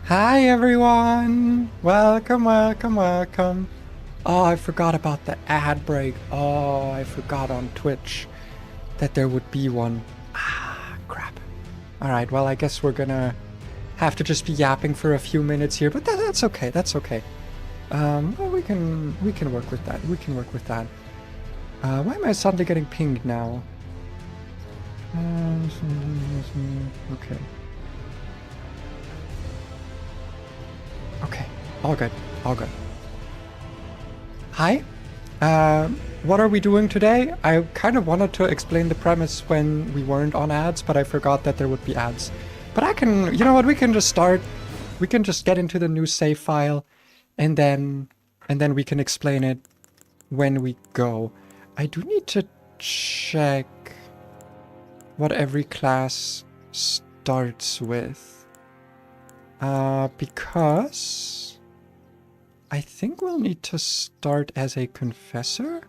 Hi everyone! Welcome, welcome, welcome. Oh, I forgot about the ad break. Oh, I forgot on Twitch that there would be one. Ah, crap. Alright, well I guess we're gonna have to just be yapping for a few minutes here, but that's okay, that's okay. Well, we can work with that. We can work with that. Why am I suddenly getting pinged now? Okay. Okay, all good, all good. Hi, what are we doing today? I kind of wanted to explain the premise when we weren't on ads, but I forgot that there would be ads. But I can, you know what, we can just start, we can just get into the new save file, and then we can explain it when we go. I do need to check what every class starts with. Because I think we'll need to start as a confessor.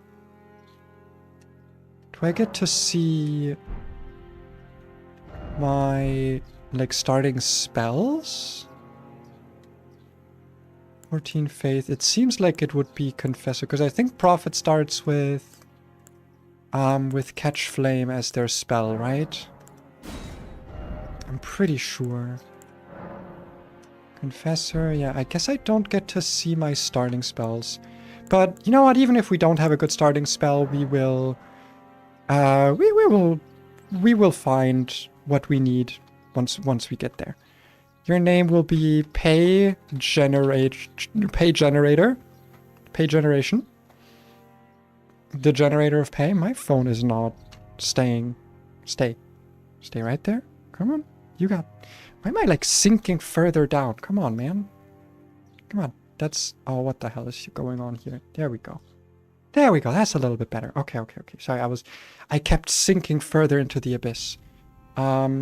Do I get to see my, like, starting spells? 14 faith. It seems like it would be confessor, because I think prophet starts with catch flame as their spell, right? I'm pretty sure. Confessor, yeah, I guess I don't get to see my starting spells. But you know what, even if we don't have a good starting spell, we will find what we need once we get there. Your name will be pay generator. Pay generation. The generator of pay. My phone is not staying. Stay right there. Come on. You got. Why am I, like, sinking further down? Come on, man. Come on. That's... Oh, what the hell is going on here? There we go. There we go. That's a little bit better. Okay, okay, okay. Sorry, I kept sinking further into the abyss. I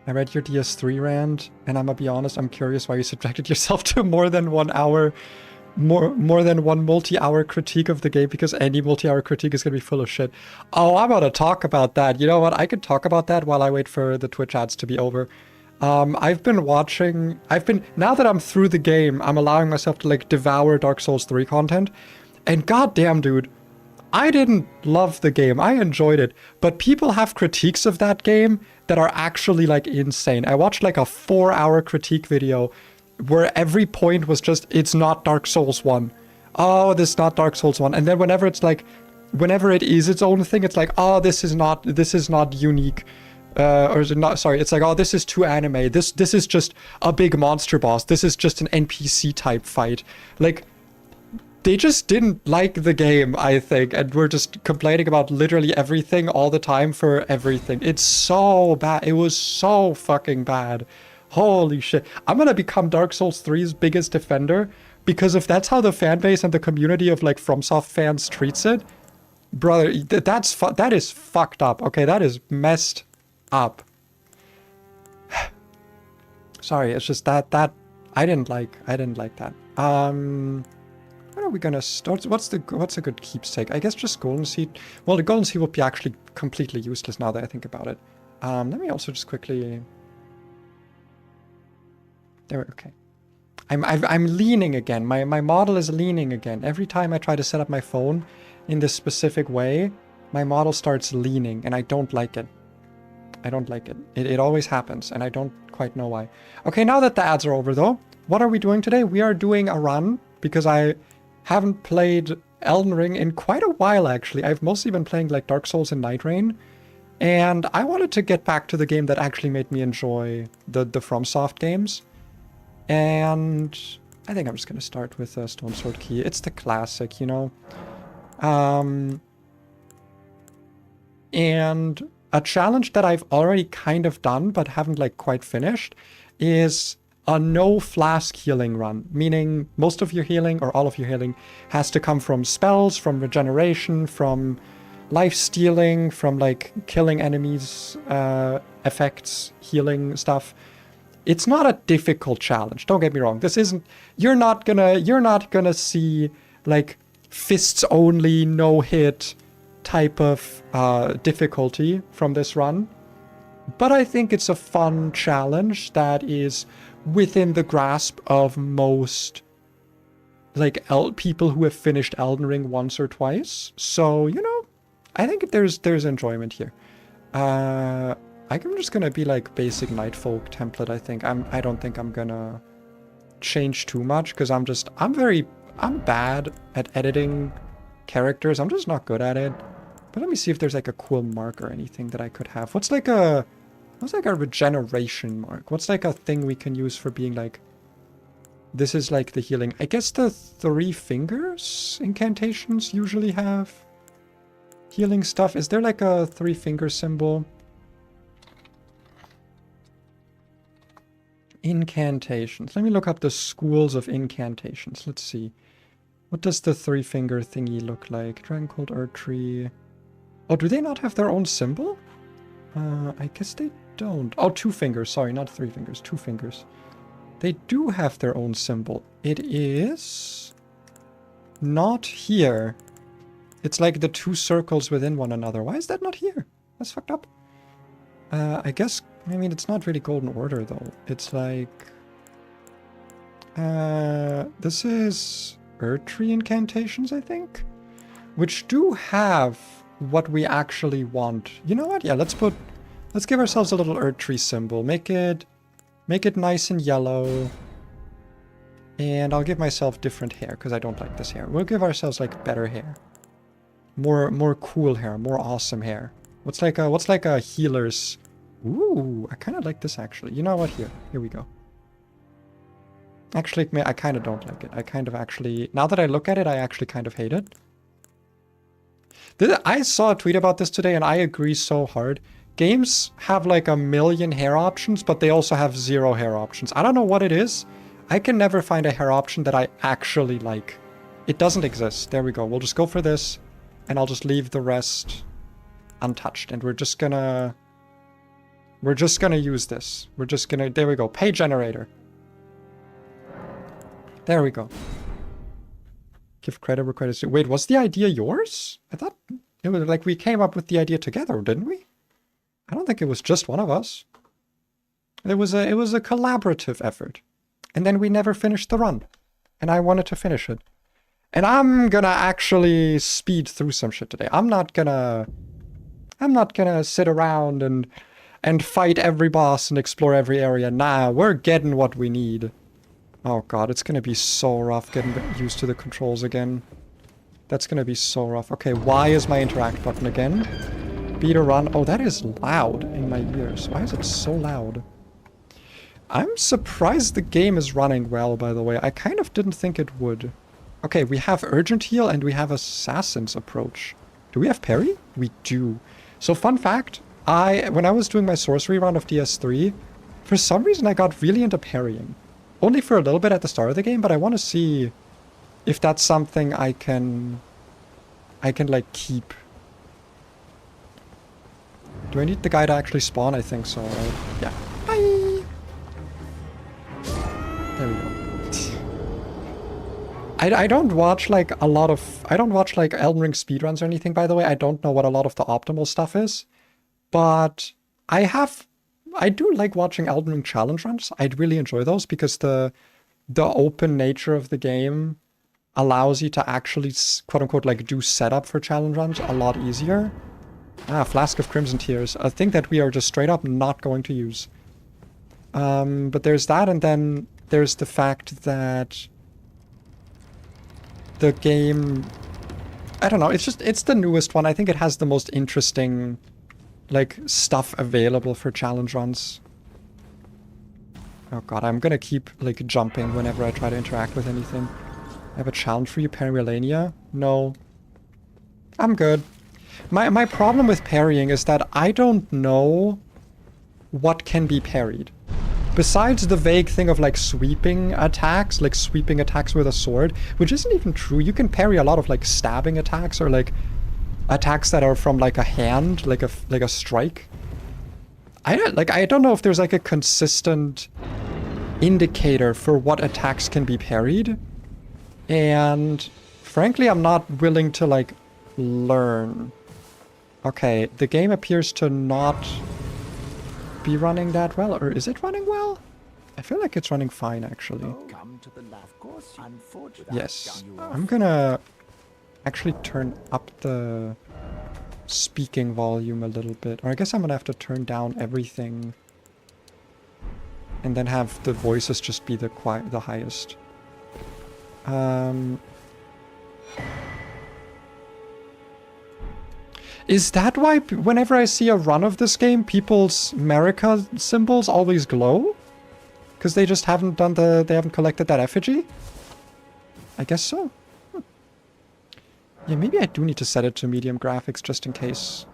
read your DS3 rant, and I'm gonna be honest, I'm curious why you subjected yourself to more than 1 hour... More than one multi-hour critique of the game, because any multi-hour critique is going to be full of shit. Oh, I'm going to talk about that. You know what? I could talk about that while I wait for the Twitch ads to be over. Now that I'm through the game, I'm allowing myself to, like, devour Dark Souls 3 content. And goddamn, dude, I didn't love the game. I enjoyed it. But people have critiques of that game that are actually, like, insane. I watched, like, a 4-hour critique video where every point was just, it's not Dark Souls 1. Oh, this is not Dark Souls 1. And then whenever it's like, whenever it is its own thing, it's like, oh, this is not unique. Or is it not, sorry, it's like, oh, this is too anime. This is just a big monster boss. This is just an NPC type fight. Like, they just didn't like the game, I think, and we're just complaining about literally everything all the time for everything. It's so bad. It was so fucking bad. Holy shit. I'm gonna become Dark Souls 3's biggest defender, because if that's how the fanbase and the community of, like, FromSoft fans treats it, brother, that is fucked up. Okay, that is messed up. Sorry, it's just that I didn't like that. What are we gonna start? What's a good keepsake? I guess just golden seed. Well, the golden seed would be actually completely useless now that I think about it. Let me also just quickly... There, okay. I'm leaning again. My model is leaning again. Every time I try to set up my phone in this specific way, my model starts leaning, and I don't like it. I don't like it. It always happens, and I don't quite know why. Okay, now that the ads are over, though, what are we doing today? We are doing a run, because I haven't played Elden Ring in quite a while, actually. I've mostly been playing, like, Dark Souls and Night Rain, and I wanted to get back to the game that actually made me enjoy the FromSoft games. And I think I'm just going to start with a Stone Sword Key. It's the classic, you know. And a challenge that I've already kind of done, but haven't, like, quite finished, is a no flask healing run. Meaning most of your healing, or all of your healing, has to come from spells, from regeneration, from life stealing, from, like, killing enemies, effects, healing stuff. It's not a difficult challenge. Don't get me wrong. This isn't... You're not gonna see, like, fists only, no hit type of difficulty from this run. But I think it's a fun challenge that is within the grasp of most, like, people who have finished Elden Ring once or twice. So, you know, I think there's enjoyment here. I'm just gonna be like basic Nightfolk template, I think. I don't think I'm gonna change too much, because I'm bad at editing characters. I'm just not good at it. But let me see if there's like a cool mark or anything that I could have. What's like a regeneration mark? What's like a thing we can use for being like, this is like the healing? I guess the 3 fingers incantations usually have healing stuff. Is there like a 3 finger symbol? Incantations. Let me look up the schools of incantations. Let's see. What does the 3 finger thingy look like? Dragon Cold Earth Tree. Oh, do they not have their own symbol? I guess they don't. Oh, 2 fingers. Sorry, not 3 fingers. 2 fingers. They do have their own symbol. It is not here. It's like the 2 circles within one another. Why is that not here? That's fucked up. I guess, I mean, it's not really Golden Order, though. It's like... this is Earth Tree incantations, I think? Which do have what we actually want. You know what? Yeah, let's give ourselves a little Earth Tree symbol. Make it nice and yellow. And I'll give myself different hair, because I don't like this hair. We'll give ourselves, like, better hair. More cool hair, more awesome hair. What's like a healer's... Ooh, I kind of like this, actually. You know what? Here we go. Actually, I kind of don't like it. I kind of actually... Now that I look at it, I actually kind of hate it. I saw a tweet about this today, and I agree so hard. Games have like a million hair options, but they also have 0 hair options. I don't know what it is. I can never find a hair option that I actually like. It doesn't exist. There we go. We'll just go for this, and I'll just leave the rest untouched. And we're just gonna use this. There we go. Pay generator. There we go. Give credit where credit's due. Wait, was the idea yours? I thought it was like we came up with the idea together, didn't we? I don't think it was just one of us. It was a collaborative effort. And then we never finished the run. And I wanted to finish it. And I'm gonna actually speed through some shit today. I'm not gonna sit around and fight every boss and explore every area. Nah, we're getting what we need. Oh god, it's gonna be so rough getting used to the controls again. That's gonna be so rough. Okay, why is my interact button again? B to run. Oh, that is loud in my ears. Why is it so loud? I'm surprised the game is running well, by the way. I kind of didn't think it would. Okay, we have Urgent Heal and we have Assassin's Approach. Do we have parry? We do. So fun fact, when I was doing my sorcery run of DS3, for some reason I got really into parrying. Only for a little bit at the start of the game, but I want to see if that's something I can like keep. Do I need the guy to actually spawn? I think so, right? Yeah. Bye! There we go. I don't watch like I don't watch like Elden Ring speedruns or anything, by the way. I don't know what a lot of the optimal stuff is. But I do like watching Elden Ring challenge runs. I really enjoy those because the open nature of the game allows you to actually, quote-unquote, like do setup for challenge runs a lot easier. Ah, Flask of Crimson Tears. A thing that we are just straight up not going to use. But there's that, and then there's the fact that the game... I don't know, it's the newest one. I think it has the most interesting... like, stuff available for challenge runs. Oh god, I'm gonna keep, like, jumping whenever I try to interact with anything. I have a challenge for you, Perilania? No. I'm good. My problem with parrying is that I don't know what can be parried. Besides the vague thing of, like, sweeping attacks with a sword, which isn't even true. You can parry a lot of, like, stabbing attacks or, like, attacks that are from like a hand, like a strike. I don't know if there's like a consistent indicator for what attacks can be parried. And frankly, I'm not willing to like learn. Okay, the game appears to not be running that well. Or is it running well? I feel like it's running fine, actually. Yes. I'm gonna actually turn up the speaking volume a little bit. Or I guess I'm gonna have to turn down everything. And then have the voices just be the highest. Is that why whenever I see a run of this game, people's America symbols always glow? Because they just haven't done they haven't collected that effigy? I guess so. Yeah, maybe I do need to set it to medium graphics just in case.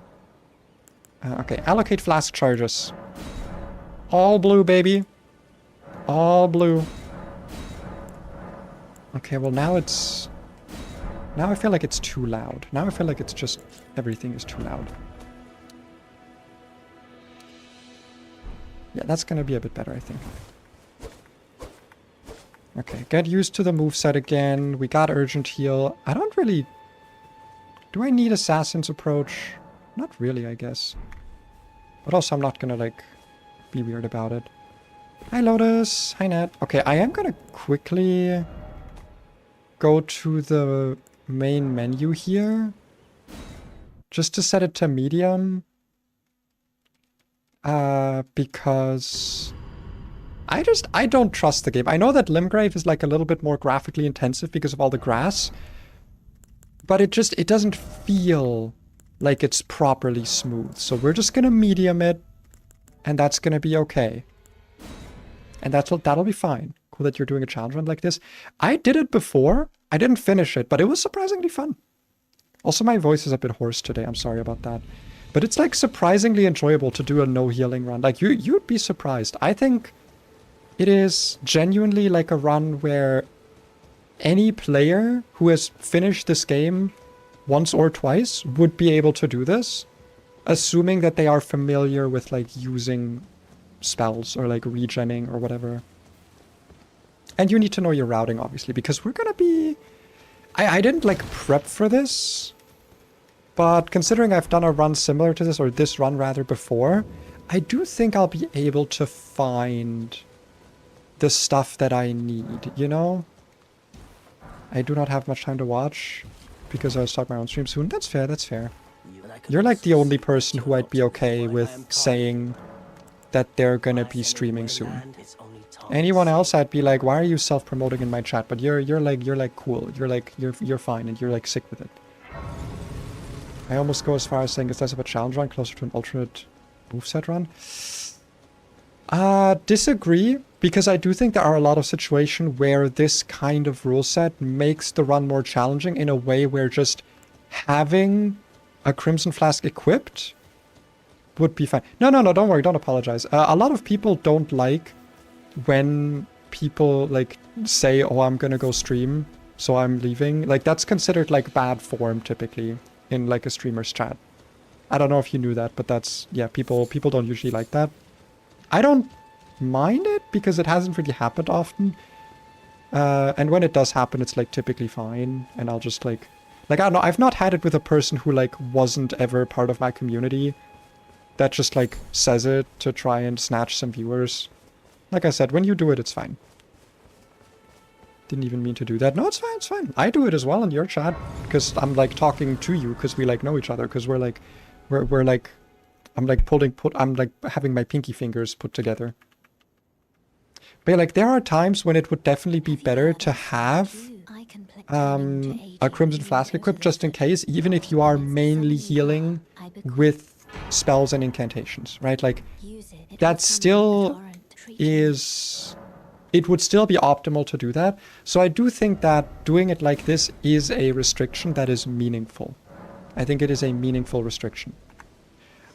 Okay, allocate flask charges. All blue, baby. All blue. Okay, well now it's... Now I feel like it's too loud. Now I feel like it's just... Everything is too loud. Yeah, that's gonna be a bit better, I think. Okay, get used to the moveset again. We got urgent heal. I don't really... Do I need Assassin's Approach? Not really, I guess. But also I'm not gonna, like, be weird about it. Hi, Lotus. Hi, Nat. Okay, I am gonna quickly go to the main menu here. Just to set it to medium. Because... I don't trust the game. I know that Limgrave is like a little bit more graphically intensive because of all the grass. But it doesn't feel like it's properly smooth. So we're just gonna medium it. And that's gonna be okay. And that'll be fine. Cool that you're doing a challenge run like this. I did it before. I didn't finish it, but it was surprisingly fun. Also, my voice is a bit hoarse today. I'm sorry about that. But it's like surprisingly enjoyable to do a no healing run. Like you'd be surprised. I think it is genuinely like a run where any player who has finished this game once or twice would be able to do this, assuming that they are familiar with like using spells or like regenning or whatever. And you need to know your routing, obviously, because we're gonna be... I didn't like prep for this, but considering I've done a run similar to this, or this run rather, before, I do think I'll be able to find the stuff that I need, you know? I do not have much time to watch because I'll start my own stream soon. That's fair, that's fair. You're like the only person who I'd be okay with saying that they're gonna be streaming soon. Anyone else, I'd be like, why are you self-promoting in my chat? But you're like cool. You're fine, and you're like sick with it. I almost go as far as saying it's less of a challenge run, closer to an alternate moveset run. Disagree, because I do think there are a lot of situations where this kind of rule set makes the run more challenging in a way where just having a Crimson Flask equipped would be fine. No, don't worry, don't apologize. A lot of people don't like when people like say, oh, I'm gonna go stream, so I'm leaving. Like, that's considered like bad form typically in like a streamer's chat. I don't know if you knew that, but that's, yeah, people don't usually like that. I don't mind it because it hasn't really happened often. And when it does happen, it's like typically fine. And I'll just like, I don't know, I've not had it with a person who like wasn't ever part of my community that just like says it to try and snatch some viewers. Like I said, when you do it, it's fine. Didn't even mean to do that. No, it's fine, it's fine. I do it as well in your chat because I'm like talking to you because we like know each other, because we're like, I'm like I'm like having my pinky fingers put together. But like, there are times when it would definitely be better to have a Crimson Flask equipped just in case, even if you are mainly healing with spells and incantations, right? Like, that still is... It would still be optimal to do that. So I do think that doing it like this is a restriction that is meaningful. I think it is a meaningful restriction.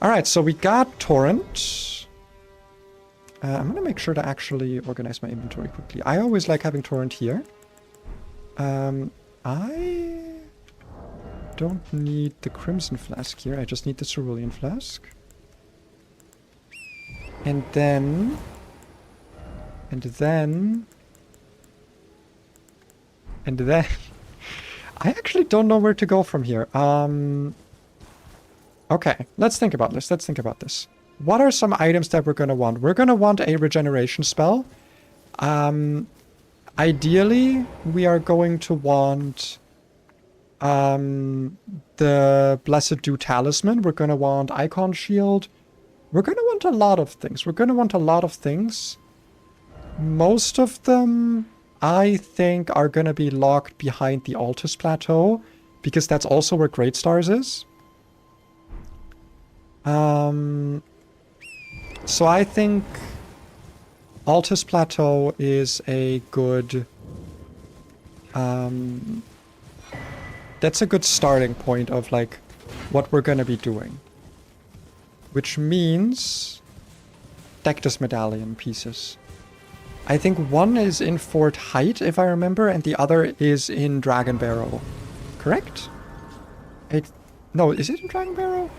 Alright, so we got Torrent. I'm gonna make sure to actually organize my inventory quickly. I always like having Torrent here. I don't need the Crimson Flask here. I just need the Cerulean Flask. And then... I actually don't know where to go from here. Okay, let's think about this. what are some items that we're going to want? We're going to want a regeneration spell. Ideally, we are going to want the Blessed Dew Talisman. We're going to want Icon Shield. We're going to want a lot of things. We're going to want a lot of things. Most of them, I think, are going to be locked behind the Altus Plateau, because that's also where Great Stars is. So I think Altus Plateau is a good... that's a good starting point of, like, what we're going to be doing. Which means... Dectus Medallion pieces. I think one is in Fort Height, if I remember, and the other is in Dragon Barrow. Correct? No, is it in Dragon Barrow?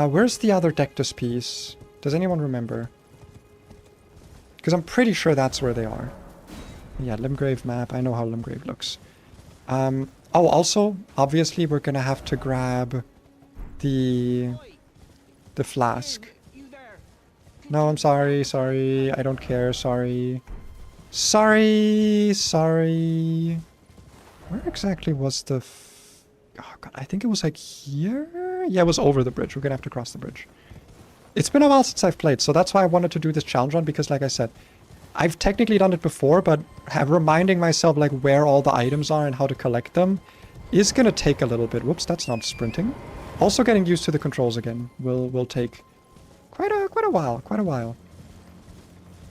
Where's the other Dectus piece? Does anyone remember? Because I'm pretty sure that's where they are. Yeah, Limgrave map. I know how Limgrave looks. Oh, also, obviously, we're gonna have to grab the flask. No, I'm sorry, sorry. I don't care, sorry. Sorry. Where exactly was the... Oh, God, I think it was like here? Yeah, it was over the bridge. We're gonna have to cross the bridge. It's been a while since I've played, so that's why I wanted to do this challenge run, because like I said, I've technically done it before, but reminding myself like where all the items are and how to collect them is gonna take a little bit. Whoops, that's not sprinting. Also getting used to the controls again will take quite a while.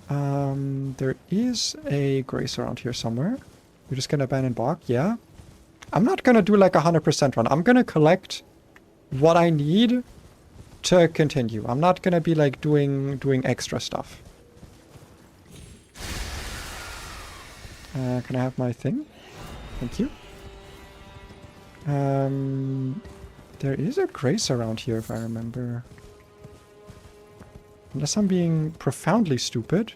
There is a grace around here somewhere. We're just gonna abandon Bog, yeah. I'm not gonna do like 100% run. I'm gonna collect what I need to continue. I'm not gonna be like doing extra stuff. Can I have my thing? Thank you. There is a grace around here if I remember. Unless I'm being profoundly stupid.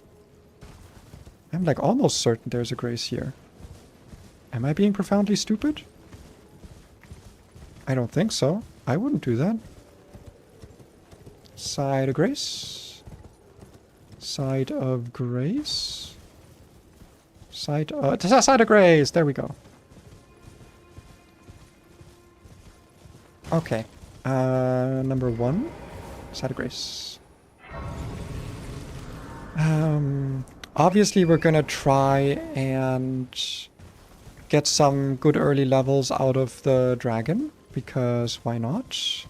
I'm like almost certain there's a grace here. Am I being profoundly stupid? I don't think so. I wouldn't do that. Side of grace. Side of grace. Side of grace. There we go. Okay. Number 1. Side of grace. Obviously we're gonna try and get some good early levels out of the dragon, because why not?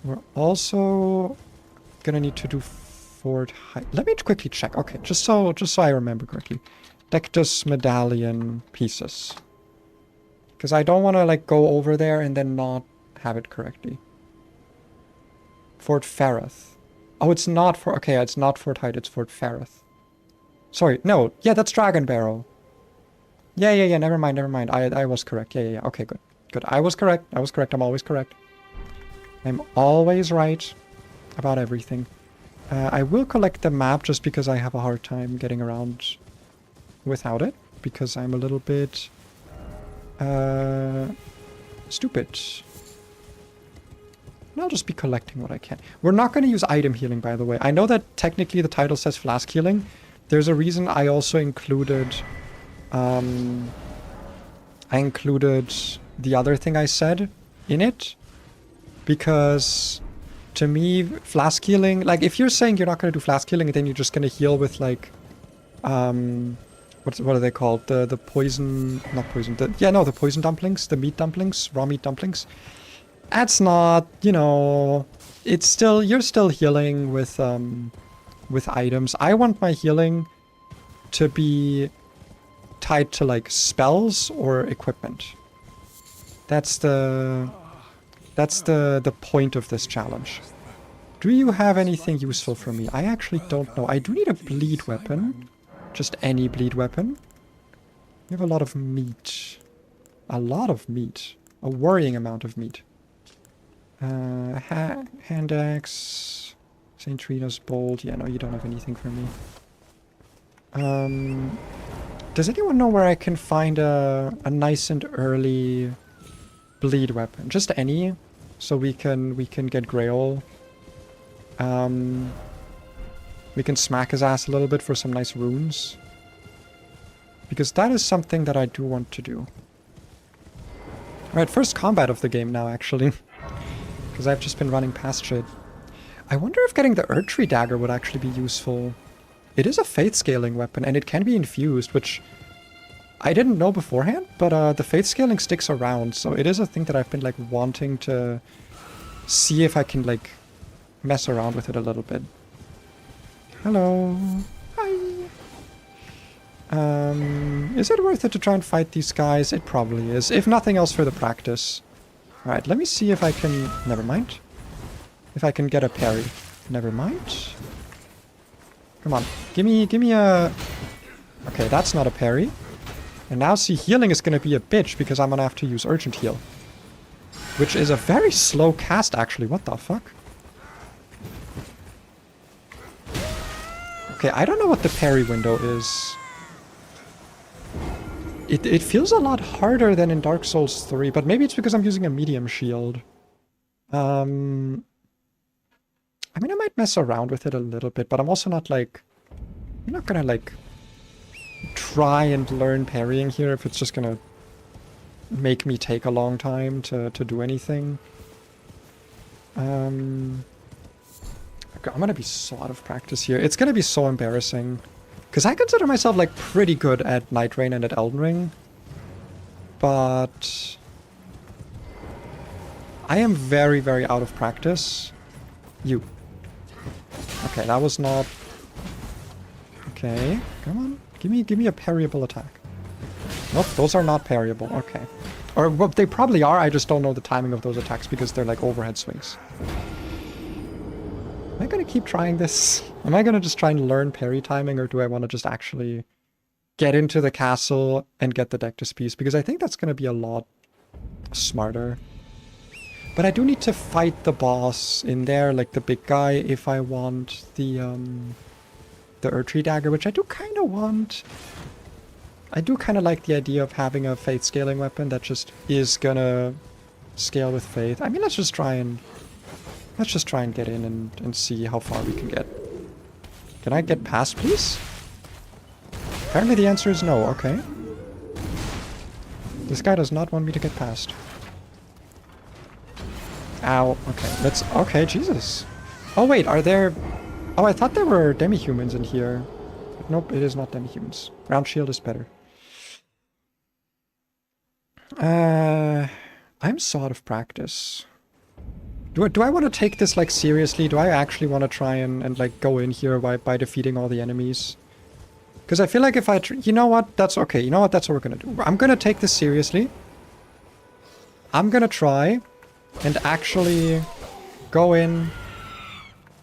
We're also gonna need to do Fort Height. Let me quickly check. Okay, just so I remember correctly. Dectus Medallion pieces. Because I don't want to like go over there and then not have it correctly. Fort Ferreth. Oh, it's not for... Okay, it's not Fort Height, it's Fort Ferreth. Sorry, no. Yeah, that's Dragon Barrow. Yeah, never mind. I was correct. Yeah. Okay, good. I was correct. I'm always correct. I'm always right about everything. I will collect the map just because I have a hard time getting around without it. Because I'm a little bit... stupid. And I'll just be collecting what I can. We're not going to use item healing, by the way. I know that technically the title says flask healing. There's a reason I also included... I included the other thing I said in it. Because to me, flask healing... Like, if you're saying you're not going to do flask healing and then you're just going to heal with, like... what are they called? The poison... Not poison. The poison dumplings. The meat dumplings. Raw meat dumplings. That's not, you know... It's still... You're still healing with items. I want my healing to be tied to, like, spells or equipment. That's the point of this challenge. Do you have anything useful for me? I actually don't know. I do need a bleed weapon. Just any bleed weapon. We have a lot of meat. A lot of meat. A worrying amount of meat. Hand axe. St. Rita's bolt. Yeah, no, you don't have anything for me. Does anyone know where I can find a nice and early bleed weapon? Just any? so we can get Grail. We can smack his ass a little bit for some nice runes. Because that is something that I do want to do. Alright, first combat of the game now, actually. Because I've just been running past shit. I wonder if getting the Erdtree Dagger would actually be useful. It is a faith scaling weapon, and it can be infused, which I didn't know beforehand, but the faith scaling sticks around, so it is a thing that I've been, like, wanting to see if I can, like, mess around with it a little bit. Hello. Hi. Is it worth it to try and fight these guys? It probably is, if nothing else for the practice. Alright, let me see if I can... Never mind. If I can get a parry. Never mind. Come on. Give me a... Okay, that's not a parry. And now see, healing is going to be a bitch because I'm going to have to use Urgent Heal. Which is a very slow cast, actually. What the fuck? Okay, I don't know what the parry window is. It feels a lot harder than in Dark Souls 3, but maybe it's because I'm using a medium shield. I mean, I might mess around with it a little bit, but I'm also not, like... I'm not gonna, like... try and learn parrying here if it's just gonna make me take a long time to do anything. Okay, I'm gonna be so out of practice here. It's gonna be so embarrassing. Because I consider myself, like, pretty good at Night Rain and at Elden Ring. But... I am very, very out of practice. You. Okay, that was not... Okay, come on. Give me a parryable attack. Nope, those are not parryable. Okay. Or, well, they probably are, I just don't know the timing of those attacks because they're like overhead swings. Am I gonna keep trying this? Am I gonna just try and learn parry timing, or do I want to just actually get into the castle and get the deck to piece? Because I think that's gonna be a lot smarter. But I do need to fight the boss in there, like the big guy, if I want the Erdtree Dagger, which I do kind of want. I do kind of like the idea of having a faith scaling weapon that just is gonna scale with faith. I mean, let's just try and get in and see how far we can get. Can I get past, please? Apparently the answer is no. Okay. This guy does not want me to get past. Ow. Okay, let's... Okay, Jesus. Oh, wait, are there... Oh, I thought there were demi-humans in here. But nope, it is not demi-humans. Round shield is better. I'm so out of practice. Do I want to take this, like, seriously? Do I actually want to try and like, go in here by defeating all the enemies? Because I feel like if I... You know what? That's okay. You know what? That's what we're going to do. I'm going to take this seriously. I'm going to try and actually go in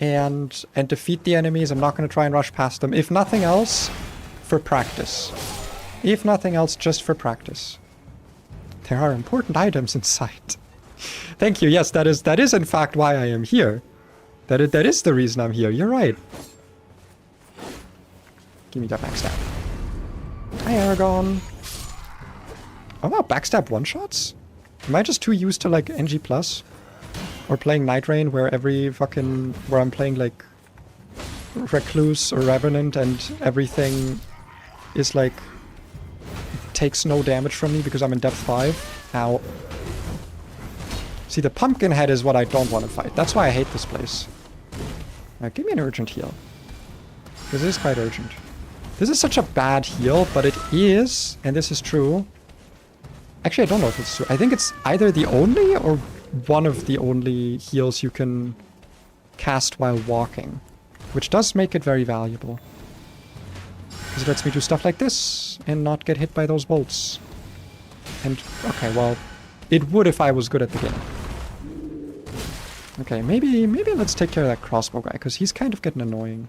and defeat the enemies. I'm not going to try and rush past them. If nothing else, for practice. If nothing else, just for practice. There are important items in sight. Thank you. Yes, that is in fact why I am here. That is the reason I'm here. You're right. Give me that backstab. Hi, Aragon. Oh wow, backstab one-shots? Am I just too used to, like, NG+? Or playing Night Rain where where I'm playing, like, Recluse or Revenant and everything is, like, takes no damage from me because I'm in depth 5? Ow. See, the pumpkin head is what I don't want to fight. That's why I hate this place. Alright, give me an urgent heal. This is quite urgent. This is such a bad heal, but it is, and this is true. Actually, I don't know if it's true. I think it's either the only or one of the only heals you can cast while walking, which does make it very valuable. Because it lets me do stuff like this and not get hit by those bolts. And, okay, well, it would if I was good at the game. Okay, maybe let's take care of that crossbow guy, because he's kind of getting annoying.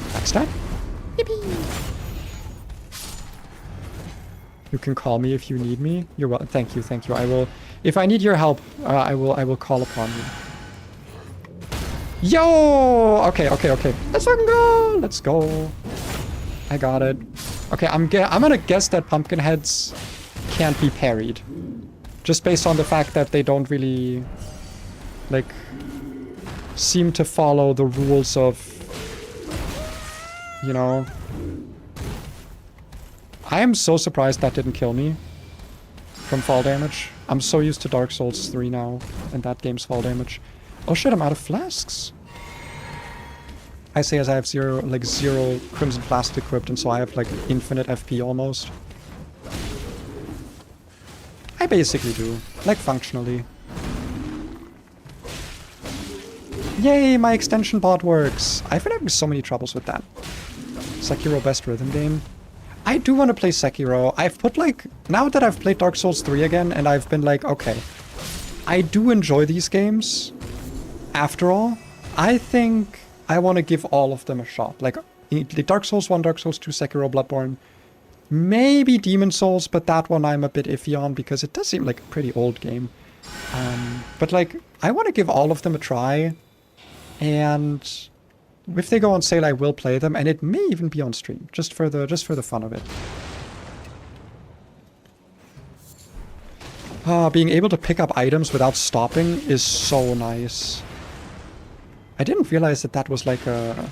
Backstab? Yippee! You can call me if you need me. You're welcome. Thank you, thank you. I will... If I need your help, I will call upon you. Yo! Okay. Let's fucking go! Let's go. I got it. Okay, I'm gonna guess that pumpkin heads can't be parried. Just based on the fact that they don't really, like, seem to follow the rules of, you know. I am so surprised that didn't kill me from fall damage. I'm so used to Dark Souls 3 now, and that game's fall damage. Oh shit, I'm out of flasks. I say as I have zero Crimson Flask equipped, and so I have like infinite FP almost. I basically do, like functionally. Yay, my extension bot works. I've been having so many troubles with that. Sekiro best rhythm game. I do want to play Sekiro. I've put like, now that I've played Dark Souls 3 again, and I've been like, okay, I do enjoy these games. After all, I think I want to give all of them a shot. Like, Dark Souls 1, Dark Souls 2, Sekiro, Bloodborne. Maybe Demon Souls, but that one I'm a bit iffy on because it does seem like a pretty old game. But like, I want to give all of them a try. And if they go on sale, I will play them, and it may even be on stream, just for the fun of it. Being able to pick up items without stopping is so nice. I didn't realize that that was like an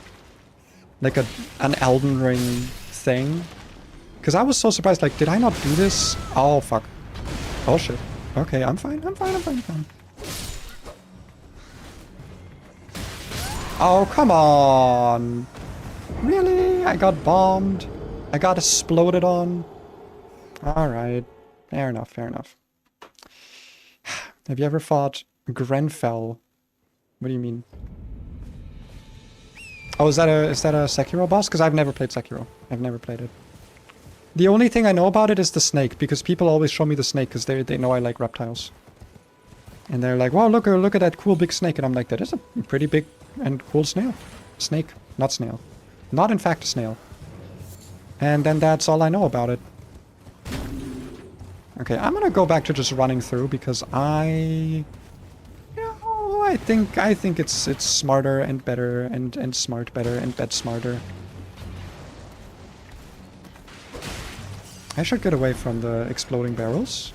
Elden Ring thing, because I was so surprised. Like, did I not do this? Oh fuck! Oh shit! Okay, I'm fine. I'm fine. Oh, come on! Really? I got bombed? I got exploded on? Alright. Fair enough. Have you ever fought Grenfell? What do you mean? Oh, is that a Sekiro boss? Because I've never played Sekiro. I've never played it. The only thing I know about it is the snake, because people always show me the snake because they know I like reptiles. And they're like, wow, look at that cool big snake. And I'm like, that is a pretty big and cool snail. Snake, not snail. Not in fact a snail. And then that's all I know about it. Okay, I'm gonna go back to just running through because I think it's smarter and better and smart better and bed smarter. I should get away from the exploding barrels.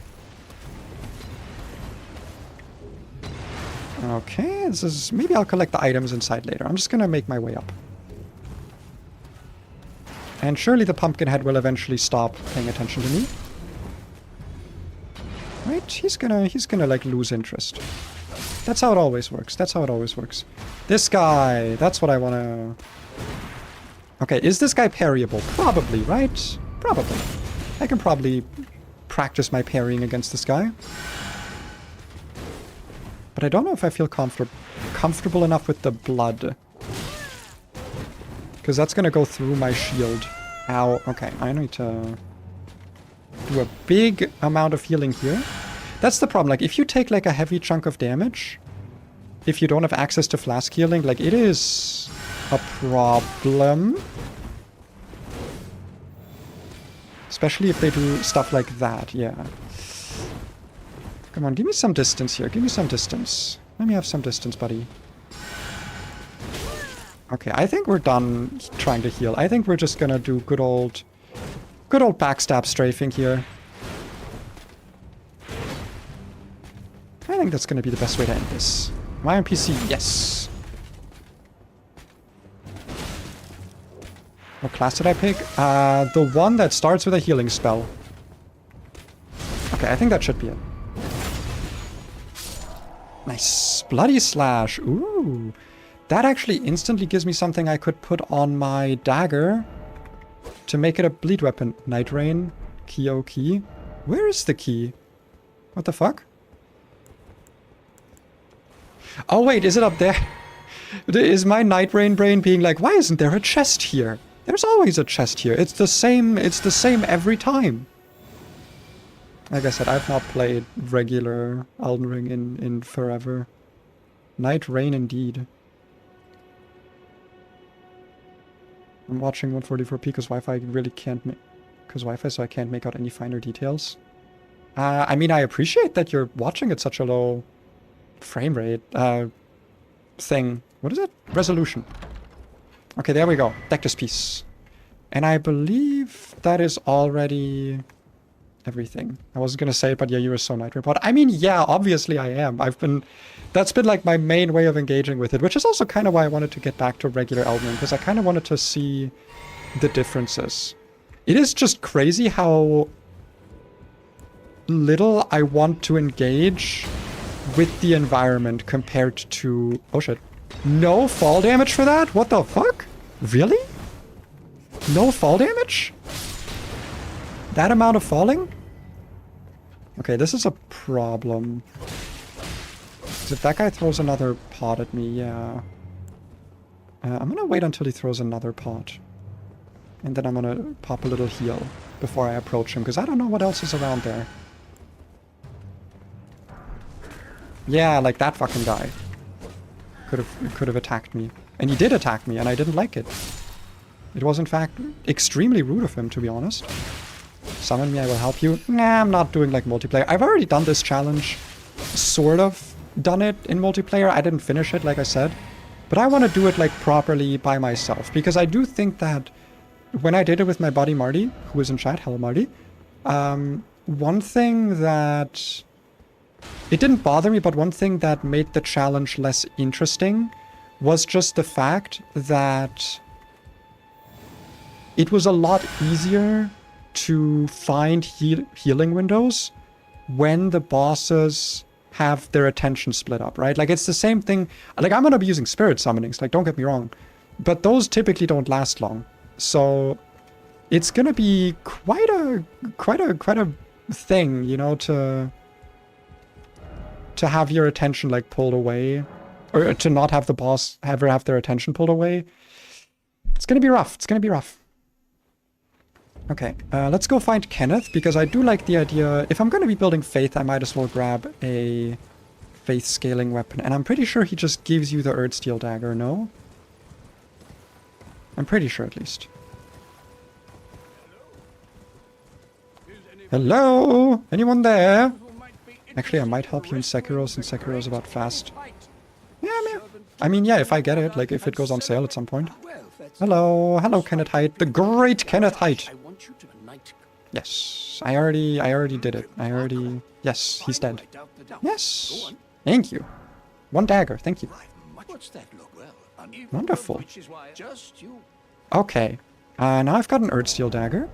Okay, this is... maybe I'll collect the items inside later. I'm just gonna make my way up. And surely the Pumpkinhead will eventually stop paying attention to me. Right? He's gonna like lose interest. That's how it always works. This guy! That's what I wanna... Okay, is this guy parryable? Probably, right? Probably. I can probably practice my parrying against this guy. But I don't know if I feel comfortable enough with the blood. Because that's going to go through my shield. Ow. Okay, I need to do a big amount of healing here. That's the problem. Like, if you take, like, a heavy chunk of damage, if you don't have access to flask healing, like, it is a problem. Especially if they do stuff like that, yeah. Come on, give me some distance here. Give me some distance. Let me have some distance, buddy. Okay, I think we're done trying to heal. I think we're just gonna do good old backstab strafing here. I think that's gonna be the best way to end this. Am I on PC? Yes. What class did I pick? The one that starts with a healing spell. Okay, I think that should be it. Nice. Bloody Slash. Ooh. That actually instantly gives me something I could put on my dagger to make it a bleed weapon. Night Rain. Key. Where is the key? What the fuck? Oh wait, is it up there? Is my Night Rain brain being like, why isn't there a chest here? There's always a chest here. It's the same every time. Like I said, I've not played regular Elden Ring in forever. Night Rain indeed. I'm watching 144p because Wi-Fi really can't make... because Wi-Fi, so I can't make out any finer details. I mean, I appreciate that you're watching at such a low frame rate thing. What is it? Resolution. Okay, there we go. Deck this piece. And I believe that is already everything. I wasn't gonna say it, but yeah, you were so Night Report. I mean, yeah, obviously I am. That's been like my main way of engaging with it, which is also kind of why I wanted to get back to regular Elden Ring, because I kind of wanted to see the differences. It is just crazy how little I want to engage with the environment compared to... Oh shit. No fall damage for that? What the fuck? Really? No fall damage? That amount of falling? Okay, this is a problem. If that guy throws another pot at me, yeah. I'm gonna wait until he throws another pot. And then I'm gonna pop a little heal before I approach him, because I don't know what else is around there. Yeah, like that fucking guy. Could have attacked me. And he did attack me, and I didn't like it. It was, in fact, extremely rude of him, to be honest. Summon me, I will help you. Nah, I'm not doing, like, multiplayer. I've already done this challenge. Sort of done it in multiplayer. I didn't finish it, like I said. But I want to do it, like, properly by myself. Because I do think that when I did it with my buddy Marty, who is in chat, hello Marty, one thing that... It didn't bother me, but one thing that made the challenge less interesting was just the fact that it was a lot easier to find healing windows when the bosses have their attention split up, right? Like, it's the same thing. Like, I'm gonna be using spirit summonings, like, don't get me wrong. But those typically don't last long. So it's gonna be quite a thing, you know, to have your attention, like, pulled away, or to not have the boss ever have their attention pulled away. It's gonna be rough. It's gonna be rough. Okay, let's go find Kenneth, because I do like the idea. If I'm gonna be building Faith, I might as well grab a Faith scaling weapon. And I'm pretty sure he just gives you the Earthsteel dagger, no? I'm pretty sure, at least. Hello? Anyone there? Actually, I might help you in Sekiro, since Sekiro is about fast. Yeah, I mean, yeah, if I get it, like, if it goes on sale at some point. Hello, hello, Kenneth Height, the great Kenneth Height. Yes, I already did it. Yes, he's dead. Yes, thank you. One dagger, thank you. Wonderful. Okay, now I've got an Earthsteel dagger.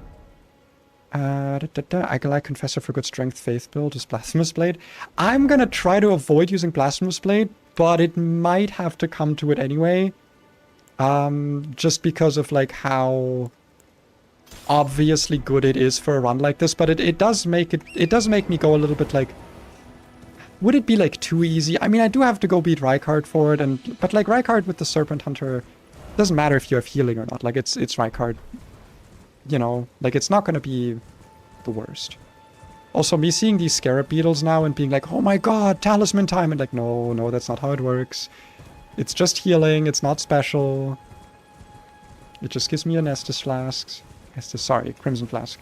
Agalai Confessor for good strength faith build is Blasphemous Blade. I'm gonna try to avoid using Blasphemous Blade, but it might have to come to it anyway. Just because of, like, how obviously good it is for a run like this, but it does make me go a little bit like, would it be, like, too easy? I mean, I do have to go beat Rykard for it, but, like, Rykard with the Serpent Hunter, doesn't matter if you have healing or not. Like, it's Rykard. You know, like, it's not gonna be the worst. Also, me seeing these Scarab Beetles now and being like, oh my god, talisman time, and like, no, that's not how it works. It's just healing, it's not special. It just gives me an Estus Flasks. Sorry, Crimson Flask.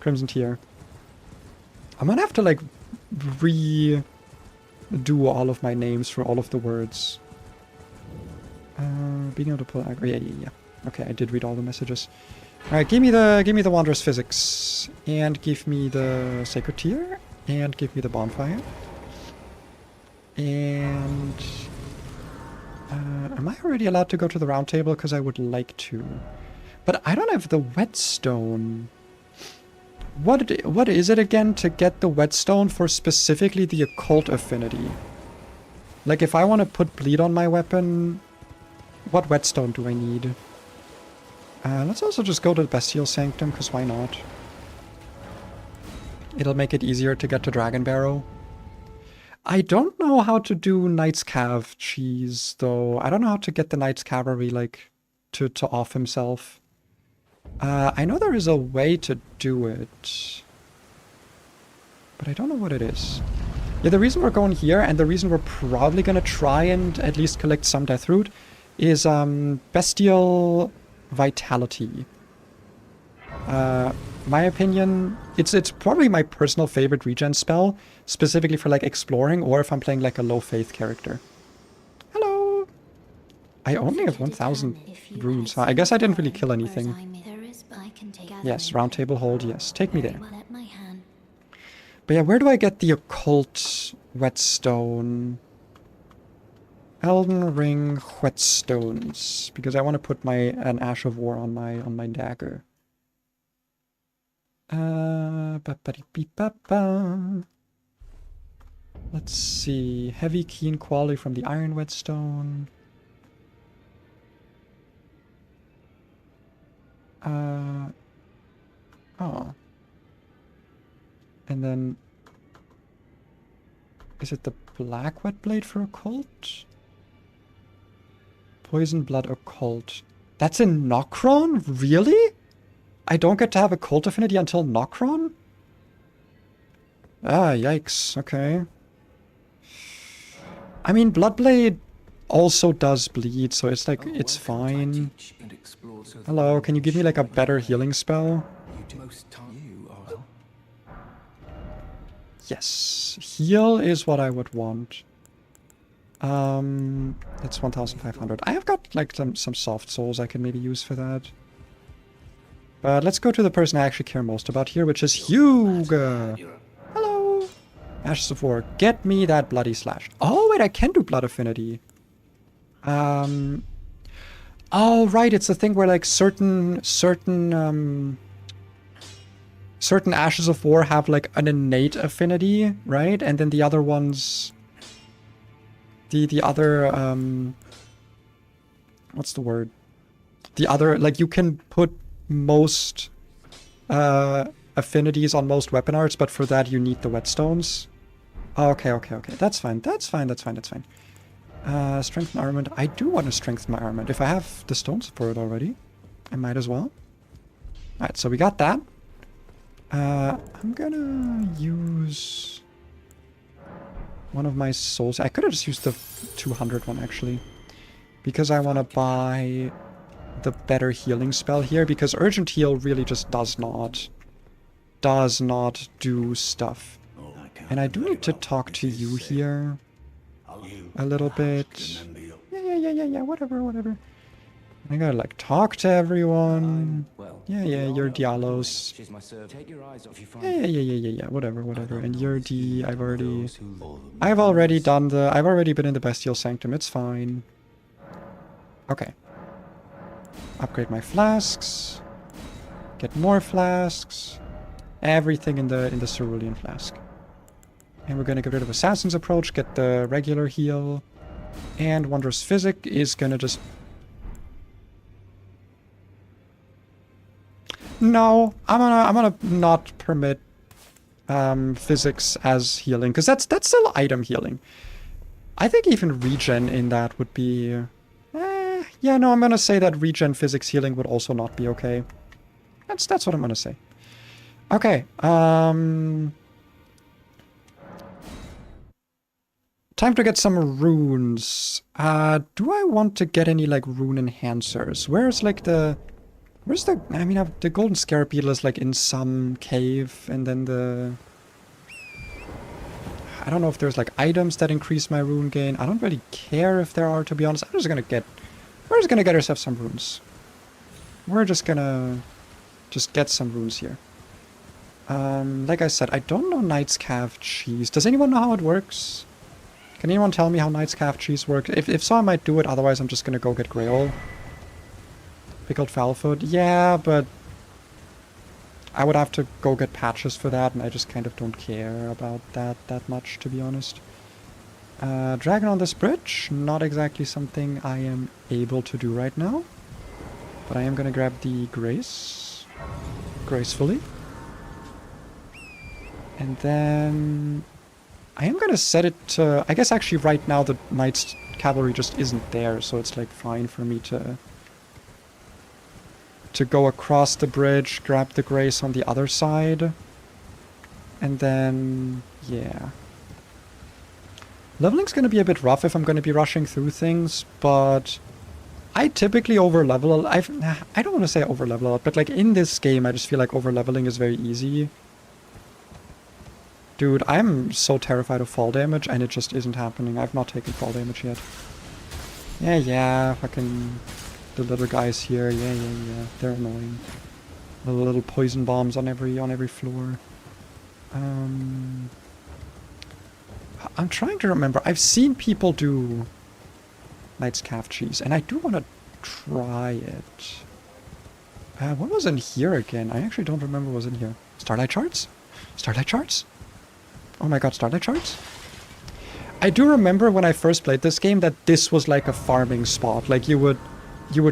Crimson Tear. I'm gonna have to, like, redo all of my names for all of the words. Being able to pull aggro. Yeah. Okay, I did read all the messages. Alright, give me the Wanderous Physics, and give me the Sacred Tear, and give me the Bonfire. And... am I already allowed to go to the round table? Because I would like to. But I don't have the Whetstone. What is it again to get the Whetstone for specifically the Occult Affinity? Like, if I want to put Bleed on my weapon, what Whetstone do I need? Let's also just go to the Bestial Sanctum, because why not? It'll make it easier to get to Dragon Barrow. I don't know how to do Knight's Cav cheese, though. I don't know how to get the Knight's Cavalry, like, to off himself. I know there is a way to do it, but I don't know what it is. Yeah, the reason we're going here, and the reason we're probably going to try and at least collect some Deathroot, is Bestial Vitality. My opinion, it's probably my personal favorite regen spell, specifically for, like, exploring, or if I'm playing, like, a low faith character. Hello! I only have 1,000 runes, huh? I guess I didn't really kill anything. Yes, round table hold, yes. Take me there. But yeah, where do I get the occult whetstone? Elden Ring whetstones, because I want to put an Ash of War on my dagger. Let's see. Heavy keen quality from the iron whetstone. Oh. And then is it the black wet blade for occult? Poison blood occult. That's in Nokron? Really? I don't get to have occult affinity until Nokron? Ah, yikes. Okay. I mean, Bloodblade also does bleed, so it's like, it's fine. Hello, can you give me like a better healing spell? Yes, heal is what I would want. It's 1,500. I have got like some soft souls I can maybe use for that. But let's go to the person I actually care most about here, which is Hugo. Hello. Ashes of War. Get me that bloody slash. Oh wait, I can do blood affinity. Oh right, it's a thing where like certain Ashes of War have like an innate affinity, right? And then the other ones, the other what's the word? The other, like, you can put most affinities on most weapon arts, but for that you need the whetstones. Okay. That's fine. Strengthen armament. I do want to strengthen my armament. If I have the stones for it already, I might as well. Alright, so we got that. I'm gonna use one of my souls. I could have just used the 200 one, actually. Because I want to buy the better healing spell here. Because Urgent Heal really just does not do stuff. And I do need to talk to you here a little bit. Yeah, whatever. I gotta, like, talk to everyone. Yeah, you're Dialos. Yeah, whatever. And you're D. I've already been in the Bestial Sanctum. It's fine. Okay. Upgrade my flasks. Get more flasks. Everything in the Cerulean flask. And we're gonna get rid of Assassin's Approach, get the regular heal. And Wondrous Physic is gonna just... No, I'm gonna not permit physics as healing, because that's still item healing. I think even regen in that would be... yeah, no, I'm gonna say that regen physics healing would also not be okay. That's what I'm gonna say. Okay, time to get some runes. Do I want to get any, like, rune enhancers? Where's, like, the... I mean, the golden scarab beetle is, like, in some cave, and then the... I don't know if there's, like, items that increase my rune gain. I don't really care if there are, to be honest. We're just gonna get ourselves some runes. We're just gonna... get some runes here. Like I said, I don't know Knight's Calf cheese. Does anyone know how it works? Can anyone tell me how Knight's Calf cheese works? If so, I might do it. Otherwise, I'm just gonna go get Grail. Pickled fowl food? Yeah, but I would have to go get patches for that, and I just kind of don't care about that much, to be honest. Dragon on this bridge? Not exactly something I am able to do right now. But I am gonna grab the Grace. Gracefully. And then... I am gonna set it to... I guess actually right now the Knight's Cavalry just isn't there, so it's like fine for me to go across the bridge, grab the Grace on the other side. And then... yeah. Leveling's gonna be a bit rough if I'm gonna be rushing through things, but... I typically overlevel... I don't want to say overlevel a lot, but like in this game I just feel like overleveling is very easy. Dude, I'm so terrified of fall damage, and it just isn't happening. I've not taken fall damage yet. Yeah, fucking... the little guys here, yeah. They're annoying. Little poison bombs on every floor. I'm trying to remember. I've seen people do Knight's Calf cheese, and I do want to try it. What was in here again? I actually don't remember what was in here. Starlight Charts? Starlight Charts? Oh my god, Starlight Charts? I do remember when I first played this game that this was like a farming spot. Like you would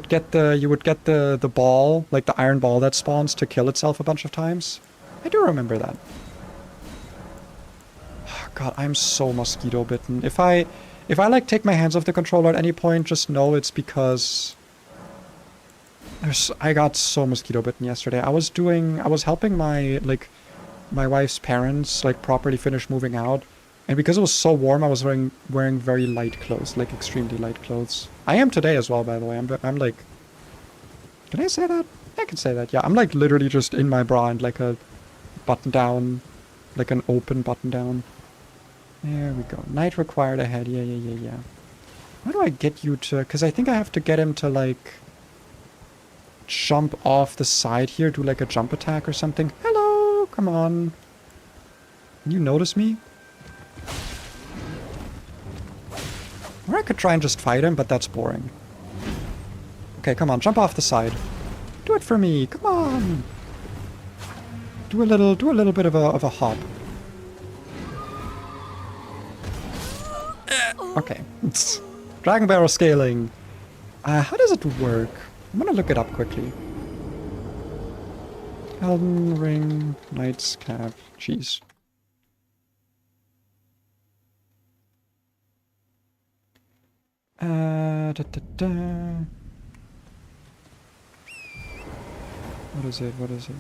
get the ball, like the iron ball that spawns to kill itself a bunch of times. I do remember that. God, I'm so mosquito bitten. If I like take my hands off the controller at any point, just know it's because I got so mosquito bitten yesterday. I was helping my wife's parents like properly finish moving out, and because it was so warm, I was wearing very light clothes, like extremely light clothes. I am today as well, by the way. I'm like, can I say that? I can say that. Yeah, I'm like literally just in my bra and like a button down, like an open button down. There we go. Night required ahead. Yeah. How do I get you to... Because I think I have to get him to, like, jump off the side here, do, like, a jump attack or something. Hello! Come on. Can you notice me? Or I could try and just fight him, but that's boring. Okay, come on. Jump off the side. Do it for me. Come on. Do a little bit of a hop. Okay. Dragon barrel scaling. How does it work? I'm gonna look it up quickly. Elden Ring, Knight's Calf, cheese. What is it?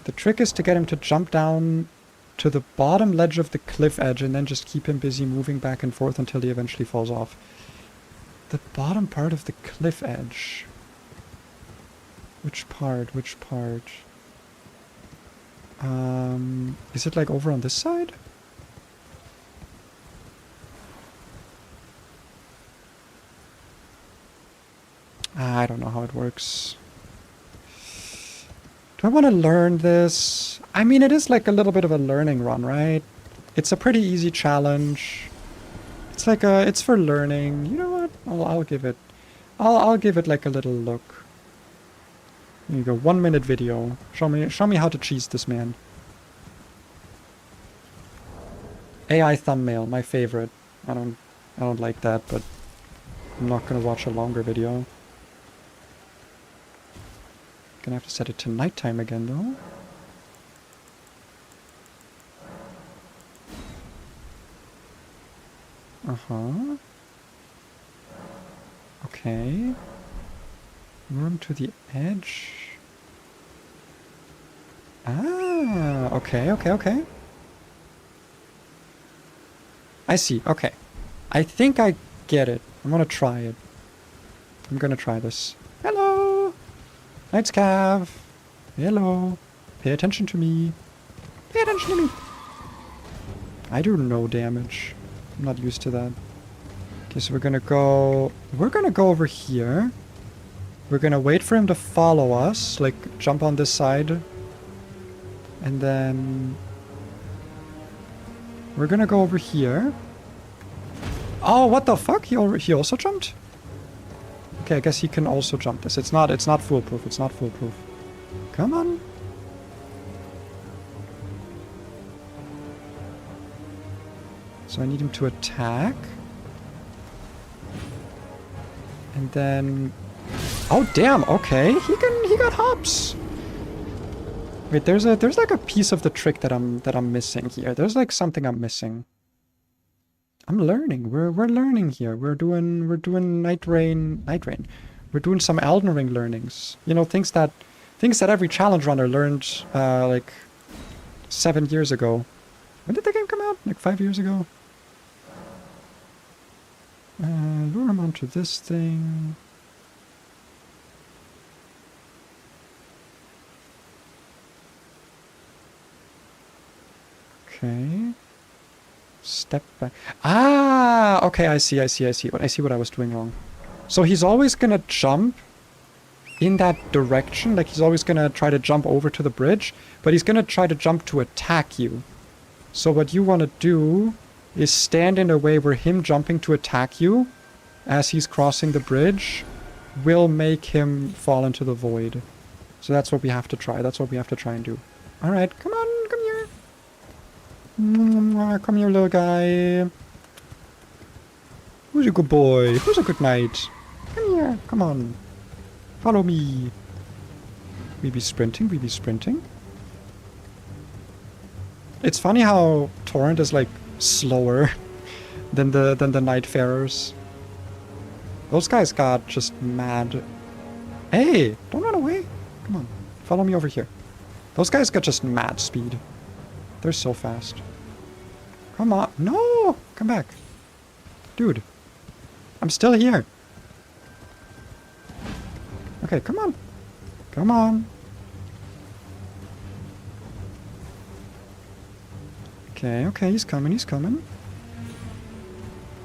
The trick is to get him to jump down to the bottom ledge of the cliff edge and then just keep him busy moving back and forth until he eventually falls off. The bottom part of the cliff edge. Which part? Is it like over on this side? I don't know how it works. Do I want to learn this? I mean, it is like a little bit of a learning run, right? It's a pretty easy challenge. It's like it's for learning. You know what? I'll give it. I'll give it like a little look. Here you go. 1 minute video. Show me how to cheese this man. AI thumbnail, my favorite. I don't like that, but I'm not gonna watch a longer video. Gonna have to set it to nighttime again, though. Uh-huh. Okay. Room to the edge. Ah, okay. I see, okay. I think I get it. I'm gonna try it. I'm gonna try this. Hello! Knight's Calf! Hello! Pay attention to me. Pay attention to me! I do no damage. I'm not used to that. Okay, so we're gonna go over here. We're gonna wait for him to follow us, like jump on this side. And then we're gonna go over here. Oh, what the fuck? He also jumped? Okay, I guess he can also jump this. It's not foolproof. It's not foolproof. Come on. So I need him to attack. And then... Oh, damn, okay. He got hops. Wait, there's like a piece of the trick that I'm missing here. There's like something I'm missing. I'm learning. We're learning here. We're doing Night Rain. We're doing some Elden Ring learnings. You know, things that every challenge runner learned like 7 years ago. When did the game come out? Like 5 years ago? Lure him onto this thing. Okay. Step back. Ah, okay, I see what I was doing wrong. So he's always gonna jump in that direction, like he's always gonna try to jump over to the bridge, but he's gonna try to jump to attack you. So what you want to do is stand in a way where him jumping to attack you as he's crossing the bridge will make him fall into the void. So that's what we have to try. That's what we have to try and do. Alright, come on, come here. Come here, little guy. Who's a good boy? Who's a good knight? Come here, come on. Follow me. We be sprinting, we be sprinting. It's funny how Torrent is like slower than the Nightfarers. Those guys got just mad. Hey, don't run away. Come on, follow me over here. Those guys got just mad speed. They're so fast. Come on. No! Come back. Dude. I'm still here. Okay, come on. Come on. Okay, okay, he's coming, he's coming.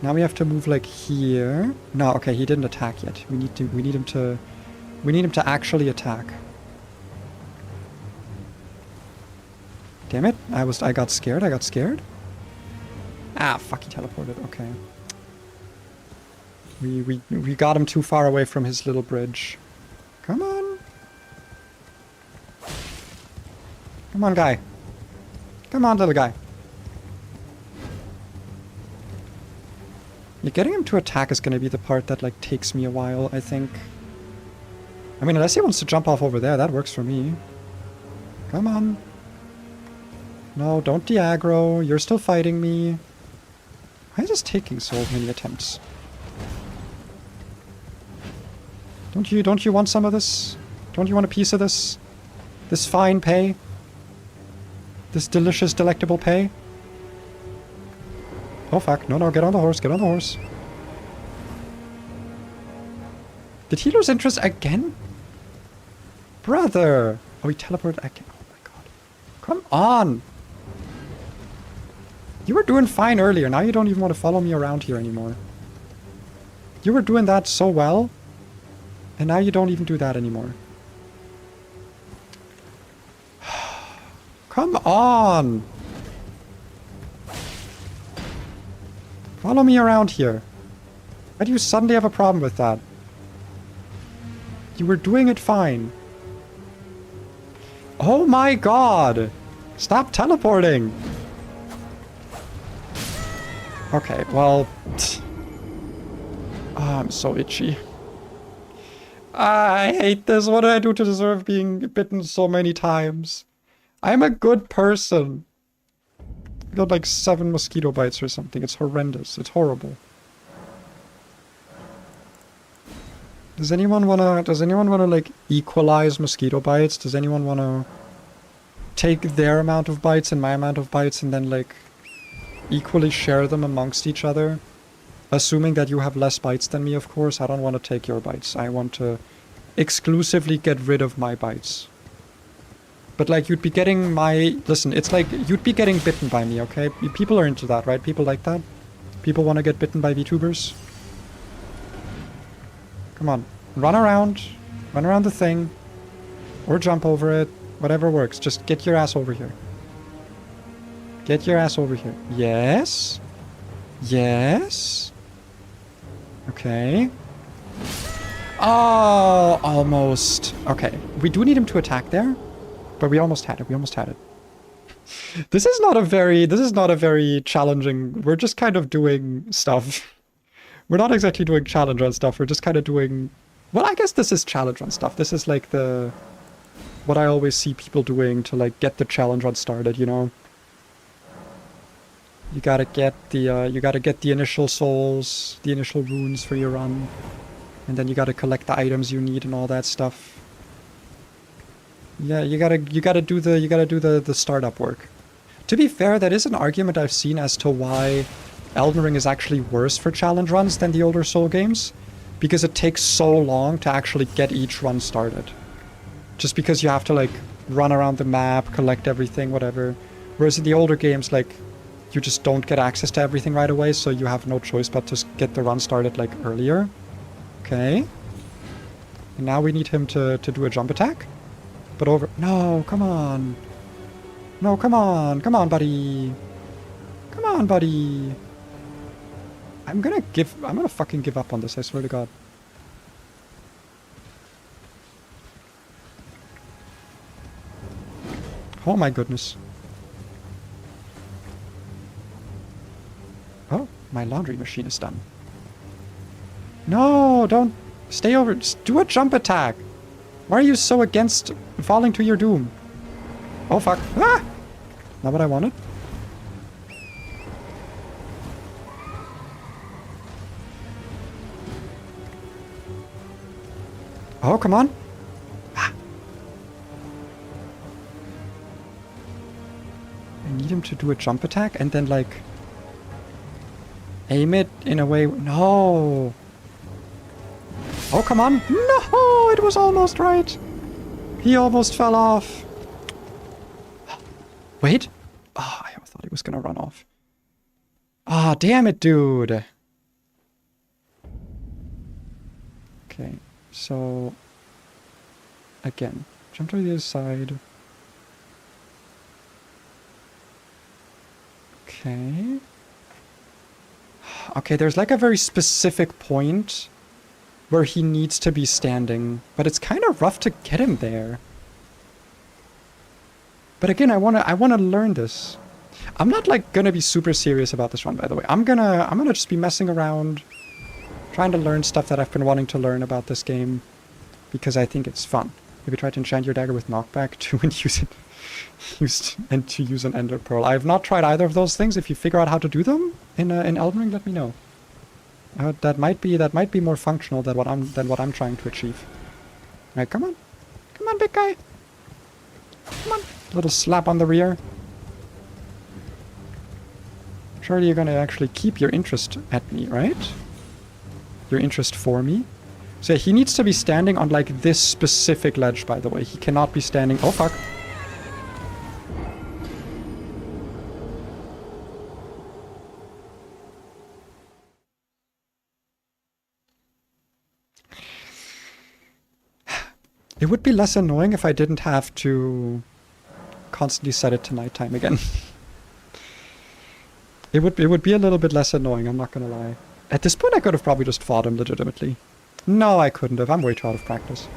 Now we have to move like here. No, okay, he didn't attack yet. We need him to actually attack. Damn it. I got scared. Ah, fuck, he teleported. Okay. We got him too far away from his little bridge. Come on. Come on, guy. Come on, little guy. Yeah, getting him to attack is gonna be the part that, like, takes me a while, I think. I mean, unless he wants to jump off over there, that works for me. Come on. No, don't de-aggro. You're still fighting me. Why is this taking so many attempts? Don't you want some of this? Don't you want a piece of this? This fine pay? This delicious, delectable pay? Oh fuck, no, get on the horse, get on the horse. Did he lose interest again? Brother! Oh, he teleported again. Oh my god. Come on! You were doing fine earlier, now you don't even want to follow me around here anymore. You were doing that so well, and now you don't even do that anymore. Come on! Follow me around here. Why do you suddenly have a problem with that? You were doing it fine. Oh my god! Stop teleporting! Okay, well... Oh, I'm so itchy. I hate this. What did I do to deserve being bitten so many times? I'm a good person. I got like 7 mosquito bites or something. It's horrendous. It's horrible. Does anyone wanna like equalize mosquito bites? Does anyone wanna take their amount of bites and my amount of bites and then like equally share them amongst each other? Assuming that you have less bites than me, of course. I don't want to take your bites. I want to exclusively get rid of my bites. But like, you'd be getting my... Listen, it's like, you'd be getting bitten by me, okay? People are into that, right? People like that? People want to get bitten by VTubers? Come on. Run around the thing. Or jump over it. Whatever works. Just get your ass over here. Get your ass over here. Yes? Yes? Okay. Oh, almost. Okay. We do need him to attack there. But we almost had it. We almost had it. This is not a very challenging... We're just kind of doing stuff. We're not exactly doing challenge run stuff. We're just kind of doing... Well, I guess this is challenge run stuff. This is like the... What I always see people doing to like get the challenge run started, you know? You gotta get the initial souls, the initial runes for your run. And then you gotta collect the items you need and all that stuff. Yeah, you gotta do the startup work. To be fair, that is an argument I've seen as to why Elden Ring is actually worse for challenge runs than the older Soul games. Because it takes so long to actually get each run started. Just because you have to like run around the map, collect everything, whatever. Whereas in the older games, like, you just don't get access to everything right away, so you have no choice but to get the run started like earlier. Okay. And now we need him to do a jump attack. But over... No, come on. No, come on. Come on, buddy. Come on, buddy. I'm gonna fucking give up on this, I swear to God. Oh my goodness. Oh, my laundry machine is done. No, don't stay over. Just do a jump attack. Why are you so against falling to your doom? Oh fuck. Ah! Not what I wanted. Oh, come on. Ah. I need him to do a jump attack and then, like, aim it in a way... No! Oh, come on. No! It was almost right. He almost fell off. Wait. Oh, I thought he was gonna run off. Ah, oh, damn it, dude. Okay, so... Again, jump to the other side. Okay. Okay, there's like a very specific point where he needs to be standing, but it's kind of rough to get him there. But again, I wanna learn this. I'm not like gonna be super serious about this run, by the way. I'm gonna just be messing around, trying to learn stuff that I've been wanting to learn about this game, because I think it's fun. Maybe try to enchant your dagger with knockback too and use an ender pearl. I have not tried either of those things. If you figure out how to do them in Elden Ring, let me know. That might be more functional than what I'm trying to achieve. All right, come on, big guy. Come on, little slap on the rear. Surely you're gonna actually keep your interest at me, right? Your interest for me. So yeah, he needs to be standing on like this specific ledge, by the way. He cannot be standing. Oh fuck. It would be less annoying if I didn't have to constantly set it to nighttime again. It would be a little bit less annoying, I'm not gonna lie. At this point I could have probably just fought him legitimately. No, I couldn't have. I'm way too out of practice.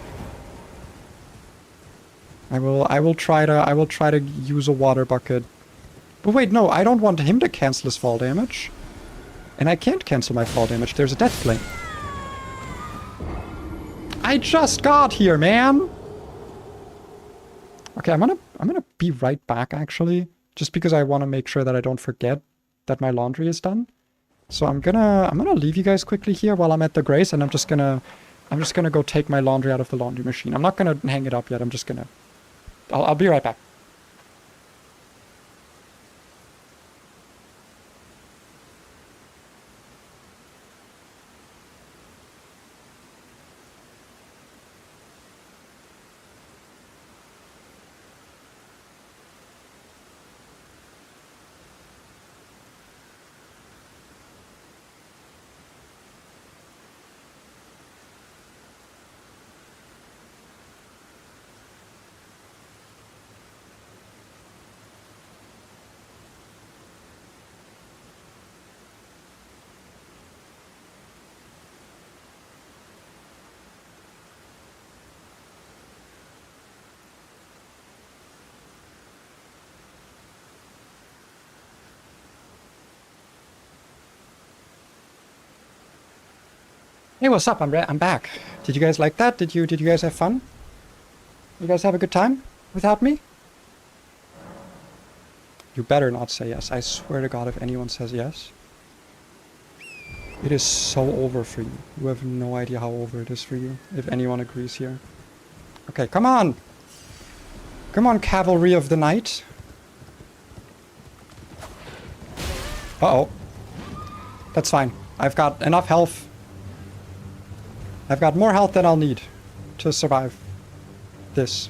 I will try to use a water bucket. But wait, no, I don't want him to cancel his fall damage. And I can't cancel my fall damage. There's a death flame. I just got here, man. Okay, I'm gonna be right back actually, just because I want to make sure that I don't forget that my laundry is done. So I'm gonna leave you guys quickly here while I'm at the Grace, and I'm just gonna go take my laundry out of the laundry machine. I'm not gonna hang it up yet. I'll be right back. Hey, what's up? I'm back. Did you guys like that? Did you guys have fun? You guys have a good time without me? You better not say yes. I swear to God, if anyone says yes, it is so over for you. You have no idea how over it is for you, if anyone agrees here. Okay, come on! Come on, cavalry of the night. Uh-oh. That's fine. I've got enough health. I've got more health than I'll need to survive this.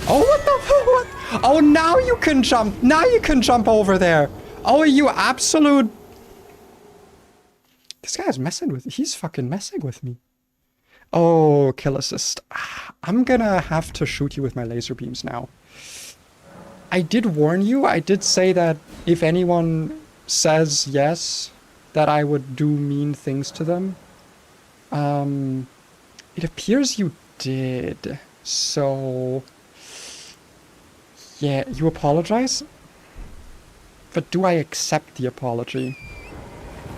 Oh, what the fuck? Oh, now you can jump. Now you can jump over there. Oh, you absolute... This guy's messing with... He's fucking messing with me. Oh, kill assist. I'm gonna have to shoot you with my laser beams now. I did warn you. I did say that if anyone says yes, that I would do mean things to them. It appears you did. So, yeah, you apologize? But do I accept the apology?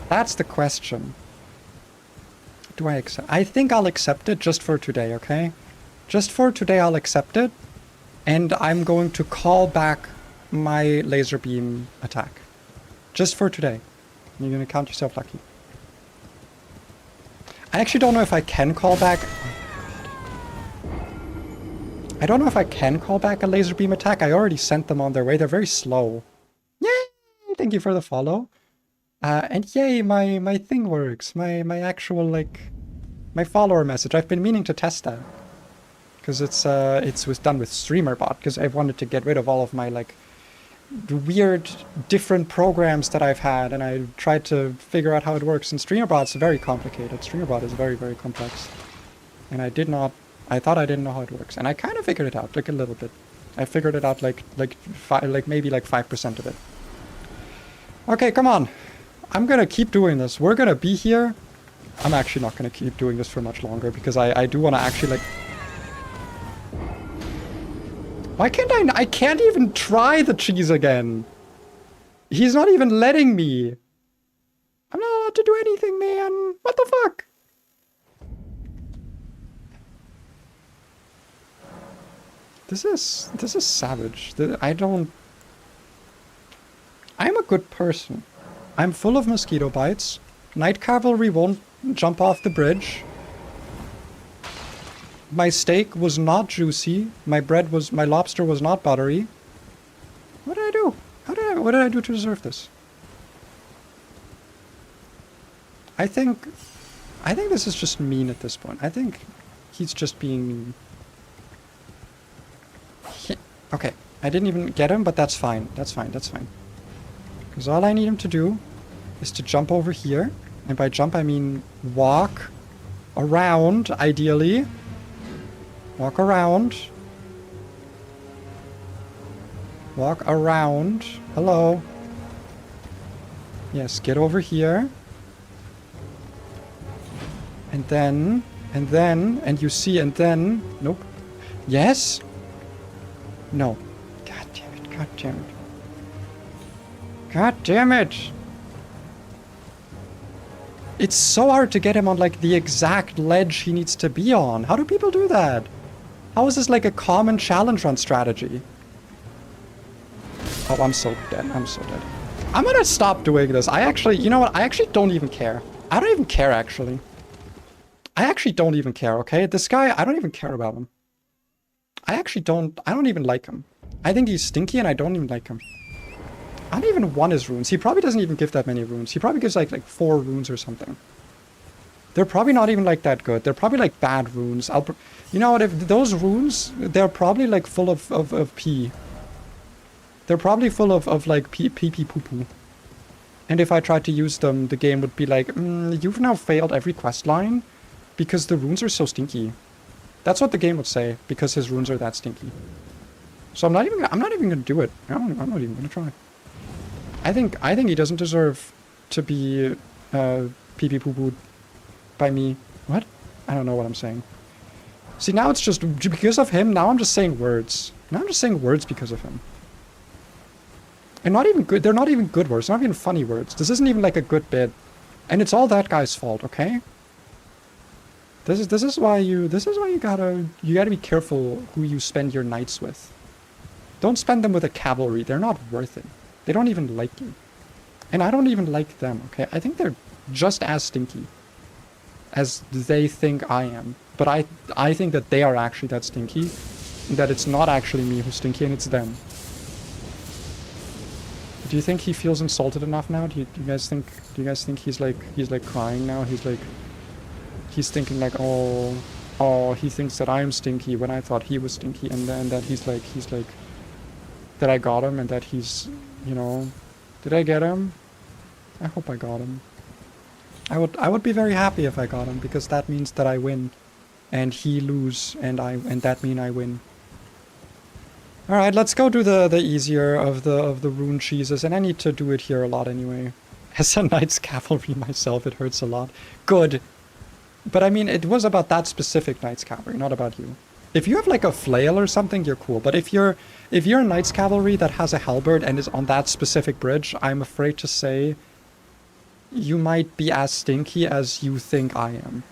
That's the question. Do I accept? I think I'll accept it just for today, okay? Just for today, I'll accept it. And I'm going to call back my laser beam attack. Just for today. You're going to count yourself lucky. I actually don't know if I can call back... I don't know if I can call back a laser beam attack. I already sent them on their way. They're very slow. Yay! Thank you for the follow. And yay, my thing works. My actual, like... My follower message. I've been meaning to test that. Because it was done with StreamerBot. Because I wanted to get rid of all of my, like... weird, different programs that I've had. And I tried to figure out how it works. And StreamerBot's very complicated. StreamerBot is very, very complex. And I thought I didn't know how it works. And I kind of figured it out, like a little bit. I figured it out like maybe like 5% of it. Okay, come on. I'm gonna keep doing this. We're gonna be here. I'm actually not gonna keep doing this for much longer because I do want to actually like... Why can't I can't even try the cheese again. He's not even letting me. I'm not allowed to do anything, man. What the fuck? This is savage. I'm a good person. I'm full of mosquito bites. Night cavalry won't jump off the bridge. My steak was not juicy. My lobster was not buttery. What did I do? What did I do to deserve this? I think this is just mean at this point. I think he's just being mean. Okay, I didn't even get him, but that's fine. That's fine. Because all I need him to do is to jump over here. And by jump, I mean walk around, ideally. Walk around. Walk around. Hello. Yes, get over here. And then, and you see, and then, nope. Yes? No. God damn it, god damn it. God damn it! It's so hard to get him on, like, the exact ledge he needs to be on. How do people do that? How is this, like, a common challenge run strategy? Oh, I'm so dead. I'm so dead. I'm gonna stop doing this. You know what? I actually don't even care. I don't even care, actually. I actually don't even care, okay? This guy, I don't even care about him. I don't even like him. I think he's stinky and I don't even like him. I don't even want his runes. He probably doesn't even give that many runes. He probably gives like 4 runes or something. They're probably not even like that good. They're probably like bad runes. You know what, if those runes, they're probably like full of pee. They're probably full of like pee poo poo. And if I tried to use them, the game would be like, you've now failed every quest line because the runes are so stinky. That's what the game would say, because his runes are that stinky. So I'm not even gonna do it. I'm not even gonna try. I think he doesn't deserve to be pee pee poo pooed by me. What? I don't know what I'm saying. See, now it's just because of him. Now I'm just saying words. Now I'm just saying words because of him. And not even good. They're not even good words. Not even funny words. This isn't even like a good bit, and it's all that guy's fault. Okay. This is why you gotta be careful who you spend your nights with. Don't spend them with a cavalry. They're not worth it. They don't even like you. And I don't even like them, okay? I think they're just as stinky as they think I am. But I think that they are actually that stinky. And that it's not actually me who's stinky and it's them. Do you think he feels insulted enough now? Do you guys think he's like crying now? He's thinking like, oh, he thinks that I'm stinky when I thought he was stinky, and then that he's like, that I got him, and that he's, you know, did I get him? I hope I got him. I would be very happy if I got him, because that means that I win, and he lose, and that mean I win. All right, let's go do the easier of the rune cheeses, and I need to do it here a lot anyway. As a knight's cavalry myself, it hurts a lot. Good. But I mean, it was about that specific knight's cavalry, not about you. If you have like a flail or something, you're cool. But if you're a knight's cavalry that has a halberd and is on that specific bridge, I'm afraid to say you might be as stinky as you think I am.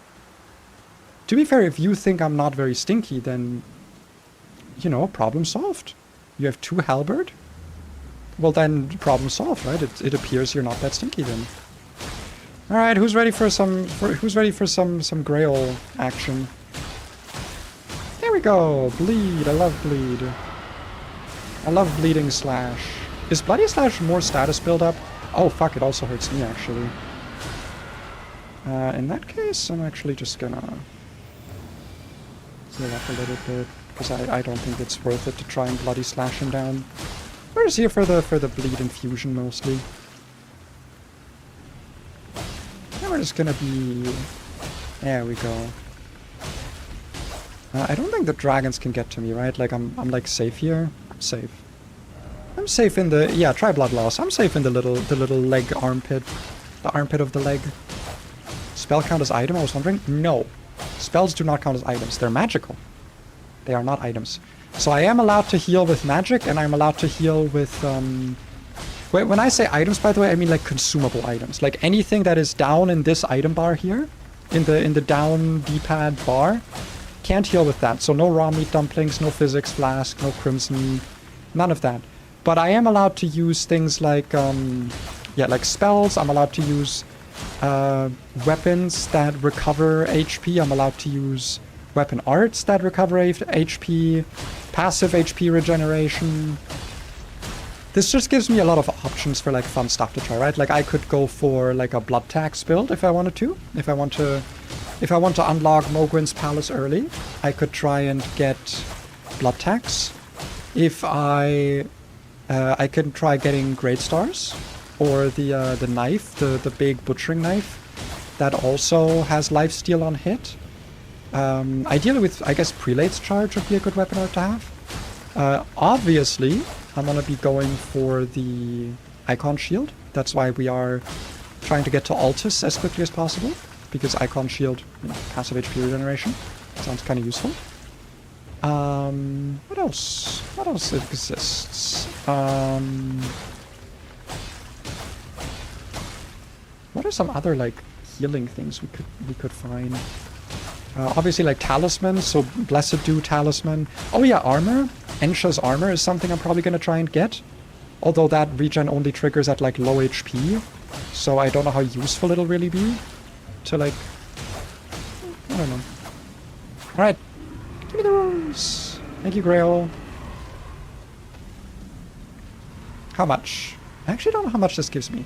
To be fair, if you think I'm not very stinky, then, you know, problem solved. You have 2 halberd? Well then, problem solved, right? It appears you're not that stinky then. All right, who's ready for some Grail action? There we go. Bleed. I love bleed. I love bleeding slash. Is bloody slash more status build up? Oh fuck! It also hurts me actually. In that case, I'm actually just gonna heal up a little bit because I don't think it's worth it to try and bloody slash him down. We're just here for the bleed infusion mostly. We're just gonna be... There we go. I don't think the dragons can get to me, right? Like, I'm like safe here. I'm safe. I'm safe in the... Yeah, try blood loss. I'm safe in the little leg armpit. The armpit of the leg. Spell count as item, I was wondering? No. Spells do not count as items. They're magical. They are not items. So I am allowed to heal with magic, and I'm allowed to heal with... When I say items, by the way, I mean like consumable items. Like anything that is down in this item bar here, in the down D-pad bar, can't heal with that. So no raw meat dumplings, no physics flask, no crimson, none of that. But I am allowed to use things like, yeah, like spells. I'm allowed to use weapons that recover HP. I'm allowed to use weapon arts that recover HP, passive HP regeneration. This just gives me a lot of options for like fun stuff to try, right? Like I could go for like a blood tax build if I wanted to. If I want to unlock Mogwin's Palace early, I could try and get blood tax. If I can try getting Great Stars or the knife, the big butchering knife that also has lifesteal on hit. Ideally with, I guess, Prelate's Charge would be a good weapon art to have. Obviously, I'm gonna be going for the Icon Shield. That's why we are trying to get to Altus as quickly as possible, because Icon Shield, you know, passive HP regeneration. Sounds kind of useful. What else? What else exists? What are some other like healing things we could find? Obviously like talisman, so Blessed Dew talisman. Oh yeah, armor. Ensha's armor is something I'm probably gonna try and get. Although that regen only triggers at like low HP. So I don't know how useful it'll really be. To like... I don't know. Alright. Give me the runes. Thank you, Grail. How much? I actually don't know how much this gives me.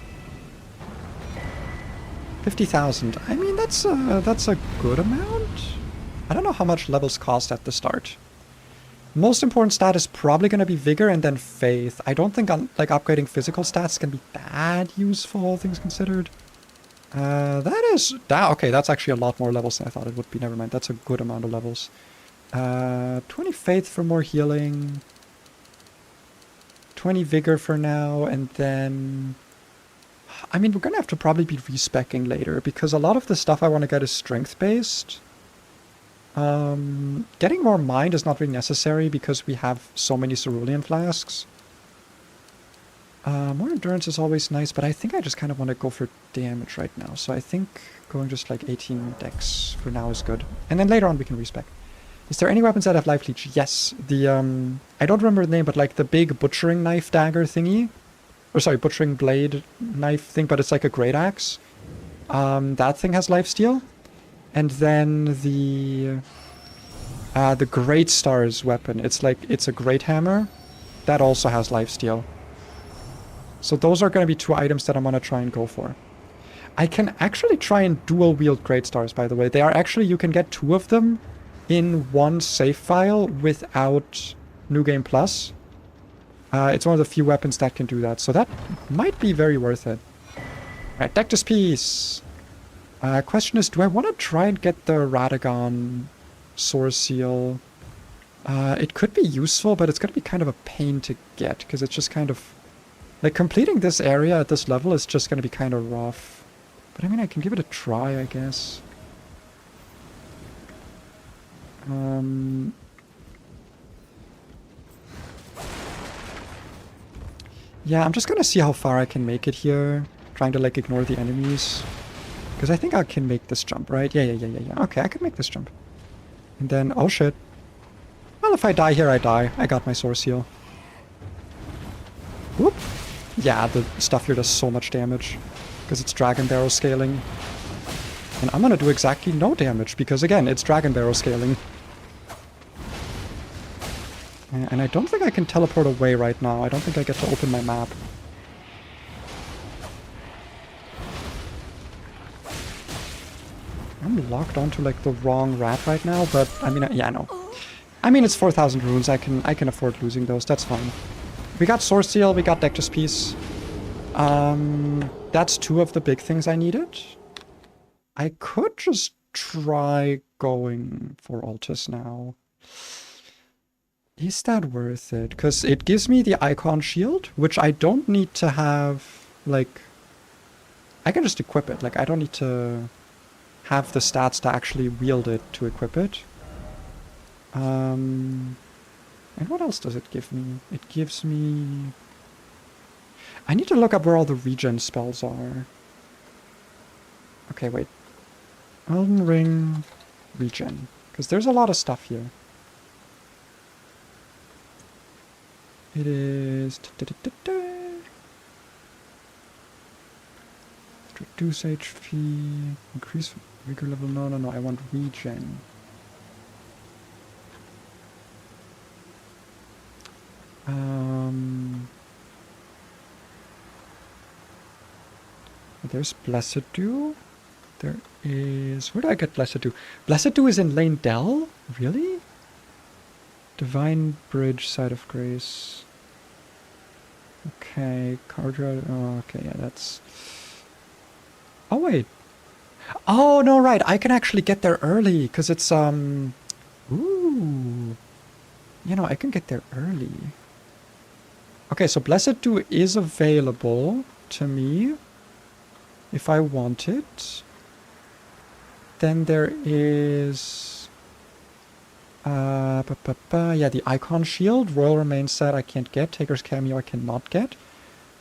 50,000. I mean, that's a good amount. I don't know how much levels cost at the start. Most important stat is probably going to be Vigor and then Faith. I don't think like upgrading physical stats can be that useful, all things considered. Okay, that's actually a lot more levels than I thought it would be. Never mind, that's a good amount of levels. 20 Faith for more healing. 20 Vigor for now, and then... I mean, we're going to have to probably be respecking later, because a lot of the stuff I want to get is strength-based. Getting more mind is not really necessary, because we have so many cerulean flasks. More endurance is always nice, but I think I just kind of want to go for damage right now. So I think going just like 18 dex for now is good. And then later on we can respec. Is there any weapons that have life leech? Yes. The, I don't remember the name, but like the big butchering knife dagger thingy. Or sorry, butchering blade knife thing, but it's like a great axe. That thing has lifesteal. And then the Great Stars weapon. It's a great hammer. That also has lifesteal. So those are going to be 2 items that I'm going to try and go for. I can actually try and dual wield Great Stars, by the way. They are actually, you can get 2 of them in one save file without New Game Plus. It's one of the few weapons that can do that, so that might be very worth it. Alright, Dectus Piece. Question is, do I want to try and get the Radagon Source Seal? It could be useful, but it's gonna be kind of a pain to get, because it's just kind of... Like, completing this area at this level is just gonna be kind of rough. But I mean, I can give it a try, I guess. Yeah, I'm just gonna see how far I can make it here. Trying to, like, ignore the enemies. Because I think I can make this jump, right? Yeah. Okay, I can make this jump. And then, oh shit. Well, if I die here, I die. I got my source heal. Whoop. Yeah, the stuff here does so much damage. Because it's Dragon Barrel scaling. And I'm gonna do exactly no damage, because again, it's Dragon Barrel scaling. And I don't think I can teleport away right now. I don't think I get to open my map. I'm locked onto like the wrong rat right now, but I mean, yeah, no. I mean, it's 4,000 runes. I can afford losing those. That's fine. We got Source Seal. We got Dectus Piece. That's two of the big things I needed. I could just try going for Altus now. Is that worth it? Because it gives me the Icon Shield, which I don't need to have, like... I can just equip it. Like, I don't need to have the stats to actually wield it to equip it. And what else does it give me? It gives me... I need to look up where all the regen spells are. Okay, wait. Elden Ring regen. Because there's a lot of stuff here. It is... Reduce HP... Increase vigor level... No, I want regen. There's Blessed Dew. There is... Where do I get Blessed Dew? Blessed Dew is in Lane Dell? Really? Divine Bridge, Side of Grace. Okay, Cardra... Oh, okay, yeah, that's... Oh, wait. Oh, no, right. I can actually get there early, because it's, Ooh. You know, I can get there early. Okay, so Blessed Dew is available to me. If I want it. Then there is... yeah, the Icon Shield. Royal Remains set I can't get. Taker's Cameo I cannot get.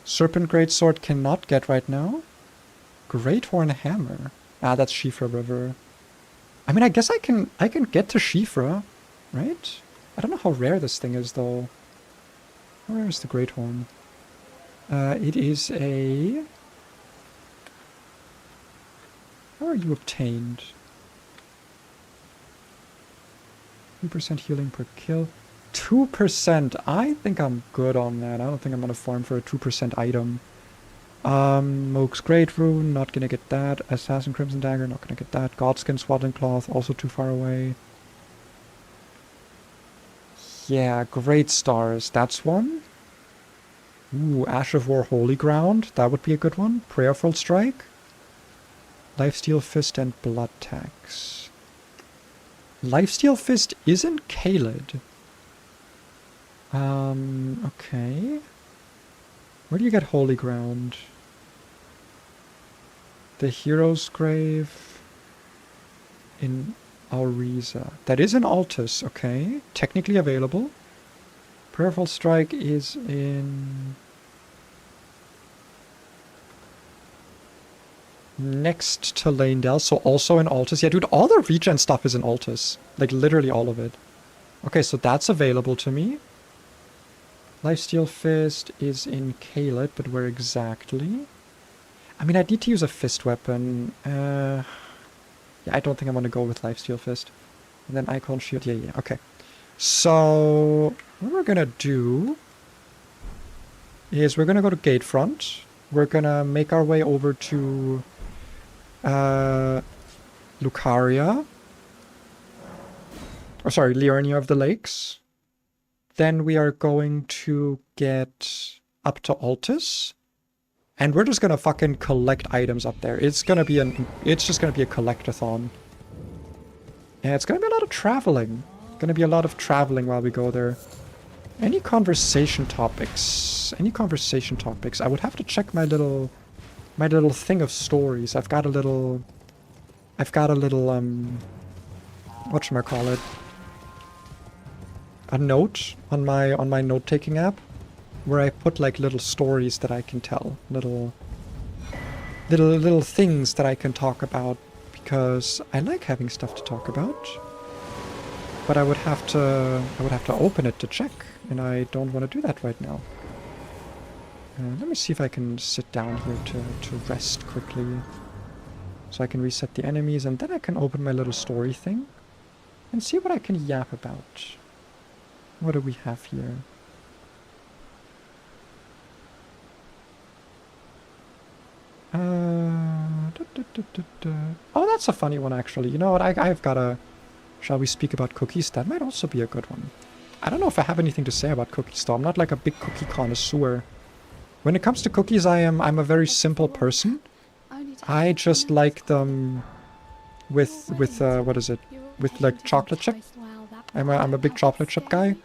Serpent Greatsword cannot get right now. Great Horn Hammer. Ah, that's Shifra River. I mean, I guess I can get to Shifra, right? I don't know how rare this thing is, though. How rare is the Great Horn? It is a... How are you obtained? 2% healing per kill. 2%. I think I'm good on that. I don't think I'm gonna farm for a 2% item. Moog's Great Rune, not gonna get that. Assassin Crimson Dagger, not gonna get that. Godskin Swaddling Cloth, also too far away. Yeah, Great Stars, that's one. Ooh, Ash of War Holy Ground, that would be a good one. Prayerful Strike. Lifesteal Fist and Blood Tax. Lifesteal Fist isn't Kaled. Okay. Where do you get Holy Ground? The Hero's Grave in Auriza. That is in Altus, okay. Technically available. Prayerful Strike is in... next to Lanedale, so also in Altus. Yeah, dude, all the regen stuff is in Altus. Like, literally all of it. Okay, so that's available to me. Lifesteal Fist is in Kaled, but where exactly? I mean, I need to use a fist weapon. Yeah, I don't think I want to go with Lifesteal Fist. And then Icon Shield. Yeah, okay. So, what we're gonna do is we're gonna go to Gatefront. We're gonna make our way over to Lucaria. Oh, sorry, Liurnia of the Lakes. Then we are going to get up to Altus. And we're just gonna fucking collect items up there. It's just gonna be a collectathon. And it's gonna be a lot of traveling. Gonna be a lot of traveling while we go there. Any conversation topics? Any conversation topics? I would have to check my little thing of stories. I've got a little whatchamacallit? A note on my note-taking app where I put like little stories that I can tell. Little things that I can talk about because I like having stuff to talk about. But I would have to open it to check, and I don't want to do that right now. Let me see if I can sit down here to rest quickly. So I can reset the enemies, and then I can open my little story thing and see what I can yap about. What do we have here? Oh, that's a funny one, actually. You know what? I've got a... Shall we speak about cookies? That might also be a good one. I don't know if I have anything to say about cookies, though. I'm not like a big cookie connoisseur. When it comes to cookies, I'm a very simple person. I just like them with what is it? With like chocolate chip. I'm a big chocolate chip guy.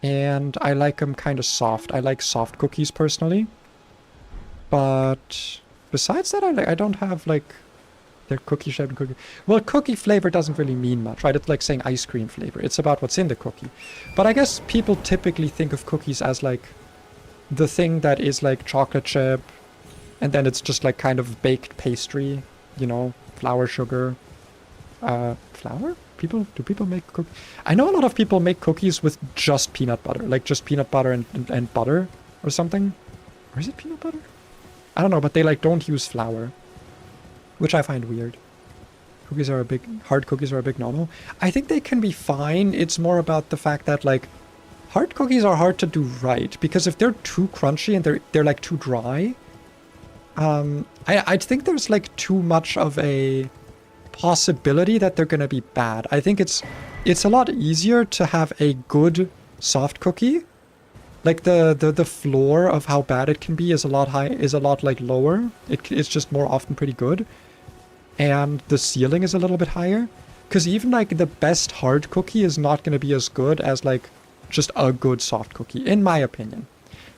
And I like them kind of soft. I like soft cookies personally. But besides that, I don't have like their cookie shaped cookie. Well, cookie flavor doesn't really mean much, right? It's like saying ice cream flavor. It's about what's in the cookie. But I guess people typically think of cookies as like the thing that is like chocolate chip, and then it's just like kind of baked pastry, you know, flour, sugar. Flour? Do people make cookies? I know a lot of people make cookies with just peanut butter, like just peanut butter and butter or something. Or is it peanut butter? I don't know, but they like don't use flour, which I find weird. Hard cookies are a big no-no. I think they can be fine. It's more about the fact that like hard cookies are hard to do right, because if they're too crunchy and they're like too dry, I think there's like too much of a possibility that they're gonna be bad. I think it's a lot easier to have a good soft cookie. Like the floor of how bad it can be is a lot like lower. It's just more often pretty good. And the ceiling is a little bit higher. Because even like the best hard cookie is not going to be as good as like just a good soft cookie, in my opinion.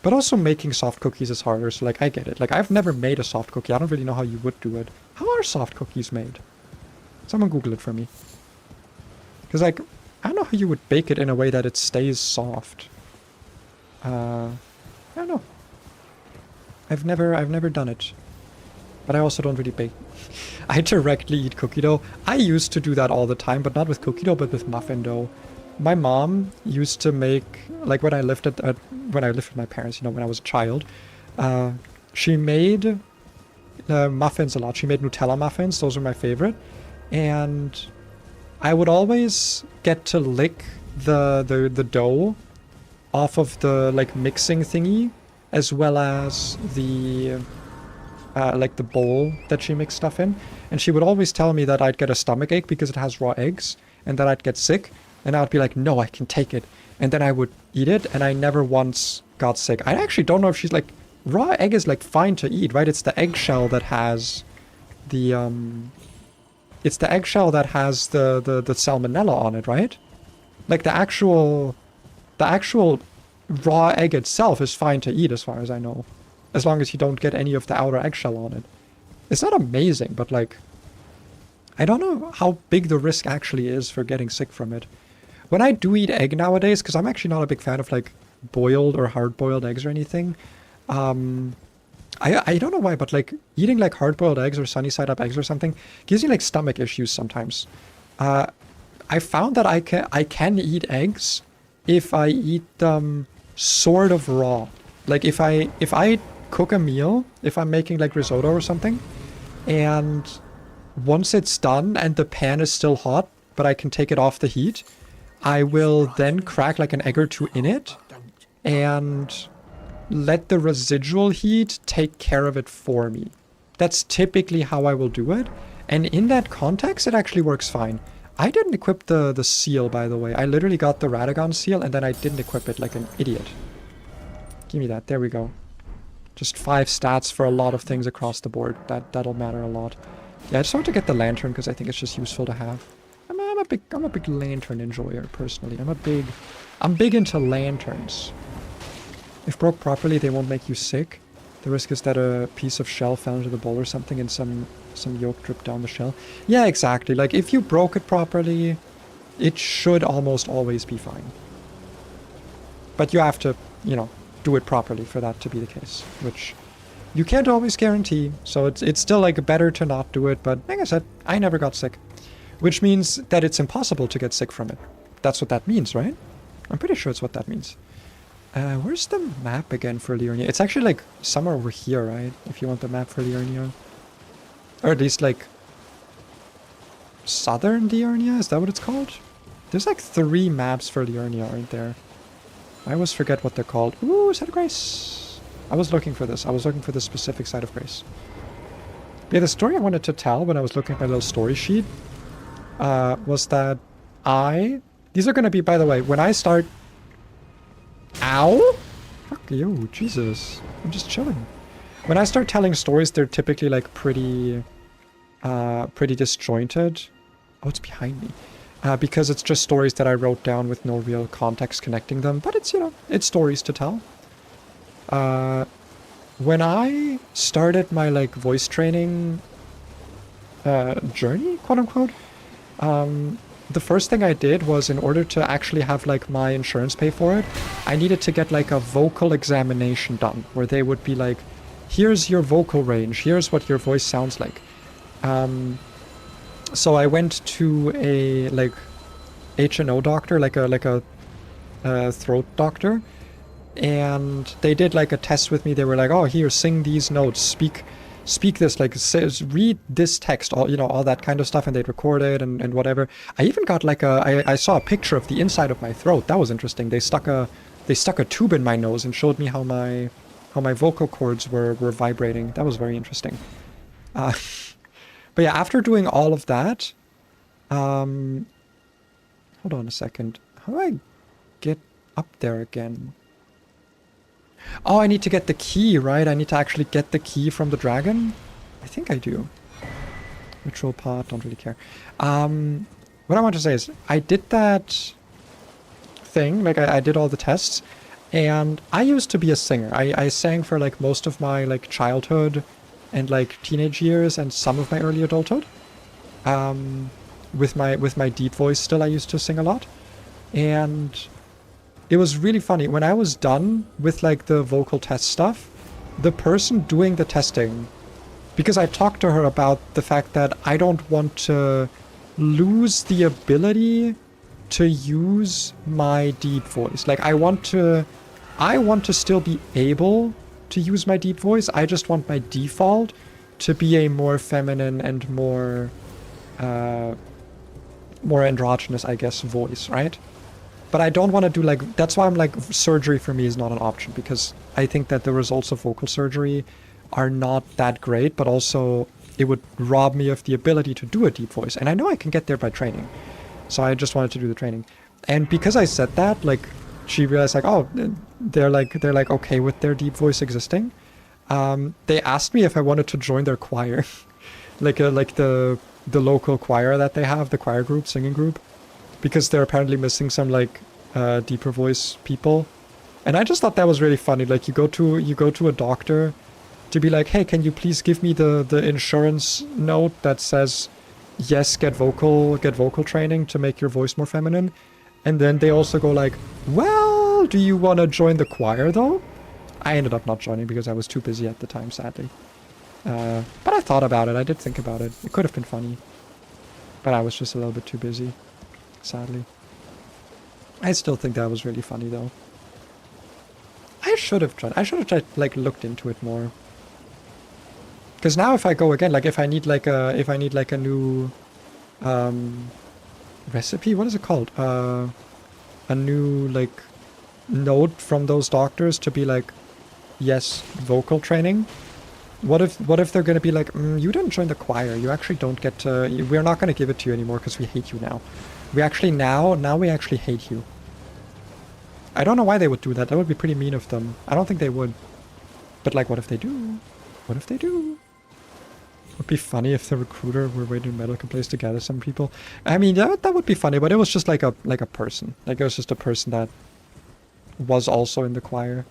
But also making soft cookies is harder, so like I get it. Like I've never made a soft cookie. I don't really know how you would do it. How are soft cookies made? Someone Google it for me. Because like, I don't know how you would bake it in a way that it stays soft. I don't know. I've never done it. But I also don't really bake. I directly eat cookie dough. I used to do that all the time, but not with cookie dough, but with muffin dough. My mom used to make, like when I lived with my parents, you know, when I was a child, she made muffins a lot. She made Nutella muffins. Those are my favorite. And I would always get to lick the dough off of the like mixing thingy, as well as the like the bowl that she mixed stuff in. And she would always tell me that I'd get a stomach ache because it has raw eggs, and that I'd get sick. And I would be like, no, I can take it. And then I would eat it, and I never once got sick. I actually don't know if she's like, raw egg is like fine to eat, right? It's the eggshell that has the it's the eggshell that has the salmonella on it, right? Like the actual raw egg itself is fine to eat as far as I know. As long as you don't get any of the outer eggshell on it. It's not amazing, but like, I don't know how big the risk actually is for getting sick from it. When I do eat egg nowadays, because I'm actually not a big fan of like boiled or hard-boiled eggs or anything, I don't know why, but like eating like hard-boiled eggs or sunny-side-up eggs or something gives me like stomach issues sometimes. I found that I can eat eggs if I eat them sort of raw. Like if I cook a meal, if I'm making like risotto or something, and once it's done and the pan is still hot, but I can take it off the heat, I will then crack like an egg or two in it and let the residual heat take care of it for me. That's typically how I will do it. And in that context, it actually works fine. I didn't equip the seal, by the way. I literally got the Radagon seal, and then I didn't equip it like an idiot. Give me that. There we go. Just 5 stats for a lot of things across the board. That'll matter a lot. Yeah, I just want to get the lantern, because I think it's just useful to have. I'm a I'm a big lantern enjoyer personally. I'm big into lanterns. If broke properly, they won't make you sick. The risk is that a piece of shell fell into the bowl or something and some yolk dripped down the shell. Yeah, exactly. Like, if you broke it properly, it should almost always be fine. But you have to, you know, do it properly for that to be the case, which you can't always guarantee. So it's still, like, better to not do it. But like I said, I never got sick, which means that it's impossible to get sick from it. That's what that means, right? I'm pretty sure it's what that means. Where's the map again for Liurnia? It's actually, like, somewhere over here, right? If you want the map for Liurnia. Or at least, like, Southern Liurnia? Is that what it's called? There's, like, 3 maps for Liurnia, aren't there? I always forget what they're called. Ooh, Side of Grace! I was looking for this. I was looking for this specific Side of Grace. Yeah, the story I wanted to tell when I was looking at my little story sheet was that these are going to be, by the way, when I start... Ow! Fuck you, Jesus. I'm just chilling. When I start telling stories, they're typically, like, pretty disjointed. Oh, it's behind me. Because it's just stories that I wrote down with no real context connecting them. But it's, you know, it's stories to tell. When I started my, like, voice training journey, quote-unquote, the first thing I did was, in order to actually have, like, my insurance pay for it, I needed to get, like, a vocal examination done, where they would be like, here's your vocal range, here's what your voice sounds like. So I went to a, like, HNO doctor, like a throat doctor, and they did, like, a test with me. They were like, oh, here, sing these notes, speak this, like, read this text, all, you know, all that kind of stuff, and they'd record it and whatever. I even got, like, I saw a picture of the inside of my throat. That was interesting. They stuck a tube in my nose and showed me how my vocal cords were vibrating. That was very interesting. But yeah, after doing all of that, hold on a second. How do I get up there again? Oh, I need to get the key, right? I need to actually get the key from the dragon? I think I do. Ritual pot, don't really care. What I want to say is, I did that thing, like, I did all the tests, and I used to be a singer. I sang for, like, most of my, like, childhood and, like, teenage years and some of my early adulthood. With my deep voice still, I used to sing a lot. And it was really funny. When I was done with, like, the vocal test stuff, the person doing the testing, because I talked to her about the fact that I don't want to lose the ability to use my deep voice. Like, I want to still be able to use my deep voice. I just want my default to be a more feminine and more androgynous, I guess, voice, right? But I don't want to do, like, that's why I'm like, surgery for me is not an option, because I think that the results of vocal surgery are not that great, but also it would rob me of the ability to do a deep voice. And I know I can get there by training. So I just wanted to do the training. And because I said that, like, she realized, like, oh, they're like okay with their deep voice existing. They asked me if I wanted to join their choir. like the local choir that they have, the choir group, singing group. Because they're apparently missing some, like, deeper voice people. And I just thought that was really funny. Like, you go to a doctor to be like, hey, can you please give me the insurance note that says, yes, get vocal training to make your voice more feminine. And then they also go like, well, do you want to join the choir though? I ended up not joining because I was too busy at the time, sadly. But I thought about it. I did think about it. It could have been funny. But I was just a little bit too busy, sadly. I still think that was really funny though. I should have tried, like, looked into it more. Because now if I go again, like, if I need like a new recipe, what is it called? A new, like, note from those doctors to be like, yes, vocal training. What if they're gonna be like, you didn't join the choir, you actually don't get to, we're not gonna give it to you anymore because we hate you now. We actually now we actually hate you. I don't know why they would do that. That would be pretty mean of them. I don't think they would. But, like, what if they do? What if they do? Would be funny if the recruiter were waiting in medical place to gather some people. I mean, that would be funny, but it was just like a person. Like, it was just a person that was also in the choir.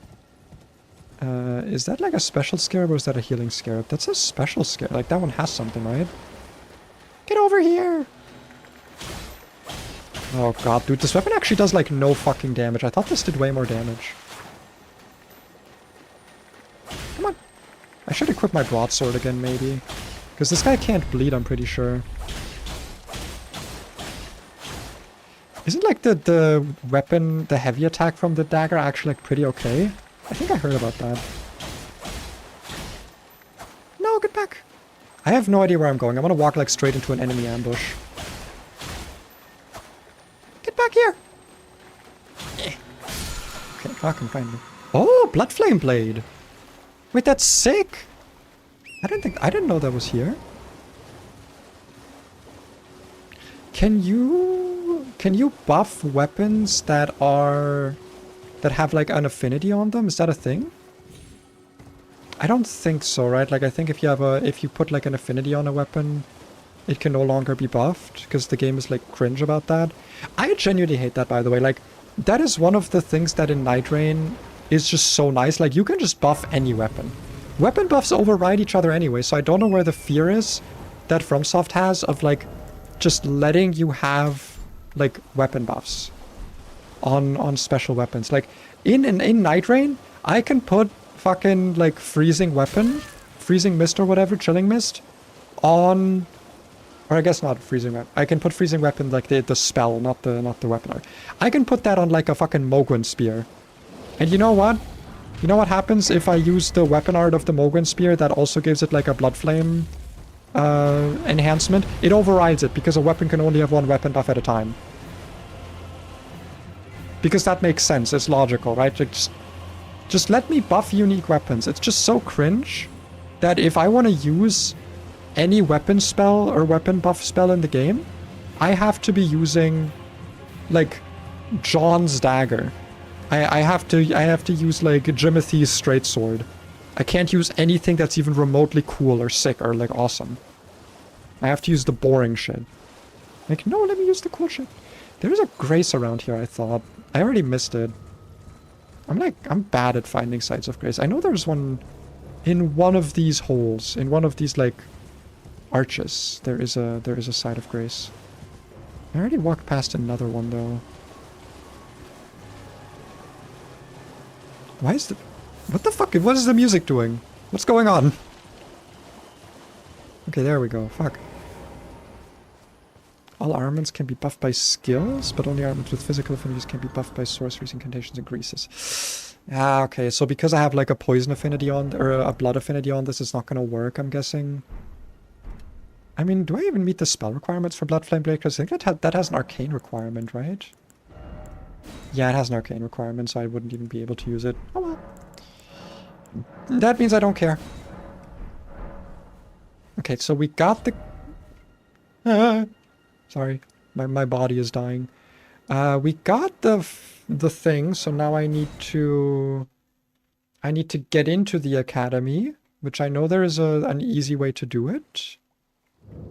Is that like a special scarab or is that a healing scarab? That's a special scarab. Like, that one has something, right? Get over here! Oh god, dude, this weapon actually does like no fucking damage. I thought this did way more damage. Come on. I should equip my broadsword again, maybe. Because this guy can't bleed, I'm pretty sure. Isn't like the weapon, the heavy attack from the dagger actually like pretty okay? I think I heard about that. No, get back! I have no idea where I'm going. I'm gonna walk like straight into an enemy ambush. Get back here! Okay, fucking find me. Oh, Blood Flame Blade! Wait, that's sick! I didn't know that was here. Can you buff weapons that have like an affinity on them? Is that a thing? I don't think so, right? Like, I think if you put like an affinity on a weapon, it can no longer be buffed, because the game is like cringe about that. I genuinely hate that, by the way. Like, that is one of the things that in Night Rain is just so nice. Like, you can just buff any weapon. Weapon buffs override each other anyway, so I don't know where the fear is that FromSoft has of like just letting you have like weapon buffs on special weapons. Like in Night Rain, I can put fucking like freezing mist or whatever, chilling mist on, or I guess not freezing weapon. I can put freezing weapon like the spell, not the weapon art. I can put that on like a fucking Mogwin spear. And you know what? You know what happens if I use the weapon art of the Mogwin spear that also gives it like a blood flame enhancement? It overrides it because a weapon can only have one weapon buff at a time. Because that makes sense. It's logical, right? Like, just let me buff unique weapons. It's just so cringe that if I want to use any weapon spell or weapon buff spell in the game, I have to be using like John's dagger. I have to use like Jimothy's straight sword. I can't use anything that's even remotely cool or sick or like awesome. I have to use the boring shit. Like, no, let me use the cool shit. There's a grace around here, I thought. I already missed it. I'm bad at finding sites of grace. I know there's one in one of these holes, in one of these like arches. There is a site of grace. I already walked past another one though. Why is the... What the fuck? What is the music doing? What's going on? Okay, there we go. Fuck. All armaments can be buffed by skills, but only armaments with physical affinities can be buffed by sorceries, incantations, and greases. Ah, okay. So because I have like a poison affinity on, or a blood affinity on this, it's not gonna work, I'm guessing. I mean, do I even meet the spell requirements for Blood Flame Blade? Because I think that has an arcane requirement, right? Yeah, it has an arcane requirement, so I wouldn't even be able to use it. Oh well. That means I don't care. Okay, so we got the... sorry, my body is dying. We got the thing, so now I need to get into the academy, which I know there is an easy way to do it.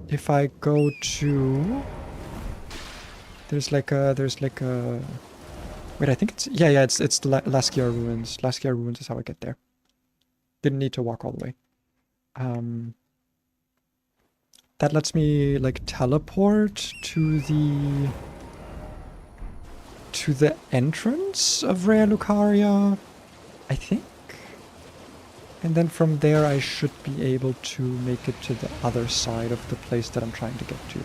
If I go to... There's like a... Wait, I think it's... Yeah, it's the Laskia Ruins. Laskia Ruins is how I get there. Didn't need to walk all the way. That lets me, like, teleport to the entrance of Rhea Lucaria, I think. And then from there I should be able to make it to the other side of the place that I'm trying to get to.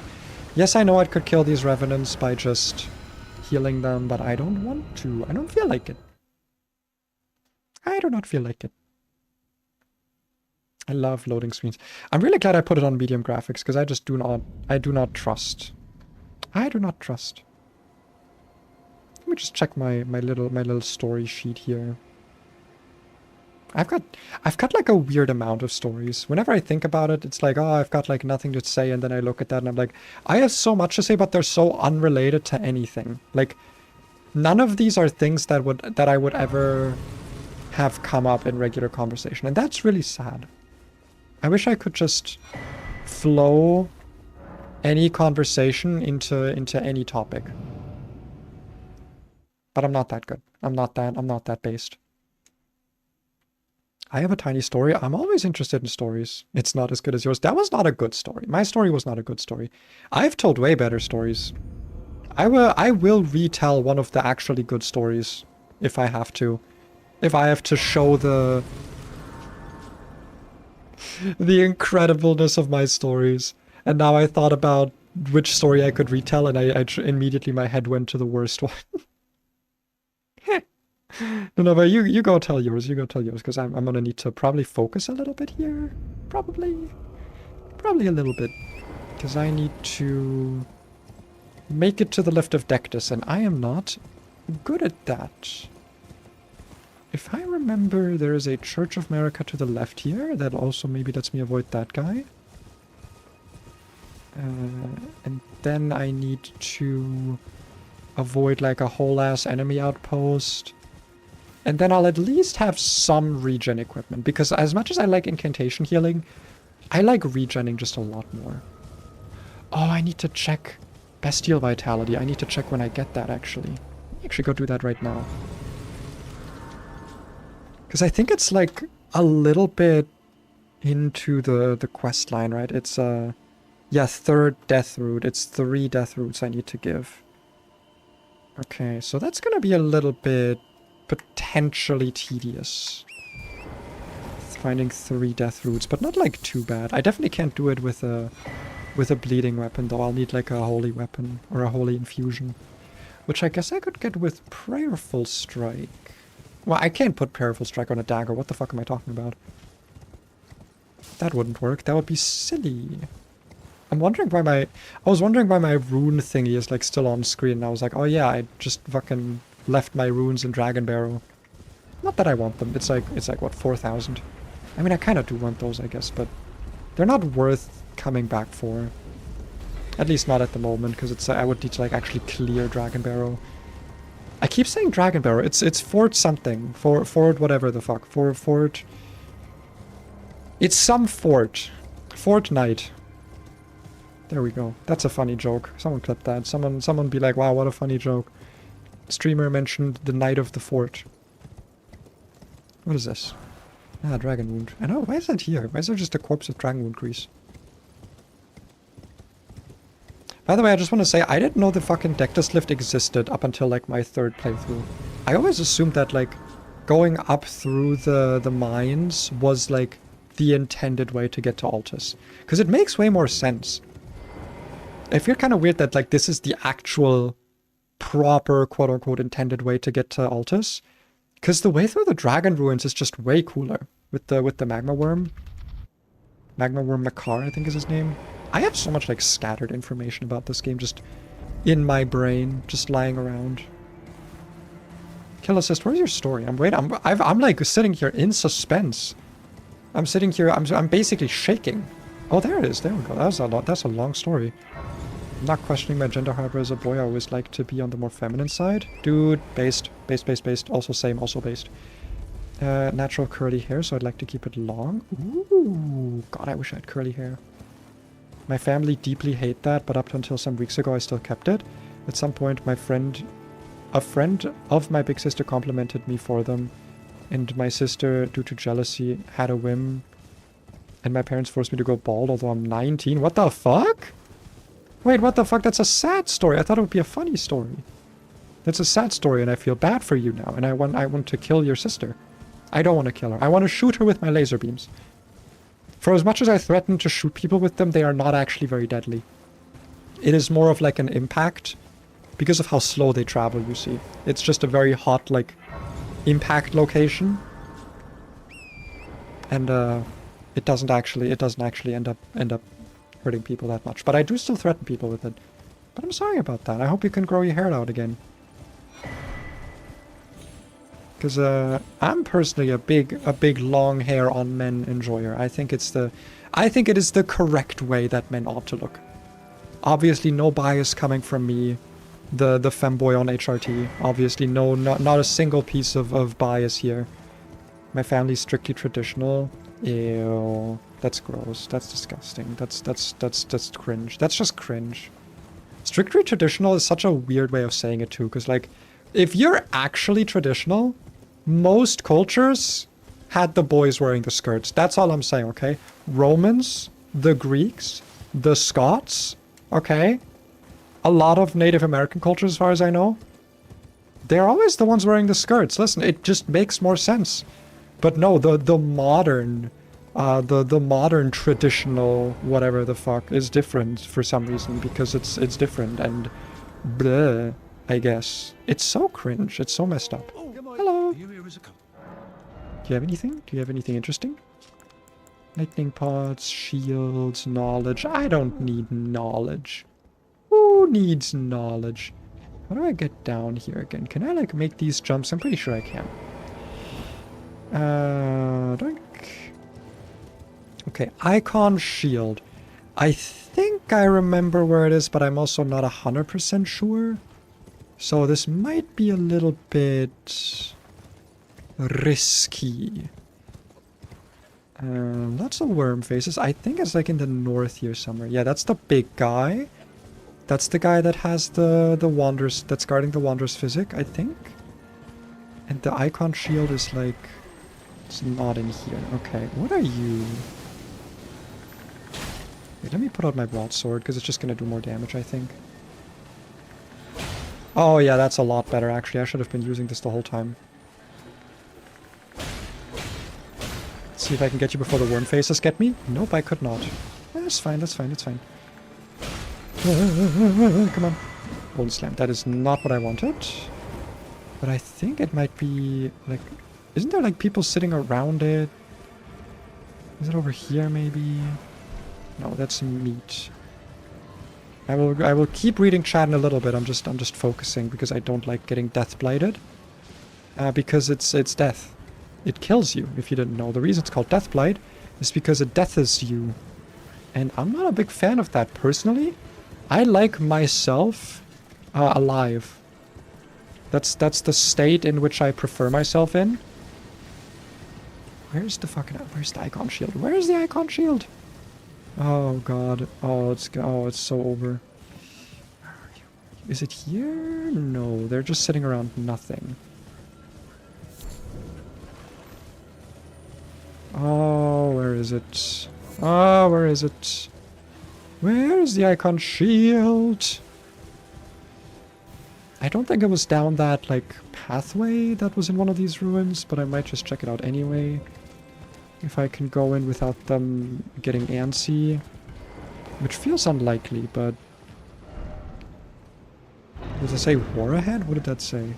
Yes, I know I could kill these revenants by just healing them, but I don't want to. I don't feel like it. I do not feel like it. I love loading screens. I'm really glad I put it on medium graphics, because I just do not trust. I do not trust. Let me just check my little story sheet here. I've got like a weird amount of stories. Whenever I think about it, it's like, oh, I've got like nothing to say, and then I look at that and I'm like, I have so much to say, but they're so unrelated to anything. Like, none of these are things that I would ever have come up in regular conversation, and that's really sad. I wish I could just flow any conversation into any topic. But I'm not that good. I'm not that based. I have a tiny story. I'm always interested in stories. It's not as good as yours. That was not a good story. My story was not a good story. I've told way better stories. I will retell one of the actually good stories if I have to. If I have to show the incredibleness of my stories. And now I thought about which story I could retell, and I immediately my head went to the worst one. No, but you go tell yours. You go tell yours, because I'm gonna need to probably focus a little bit here. Probably a little bit, because I need to make it to the left of Dectus, and I am not good at that. If I remember, there is a Church of America to the left here. That also maybe lets me avoid that guy. And then I need to avoid like a whole ass enemy outpost. And then I'll at least have some regen equipment, because as much as I like incantation healing, I like regenning just a lot more. Oh, I need to check Bestial Vitality. I need to check when I get that, actually. Actually go do that right now. Because I think it's like a little bit into the quest line, right? It's, yeah, 3rd death root. It's 3 death roots I need to give. Okay, so that's gonna be a little bit potentially tedious. Finding 3 death roots, but not like too bad. I definitely can't do it with a bleeding weapon, though. I'll need like a holy weapon or a holy infusion, which I guess I could get with Prayerful Strike. Well, I can't put Prayerful Strike on a dagger. What the fuck am I talking about? That wouldn't work. That would be silly. I'm wondering why I was wondering why my rune thingy is like still on screen, and I was like, oh yeah, I just fucking left my runes in Dragon Barrow. Not that I want them. It's like what, 4,000? I mean, I kind of do want those, I guess, but they're not worth coming back for. At least not at the moment, because it's I would need to like actually clear Dragon Barrow. I keep saying Dragon Barrow. It's Fort something. Fort whatever the fuck. Fort. It's some fort. Fort Knight. There we go. That's a funny joke. Someone clip that. Someone be like, wow, what a funny joke. Streamer mentioned the Knight of the Fort. What is this? Ah, Dragon Wound. I know, why is that here? Why is there just a corpse of Dragon Wound Grease? By the way, I just want to say, I didn't know the fucking Dectus lift existed up until like my 3rd playthrough. I always assumed that like going up through the mines was like the intended way to get to Altus. Because it makes way more sense. I feel kind of weird that like this is the actual proper quote-unquote intended way to get to Altus, because the way through the Dragon Ruins is just way cooler with the Magma Worm. Magma Worm Makar, I think is his name. I have so much like scattered information about this game just in my brain, just lying around. Kill Assist, where's your story? I'm like sitting here in suspense. I'm sitting here, I'm basically shaking. Oh, there it is. There we go. That's a long story. I'm not questioning my gender, however, as a boy, I always like to be on the more feminine side. Dude, based. Also same, also based. Natural curly hair, so I'd like to keep it long. Ooh, God, I wish I had curly hair. My family deeply hate that, but up until some weeks ago, I still kept it. At some point, a friend of my big sister complimented me for them, and my sister, due to jealousy, had a whim, and my parents forced me to go bald, although I'm 19. What the fuck? Wait, what the fuck? That's a sad story. I thought it would be a funny story. That's a sad story, and I feel bad for you now, and I want to kill your sister. I don't want to kill her. I want to shoot her with my laser beams. For as much as I threaten to shoot people with them, they are not actually very deadly. It is more of like an impact, because of how slow they travel, you see. It's just a very hot, like, impact location. And, it doesn't actually end up hurting people that much. But I do still threaten people with it. But I'm sorry about that. I hope you can grow your hair out again. Because I'm personally a big long hair on men enjoyer. I think it is the correct way that men ought to look. Obviously, no bias coming from me, the femboy on HRT. Obviously, not a single piece of bias here. My family's strictly traditional. Ew. That's gross. That's disgusting. That's cringe. That's just cringe. Strictly traditional is such a weird way of saying it too, because like, if you're actually traditional, most cultures had the boys wearing the skirts. That's all I'm saying, okay? Romans, the Greeks, the Scots, okay? A lot of Native American cultures, as far as I know, they're always the ones wearing the skirts. Listen, it just makes more sense. But no, the modern traditional whatever the fuck is different for some reason, because it's different and bleh, I guess. It's so cringe. It's so messed up. Oh, hello. you here as a couple? Do you have anything? Do you have anything interesting? Lightning pots, shields, knowledge. I don't need knowledge. Who needs knowledge? How do I get down here again? Can I like make these jumps? I'm pretty sure I can. Doink. Okay, icon shield. I think I remember where it is, but I'm also not 100% sure. So this might be a little bit risky. Lots of worm faces. I think it's like in the north here somewhere. Yeah, that's the big guy. That's the guy that has the Wanderers, that's guarding the Wanderers Physic, I think. And the icon shield is like, it's not in here. Okay, what are you? Wait, let me put out my broadsword, because it's just going to do more damage, I think. Oh yeah, that's a lot better, actually. I should have been using this the whole time. Let's see if I can get you before the worm faces get me. Nope, I could not. That's fine, that's fine, that's fine. Come on. Golden Slam. That is not what I wanted. But I think it might be, like... Isn't there, like, people sitting around it? Is it over here, maybe? No, that's meat. I will keep reading chat in a little bit. I'm just focusing because I don't like getting death blighted. Because it's death. It kills you, if you didn't know. The reason it's called death blight is because it deaths you. And I'm not a big fan of that personally. I like myself alive. That's the state in which I prefer myself in. Where's the icon shield? Where's the icon shield? Oh god. Oh, it's so over. Where are you? Is it here? No, they're just sitting around nothing. Oh, where is it? Oh, where is it? Where is the icon shield? I don't think it was down that, like, pathway that was in one of these ruins, but I might just check it out anyway. If I can go in without them getting antsy. Which feels unlikely, but... Does it say war ahead? What did that say?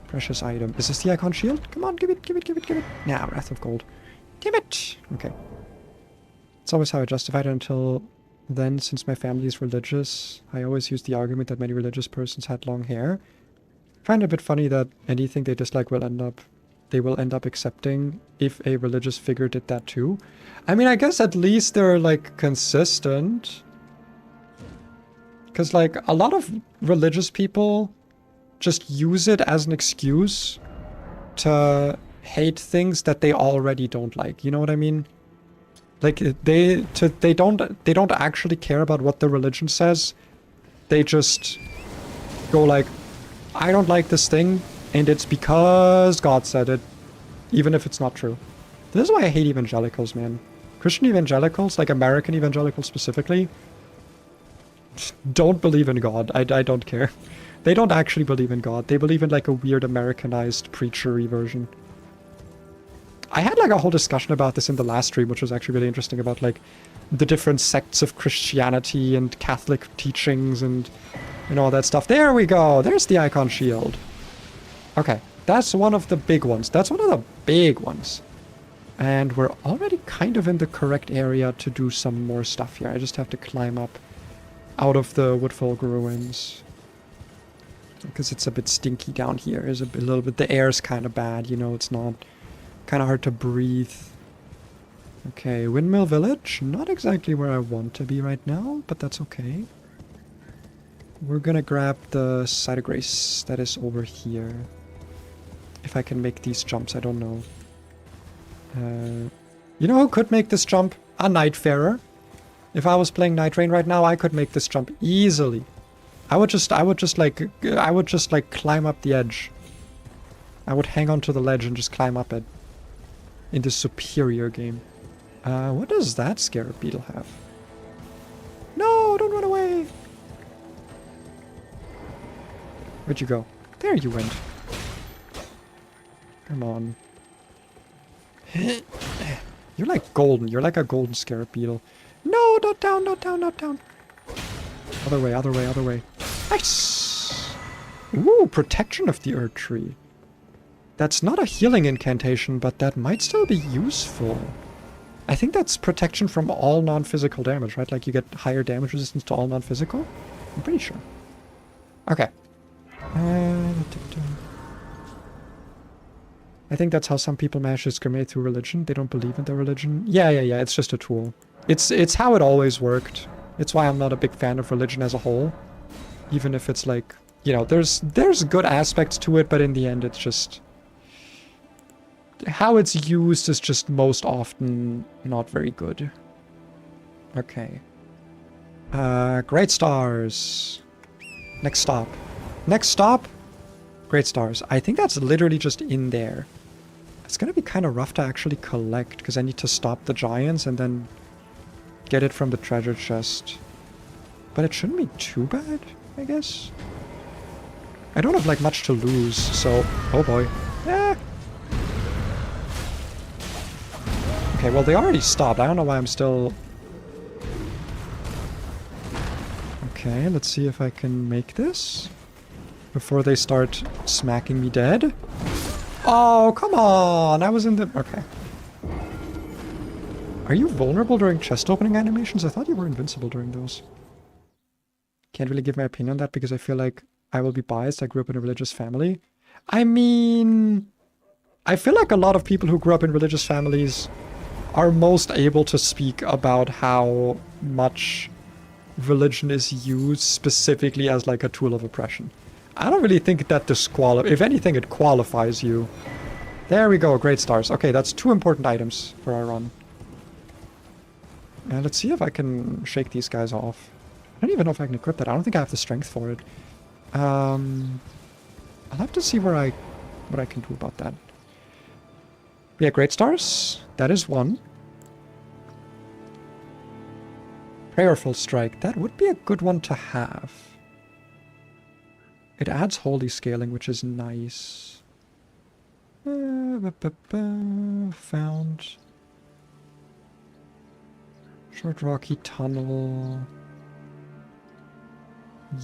Precious item. Is this the icon shield? Come on, give it, give it, give it, give it. Nah, Wrath of Gold. Give it! Okay. It's always how I justified it until then, since my family is religious. I always use the argument that many religious persons had long hair. I find it a bit funny that anything they dislike they will end up accepting if a religious figure did that too. I mean, I guess at least they're, like, consistent. Because, like, a lot of religious people just use it as an excuse to hate things that they already don't like. You know what I mean? Like, they don't actually care about what the religion says. They just go like, I don't like this thing, and it's because God said it, even if it's not true. This is why I hate evangelicals, man. Christian evangelicals, like American evangelicals specifically, don't believe in God. I don't care. They don't actually believe in God. They believe in, like, a weird Americanized preachery version. I had, like, a whole discussion about this in the last stream, which was actually really interesting, about, like, the different sects of Christianity and Catholic teachings and all that stuff. There we go. There's the icon shield. Okay. That's one of the big ones. That's one of the big ones. And we're already kind of in the correct area to do some more stuff here. I just have to climb up out of the Woodfolk ruins. Because it's a bit stinky down here. It's a little bit... The air's kind of bad, you know, it's not... Kind of hard to breathe. Okay, Windmill Village. Not exactly where I want to be right now, but that's okay. We're gonna grab the Site of Grace that is over here. If I can make these jumps, I don't know. You know who could make this jump? A Nightfarer. If I was playing Night Rain right now, I could make this jump easily. I would just like climb up the edge. I would hang onto the ledge and just climb up it. In this superior game. What does that scarab beetle have? No, don't run away! Where'd you go? There you went. Come on. You're like golden. You're like a golden scarab beetle. No, not down, not down, not down. Other way, other way, other way. Nice! Ooh, protection of the Earth Tree. That's not a healing incantation, but that might still be useful. I think that's protection from all non-physical damage, right? Like you get higher damage resistance to all non-physical? I'm pretty sure. Okay. I think that's how some people manage to discriminate through religion. They don't believe in their religion. Yeah. It's just a tool. It's how it always worked. It's why I'm not a big fan of religion as a whole. Even if it's like, you know, there's good aspects to it, but in the end it's just... how it's used is just most often not very good. Okay. Great stars. Next stop. Next stop? Great stars. I think that's literally just in there. It's gonna be kind of rough to actually collect, because I need to stop the giants and then get it from the treasure chest. But it shouldn't be too bad, I guess. I don't have like much to lose, so... oh boy. Yeah. Okay, well they already stopped. I don't know why I'm still... okay, let's see if I can make this before they start smacking me dead. Oh, come on! I was in the... okay. Are you vulnerable during chest opening animations? I thought you were invincible during those. Can't really give my opinion on that because I feel like I will be biased. I grew up in a religious family. I mean... I feel like a lot of people who grew up in religious families are most able to speak about how much religion is used specifically as like a tool of oppression. I don't really think that disqualifies... if anything, it qualifies you. There we go, great stars. Okay, that's 2 important items for our run. Let's see if I can shake these guys off. I don't even know if I can equip that. I don't think I have the strength for it. I'll have to see what I can do about that. Yeah, great stars. That is 1. Prayerful strike. That would be a good one to have. It adds holy scaling, which is nice. Found. Short rocky tunnel.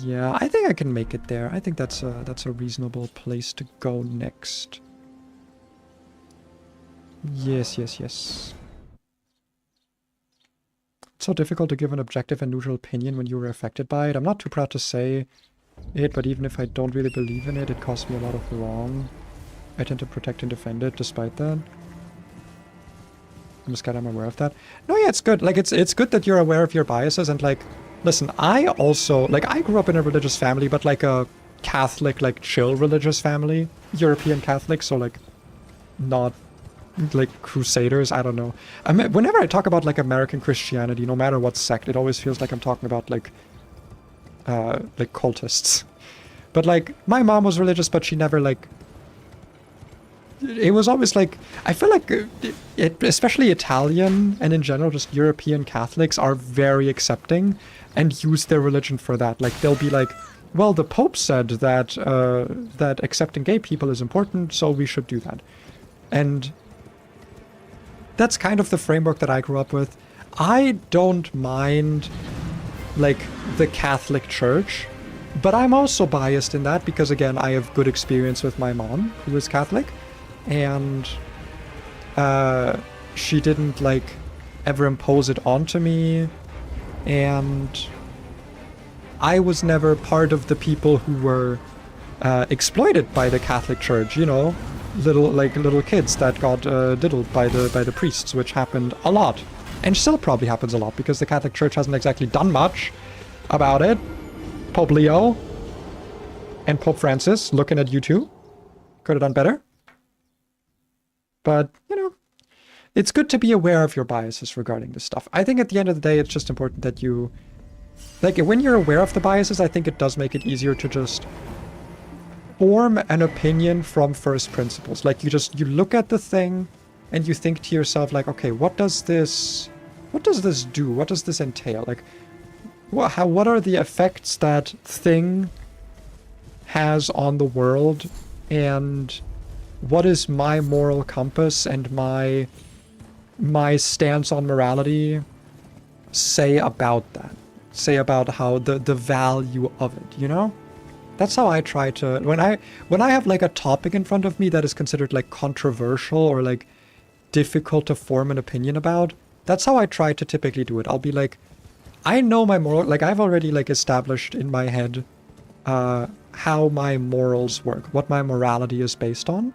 Yeah, I think I can make it there. I think that's a reasonable place to go next. Yes. It's so difficult to give an objective and neutral opinion when you were affected by it. I'm not too proud to say it, but even if I don't really believe in it, it costs me a lot of wrong. I tend to protect and defend it despite that. I'm just glad I'm aware of that. No, yeah, it's good. Like, it's good that you're aware of your biases, and like, listen, I also, like, I grew up in a religious family, but like a Catholic, like, chill religious family. European Catholic, so like, not like crusaders, I don't know. I mean, whenever I talk about like American Christianity, no matter what sect, it always feels like I'm talking about like cultists. But like, my mom was religious, but she never like... it was always like... I feel like, especially Italian, and in general just European Catholics are very accepting and use their religion for that. Like, they'll be like, well, the Pope said that, that accepting gay people is important, so we should do that. And that's kind of the framework that I grew up with. I don't mind, like, the Catholic Church, but I'm also biased in that because, again, I have good experience with my mom, who is Catholic, and she didn't, like, ever impose it onto me, and I was never part of the people who were exploited by the Catholic Church, you know? Little kids that got diddled by the priests, which happened a lot, and still probably happens a lot because the Catholic Church hasn't exactly done much about it. Pope Leo and Pope Francis, looking at you too, could have done better. But you know, it's good to be aware of your biases regarding this stuff. I think at the end of the day, it's just important that you, like, when you're aware of the biases, I think it does make it easier to just form an opinion from first principles. Like, you look at the thing and you think to yourself, like, okay, what does this do? What does this entail? Like, what are the effects that thing has on the world, and what is my moral compass and my stance on morality say about that? Say about how the value of it, you know? That's how I try to, when I have like a topic in front of me that is considered like controversial or like difficult to form an opinion about, that's how I try to typically do it. I'll be like, I know my moral, like I've already like established in my head how my morals work, what my morality is based on.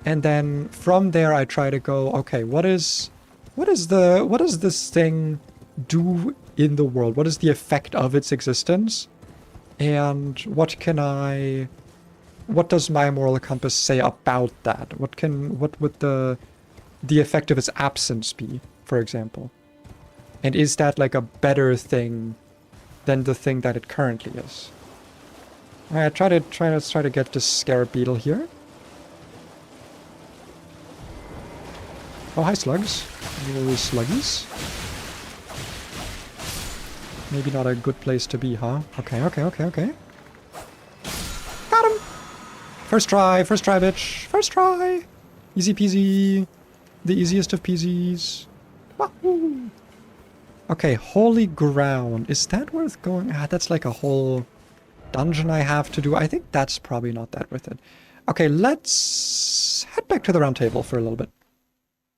And then from there I try to go, okay, what does this thing do in the world? What is the effect of its existence? And what does my moral compass say about that? What would the effect of its absence be, for example? And is that like a better thing than the thing that it currently is? Alright, try to get this scarab beetle here. Oh, hi, slugs. Little sluggies. Maybe not a good place to be, huh? Okay. Got him! First try, bitch. First try! Easy peasy. The easiest of peasies. Wahoo! Okay, holy ground. Is that worth going? Ah, that's like a whole dungeon I have to do. I think that's probably not that worth it. Okay, let's head back to the round table for a little bit.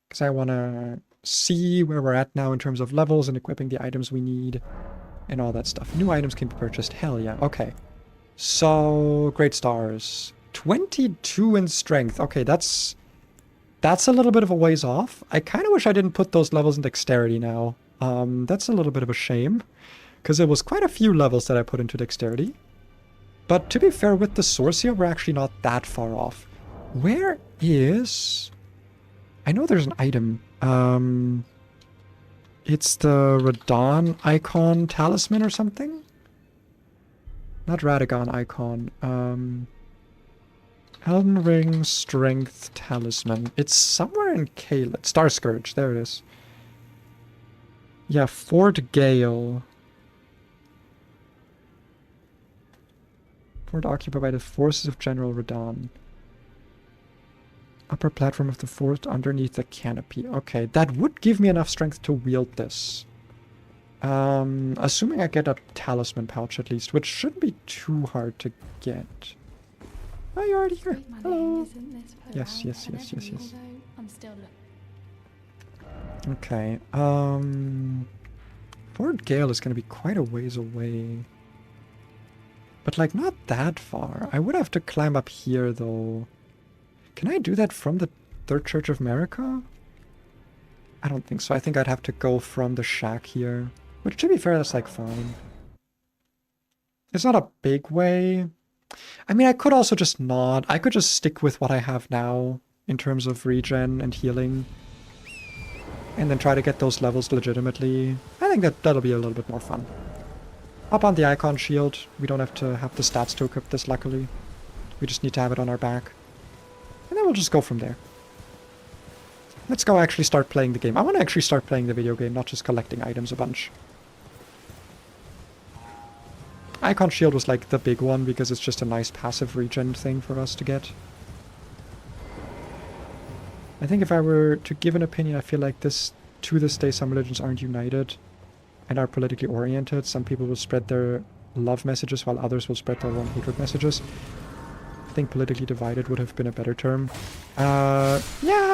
Because I want to see where we're at now in terms of levels and equipping the items we need. And all that stuff. New items can be purchased. Hell yeah. Okay. So, great stars. 22 in strength. Okay, that's a little bit of a ways off. I kind of wish I didn't put those levels in dexterity now. That's a little bit of a shame. Because it was quite a few levels that I put into dexterity. But to be fair, with the Sorcia, we're actually not that far off. Where is... I know there's an item. It's the Radon icon talisman or something? Not Radagon icon. Elden Ring strength talisman. It's somewhere in Caelid. Star Scourge, there it is. Yeah, Fort Gale. Fort occupied by the forces of General Radon. Upper platform of the fort underneath the canopy. Okay, that would give me enough strength to wield this. Assuming I get a talisman pouch at least, which shouldn't be too hard to get. Oh, you're already here. Hello. Yes. Okay, Fort Gale is going to be quite a ways away. But, like, not that far. I would have to climb up here, though. Can I do that from the Third Church of America? I don't think so. I think I'd have to go from the shack here. Which, to be fair, that's, like, fine. It's not a big way. I mean, I could also just not. I could just stick with what I have now in terms of regen and healing. And then try to get those levels legitimately. I think that'll be a little bit more fun. Up on the icon shield. We don't have to have the stats to equip this, luckily. We just need to have it on our back. And then we'll just go from there. Let's go actually start playing the game. I want to actually start playing the video game, not just collecting items a bunch. Icon shield was like the big one because it's just a nice passive regen thing for us to get. I think if I were to give an opinion, I feel like to this day some religions aren't united and are politically oriented. Some people will spread their love messages while others will spread their own hatred messages. I think politically divided would have been a better term. Yeah,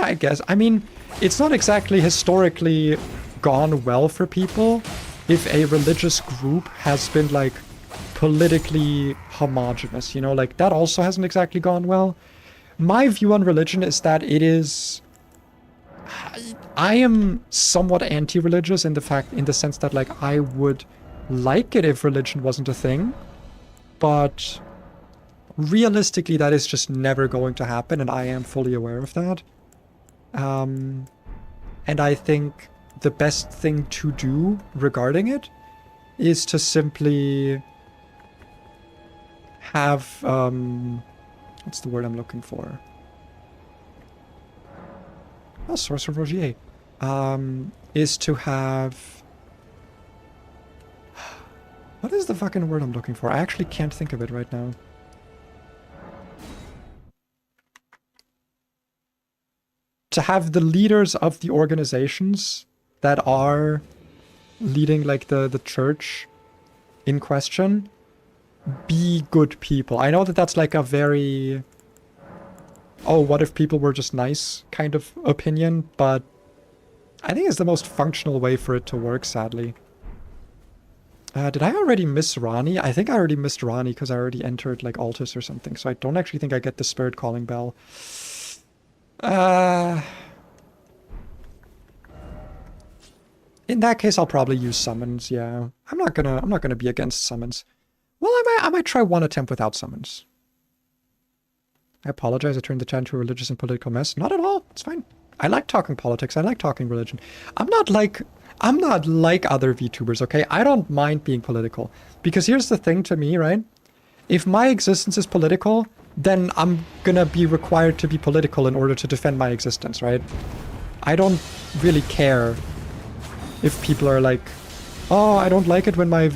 I guess. I mean, it's not exactly historically gone well for people if a religious group has been, like, politically homogenous, you know? Like, that also hasn't exactly gone well. My view on religion is that it is... I am somewhat anti-religious in the sense that, like, I would like it if religion wasn't a thing, but... realistically, that is just never going to happen, and I am fully aware of that. And I think the best thing to do regarding it is to simply have, what's the word I'm looking for? Oh, Source of Rogier. Is to have... What is the fucking word I'm looking for? I actually can't think of it right now. To have the leaders of the organizations that are leading, like, the church in question be good people. I know that that's like a very... oh, what if people were just nice kind of opinion, but I think it's the most functional way for it to work, sadly. Did I already miss Rani? I think I already missed Rani because I already entered, like, Altus or something, so I don't actually think I get the Spirit Calling Bell. In that case, I'll probably use summons, yeah. I'm not gonna be against summons. Well, I might try one attempt without summons. I apologize, I turned the chat into a religious and political mess. Not at all, it's fine. I like talking politics, I like talking religion. I'm not like other VTubers, okay? I don't mind being political. Because here's the thing to me, right? If my existence is political, then I'm gonna be required to be political in order to defend my existence, right? I don't really care if people are like, oh, I don't like it when my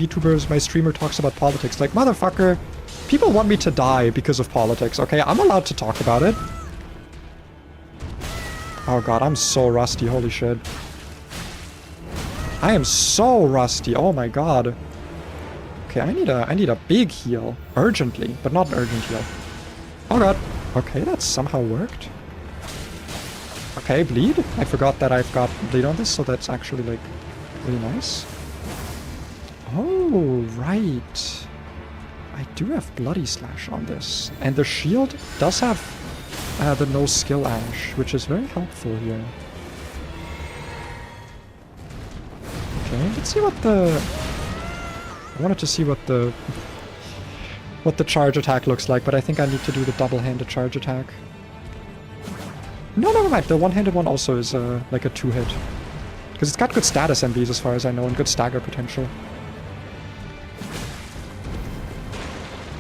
streamer talks about politics. Like, motherfucker, people want me to die because of politics, okay? I'm allowed to talk about it. Oh god, I'm so rusty, holy shit. I am so rusty, oh my god. Okay, I need a big heal. Urgently, but not an urgent heal. Oh god. Okay, that somehow worked. Okay, bleed. I forgot that I've got bleed on this, so that's actually, like, really nice. Oh, right. I do have Bloody Slash on this. And the shield does have the no skill ash, which is very helpful here. Okay, let's see what the... I wanted to see what the charge attack looks like, but I think I need to do the double-handed charge attack. No, never mind. The one-handed one also is like a two-hit. Because it's got good status MVs as far as I know, and good stagger potential.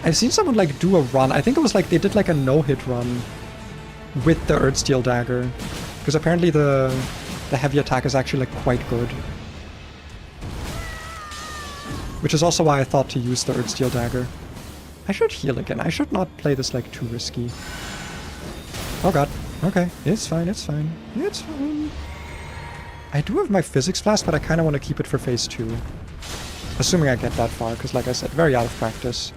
I've seen someone like do a run. I think it was like they did like a no-hit run with the Earthsteel dagger. Because apparently the heavy attack is actually like quite good. Which is also why I thought to use the Earthsteel dagger. I should heal again. I should not play this like too risky. Oh god. Okay. It's fine, it's fine. It's fine. I do have my physics flask, but I kind of want to keep it for phase 2. Assuming I get that far, because like I said, very out of practice.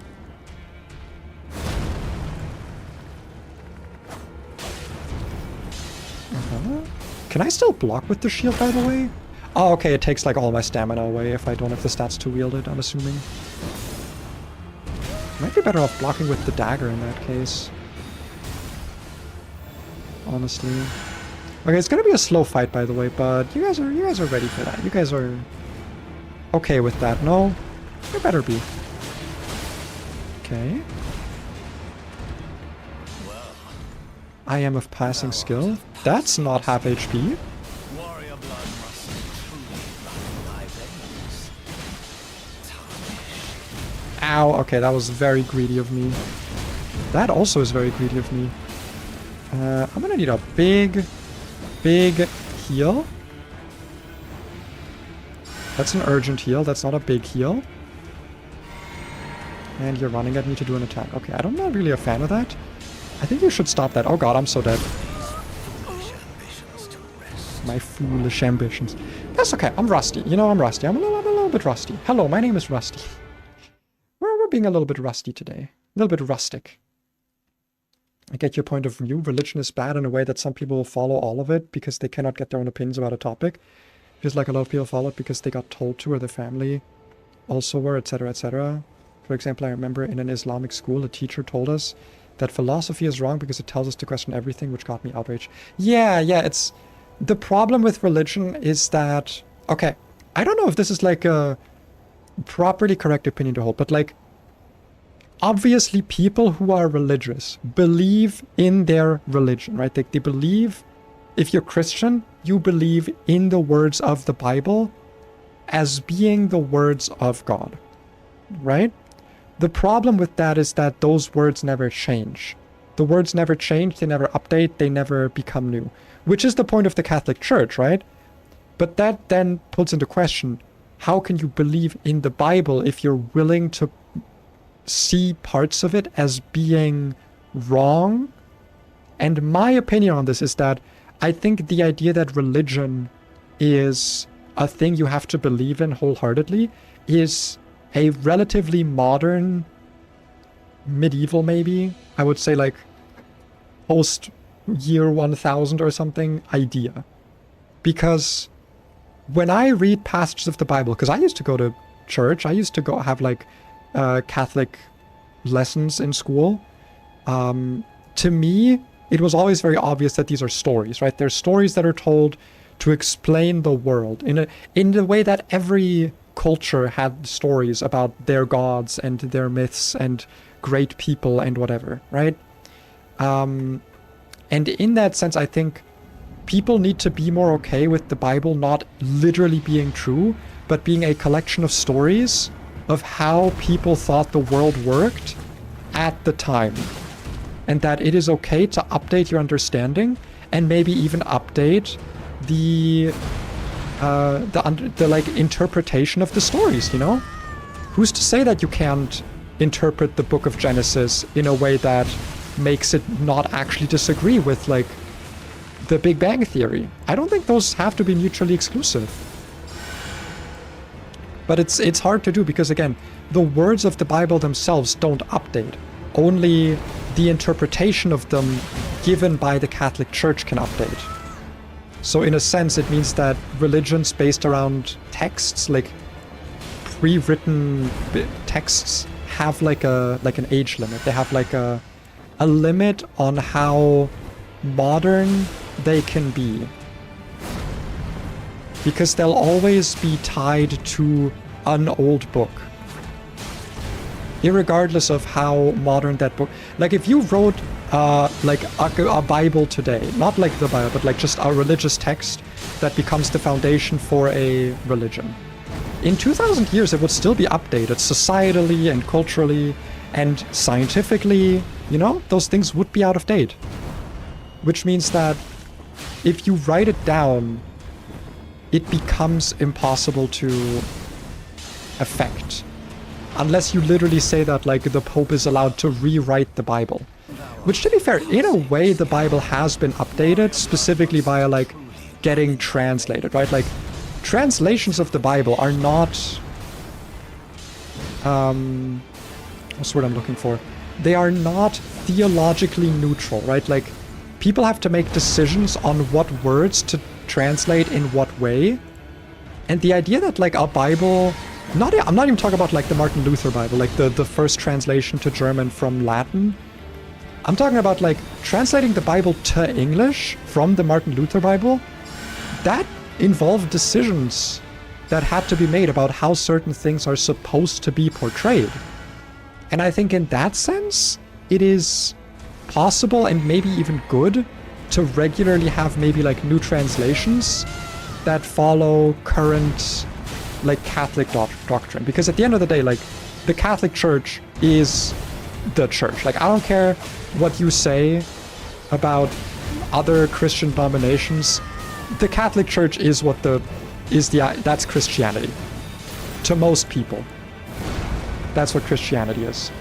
Can I still block with the shield, by the way? Oh, okay, it takes like all my stamina away if I don't have the stats to wield it, I'm assuming. Might be better off blocking with the dagger in that case. Honestly. Okay, it's gonna be a slow fight, by the way, but you guys are ready for that. You guys are okay with that. No? You better be. Okay. I am of passing skill. That's not half HP. Ow, okay, that was very greedy of me. That also is very greedy of me. I'm gonna need a big heal. That's an urgent heal, that's not a big heal. And you're running at me to do an attack. Okay, I'm not really a fan of that. I think you should stop that. Oh god, I'm so dead. My foolish ambitions. That's okay, I'm rusty. You know, I'm rusty. I'm a little bit rusty. Hello, my name is Rusty. We're being a little bit rusty today. A little bit rustic. I get your point of view. Religion is bad in a way that some people will follow all of it because they cannot get their own opinions about a topic. Just like a lot of people follow it because they got told to or their family also were, etc., etc. For example, I remember in an Islamic school, a teacher told us that philosophy is wrong because it tells us to question everything, which got me outraged. Yeah, it's... The problem with religion is that... Okay, I don't know if this is like a properly correct opinion to hold, but like... Obviously, people who are religious believe in their religion, right? They believe, if you're Christian, you believe in the words of the Bible as being the words of God, right? The problem with that is that those words never change. The words never change, they never update, they never become new, which is the point of the Catholic Church, right? But that then puts into question, how can you believe in the Bible if you're willing to see parts of it as being wrong? And my opinion on this is that I think the idea that religion is a thing you have to believe in wholeheartedly is a relatively modern, medieval maybe, I would say like post year 1000 or something idea. Because when I read passages of the Bible, because I used to go to church, I used to go have like Catholic lessons in school, to me, it was always very obvious that these are stories, right? They're stories that are told to explain the world in the way that every culture had stories about their gods and their myths and great people and whatever, right? And in that sense, I think people need to be more okay with the Bible not literally being true, but being a collection of stories of how people thought the world worked at the time. And that it is okay to update your understanding and maybe even update the like interpretation of the stories, you know? Who's to say that you can't interpret the book of Genesis in a way that makes it not actually disagree with like the Big Bang Theory? I don't think those have to be mutually exclusive. But it's hard to do because, again, the words of the Bible themselves don't update. Only the interpretation of them given by the Catholic Church can update. So in a sense, it means that religions based around texts, like pre-written texts, have like an age limit. They have like a limit on how modern they can be. Because they'll always be tied to an old book. Irregardless of how modern that book... Like, if you wrote, like, a Bible today, not like the Bible, but like just a religious text that becomes the foundation for a religion. In 2,000 years, it would still be updated societally and culturally and scientifically. You know, those things would be out of date. Which means that if you write it down, it becomes impossible to affect. Unless you literally say that, like, the Pope is allowed to rewrite the Bible. Which, to be fair, in a way, the Bible has been updated, specifically via, like, getting translated, right? Like, translations of the Bible are not... what's the word I'm looking for? They are not theologically neutral, right? Like, people have to make decisions on what words to translate in what way. And the idea that, like, a Bible... I'm not even talking about like the Martin Luther Bible, like the first translation to German from Latin. I'm talking about like translating the Bible to English from the Martin Luther Bible. That involved decisions that had to be made about how certain things are supposed to be portrayed. And I think in that sense, it is possible and maybe even good to regularly have maybe like new translations that follow current like Catholic doctrine, because at the end of the day, like, the Catholic Church is the church. Like, I don't care what you say about other Christian denominations. The Catholic Church is that's Christianity. To most people, that's what Christianity is.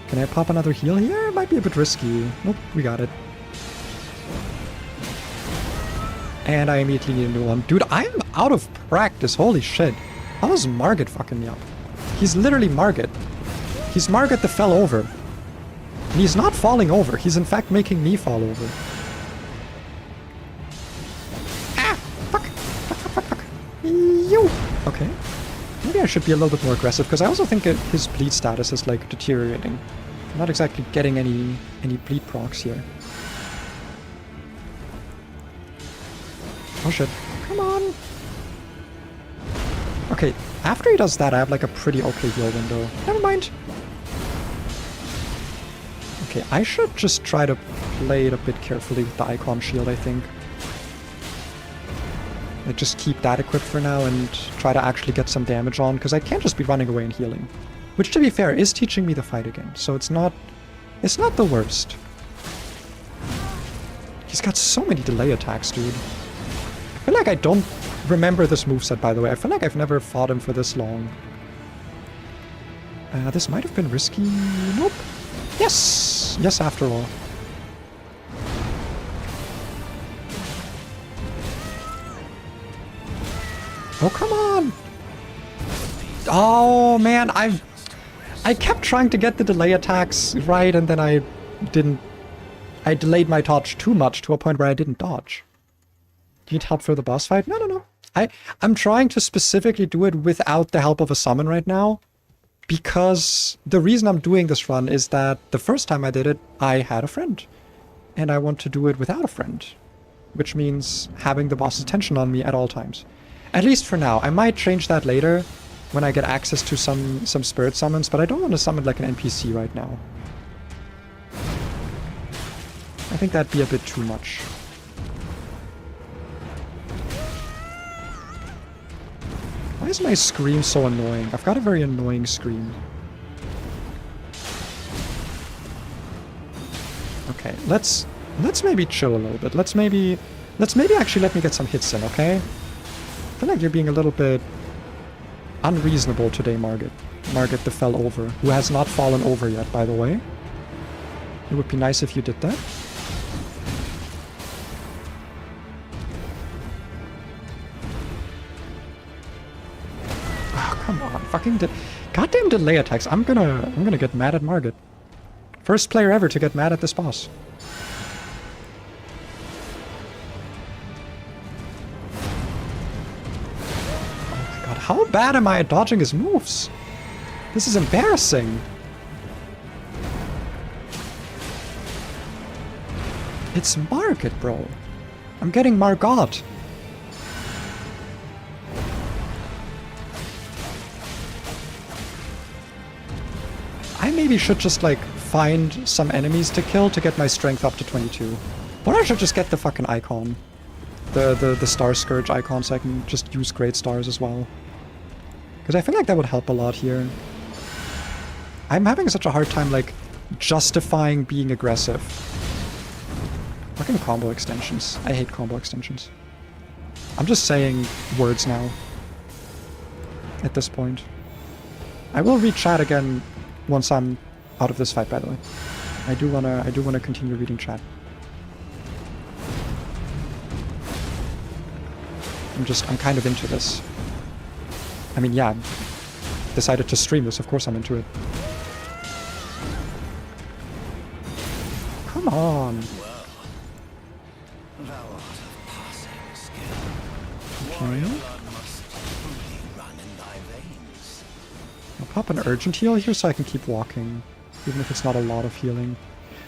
Can I pop another heal here? It might be a bit risky. Nope, we got it. And I immediately need a new one. Dude, I'm out of practice. Holy shit. How is Margit fucking me up? He's literally Margit. He's Margit that fell over. And he's not falling over. He's in fact making me fall over. Ah! Fuck! Fuck. You! Okay. Maybe I should be a little bit more aggressive, because I also think his bleed status is, like, deteriorating. I'm not exactly getting any bleed procs here. Oh shit. Come on! Okay, after he does that, I have like a pretty okay heal window. Never mind. Okay, I should just try to play it a bit carefully with the icon shield, I think. Like, just keep that equipped for now and try to actually get some damage on, because I can't just be running away and healing. Which, to be fair, is teaching me the fight again, so it's not the worst. He's got so many delay attacks, dude. I feel like I don't remember this moveset, by the way. I feel like I've never fought him for this long. This might have been risky. Nope. Yes! Yes, after all. Oh, come on! Oh, man, I kept trying to get the delay attacks right, and then I didn't... I delayed my dodge too much to a point where I didn't dodge. Do you need help for the boss fight? No. I'm trying to specifically do it without the help of a summon right now, because the reason I'm doing this run is that the first time I did it, I had a friend. And I want to do it without a friend, which means having the boss's attention on me at all times. At least for now. I might change that later when I get access to some spirit summons, but I don't want to summon like an NPC right now. I think that'd be a bit too much. Why is my scream so annoying? I've got a very annoying scream. Okay, let's maybe chill a little bit. Let's maybe actually let me get some hits in, okay? I feel like you're being a little bit unreasonable today, Margaret. Margaret the fell over, who has not fallen over yet, by the way. It would be nice if you did that. Oh, come on. Fucking goddamn delay attacks. I'm gonna get mad at Margaret. First player ever to get mad at this boss. How bad am I at dodging his moves? This is embarrassing. It's Margaret, bro. I'm getting Margot. I maybe should just, like, find some enemies to kill to get my strength up to 22. Or I should just get the fucking icon. The Star Scourge icon, so I can just use Great Stars as well. Because I feel like that would help a lot here. I'm having such a hard time, like, justifying being aggressive. Fucking combo extensions. I hate combo extensions. I'm just saying words now. At this point. I will read chat again once I'm out of this fight, by the way. I do wanna continue reading chat. I'm kind of into this. I mean, yeah, decided to stream this, of course I'm into it. Come on. Okay. I'll pop an urgent heal here so I can keep walking, even if it's not a lot of healing.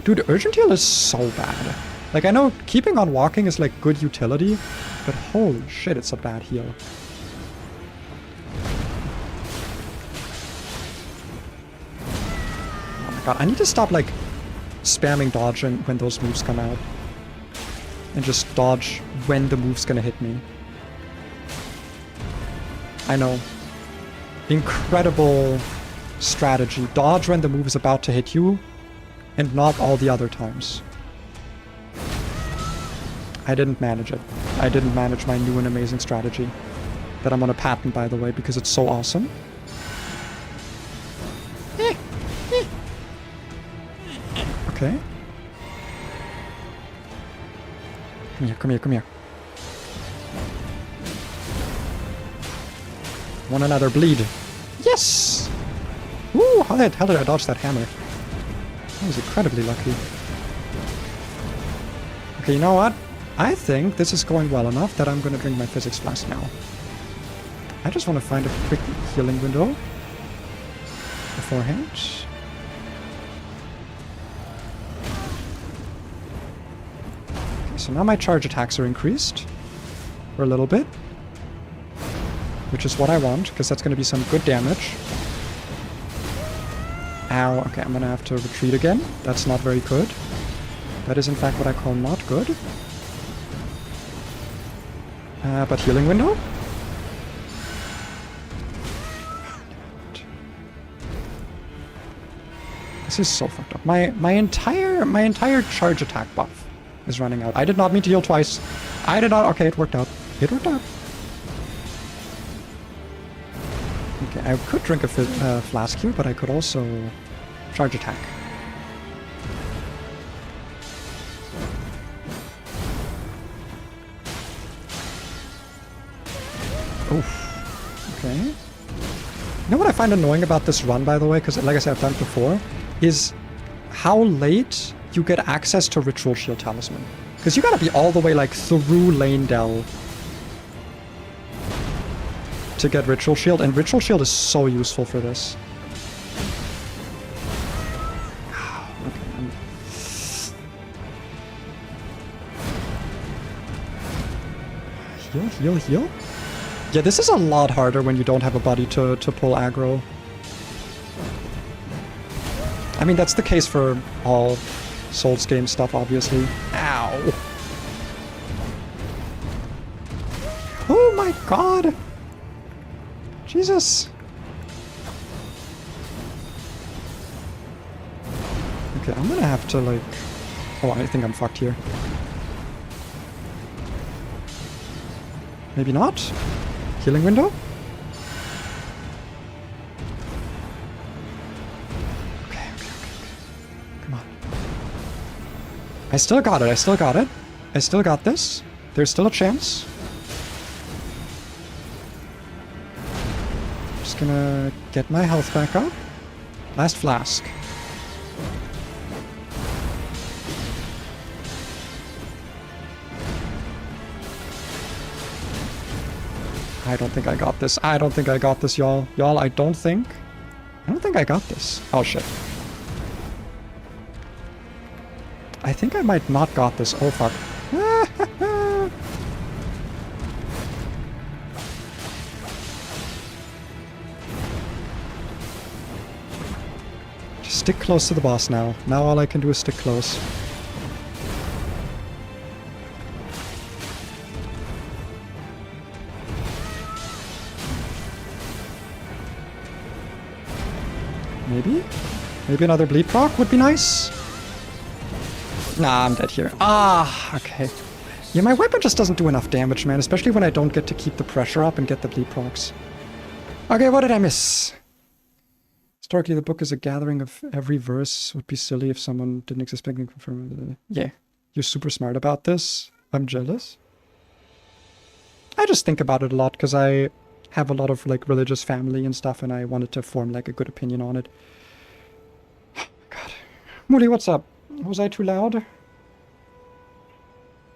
Dude, urgent heal is so bad. Like, I know keeping on walking is like good utility, but holy shit, it's a bad heal. God, I need to stop, like, spamming dodging when those moves come out. And just dodge when the move's gonna hit me. I know. Incredible strategy. Dodge when the move is about to hit you, and not all the other times. I didn't manage it. I didn't manage my new and amazing strategy. That I'm gonna patent, by the way, because it's so awesome. Okay. Come here. Want another bleed? Yes! Ooh, how the hell did I dodge that hammer? I was incredibly lucky. Okay, you know what? I think this is going well enough that I'm gonna drink my physics flask now. I just want to find a quick healing window beforehand. So now my charge attacks are increased for a little bit, which is what I want, because that's going to be some good damage. Ow. Okay, I'm gonna have to retreat again. That's not very good. That is in fact what I call not good. But healing window? This is so fucked up. My entire charge attack buff is running out. I did not mean to heal twice. I did not. Okay, it worked out. It worked out. Okay, I could drink a flask here, but I could also charge attack. Oof. Okay. You know what I find annoying about this run, by the way, because like I said, I've done it before, is how late you get access to Ritual Shield Talisman. Because you gotta be all the way like through Lane Dell to get Ritual Shield, and Ritual Shield is so useful for this. Okay, heal, heal. Yeah, this is a lot harder when you don't have a buddy to pull aggro. I mean, that's the case for all Souls game stuff, obviously. Ow! Oh my god! Jesus! Okay, I'm gonna have to, like... Oh, I think I'm fucked here. Maybe not? Healing window? Okay. Come on. I still got it, I still got it. I still got this. There's still a chance. Just gonna get my health back up. Last flask. I don't think I got this. I don't think I got this, y'all. Y'all, I don't think I got this. Oh, shit. I think I might not got this. Oh, fuck. Just stick close to the boss now. Now all I can do is stick close. Maybe? Maybe another bleed proc would be nice? Nah, I'm dead here. Ah, okay. Yeah, my weapon just doesn't do enough damage, man. Especially when I don't get to keep the pressure up and get the bleed procs. Okay, what did I miss? Historically, the book is a gathering of every verse. Would be silly if someone didn't expect me to confirm. Yeah, you're super smart about this. I'm jealous. I just think about it a lot because I have a lot of like religious family and stuff, and I wanted to form like a good opinion on it. Oh my god. Moody, what's up? Was I too loud?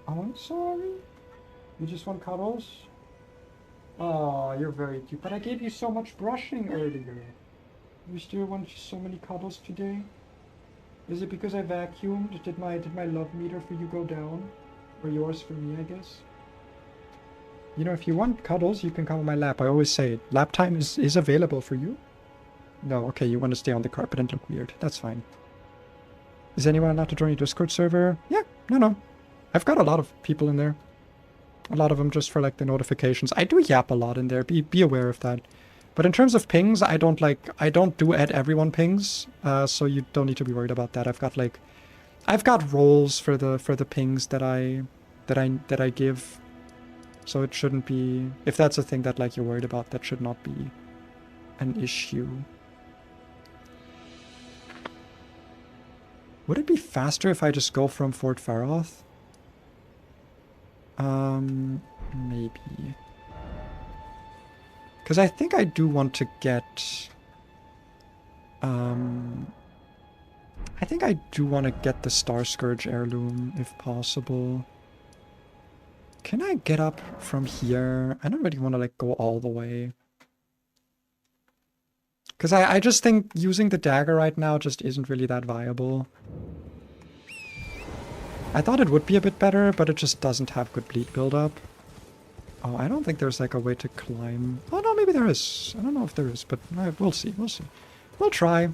Oh, I'm sorry. You just want cuddles? Oh, you're very cute. But I gave you so much brushing earlier. You still want so many cuddles today? Is it because I vacuumed? Did my love meter for you go down? Or yours for me, I guess? You know, if you want cuddles, you can come on my lap. I always say it. Lap time is available for you. No, okay, you want to stay on the carpet and look weird. That's fine. Is anyone allowed to join your Discord server? Yeah, no. I've got a lot of people in there. A lot of them just for like the notifications. I do yap a lot in there. Be aware of that. But in terms of pings, I don't do at everyone pings. So you don't need to be worried about that. I've got roles for the pings that I give. So it shouldn't be, if that's a thing that like you're worried about, that should not be an issue. Would it be faster if I just go from Fort Faroth? Maybe. Because I think I do want to get... I think I do want to get the Star Scourge heirloom, if possible. Can I get up from here? I don't really want to like go all the way. Because I just think using the dagger right now just isn't really that viable. I thought it would be a bit better, but it just doesn't have good bleed buildup. Oh, I don't think there's like a way to climb. Oh no, maybe there is. I don't know if there is, but we'll see. We'll see. We'll try.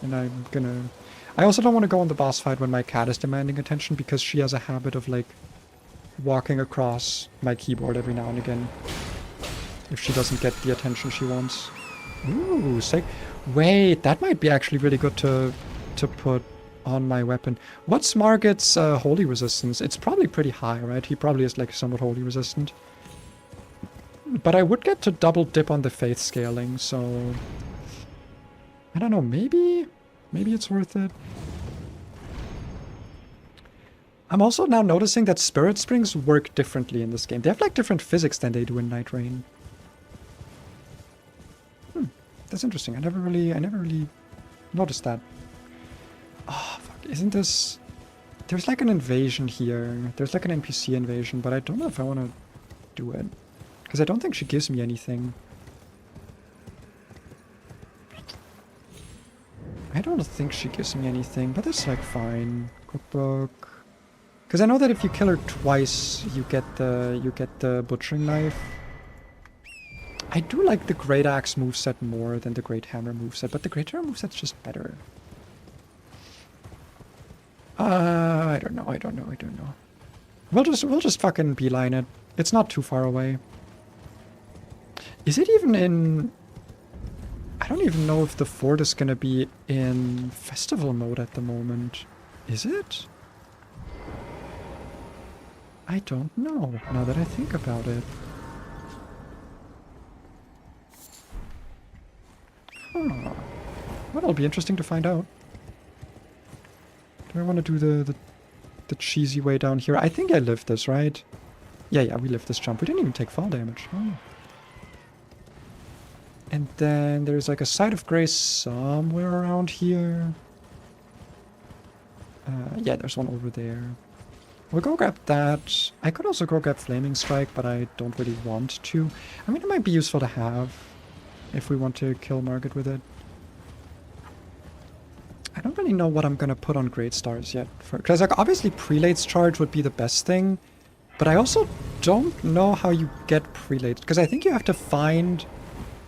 And I'm gonna... I also don't want to go on the boss fight when my cat is demanding attention, because she has a habit of, like, walking across my keyboard every now and again. If she doesn't get the attention she wants. Ooh, sick. Wait, that might be actually really good to put on my weapon. What's Margit's holy resistance? It's probably pretty high, right? He probably is, like, somewhat holy resistant. But I would get to double dip on the faith scaling, so... I don't know, maybe it's worth it. I'm also now noticing that Spirit Springs work differently in this game. They have, like, different physics than they do in Night Rain. That's interesting. I never really noticed that. Oh, fuck. Isn't this... There's, like, an invasion here. There's, like, an NPC invasion, but I don't know if I want to do it. Because I don't think she gives me anything. I don't think she gives me anything, but that's, like, fine. Cookbook. Because I know that if you kill her twice, you get the butchering knife. I do like the Great Axe moveset more than the Great Hammer moveset, but the Great Hammer moveset's just better. I don't know. We'll just fucking beeline it. It's not too far away. Is it even in... I don't even know if the fort is gonna be in festival mode at the moment. Is it? I don't know, now that I think about it. Huh. Well, it'll be interesting to find out. Do I want to do the cheesy way down here? I think I lived this, right? Yeah, we lived this jump. We didn't even take fall damage. Oh. And then there's like a site of grace somewhere around here. Yeah, there's one over there. We'll go grab that. I could also go grab Flaming Strike, but I don't really want to. I mean, it might be useful to have if we want to kill Margit with it. I don't really know what I'm gonna put on Great Stars yet. Because, like, obviously Prelate's Charge would be the best thing, but I also don't know how you get Prelate. Because I think you have to find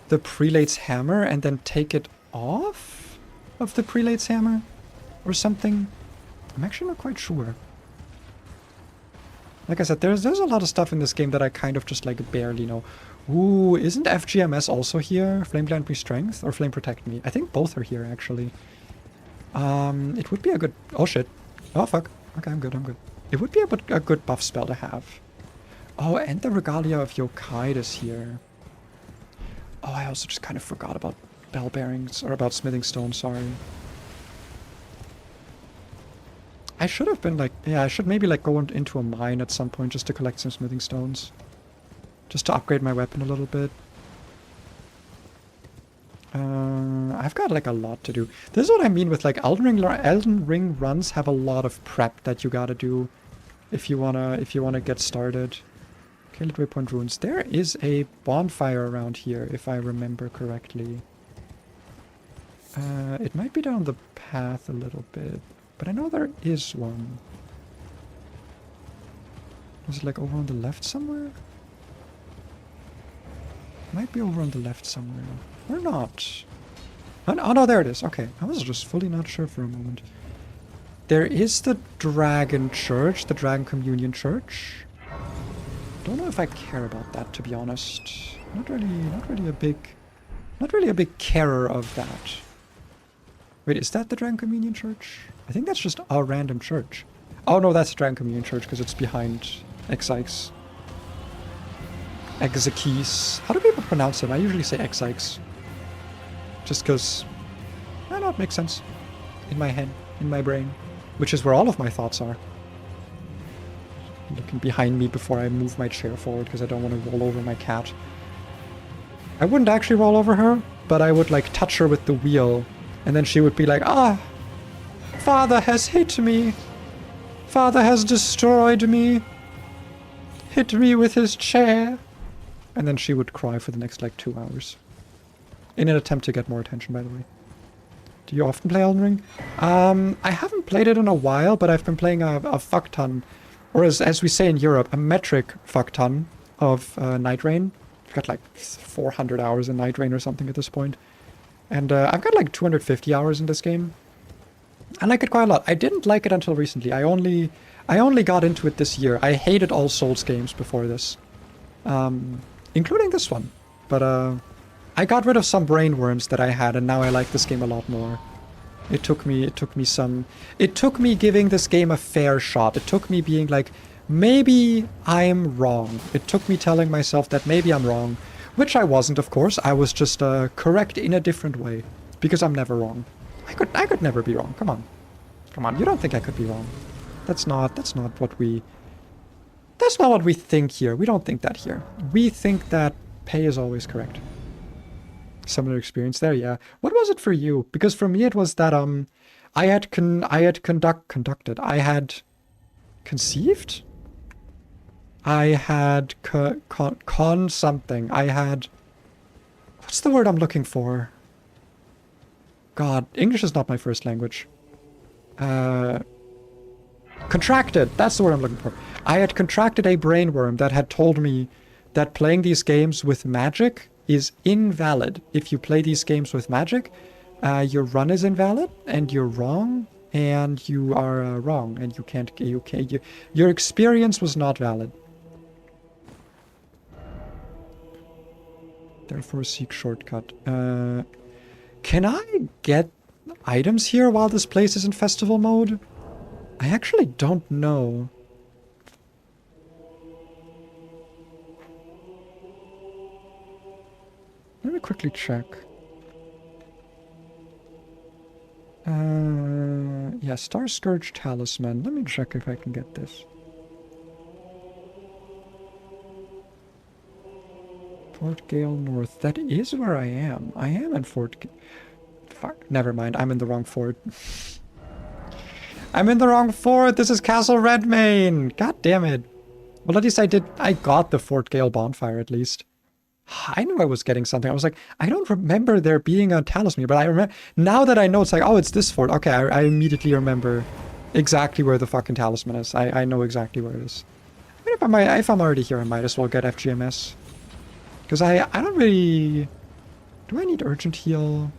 the Prelate's Hammer and then take it off of the Prelate's Hammer or something. I'm actually not quite sure. Like I said, there's a lot of stuff in this game that I kind of just, like, barely know. Ooh, isn't FGMS also here? Flame Grant Me Strength or Flame Protect Me? I think both are here, actually. It would be a good... Oh, shit. Oh, fuck. Okay, I'm good. It would be a good buff spell to have. Oh, and the Regalia of Yokai is here. Oh, I also just kind of forgot about Bell Bearings, or about Smithing Stone, sorry. I should have been, like... Yeah, I should maybe, like, go into a mine at some point just to collect some Smithing Stones. Just to upgrade my weapon a little bit. I've got, like, a lot to do. This is what I mean with, like, Elden Ring runs have a lot of prep that you gotta do if you wanna get started. Okay, Waypoint Ruins. There is a bonfire around here, if I remember correctly. It might be down the path a little bit, but I know there is one. Was it, like, over on the left somewhere? Might be over on the left somewhere. Or not. Oh no, there it is. Okay, I was just fully not sure for a moment. There is the Dragon Church, the Dragon Communion Church. Don't know if I care about that, to be honest. Not really a big carer of that. Wait, is that the Dragon Communion Church? I think that's just a random church. Oh no, that's the Dragon Communion Church because it's behind Exikes. Exikes. How do people pronounce it? I usually say Exikes. Just because, I know, it makes sense. In my head, in my brain. Which is where all of my thoughts are. Looking behind me before I move my chair forward because I don't want to roll over my cat. I wouldn't actually roll over her, but I would, like, touch her with the wheel. And then she would be like, ah, Father has hit me. Father has destroyed me. Hit me with his chair. And then she would cry for the next, like, 2 hours. In an attempt to get more attention, by the way. Do you often play Elden Ring? I haven't played it in a while, but I've been playing a fuck ton. Or as we say in Europe, a metric fuck ton of Night Rain. I've got like 400 hours in Night Rain or something at this point. And I've got like 250 hours in this game. I like it quite a lot. I didn't like it until recently. I only got into it this year. I hated all Souls games before this. Including this one. But I got rid of some brain worms that I had, and now I like this game a lot more. It took me giving this game a fair shot. It took me being like, maybe I'm wrong. It took me telling myself that maybe I'm wrong. Which I wasn't, of course. I was just correct in a different way. Because I'm never wrong. I could never be wrong. Come on. Come on, you don't think I could be wrong. That's not what we think here. We don't think that here. We think that pay is always correct. Similar experience there, yeah. What was it for you? Because for me it was that I had conducted. I had conceived? I had con something. I had... What's the word I'm looking for? God, English is not my first language. Contracted. That's the word I'm looking for. I had contracted a brain worm that had told me that playing these games with magic is invalid. If you play these games with magic, your run is invalid, and you're wrong, and you are wrong, and your experience was not valid. Therefore, seek shortcut. Can I get items here while this place is in festival mode? I actually don't know. Let me quickly check. Yeah, Star Scourge Talisman. Let me check if I can get this. Fort Gale North. That is where I am. I am in Fort... Fuck. Never mind. I'm in the wrong fort. I'm in the wrong fort. This is Castle Redmane. God damn it. Well, at least I got the Fort Gale bonfire at least. I knew I was getting something. I was like, I don't remember there being a talisman, but I remember now that I know it's like, oh, it's this fort. Okay, I immediately remember exactly where the fucking talisman is. I know exactly where it is. I mean, if I'm already here, I might as well get FGMS. Because I don't really... Do I need urgent heal?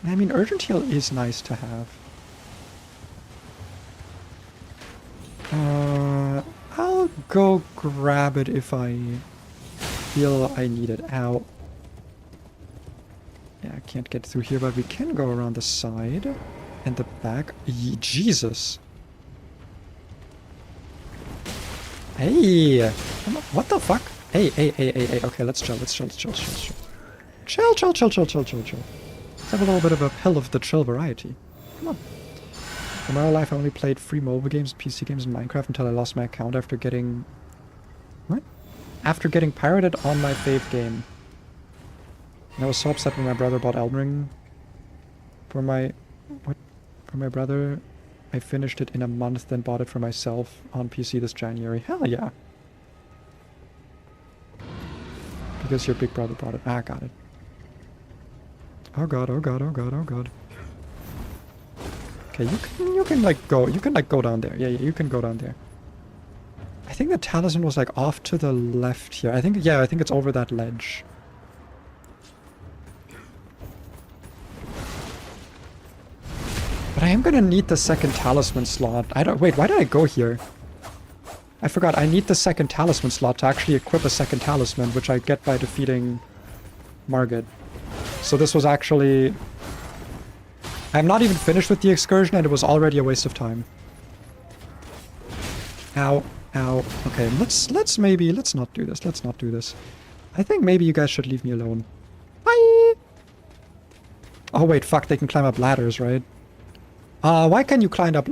I mean, urgent heal is nice to have. I'll go grab it if I feel I need it. Ow. Yeah, I can't get through here, but we can go around the side and the back. Jesus. Hey! What the fuck? Hey. Okay, let's chill. Chill. Let's have a little bit of a pill of the chill variety. Come on. In my life, I only played free mobile games, PC games, and Minecraft until I lost my account after getting... What? After getting pirated on my fave game. And I was so upset when my brother bought Elden Ring. For my brother, I finished it in a month, then bought it for myself on PC this January. Hell yeah. Because your big brother bought it. Ah, got it. Oh god. Okay, you can like go down there. Yeah, you can go down there. I think the talisman was like off to the left here. I think it's over that ledge. But I am gonna need the second talisman slot. Wait, why did I go here? I forgot, I need the second talisman slot to actually equip a second talisman, which I get by defeating Margit. So this was actually... I'm not even finished with the excursion and it was already a waste of time. Ow. Okay, let's not do this. I think maybe you guys should leave me alone. Bye! Oh wait, fuck, they can climb up ladders, right? Why can you climb up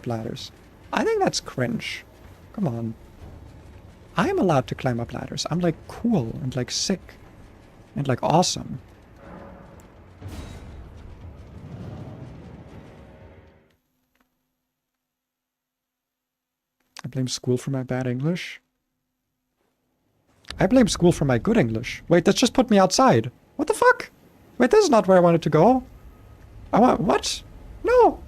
ladders? I think that's cringe. Come on. I am allowed to climb up ladders. I'm like cool and like sick. And like awesome. I blame school for my bad English. I blame school for my good English. Wait, that's just put me outside. What the fuck? Wait, this is not where I wanted to go. I want... What? No!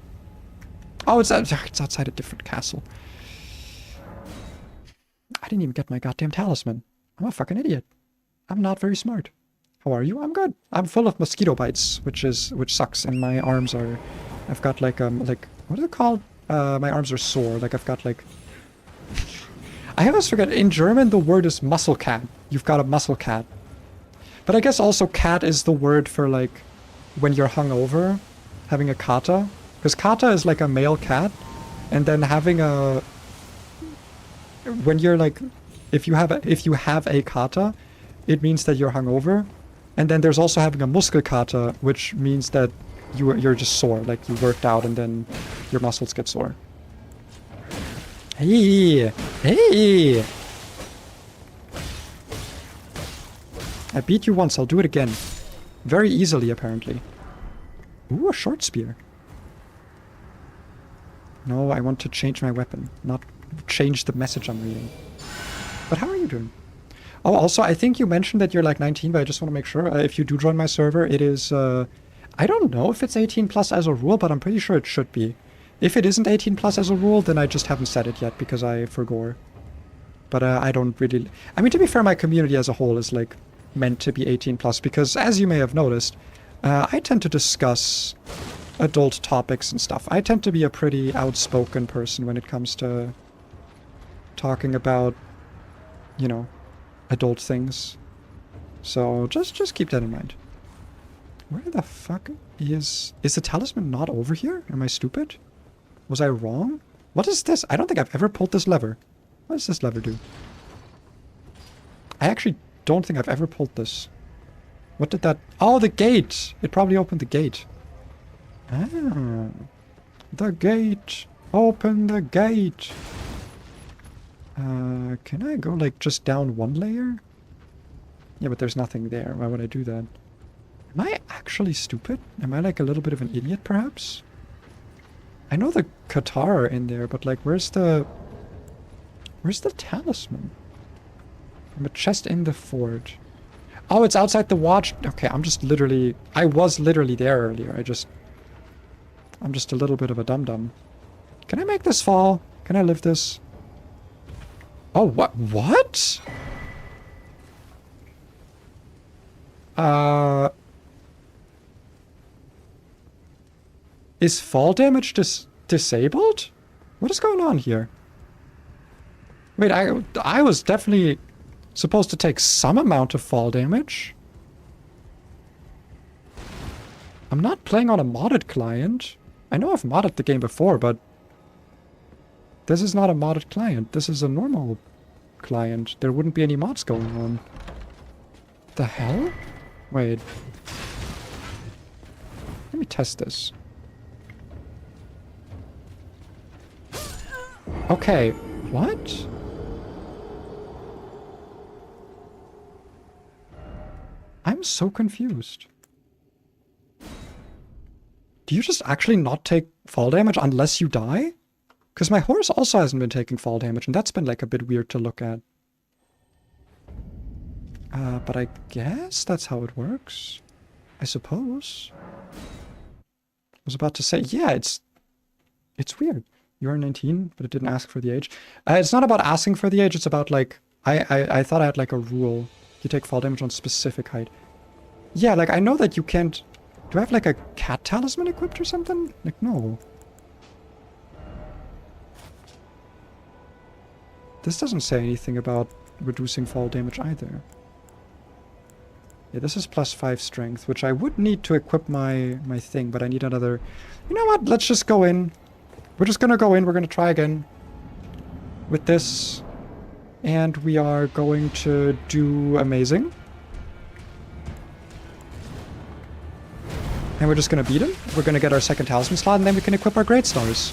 Oh, it's outside a different castle. I didn't even get my goddamn talisman. I'm a fucking idiot. I'm not very smart. How are you? I'm good. I'm full of mosquito bites, which sucks, and my arms are... I've got like, what are they called? My arms are sore. Like, I've got like... I always forget, in German the word is muscle cat. You've got a muscle cat. But I guess also cat is the word for like, when you're hungover, having a kata. Because kata is like a male cat, and then having a... When you're like... If you have a kata, it means that you're hungover. And then there's also having a muskelkater, which means that you're just sore, like you worked out and then your muscles get sore. Hey! Hey! I beat you once, I'll do it again. Very easily, apparently. Ooh, a short spear. No, I want to change my weapon, not change the message I'm reading. But how are you doing? Oh, also, I think you mentioned that you're like 19, but I just want to make sure. If you do join my server, it is... I don't know if it's 18 plus as a rule, but I'm pretty sure it should be. If it isn't 18 plus as a rule, then I just haven't said it yet because I forgot. But I don't really... I mean, to be fair, my community as a whole is like meant to be 18 plus because, as you may have noticed, I tend to discuss adult topics and stuff. I tend to be a pretty outspoken person when it comes to talking about, you know, adult things. So just keep that in mind. Where the fuck is the talisman not over here? Am I stupid? Was I wrong? What is this? I don't think I've ever pulled this lever. What does this lever do? I actually don't think I've ever pulled this. What did that... Oh, the gate! It probably opened the gate. Ah. The gate. Open the gate. Can I go, like, just down one layer? Yeah, but there's nothing there. Why would I do that? Am I actually stupid? Am I, like, a little bit of an idiot, perhaps? I know the Qatar are in there, but, like, where's the talisman? From a chest in the fort. Oh, it's outside the watch. Okay, I'm just literally... I was literally there earlier. I'm just a little bit of a dum-dum. Can I make this fall? Can I live this? Oh, what? What? Is fall damage disabled? What is going on here? Wait, I was definitely supposed to take some amount of fall damage. I'm not playing on a modded client. I know I've modded the game before, but this is not a modded client. This is a normal client. There wouldn't be any mods going on. The hell? Wait. Let me test this. Okay. What? I'm so confused. Do you just actually not take fall damage unless you die? Because my horse also hasn't been taking fall damage, and that's been like a bit weird to look at. But I guess that's how it works. I suppose. I was about to say, yeah, it's weird. You're 19, but it didn't ask for the age. It's not about asking for the age, it's about like, I thought I had like a rule. You take fall damage on specific height. Yeah, like I know that you can't... Do I have like a cat talisman equipped or something? Like, no. This doesn't say anything about reducing fall damage either. Yeah, this is +5 strength, which I would need to equip my thing, but I need another... You know what? Let's just go in. We're just gonna go in. We're gonna try again with this. And we are going to do amazing. And we're just gonna beat him. We're gonna get our second talisman slot, and then we can equip our great stars.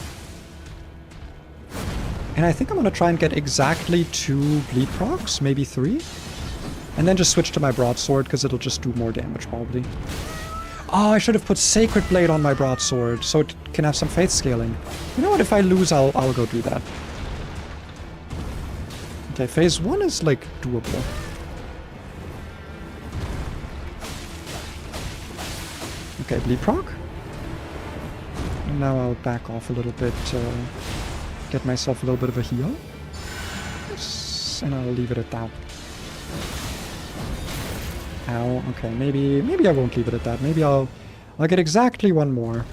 And I think I'm gonna try and get exactly 2 bleed procs, maybe 3. And then just switch to my broadsword, because it'll just do more damage, probably. Oh, I should have put Sacred Blade on my broadsword, so it can have some faith scaling. You know what, if I lose, I'll go do that. Okay, phase 1 is, like, doable. Okay, bleed proc. And now I'll back off a little bit to get myself a little bit of a heal. Yes, and I'll leave it at that. Ow. Okay, maybe I won't leave it at that. Maybe I'll get exactly one more.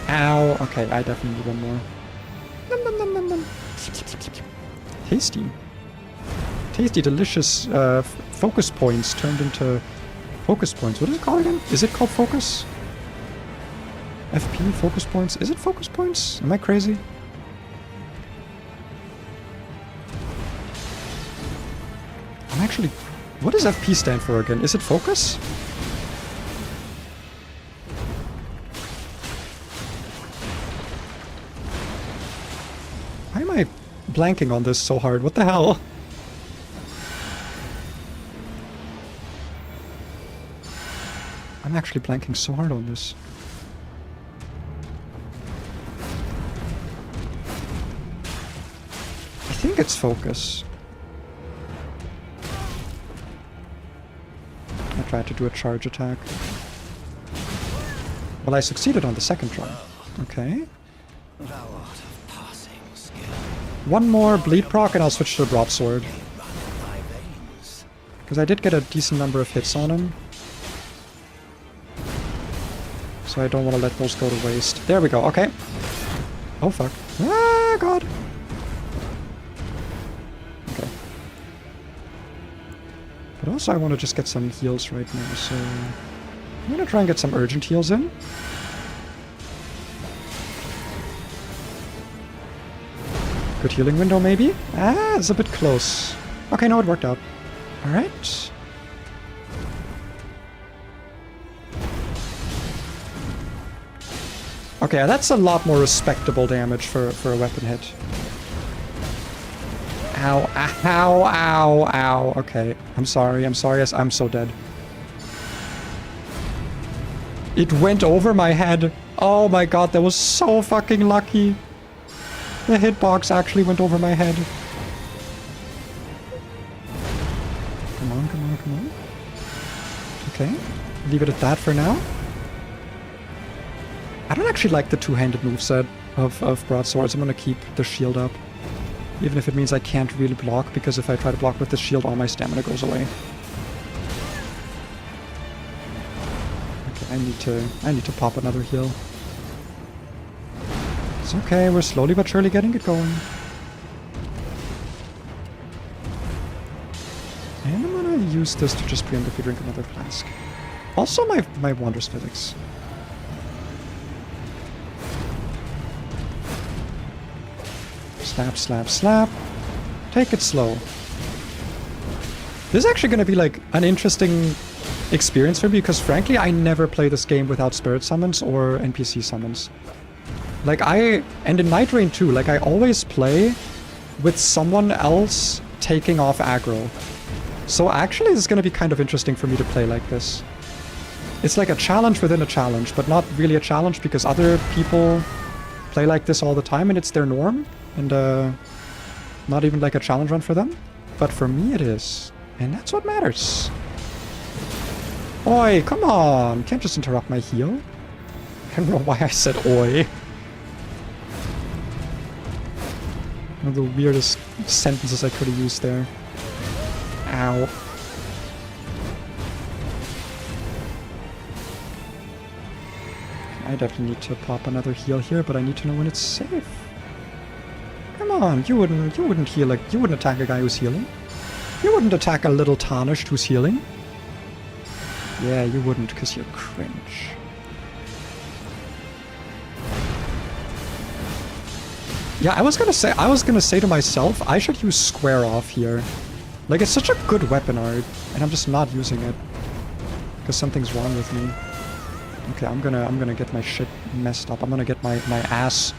Ow. Okay, I definitely need one more. Nom, nom, nom, nom, nom. Tasty. Tasty, delicious focus points turned into focus points. What is it called again? Is it called focus? FP, focus points? Is it focus points? Am I crazy? I'm actually... What does FP stand for again? Is it focus? Why am I blanking on this so hard? What the hell? I'm actually blanking so hard on this. I think it's focus. I tried to do a charge attack. Well, I succeeded on the second try. Okay. One more bleed proc and I'll switch to the broadsword. Because I did get a decent number of hits on him. So I don't want to let those go to waste. There we go, okay. Oh fuck. Ah, god. Okay. But also I want to just get some heals right now, so... I'm gonna try and get some urgent heals in. Good healing window, maybe? Ah, it's a bit close. Okay, no, it worked out. Alright. Okay, that's a lot more respectable damage for a weapon hit. Ow, ow, ow, ow. Okay, I'm sorry, I'm so dead. It went over my head. Oh my god, that was so fucking lucky. The hitbox actually went over my head. Come on, come on, come on. Okay, leave it at that for now. I don't actually like the two-handed moveset of broadswords. I'm gonna keep the shield up. Even if it means I can't really block, because if I try to block with the shield, all my stamina goes away. Okay, I need to pop another heal. It's okay, we're slowly but surely getting it going. And I'm gonna use this to just preemptively drink another flask. Also my Wondrous Physics. Slap, slap, slap. Take it slow. This is actually going to be like an interesting experience for me because frankly I never play this game without spirit summons or NPC summons. Like and in Night Rain too, like I always play with someone else taking off aggro. So actually this is going to be kind of interesting for me to play like this. It's like a challenge within a challenge, but not really a challenge because other people play like this all the time and it's their norm. And not even like a challenge run for them. But for me it is. And that's what matters. Oi, come on. Can't just interrupt my heal. I don't know why I said oi. One of the weirdest sentences I could have used there. Ow. I definitely need to pop another heal here, but I need to know when it's safe. Come on, you wouldn't heal like you wouldn't attack a guy who's healing. You wouldn't attack a little tarnished who's healing. Yeah, you wouldn't, because you're cringe. Yeah, I was gonna say to myself, I should use Square Off here. Like it's such a good weapon art, and I'm just not using it. Because something's wrong with me. Okay, I'm gonna get my shit messed up. I'm gonna get my ass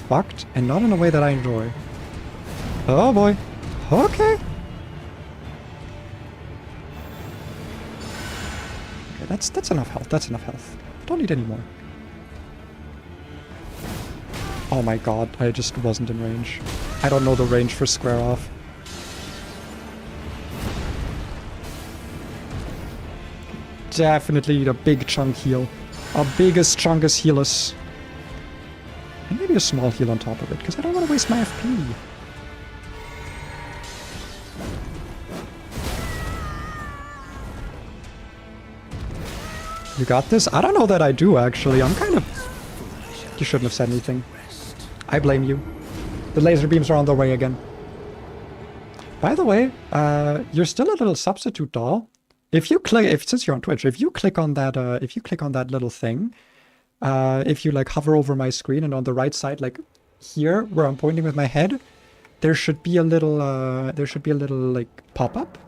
fucked, and not in a way that I enjoy. Oh boy. Okay. Okay, that's enough health. That's enough health. Don't need any more. Oh my god, I just wasn't in range. I don't know the range for Square Off. Definitely need a big chunk heal. Our biggest chunkest healers. And maybe a small heal on top of it, because I don't want to waste my FP. You got this? I don't know that I do, actually. I'm kind of... You shouldn't have said anything. I blame you. The laser beams are on their way again. By the way, you're still a little substitute doll. If you click... Since you're on Twitch, if you click on that, little thing, if you, like, hover over my screen and on the right side, like, here, where I'm pointing with my head, there should be a little, like, pop-up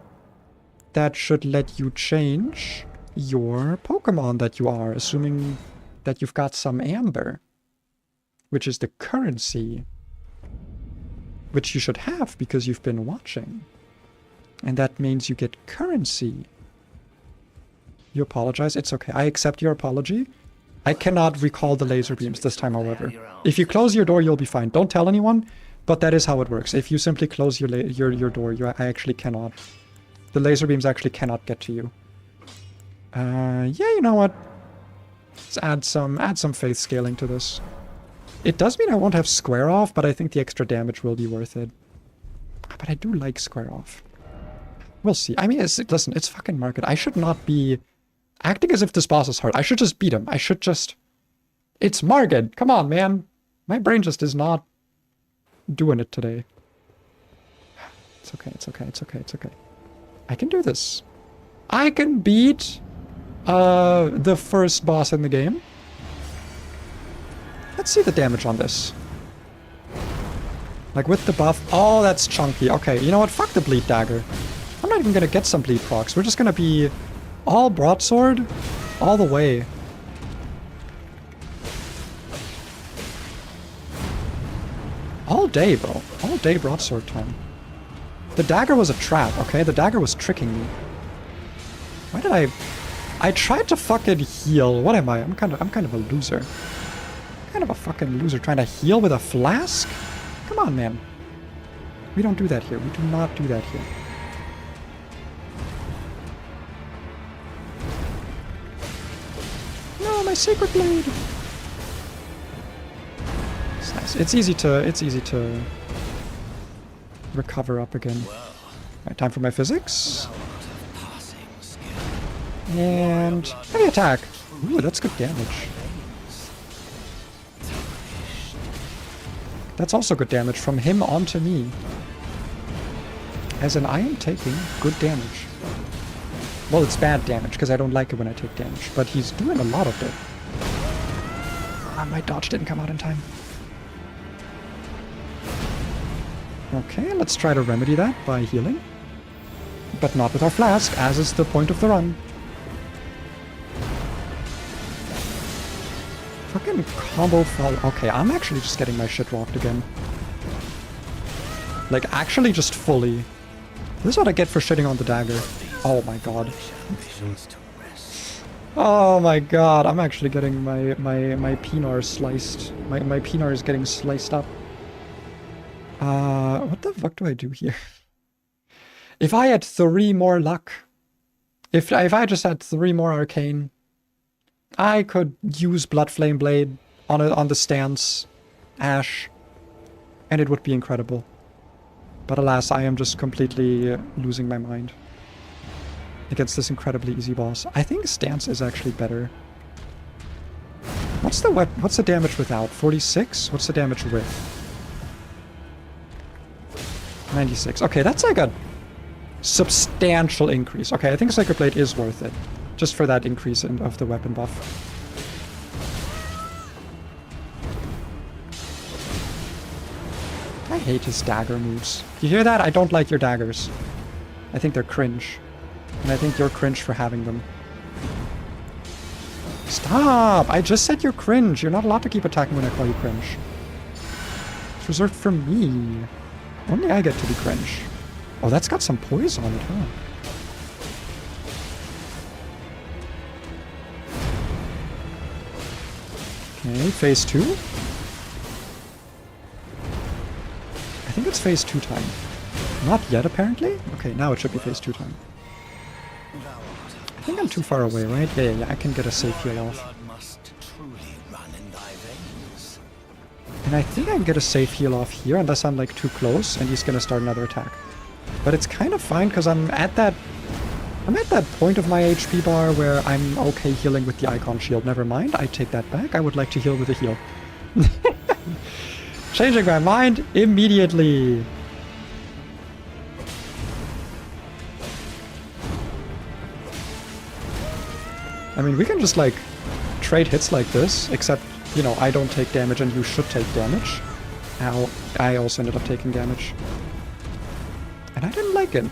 that should let you change your Pokemon that you are, assuming that you've got some amber, which is the currency, which you should have because you've been watching. And that means you get currency. You apologize? It's okay. I accept your apology. I cannot recall the laser beams this time, however. If you close your door, you'll be fine. Don't tell anyone, but that is how it works. If you simply close your door, I actually cannot. The laser beams actually cannot get to you. Yeah, you know what? Let's add some faith scaling to this. It does mean I won't have square off, but I think the extra damage will be worth it. But I do like square off. We'll see. I mean, listen, it's fucking Market. I should not be acting as if this boss is hard. I should just beat him. I should just... It's Market. Come on, man. My brain just is not doing it today. It's okay, it's okay, it's okay, it's okay. I can do this. I can beat the first boss in the game. Let's see the damage on this. Like with the buff. Oh, that's chunky. Okay, you know what? Fuck the bleed dagger. I'm not even gonna get some bleed procs. We're just gonna be all broadsword all the way. All day, bro. All day broadsword time. The dagger was a trap, okay? The dagger was tricking me. Why did I tried to fucking heal. What am I? I'm kind of a loser. I'm kind of a fucking loser trying to heal with a flask? Come on, man. We don't do that here. We do not do that here. No, my sacred blade. It's nice. It's easy to recover up again. Alright, time for my physics. And heavy attack. Ooh, that's good damage. That's also good damage from him onto me. As in, I am taking good damage. Well, it's bad damage, because I don't like it when I take damage. But he's doing a lot of it. Ah, my dodge didn't come out in time. Okay, let's try to remedy that by healing. But not with our flask, as is the point of the run. Fucking combo fall. Okay, I'm actually just getting my shit rocked again. Like, actually just fully. This is what I get for shitting on the dagger. Oh my god. Oh my god, I'm actually getting my pinar sliced. My pinar is getting sliced up. What the fuck do I do here? If I had 3 more luck, if I just had 3 more arcane, I could use Bloodflame Blade on the stance, Ash, and it would be incredible. But alas, I am just completely losing my mind against this incredibly easy boss. I think stance is actually better. What's the damage without? 46? What's the damage with? 96. Okay, that's like a substantial increase. Okay, I think Sacred Blade is worth it. Just for that increase of the weapon buff. I hate his dagger moves. You hear that? I don't like your daggers. I think they're cringe. And I think you're cringe for having them. Stop! I just said you're cringe. You're not allowed to keep attacking when I call you cringe. It's reserved for me. Only I get to be cringe. Oh, that's got some poise on it, huh? Okay, phase 2? I think it's phase 2 time. Not yet, apparently? Okay, now it should be phase 2 time. I think I'm too far away, right? Yeah, I can get a safe heal off. And I think I can get a safe heal off here, unless I'm, like, too close, and he's gonna start another attack. But it's kind of fine, because I'm at that I'm at that point of my HP bar where I'm okay healing with the icon shield. Never mind, I take that back. I would like to heal with a heal. Changing my mind immediately. I mean, we can just, like, trade hits like this, except, you know, I don't take damage and you should take damage. Ow. I also ended up taking damage. And I didn't like it.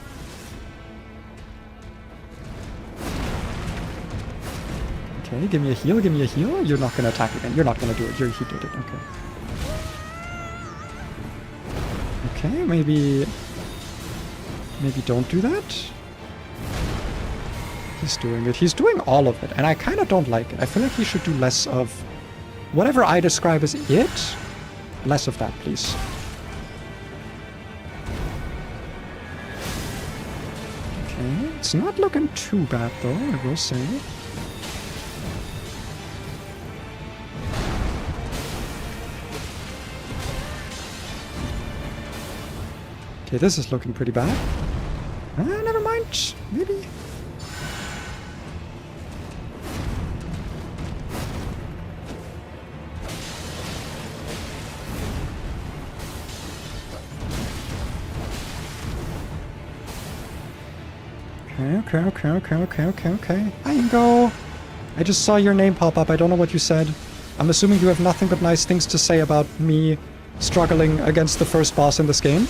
Okay, give me a heal, give me a heal. You're not gonna attack again. You're not gonna do it. He did it. Okay. Okay, maybe don't do that. He's doing it. He's doing all of it, and I kind of don't like it. I feel like he should do less of whatever I describe as it. Less of that, please. Okay, it's not looking too bad, though, I will say. Okay, this is looking pretty bad. Never mind. Maybe. Okay. Ingo! I just saw your name pop up. I don't know what you said. I'm assuming you have nothing but nice things to say about me struggling against the first boss in this game.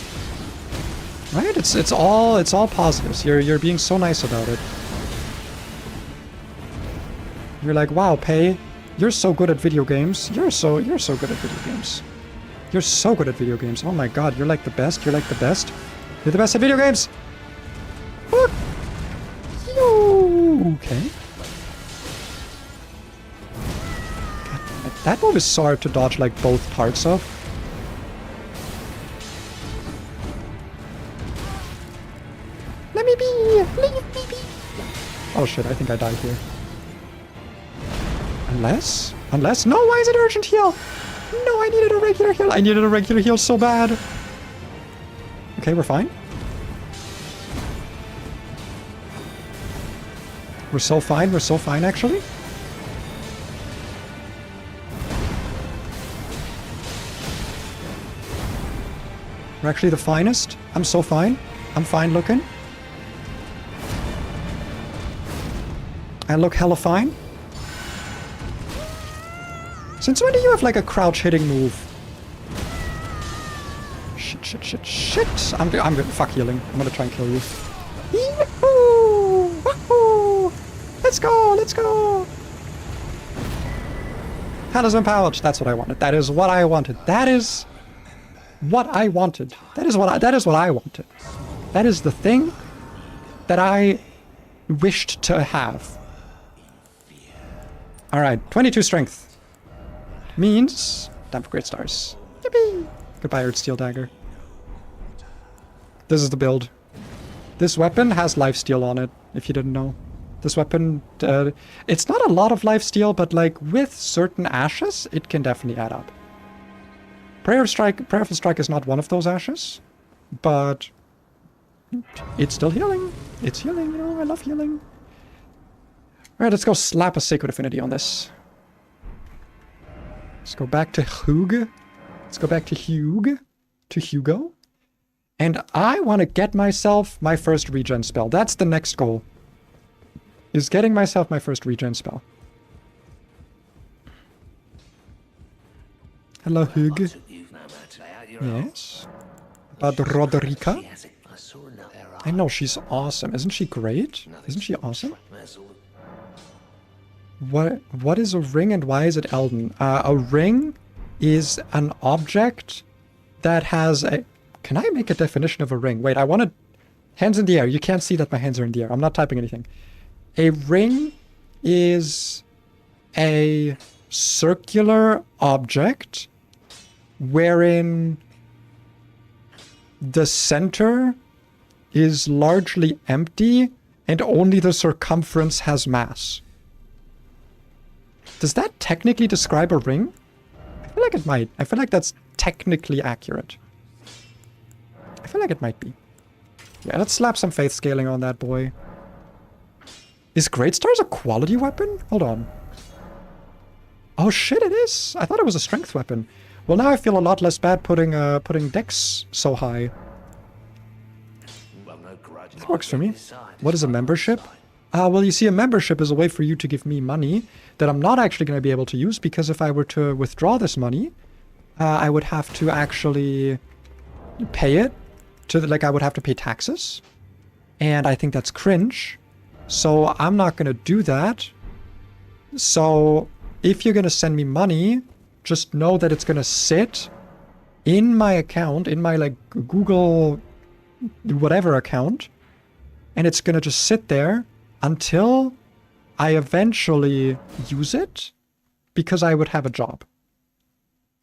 Right? It's all positives. You're being so nice about it. You're like, wow, Pei, you're so good at video games. You're so good at video games. You're so good at video games. Oh my god, you're like the best. You're like the best. You're the best at video games. What? Okay. God damn it. That move is so hard to dodge like both parts of. Let me be! Leave me be! Oh shit, I think I died here. Unless? No, why is it urgent heal? No, I needed a regular heal. I needed a regular heal so bad. Okay, we're fine. We're so fine actually. We're actually the finest. I'm so fine. I'm fine looking. I look hella fine. Since when do you have like a crouch hitting move? Shit. I'm gonna fuck healing. I'm gonna try and kill you. Yee-hoo! Wahoo! Let's go! Hell empowered. That's what I wanted. That is what I wanted. That is what I wanted. That is what I wanted. That is the thing that I wished to have. Alright, 22 strength. Means time for great stars. Yippee! Goodbye, Earth Steel Dagger. This is the build. This weapon has lifesteal on it, if you didn't know. This weapon, it's not a lot of lifesteal, but like with certain ashes, it can definitely add up. Prayerful Strike is not one of those ashes, but it's still healing. It's healing, you know, I love healing. Alright, let's go slap a Sacred Affinity on this. Let's go back to Hug. Let's go back to Hugo. And I want to get myself my first regen spell. That's the next goal. Is getting myself my first regen spell. Hello, Hug. Yes. About Roderica? I know, she's awesome. Isn't she great? Isn't she awesome? What is a ring and why is it Elden? A ring is an object that has a... Can I make a definition of a ring? Wait, I want to... Hands in the air. You can't see that my hands are in the air. I'm not typing anything. A ring is a circular object wherein the center is largely empty and only the circumference has mass. Does that technically describe a ring? I feel like it might. I feel like that's technically accurate. I feel like it might be. Yeah, let's slap some faith scaling on that boy. Is Great Stars a quality weapon? Hold on. Oh shit, it is! I thought it was a strength weapon. Well, now I feel a lot less bad putting Dex so high. That works for me. What is a membership? Well, you see, a membership is a way for you to give me money that I'm not actually going to be able to use, because if I were to withdraw this money, I would have to actually pay it to, like, I would have to pay taxes. And I think that's cringe. So I'm not going to do that. So if you're going to send me money, just know that it's going to sit in my account, in my, like, Google whatever account, and it's going to just sit there until I eventually use it, because I would have a job.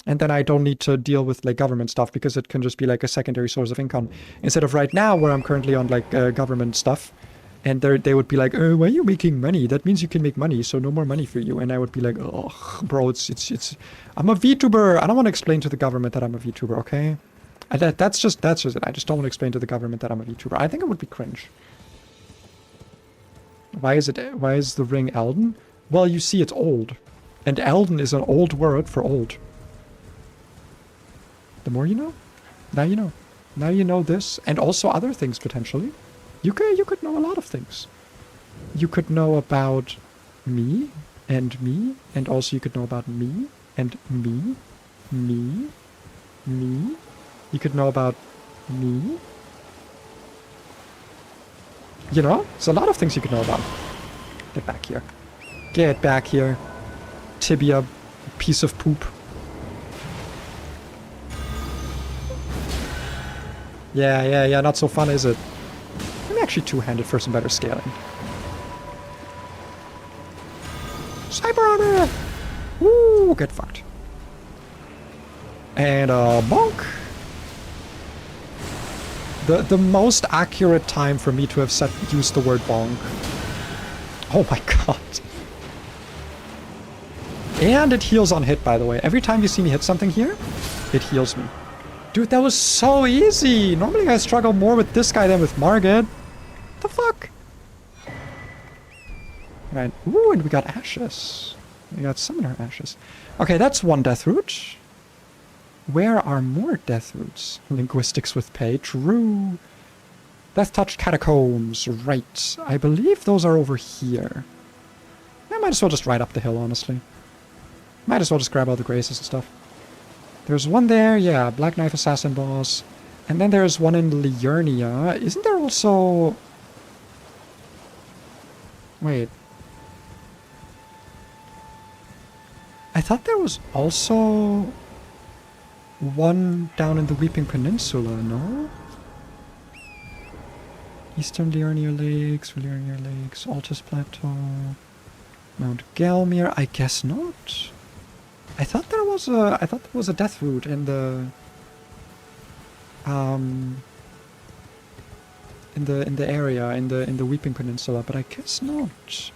And then I don't need to deal with, like, government stuff, because it can just be, like, a secondary source of income. Instead of right now, where I'm currently on, like, government stuff, and they would be like, why are you making money? That means you can make money, so no more money for you. And I would be like, oh, bro, it's I'm a VTuber. I don't want to explain to the government that I'm a VTuber, okay? That's just it. I just don't want to explain to the government that I'm a VTuber. I think it would be cringe. Why is the ring Elden? Well, you see, it's old. And Elden is an old word for old. The more you know. Now you know. Now you know this, and also other things, potentially. You could know a lot of things. You could know about me, and also you could know about me, and me. You could know about me. You know? There's a lot of things you could know about. Get back here. Get back here. Tibia, piece of poop. Yeah, not so fun, is it? I'm actually two-handed for some better scaling. Sniper armor! Woo, get fucked. And bonk! The most accurate time for me to have used the word bonk. Oh my god. And it heals on hit, by the way. Every time you see me hit something here, it heals me. Dude, that was so easy! Normally I struggle more with this guy than with Margit. What the fuck? Right. Ooh, and we got ashes. We got summoner ashes. Okay, that's one death root. Where are more death roots? Linguistics with pay. True. Death touched catacombs. Right. I believe those are over here. I might as well just ride up the hill, honestly. Might as well just grab all the graces and stuff. There's one there, yeah, Black Knife Assassin boss. And then there's one in Liurnia. Isn't there also... Wait. I thought there was also one down in the Weeping Peninsula, no? Eastern Liurnia Lakes, Altus Plateau, Mount Gelmir. I guess not. I thought there was a death route in the area in the Weeping Peninsula, but I guess not.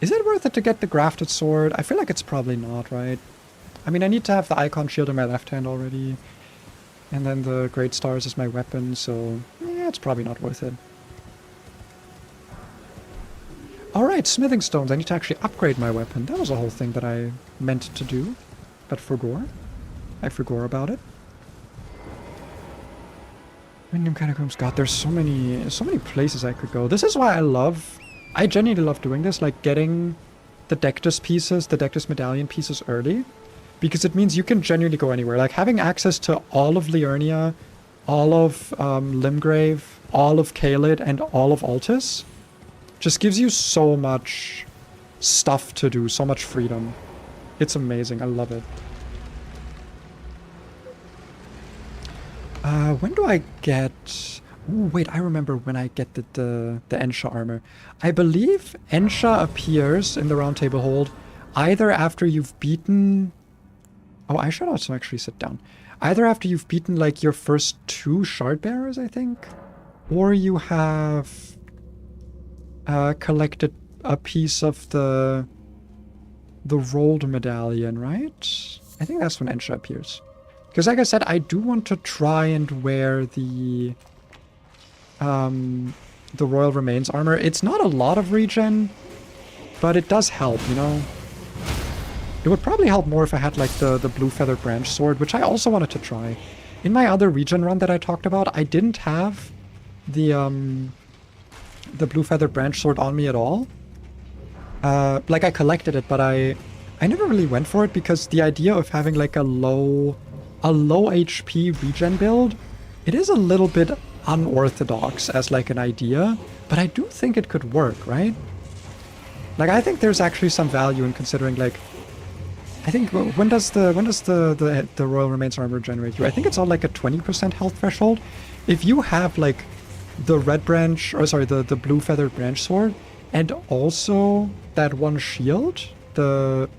Is it worth it to get the grafted sword? I feel like it's probably not, right? I mean, I need to have the icon shield in my left hand already, and then the Great Stars is my weapon, so yeah, it's probably not worth it. Alright, smithing stones. I need to actually upgrade my weapon. That was a whole thing that I meant to do, but forgore. I forgore about it. Random catacombs. God, there's so many places I could go. This is why I genuinely love doing this, like getting the Dectus pieces, the Dectus medallion pieces early, because it means you can genuinely go anywhere. Like having access to all of Liurnia, all of Limgrave, all of Caelid, and all of Altus just gives you so much stuff to do, so much freedom. It's amazing. I love it. When do I get... Ooh, wait, I remember when I get the Ensha armor. I believe Ensha appears in the Round Table Hold either after you've beaten... Oh, I should also actually sit down. Either after you've beaten, like, your first 2 Shard Bearers, I think, or you have collected a piece of the rolled medallion, right? I think that's when Ensha appears. Because like I said, I do want to try and wear the the Royal Remains armor. It's not a lot of regen, but it does help, you know? It would probably help more if I had, like, the blue feathered branch sword, which I also wanted to try. In my other regen run that I talked about, I didn't have the blue feathered branch sword on me at all. Like, I collected it, but I never really went for it because the idea of having, like, a low HP regen build, it is a little bit unorthodox as, like, an idea, but I do think it could work, right? Like, I think there's actually some value in considering, like, I think, when does the Royal Remains armor generate you? I think it's on, like, a 20% health threshold. If you have, like, the red branch, or sorry, the blue feathered branch sword, and also that one shield, the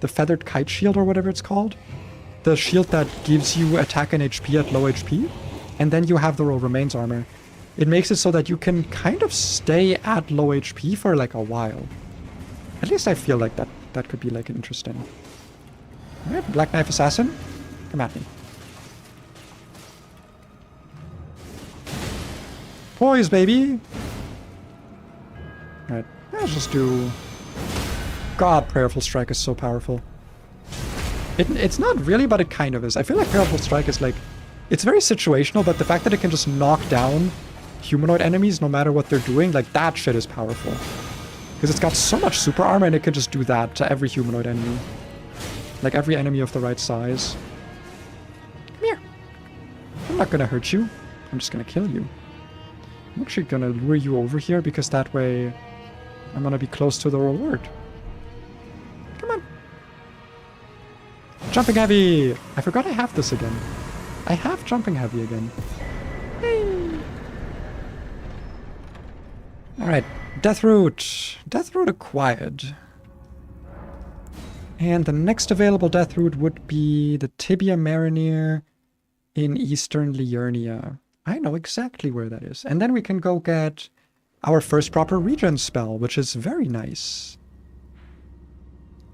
feathered kite shield or whatever it's called, the shield that gives you attack and HP at low HP, and then you have the Royal Remains armor, it makes it so that you can kind of stay at low HP for, like, a while. At least I feel like that could be, like, an interesting. Alright, Black Knife Assassin, come at me. Poise, baby! Alright, let's just do... God, Prayerful Strike is so powerful. It's not really, but it kind of is. I feel like Prayerful Strike is, like... It's very situational, but the fact that it can just knock down humanoid enemies no matter what they're doing, like, that shit is powerful. Because it's got so much super armor and it can just do that to every humanoid enemy. Like, every enemy of the right size. Come here. I'm not gonna hurt you. I'm just gonna kill you. I'm actually gonna lure you over here because that way I'm gonna be close to the reward. Come on. Jumping heavy! I forgot I have this again. I have jumping heavy again. Hey. Alright, Deathroot. Deathroot acquired. And the next available Deathroot would be the Tibia Marinir in Eastern Liurnia. I know exactly where that is. And then we can go get our first proper regen spell, which is very nice.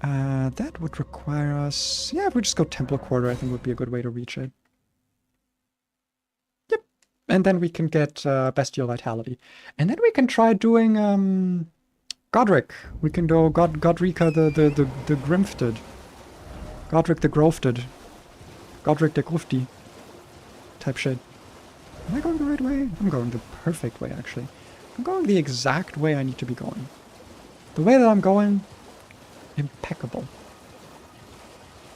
That would require us... Yeah, if we just go Temple Quarter, I think would be a good way to reach it. Yep. And then we can get Bestial Vitality. And then we can try doing... Godric. We can go Godrika the Grimfted. Godric the Grofted. Godric the Grufti. Type shit. Am I going the right way? I'm going the perfect way, actually. I'm going the exact way I need to be going. The way that I'm going, impeccable.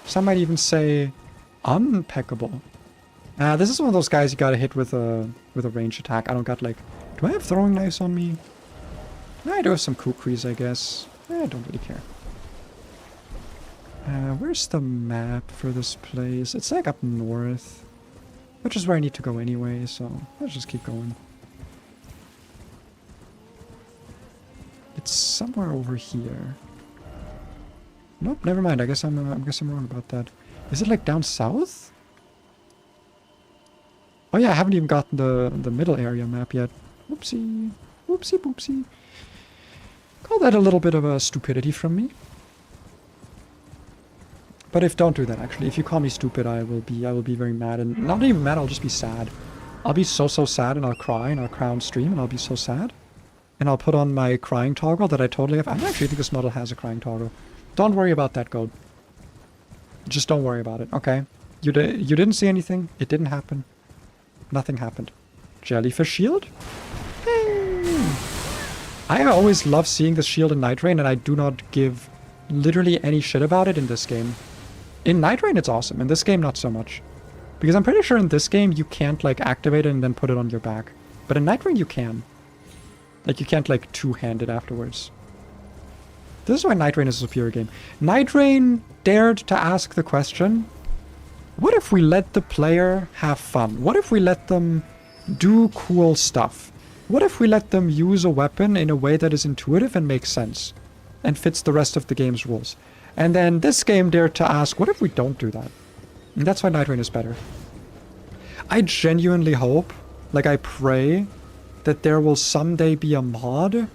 Some might even say unpeccable. This is one of those guys you gotta hit with a ranged attack. I don't got, like... Do I have throwing knives on me? I do have some kukris, I guess. I don't really care. Where's the map for this place? It's like up north. Which is where I need to go anyway, so let's just keep going. It's somewhere over here. Nope, never mind. I guess I'm wrong about that. Is it like down south? Oh yeah, I haven't even gotten the middle area map yet. Whoopsie. Whoopsie poopsie. Call that a little bit of a stupidity from me. But don't do that actually. If you call me stupid, I will be very mad, and not even mad, I'll just be sad. I'll be so sad, and I'll cry, and I'll cry on stream, and I'll be so sad. And I'll put on my crying toggle that I totally have. I actually think this model has a crying toggle. Don't worry about that, Gold. Just don't worry about it, okay? You didn't see anything. It didn't happen. Nothing happened. Jellyfish shield? Hey. I always love seeing this shield in Night Rain, and I do not give literally any shit about it in this game. In Night Rain, it's awesome. In this game, not so much. Because I'm pretty sure in this game, you can't, like, activate it and then put it on your back. But in Night Rain, you can. Like, you can't, like, two-hand it afterwards. This is why Night Rain is a superior game. Night Rain dared to ask the question, what if we let the player have fun? What if we let them do cool stuff? What if we let them use a weapon in a way that is intuitive and makes sense? And fits the rest of the game's rules? And then this game dared to ask, what if we don't do that? And that's why Night Rain is better. I genuinely hope, like I pray, that there will someday be a mod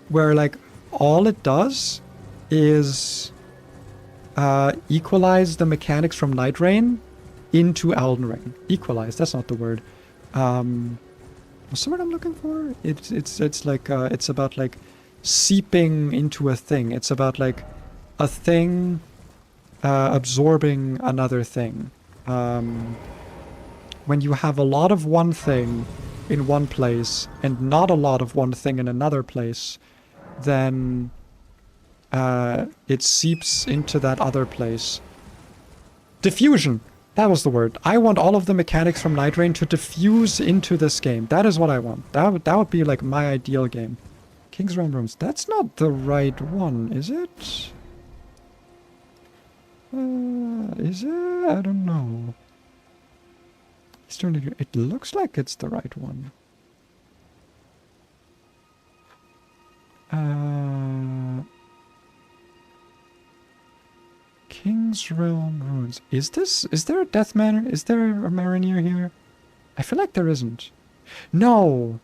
where, like, all it does is equalize the mechanics from Night Rain into Elden Ring. Equalize, that's not the word. What's the word I'm looking for? It's like it's about like seeping into a thing. It's about like a thing absorbing another thing. When you have a lot of one thing in one place and not a lot of one thing in another place, then it seeps into that other place. Diffusion! That was the word. I want all of the mechanics from Night Rain to diffuse into this game. That is what I want. That would be like my ideal game. King's Realm Ruins. That's not the right one, is it? Is it? I don't know. It looks like it's the right one. King's Realm Ruins. Is there a Death Manor? Is there a Mariner here? I feel like there isn't. No!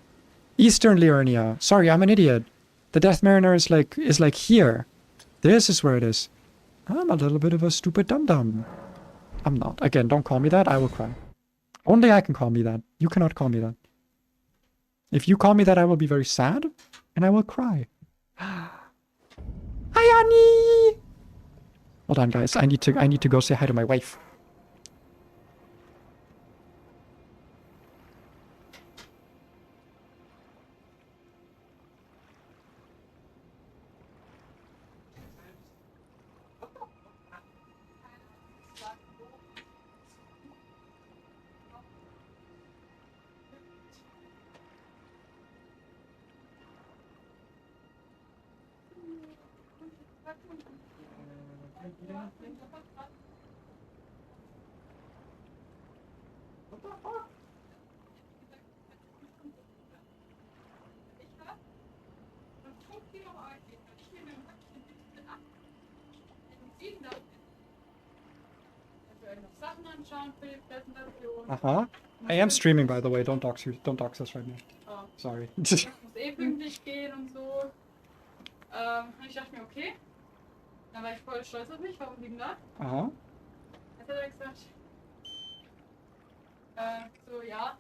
Eastern Liurnia. Sorry, I'm an idiot. The Death Mariner is like here. This is where it is. I'm a little bit of a stupid dum-dum. I'm not. Again, don't call me that, I will cry. Only I can call me that. You cannot call me that. If you call me that, I will be very sad, and I will cry. Hi, Annie! Hold on, guys. I need to go say hi to my wife. Uh-huh. I am streaming, by the way. Don't dox us right now. Oh. Sorry. Muss pünktlich gehen und so. Und ich dachte mir, okay. Dann war ich voll stolz auf mich, warum liegen da? Aha. Jetzt hat er gesagt, so ja,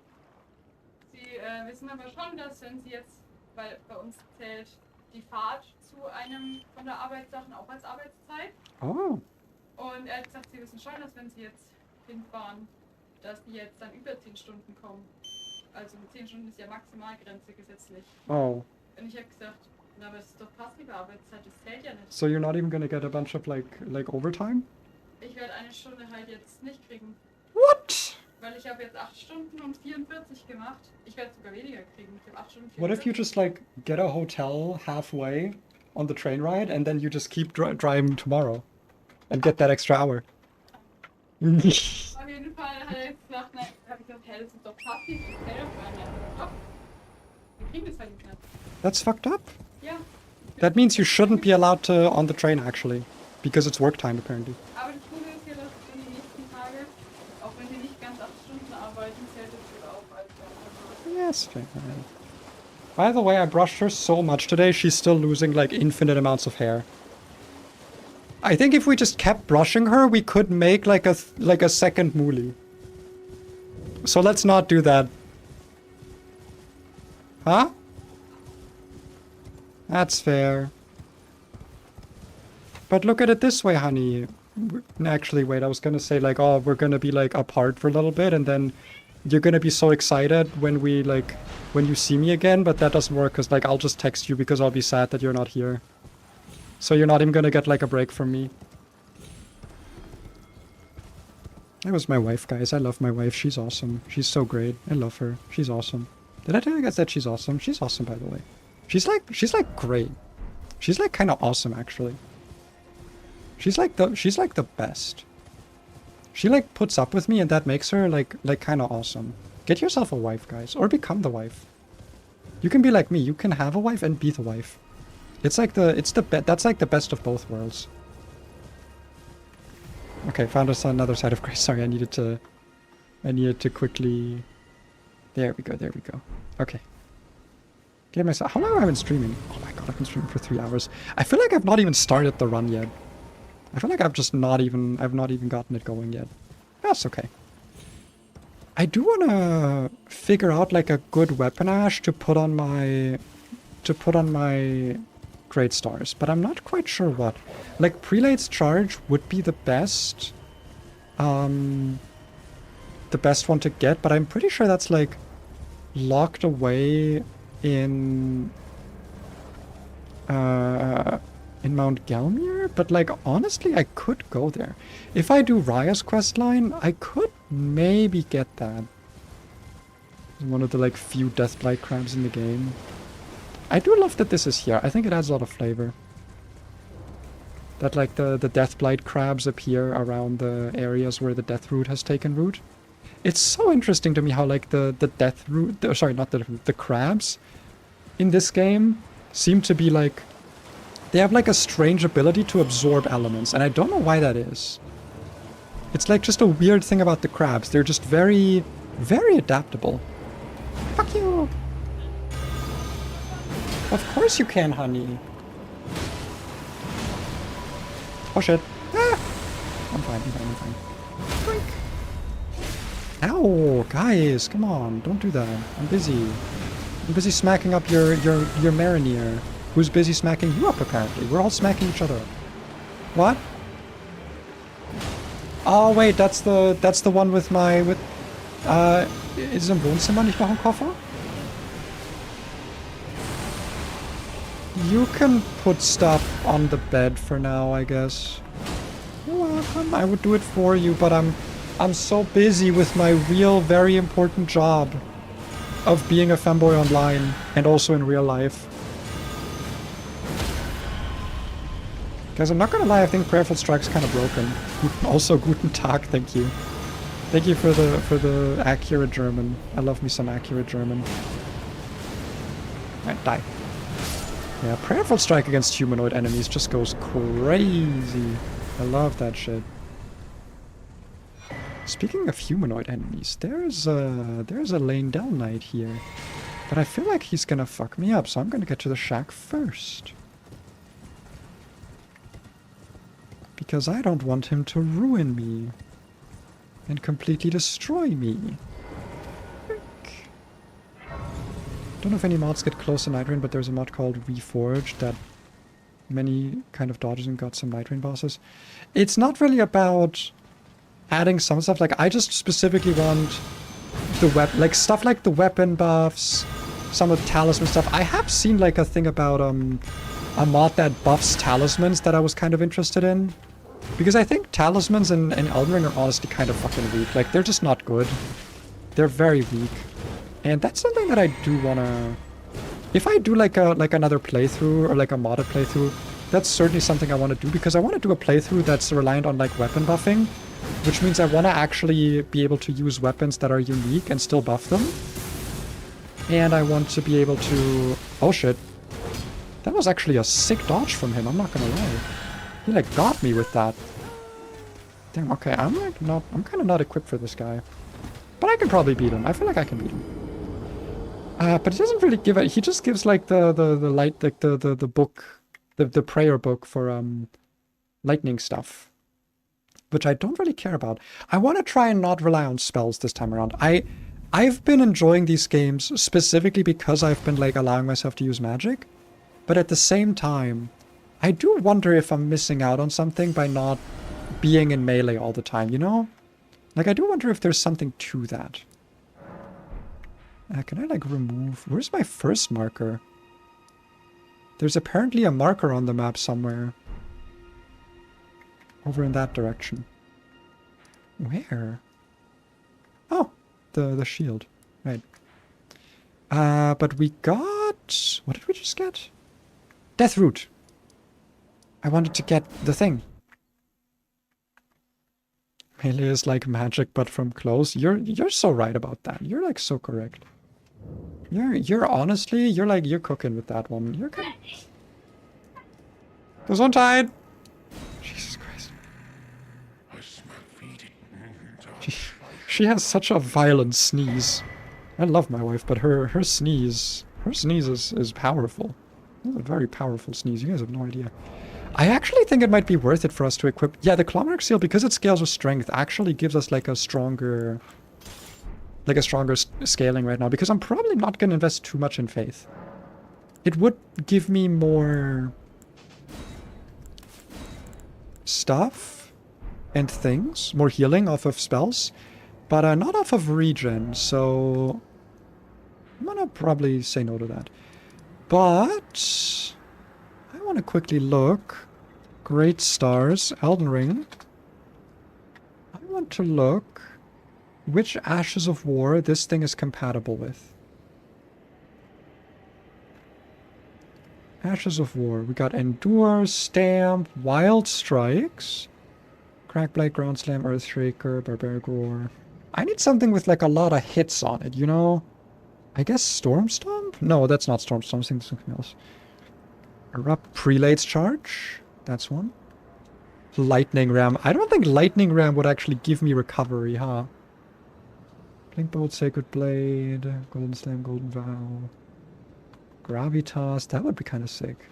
Sie wissen aber schon, dass wenn Sie jetzt, weil bei uns zählt die Fahrt zu einem von der Arbeitssachen auch als Arbeitszeit. Oh. Und er hat gesagt, Sie wissen schon, dass wenn Sie jetzt hinfahren, dass die jetzt dann über 10 Stunden kommen. Also 10 Stunden ist ja Maximalgrenze gesetzlich. Oh. Und ich habe gesagt, na, aber es ist doch passive Arbeitszeit, das zählt ja nicht. So you're not even gonna get a bunch of like overtime? Ich werde eine Stunde halt jetzt nicht kriegen. What? Weil ich habe jetzt 8 Stunden und 44 gemacht. Ich werde sogar weniger kriegen. Ich habe 8 Stunden 44. What if you just like get a hotel halfway on the train ride and then you just keep driving tomorrow and get that extra hour? Auf jeden Fall hat er jetzt gesagt, nein, habe ich gesagt, hey, das ist doch passiv, ich zähle doch gar nicht. Doch. Wir kriegen das halt nicht mehr. That's fucked up. Ja. That means you shouldn't be allowed to on the train actually, because it's work time apparently. Aber das Gute ist ja, dass in den nächsten Tagen, auch wenn sie nicht ganz 8 Stunden arbeiten, zählt es wohl auch als Yes, fair. By the way, I brushed her so much today, she's still losing like infinite amounts of hair. I think if we just kept brushing her, we could make like a second Mooly. So let's not do that. Huh? That's fair. But look at it this way, honey. Actually, wait, I was gonna say like, oh, we're gonna be like apart for a little bit and then you're gonna be so excited when you see me again, but that doesn't work because like I'll just text you because I'll be sad that you're not here. So you're not even gonna get like a break from me. That was my wife, guys. I love my wife. She's awesome. She's so great. I love her. She's awesome. Did I tell you guys that she's awesome? She's awesome, by the way. She's like great. She's like kind of awesome, actually. She's like the best. She like puts up with me, and that makes her like kind of awesome. Get yourself a wife, guys, or become the wife. You can be like me. You can have a wife and be the wife. That's like the best of both worlds. Okay, found us another side of grace. Sorry, I needed to quickly. There we go. Okay. Get myself. How long have I been streaming? Oh my god, I've been streaming for 3 hours. I feel like I've not even started the run yet. I feel like I've not even gotten it going yet. That's okay. I do want to figure out like a good weapon ash to put on my great stars, but I'm not quite sure what. Like prelate's charge would be the best one to get, but I'm pretty sure that's like locked away in Mount Gelmir, but like honestly I could go there. If I do Raya's quest line, I could maybe get that. One of the like few Deathblight crabs in the game. I do love that this is here. I think it adds a lot of flavor. That like the Deathblight crabs appear around the areas where the Death Root has taken root. It's so interesting to me how like the Death Root, sorry, not the crabs in this game seem to be like, they have like a strange ability to absorb elements, and I don't know why that is. It's like just a weird thing about the crabs. They're just very, very adaptable. Fuck you! Of course you can, honey. Oh shit. Ah! I'm fine, I'm fine. Drink. Ow, guys, come on, don't do that. I'm busy. I'm busy smacking up your Marinere. Who's busy smacking you up, apparently. We're all smacking each other up. What? Oh, wait, that's the one with my, ist im Wohnzimmer nicht noch ein Koffer? You can put stuff on the bed for now, I guess. You're welcome. I would do it for you, but I'm so busy with my real, very important job of being a femboy online and also in real life. Guys, I'm not gonna lie, I think Prayerful Strike's kind of broken. Also, guten Tag, thank you. Thank you for the accurate German. I love me some accurate German. Alright, die. Yeah, Prayerful Strike against humanoid enemies just goes crazy. I love that shit. Speaking of humanoid enemies, there's a Lane Del Knight here. But I feel like he's gonna fuck me up, so I'm gonna get to the shack first. Because I don't want him to ruin me. And completely destroy me. Don't know if any mods get close to Night Rain, but there's a mod called Reforged that many kind of dodges and got some Night Rain bosses. It's not really about adding some stuff. Like, I just specifically want the like stuff like the weapon buffs, some of the talisman stuff. I have seen like a thing about a mod that buffs talismans that I was kind of interested in. Because I think talismans in Elden Ring are honestly kind of fucking weak. Like, they're just not good. They're very weak. And that's something that I do wanna... If I do like another playthrough or like a modded playthrough, that's certainly something I want to do, because I want to do a playthrough that's reliant on like weapon buffing, which means I want to actually be able to use weapons that are unique and still buff them. And I want to be able to... Oh shit. That was actually a sick dodge from him, I'm not gonna lie. He like got me with that. Damn, okay, I'm kind of not equipped for this guy. But I can probably beat him. I feel like I can beat him. But he doesn't really give it. He just gives like the light, like the book, the prayer book for lightning stuff, which I don't really care about. I want to try and not rely on spells this time around. I've been enjoying these games specifically because I've been like allowing myself to use magic, but at the same time, I do wonder if I'm missing out on something by not being in melee all the time. You know, like I do wonder if there's something to that. Can I like remove... Where's my first marker? There's apparently a marker on the map somewhere. Over in that direction. Where? Oh, the shield. Right. But we got... What did we just get? Death Root. I wanted to get the thing. Melee is like magic, but from close. You're so right about that. You're like so correct. You're honestly, you're cooking with that one. You're good. Gesundheit! Jesus Christ. She has such a violent sneeze. I love my wife, but her sneeze is powerful. It's a very powerful sneeze. You guys have no idea. I actually think it might be worth it for us to equip... Yeah, the Clomeric Seal, because it scales with strength, actually gives us like a stronger like a stronger scaling right now, because I'm probably not going to invest too much in faith. It would give me more stuff and things, more healing off of spells, but not off of regen, so I'm gonna probably say no to that. But I want to quickly look. Great stars, Elden Ring. I want to look which Ashes of War this thing is compatible with. Ashes of War. We got Endure, Stamp, Wild Strikes, Crackblade, Ground Slam, Earthshaker, Barbaric Roar. I need something with like a lot of hits on it, you know? I guess Storm Stomp? No, that's not Storm Stomp. I think something else. Erupt, Prelate's Charge. That's one. Lightning Ram. I don't think Lightning Ram would actually give me recovery, huh? Blink Bolt, Sacred Blade, Golden Slam, Golden Vow. Gravitas, that would be kind of sick.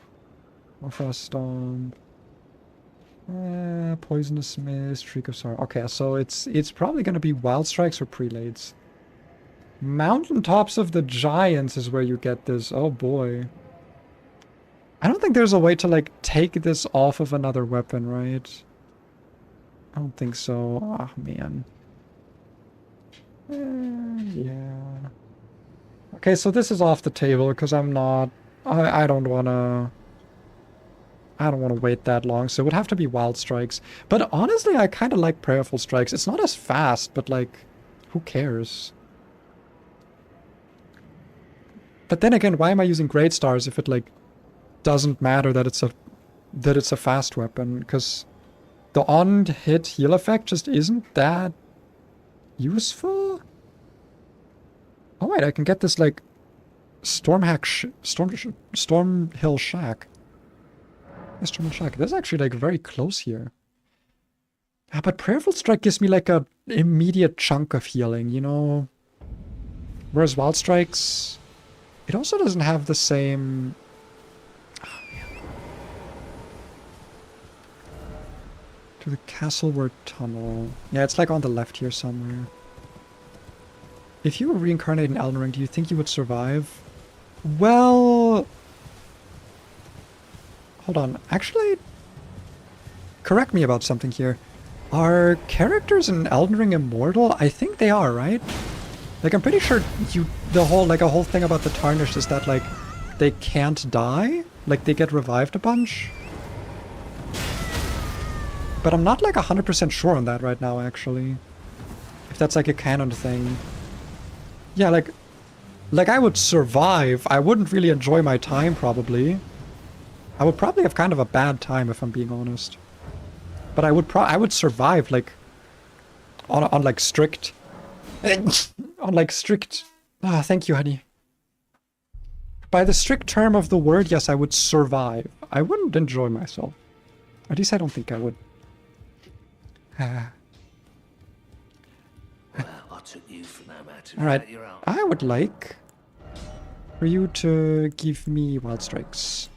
Morphos Stomp. Poisonous Mist, Shriek of Sorrow. Okay, so it's probably going to be Wild Strikes or Prelates. Mountaintops of the Giants is where you get this. Oh boy. I don't think there's a way to like take this off of another weapon, right? I don't think so. Ah, man. Yeah. Okay, so this is off the table because I'm not... I don't want to... I don't want to wait that long, so it would have to be Wild Strikes. But honestly, I kind of like Prayerful Strikes. It's not as fast, but like, who cares? But then again, why am I using Great Stars if it like doesn't matter that it's a fast weapon? Because the on-hit heal effect just isn't that useful. Oh wait, I can get this like Storm Hill Shack. Storm Hill Shack. That's actually like very close here. Ah, but Prayerful Strike gives me like a immediate chunk of healing, you know. Whereas Wild Strikes, it also doesn't have the same. To the Castleward Tunnel. Yeah, it's like on the left here somewhere. If you were reincarnated in Elden Ring, do you think you would survive? Well... Hold on. Actually, correct me about something here. Are characters in Elden Ring immortal? I think they are, right? Like, I'm pretty sure a whole thing about the Tarnished is that, like, they can't die? Like, they get revived a bunch? But I'm not, like, 100% sure on that right now, actually. If that's, like, a canon thing. Yeah, like I would survive. I wouldn't really enjoy my time, probably. I would probably have kind of a bad time, if I'm being honest. But I would survive, like, on like, strict... on, like, strict... Ah, thank you, honey. By the strict term of the word, yes, I would survive. I wouldn't enjoy myself. At least I don't think I would. Alright, I would like for you to give me Wild Strikes.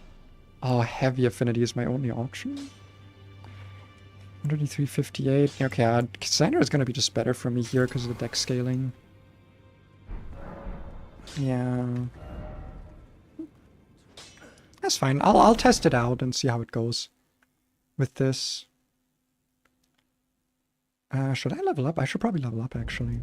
Oh, Heavy Affinity is my only option. 153.58. Okay, Designer is going to be just better for me here because of the deck scaling. Yeah. That's fine. I'll test it out and see how it goes with this. Should I level up? I should probably level up, actually.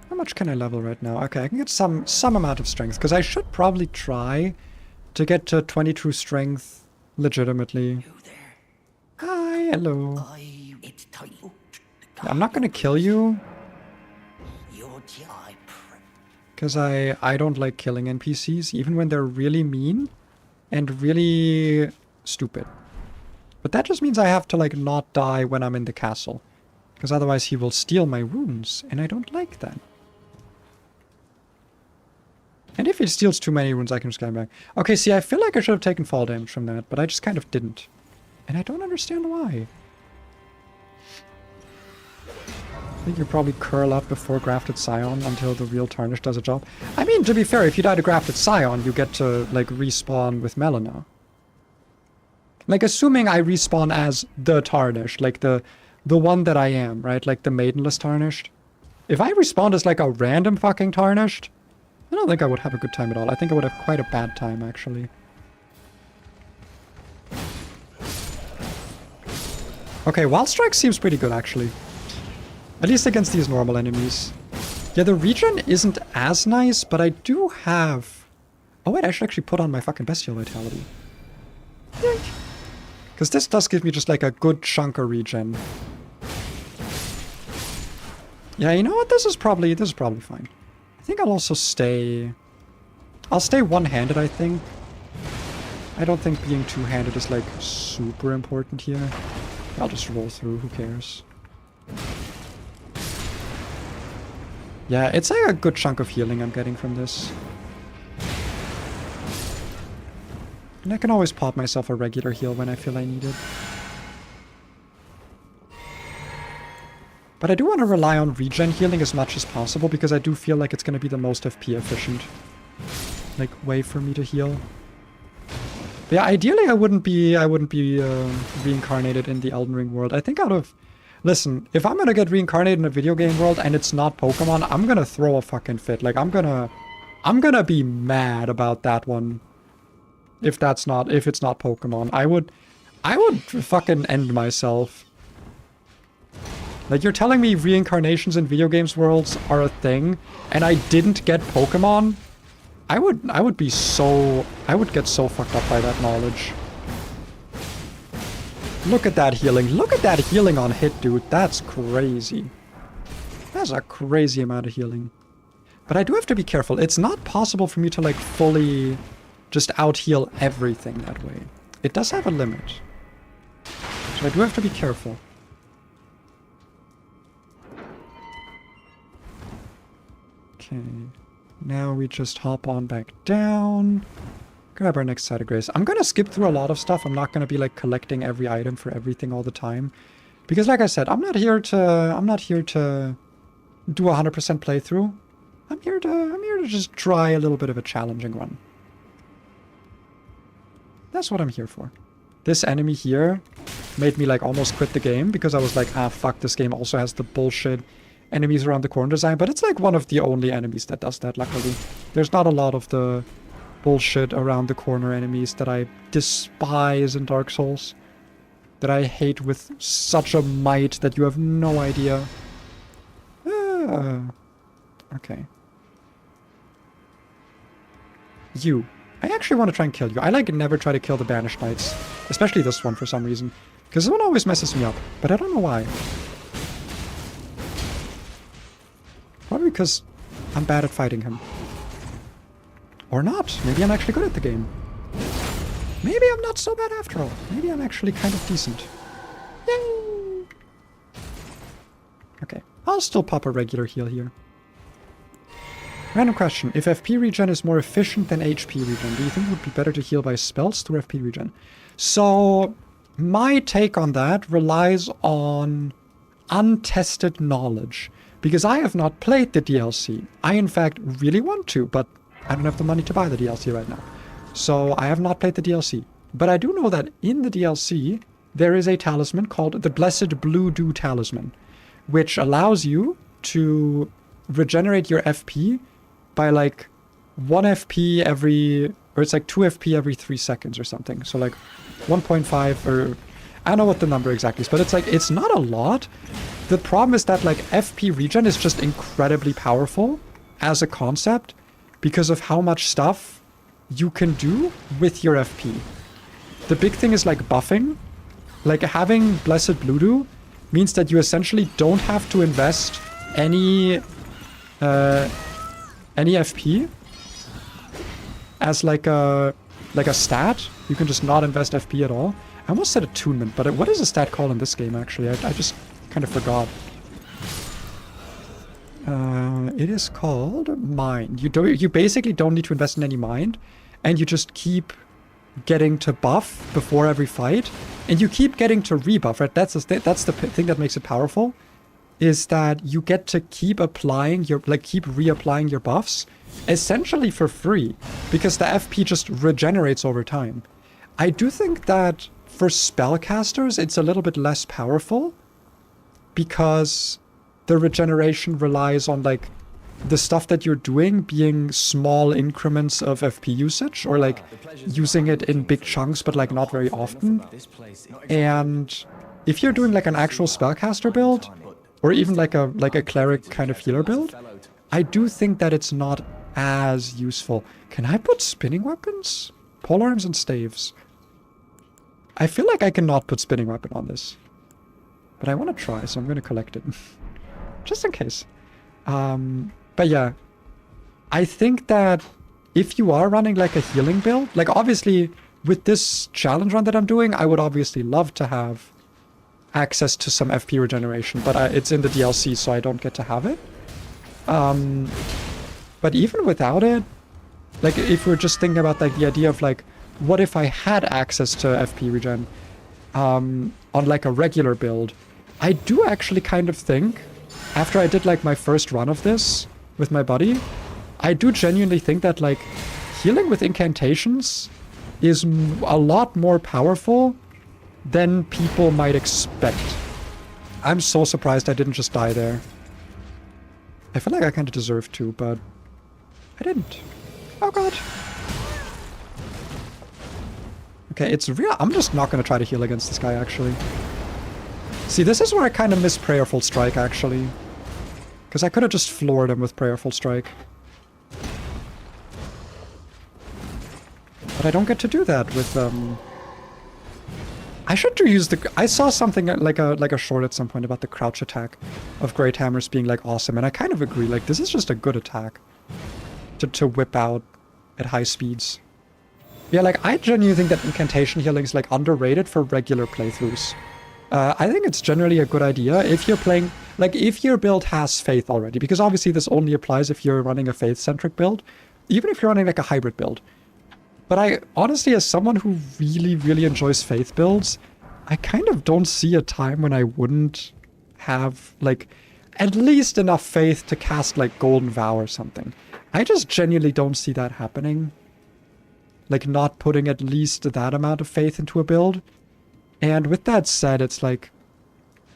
How much can I level right now? Okay, I can get some amount of strength, because I should probably try to get to 22 strength legitimately. Hi, hello. I'm not gonna kill you, because I don't like killing NPCs, even when they're really mean and really stupid. But that just means I have to, like, not die when I'm in the castle. Because otherwise he will steal my runes, and I don't like that. And if he steals too many runes, I can just get him back. Okay, see, I feel like I should have taken fall damage from that, but I just kind of didn't. And I don't understand why. I think you probably curl up before Grafted Scion until the real Tarnish does a job. I mean, to be fair, if you die to Grafted Scion, you get to, like, respawn with Melina. Like, assuming I respawn as the Tarnish, like the the one that I am, right? Like the Maidenless Tarnished. If I respawned as like a random fucking Tarnished, I don't think I would have a good time at all. I think I would have quite a bad time, actually. Okay, Wild Strike seems pretty good, actually. At least against these normal enemies. Yeah, the regen isn't as nice, but I do have... Oh wait, I should actually put on my fucking Bestial Vitality. Because this does give me just like a good chunk of regen. Yeah, you know what? This is probably fine. I think I'll also stay... I'll stay one-handed, I think. I don't think being two-handed is like super important here. I'll just roll through, who cares? Yeah, it's like a good chunk of healing I'm getting from this. And I can always pop myself a regular heal when I feel I need it. But I do want to rely on regen healing as much as possible because I do feel like it's going to be the most FP efficient like way for me to heal. But yeah, ideally I wouldn't be reincarnated in the Elden Ring world. I think out of... Listen, if I'm gonna get reincarnated in a video game world and it's not Pokemon, I'm gonna throw a fucking fit. Like, I'm gonna be mad about that one. If it's not Pokemon. I would fucking end myself. Like, you're telling me reincarnations in video games worlds are a thing, and I didn't get Pokemon? I would get so fucked up by that knowledge. Look at that healing. Look at that healing on hit, dude. That's crazy. That's a crazy amount of healing. But I do have to be careful. It's not possible for me to, like, fully just out-heal everything that way. It does have a limit. So I do have to be careful. Okay. Now we just hop on back down. Grab our next side of grace. I'm gonna skip through a lot of stuff. I'm not gonna be like collecting every item for everything all the time. Because like I said, I'm not here to do a 100% playthrough. I'm here to just try a little bit of a challenging run. That's what I'm here for. This enemy here made me like almost quit the game because I was like, ah fuck, this game also has the bullshit enemies around the corner design, but it's like one of the only enemies that does that, luckily. There's not a lot of the bullshit around the corner enemies that I despise in Dark Souls. That I hate with such a might that you have no idea. Okay. You. I actually want to try and kill you. I like never try to kill the Banished Knights. Especially this one for some reason. Because this one always messes me up. But I don't know why. Probably because I'm bad at fighting him. Or not. Maybe I'm actually good at the game. Maybe I'm not so bad after all. Maybe I'm actually kind of decent. Yay! Okay. I'll still pop a regular heal here. Random question. If FP regen is more efficient than HP regen, do you think it would be better to heal by spells through FP regen? So, my take on that relies on untested knowledge. Because I have not played the DLC. I, in fact, really want to, but I don't have the money to buy the DLC right now. So, I have not played the DLC. But I do know that in the DLC, there is a talisman called the Blessed Blue Dew Talisman, which allows you to regenerate your FP by like 1 FP every, or it's like 2 FP every 3 seconds or something. So like 1.5 or, I don't know what the number exactly is, but it's like, it's not a lot. The problem is that like FP regen is just incredibly powerful as a concept because of how much stuff you can do with your FP. The big thing is like buffing. Like having Blessed Blue Dew means that you essentially don't have to invest any FP as like a stat. You can just not invest FP at all. I almost said attunement, but what is a stat called in this game actually? I just kind of forgot. It is called mind. You basically don't need to invest in any mind, and you just keep getting to buff before every fight, and you keep getting to rebuff, right? That's the thing that makes it powerful, is that you get to keep applying your, like, keep reapplying your buffs essentially for free, because the FP just regenerates over time. I do think that for spellcasters, it's a little bit less powerful, because the regeneration relies on like the stuff that you're doing being small increments of FP usage, or like using it in big chunks but like not very often. And if you're doing like an actual spellcaster build, or even like a cleric kind of healer build, I do think that it's not as useful. Can I put spinning weapons? Polearms and staves. I feel like I cannot put spinning weapon on this. But I want to try, so I'm going to collect it. Just in case. But yeah. I think that if you are running like a healing build, like obviously with this challenge run that I'm doing, I would obviously love to have access to some FP regeneration, but it's in the DLC, so I don't get to have it. But even without it, like if we're just thinking about like the idea of like, what if I had access to FP regen on like a regular build? I do actually kind of think, after I did like my first run of this with my buddy, I do genuinely think that like healing with incantations is a lot more powerful than people might expect. I'm so surprised I didn't just die there. I feel like I kind of deserved to, but I didn't. Oh god. Okay, it's real. I'm just not going to try to heal against this guy, actually. See, this is where I kind of miss Prayerful Strike, actually. Because I could have just floored him with Prayerful Strike. But I don't get to do that with, I should use the... I saw something like a short at some point about the crouch attack of Great Hammers being, like, awesome. And I kind of agree. Like, this is just a good attack to whip out at high speeds. Yeah, like, I genuinely think that incantation healing is, like, underrated for regular playthroughs. I think it's generally a good idea if you're playing... Like, if your build has faith already. Because obviously this only applies if you're running a faith-centric build. Even if you're running, like, a hybrid build. But I, honestly, as someone who really, really enjoys faith builds, I kind of don't see a time when I wouldn't have, like, at least enough faith to cast, like, Golden Vow or something. I just genuinely don't see that happening. Like, not putting at least that amount of faith into a build. And with that said, it's like,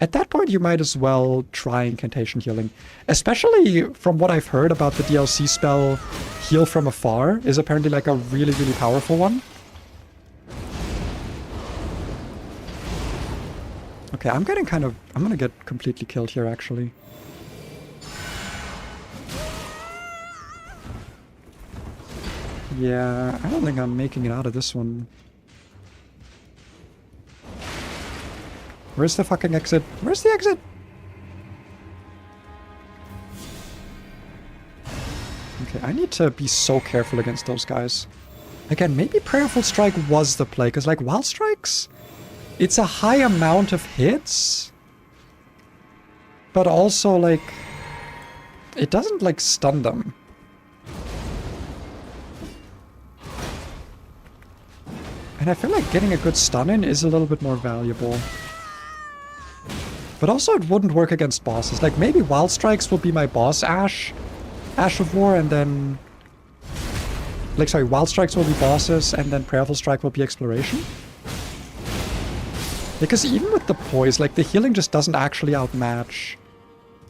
at that point you might as well try incantation healing. Especially from what I've heard about the DLC spell Heal from Afar is apparently like a really, really powerful one. Okay, I'm gonna get completely killed here, actually. Yeah, I don't think I'm making it out of this one. Where's the fucking exit? Where's the exit? Okay, I need to be so careful against those guys. Again, maybe Prayerful Strike was the play, because like Wild Strikes, it's a high amount of hits, but also like, it doesn't like stun them. And I feel like getting a good stun in is a little bit more valuable. But also it wouldn't work against bosses. Like maybe Wild Strikes will be my boss Ash of War, and then... Like, sorry, Wild Strikes will be bosses, and then Prayerful Strike will be exploration. Because even with the poise, like the healing just doesn't actually outmatch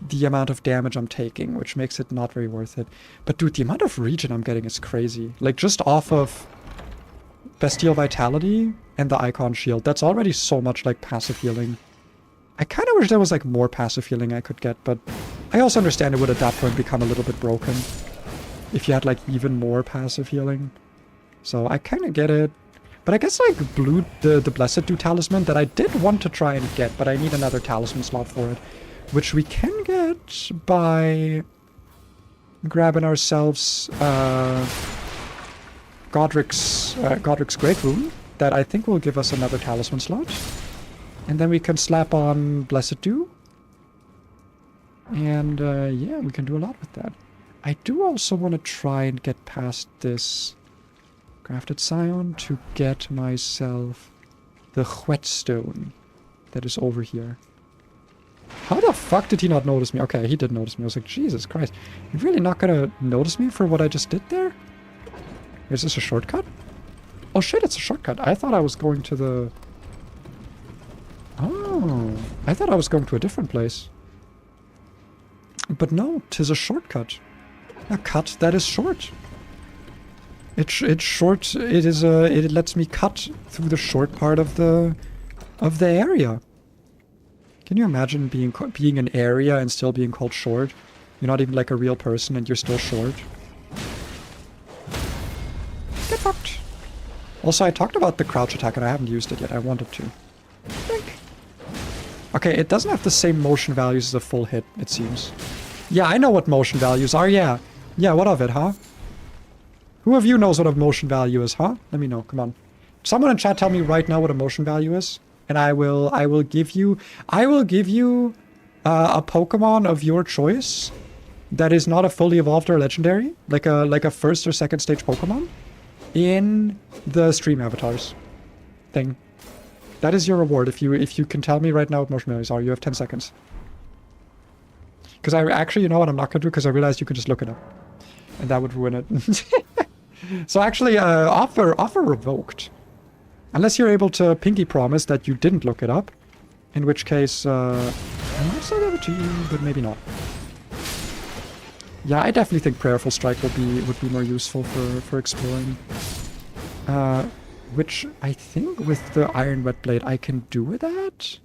the amount of damage I'm taking, which makes it not very worth it. But dude, the amount of regen I'm getting is crazy. Like just off of Bestial Vitality and the Icon Shield, that's already so much like passive healing. I kind of wish there was like more passive healing I could get, but I also understand it would at that point become a little bit broken if you had like even more passive healing. So I kind of get it. But I guess like the Blessed Dew Talisman that I did want to try and get, but I need another talisman slot for it, which we can get by grabbing ourselves Godric's Great Rune, that I think will give us another talisman slot. And then we can slap on Blessed Dew. And yeah, we can do a lot with that. I do also want to try and get past this Crafted Scion to get myself the whetstone that is over here. How the fuck did he not notice me? Okay, he did notice me. I was like, Jesus Christ. You're really not gonna notice me for what I just did there? Is this a shortcut? Oh shit, it's a shortcut. I thought I was going to the... Oh. Oh, I thought I was going to a different place. But no, 'tis a shortcut. A cut that is short. It's short. It lets me cut through the short part of the area. Can you imagine being an area and still being called short? You're not even like a real person and you're still short. Get fucked. Also, I talked about the crouch attack and I haven't used it yet. I wanted to. Think. Okay, it doesn't have the same motion values as a full hit, it seems. Yeah, I know what motion values are, yeah. Yeah, what of it, huh? Who of you knows what a motion value is, huh? Let me know, come on. Someone in chat tell me right now what a motion value is. And I will give you a Pokemon of your choice that is not a fully evolved or legendary, like a first or second stage Pokemon, in the stream avatars thing. That is your reward if you can tell me right now what motion values are. You have 10 seconds. Because I actually, you know what I'm not going to do, because I realized you could just look it up. And that would ruin it. So actually, offer revoked. Unless you're able to pinky promise that you didn't look it up. In which case, I might still give it to you, but maybe not. Yeah, I definitely think Prayerful Strike would be more useful for exploring. Which I think with the Iron Wet Blade I can do that.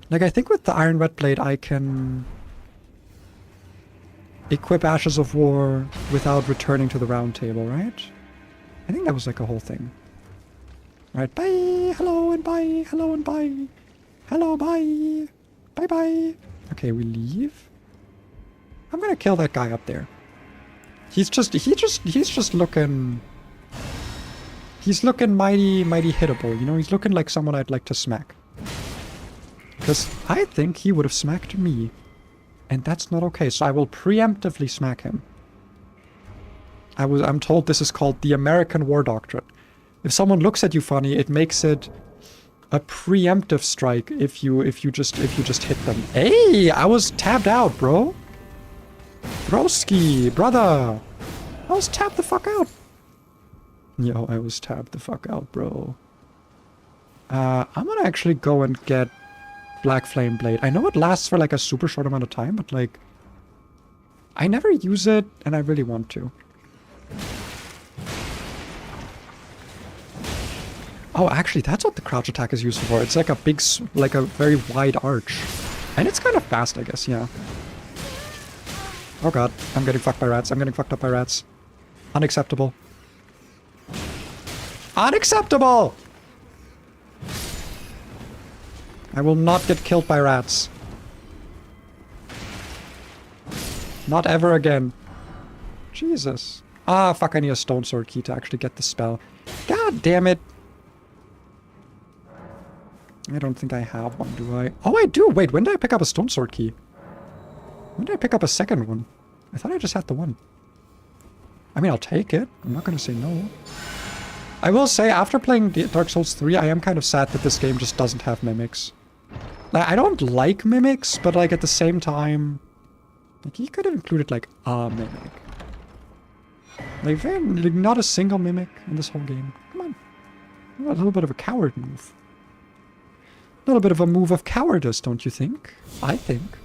Like, I think with the Iron Wet Blade I can equip Ashes of War without returning to the round table, right? I think that was like a whole thing. Right, bye, hello and bye, hello and bye. Hello, bye. Bye bye. Okay, we leave. I'm gonna kill that guy up there. He's just looking... He's looking mighty hittable, you know? He's looking like someone I'd like to smack. Because I think he would have smacked me. And that's not okay, so I will preemptively smack him. I'm told this is called the American War Doctrine. If someone looks at you funny, it makes it a preemptive strike if you just hit them. Hey, I was tapped out, bro. Broski, brother. I was tapped the fuck out. Yo, I was tapped the fuck out, bro. I'm gonna actually go and get Black Flame Blade. I know it lasts for like a super short amount of time, but like, I never use it and I really want to. Oh, actually, that's what the crouch attack is used for. It's like a big, like a very wide arch. And it's kind of fast, I guess, yeah. Oh god, I'm getting fucked by rats. I'm getting fucked up by rats. Unacceptable. Unacceptable! I will not get killed by rats. Not ever again. Jesus. Ah, fuck, I need a stone sword key to actually get the spell. God damn it. I don't think I have one, do I? Oh, I do! Wait, when did I pick up a stone sword key? When did I pick up a second one? I thought I just had the one. I mean, I'll take it. I'm not gonna say no. I will say, after playing Dark Souls 3, I am kind of sad that this game just doesn't have mimics. Like, I don't like mimics, but like at the same time... Like, you could have included like a mimic. Like, not a single mimic in this whole game. Come on. A little bit of a coward move. A little bit of a move of cowardice, don't you think? I think.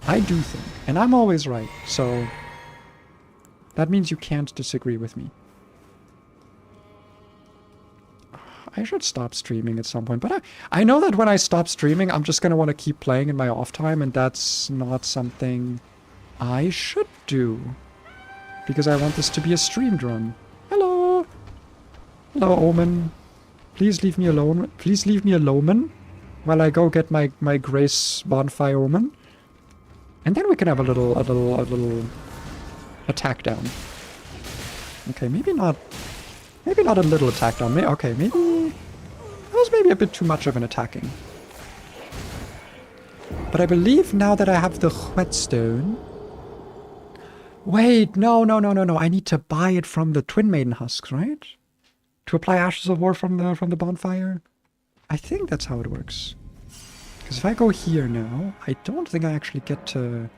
I do think. And I'm always right, so... That means you can't disagree with me. I should stop streaming at some point, but I know that when I stop streaming, I'm just gonna want to keep playing in my off time, and that's not something I should do. Because I want this to be a streamed run. Hello! Hello, Omen. Please leave me alone. Please leave me alone while I go get my Grace Bonfire Omen. And then we can have a little attack down. Okay, maybe not a little attack down. Okay, maybe that was maybe a bit too much of an attacking. But I believe now that I have the whetstone. Wait, no. I need to buy it from the Twin Maiden husks, right? To apply Ashes of War from the bonfire. I think that's how it works. Because if I go here now, I don't think I actually get to...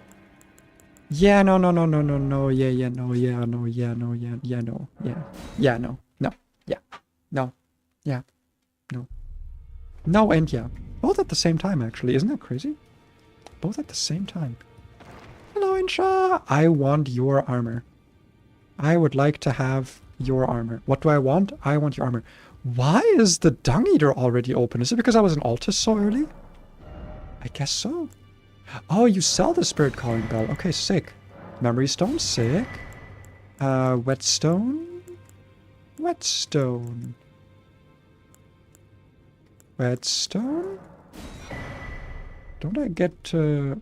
Yeah, no, yeah, no, No, and yeah. Both at the same time, actually. Isn't that crazy? Both at the same time. Hello, Insha. I want your armor. I would like to have your armor. What do I want? I want your armor. Why is the Dung Eater already open? Is it because I was in Altus so early? I guess so. Oh, you sell the Spirit Calling Bell. Okay, sick. Memory Stone, sick. Whetstone? Whetstone. Whetstone? Don't I get to...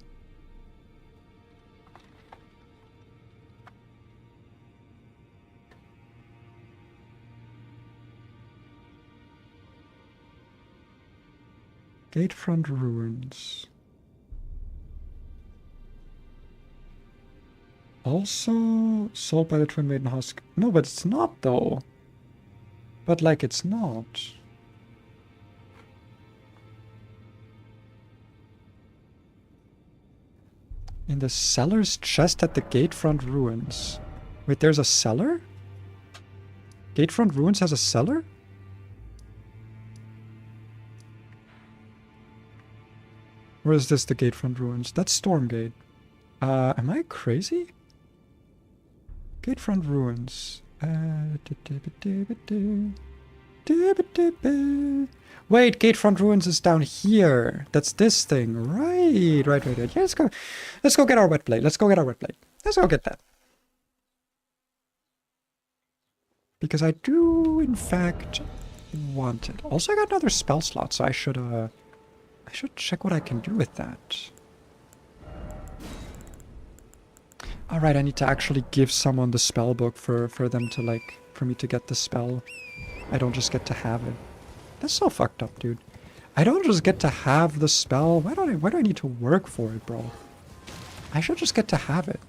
Gatefront Ruins. Also sold by the Twin Maiden Husk. No, but it's not though. But like it's not. In the seller's chest at the Gatefront Ruins. Wait, there's a cellar? Gatefront Ruins has a cellar? Or is this the Gatefront Ruins? That's Stormgate. Am I crazy? Gatefront Ruins. Wait, Gatefront Ruins is down here. That's this thing. Right. Yeah, let's go. Let's go get our wet blade. Let's go get that. Because I do, in fact, want it. Also, I got another spell slot, so I should check what I can do with that. Alright, I need to actually give someone the spell book for them to, like, for me to get the spell. I don't just get to have it. That's so fucked up, dude. I don't just get to have the spell. Why do I need to work for it, bro? I should just get to have it.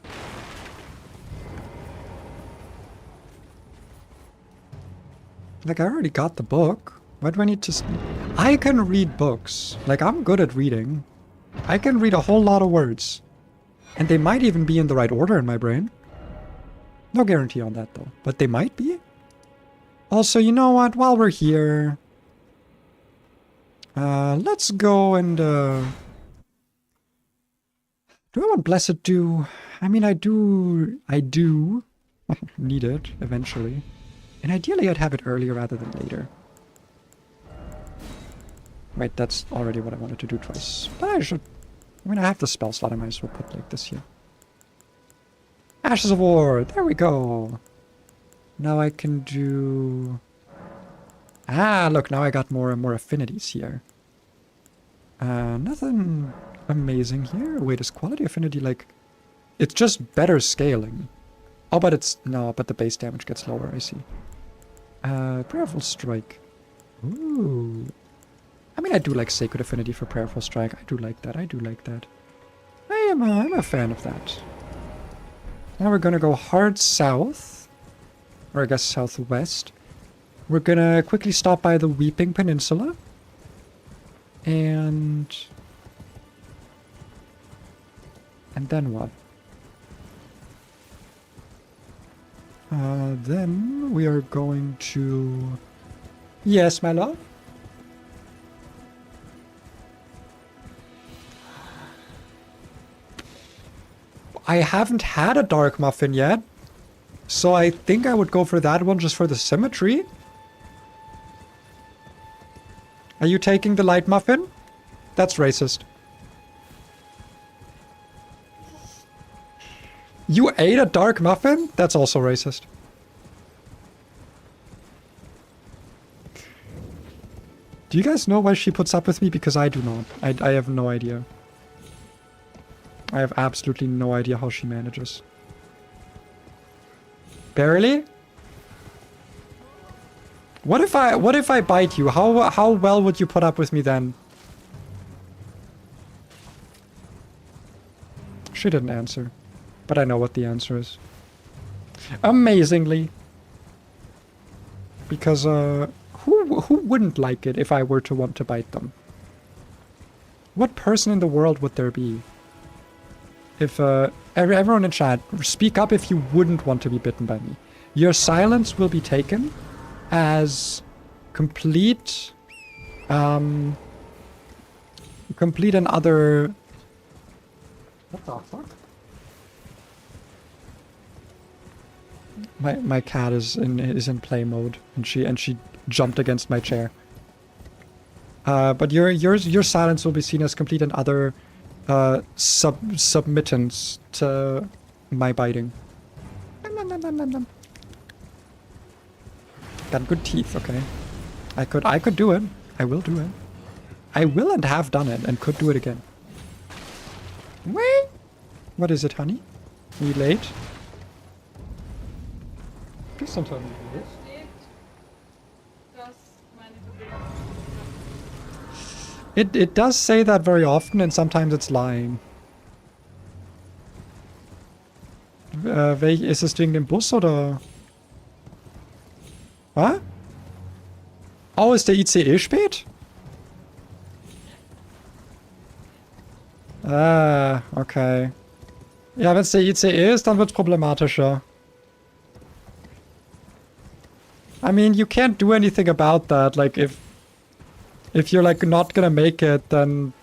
Like, I already got the book. Why do I need to... I can read books. Like, I'm good at reading. I can read a whole lot of words. And they might even be in the right order in my brain. No guarantee on that, though. But they might be. Also, you know what? While we're here... let's go and, Do I want Blessed Dew? I mean, I do need it, eventually. And ideally, I'd have it earlier rather than later. Wait, that's already what I wanted to do twice. But I should... I mean, I have the spell slot. I might as well put, like, this here. Ashes of War! There we go! Now I can do... Ah, look, now I got more and more affinities here. Nothing amazing here. Wait, is quality affinity, like... It's just better scaling. Oh, but it's... No, but the base damage gets lower, I see. Prayerful Strike. Ooh... I mean, I do like Sacred Affinity for Prayerful Strike. I do like that. I'm a fan of that. Now we're gonna go hard south. Or I guess southwest. We're gonna quickly stop by the Weeping Peninsula. And then what? Then we are going to... Yes, my love? I haven't had a Dark Muffin yet, so I think I would go for that one just for the symmetry. Are you taking the Light Muffin? That's racist. You ate a Dark Muffin? That's also racist. Do you guys know why she puts up with me? Because I do not. I have no idea. I have absolutely no idea how she manages. Barely? What if I bite you? How well would you put up with me then? She didn't answer. But I know what the answer is. Amazingly. Because who wouldn't like it if I were to want to bite them? What person in the world would there be? If, everyone in chat, speak up if you wouldn't want to be bitten by me. Your silence will be taken as complete, complete another... What the fuck? My cat is in play mode, and she jumped against my chair. But your silence will be seen as complete another submittance to my biting. Nom, nom, nom, nom, nom. Got good teeth, okay. I could do it. I will do it. I will and have done it and could do it again. Wait. What is it, honey? Are you late? Please don't tell me you late. Steht, dass meine Verbindung It does say that very often, and sometimes it's lying. Ist es wegen dem Bus oder? Was? Oh, ist der ICE spät? Ah, okay. Ja, wenn es der ICE ist, dann wird's problematischer. I mean, you can't do anything about that. Like, if you're, like, not gonna make it, then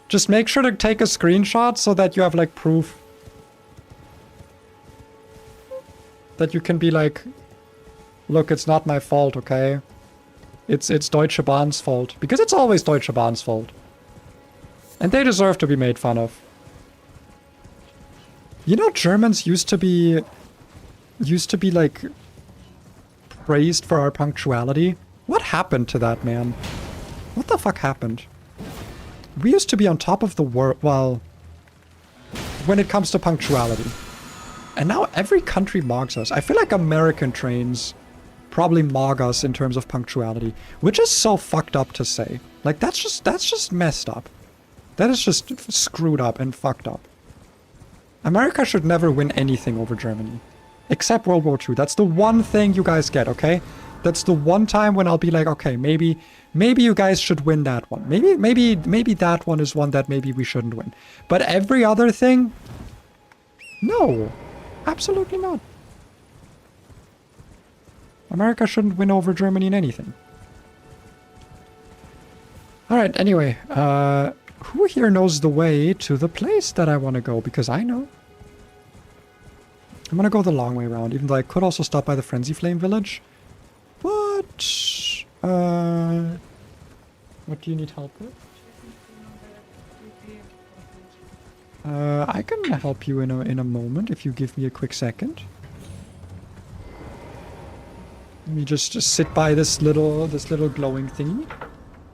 just make sure to take a screenshot so that you have, like, proof. That you can be like, look, it's not my fault, okay? It's Deutsche Bahn's fault. Because it's always Deutsche Bahn's fault. And they deserve to be made fun of. You know, Germans used to be, like, praised for our punctuality. What happened to that, man? What the fuck happened? We used to be on top of the world, well, when it comes to punctuality. And now every country mogs us. I feel like American trains probably mog us in terms of punctuality, which is so fucked up to say. Like, that's just messed up. That is just screwed up and fucked up. America should never win anything over Germany. Except World War II. That's the one thing you guys get, okay? That's the one time when I'll be like, okay, maybe you guys should win that one. Maybe that one is one that maybe we shouldn't win. But every other thing, no. Absolutely not. America shouldn't win over Germany in anything. Alright, anyway, who here knows the way to the place that I want to go? Because I know. I'm gonna go the long way around, even though I could also stop by the Frenzy Flame village. But, what do you need help with? I can help you in a moment if you give me a quick second. Let me just sit by this little glowing thingy,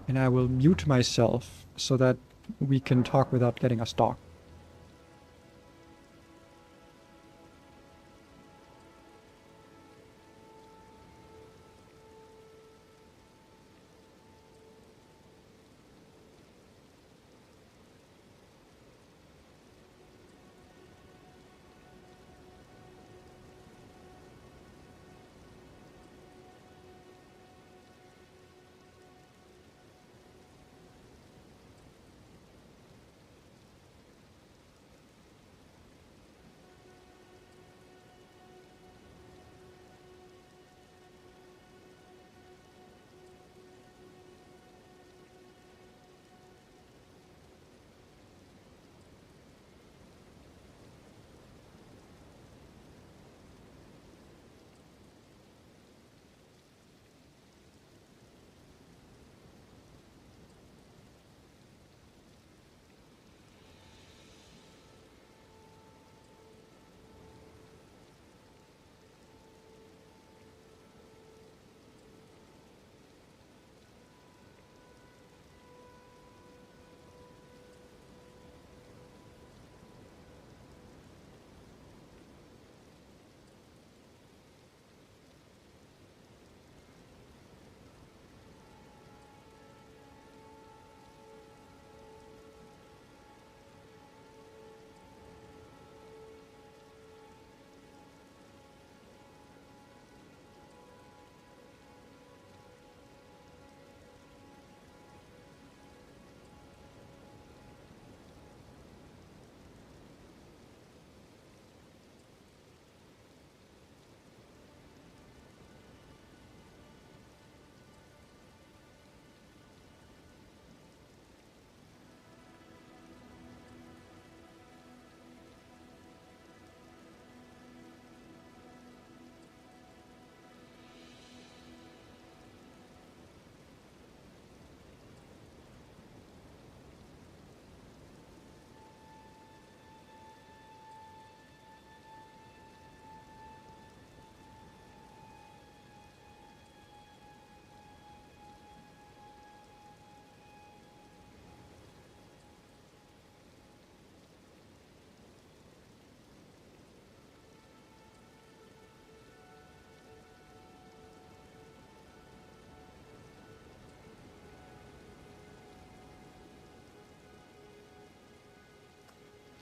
and I will mute myself so that we can talk without getting us stalked.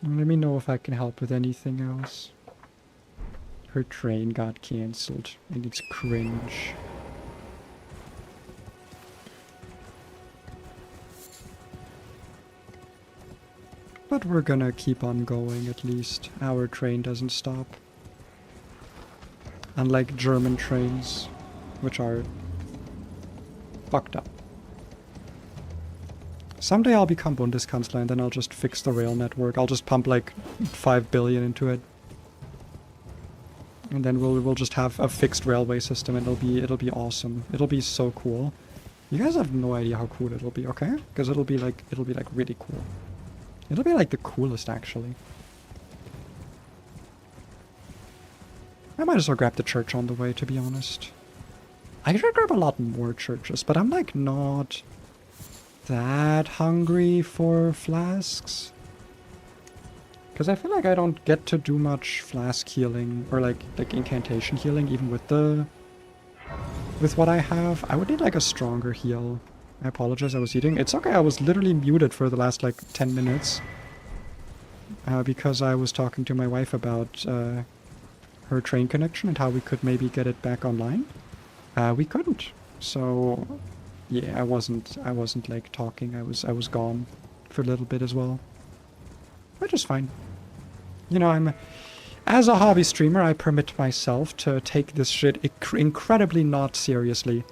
Let me know if I can help with anything else. Her train got cancelled, and it's cringe. But we're gonna keep on going at least. Our train doesn't stop. Unlike German trains, which are fucked up. Someday I'll become Bundeskanzler and then I'll just fix the rail network. I'll just pump like 5 billion into it. And then we'll just have a fixed railway system and it'll be awesome. It'll be so cool. You guys have no idea how cool it'll be, okay? Because it'll be like really cool. It'll be like the coolest actually. I might as well grab the church on the way, to be honest. I should grab a lot more churches, but I'm like not that hungry for flasks. Because I feel like I don't get to do much flask healing or like incantation healing even with what I have. I would need like a stronger heal. I apologize, I was eating. It's okay, I was literally muted for the last like 10 minutes. Because I was talking to my wife about her train connection and how we could maybe get it back online. We couldn't. So yeah, I wasn't like talking. I was gone for a little bit as well. Which is fine. You know, as a hobby streamer, I permit myself to take this shit incredibly not seriously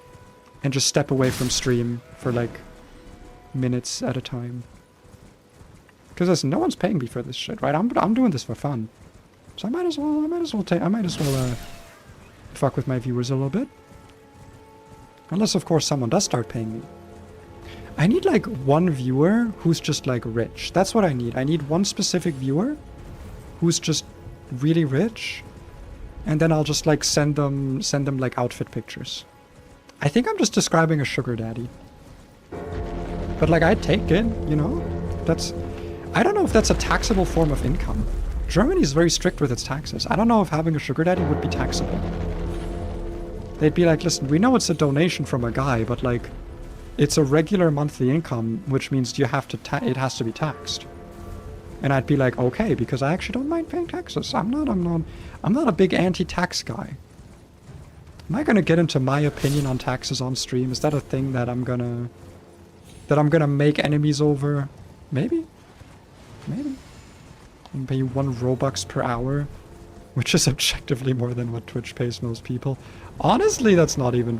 and just step away from stream for like minutes at a time. Because listen, no one's paying me for this shit, right? I'm doing this for fun. So I might as well fuck with my viewers a little bit. Unless of course someone does start paying me. I need like one viewer who's just like rich. That's what I need. I need one specific viewer who's just really rich. And then I'll just like send them like outfit pictures. I think I'm just describing a sugar daddy. But like I'd take it, you know? I don't know if that's a taxable form of income. Germany is very strict with its taxes. I don't know if having a sugar daddy would be taxable. They'd be like, listen, we know it's a donation from a guy, but like, it's a regular monthly income, which means you have to it has to be taxed. And I'd be like, okay, because I actually don't mind paying taxes. I'm not a big anti-tax guy. Am I gonna get into my opinion on taxes on stream? Is that a thing that I'm gonna make enemies over? Maybe. Maybe. And pay 1 Robux per hour, which is objectively more than what Twitch pays most people. Honestly, that's not even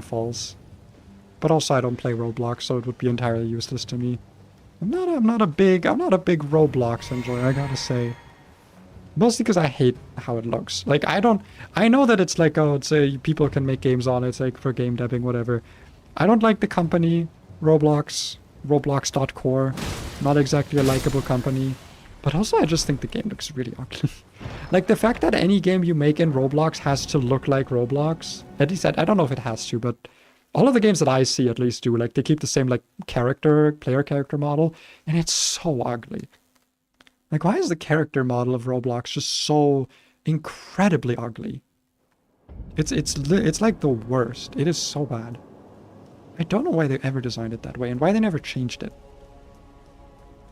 false. But also I don't play Roblox, so it would be entirely useless to me. I'm not a big Roblox enjoyer, I gotta say. Mostly because I hate how it looks. Like I know that it's like, oh, it's people can make games on it, it's like for game dubbing, whatever. I don't like the company, Roblox, Roblox.core. Not exactly a likable company. But also I just think the game looks really ugly. Like the fact that any game you make in Roblox has to look like Roblox. At least I don't know if it has to, but all of the games that I see at least do. Like they keep the same like player character model, and it's so ugly. Like why is the character model of Roblox just so incredibly ugly? It's like the worst. It is so bad. I don't know why they ever designed it that way and why they never changed it.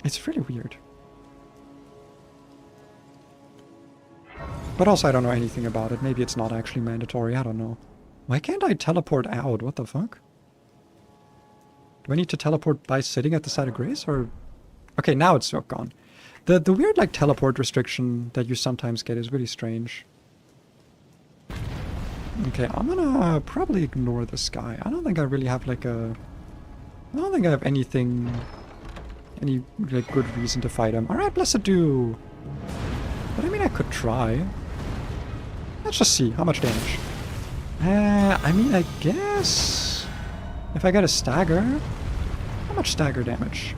It's really weird. But also I don't know anything about it. Maybe it's not actually mandatory. I don't know. Why can't I teleport out? What the fuck? Do I need to teleport by sitting at the side of Grace? Or... Okay, now it's gone. The weird like teleport restriction that you sometimes get is really strange. Okay, I'm gonna probably ignore this guy. I don't think I really have like a... I don't think I have anything... Any like good reason to fight him. Alright, Blessed do. But I mean I could try. Let's just see how much damage. I mean I guess if I get a stagger, how much stagger damage?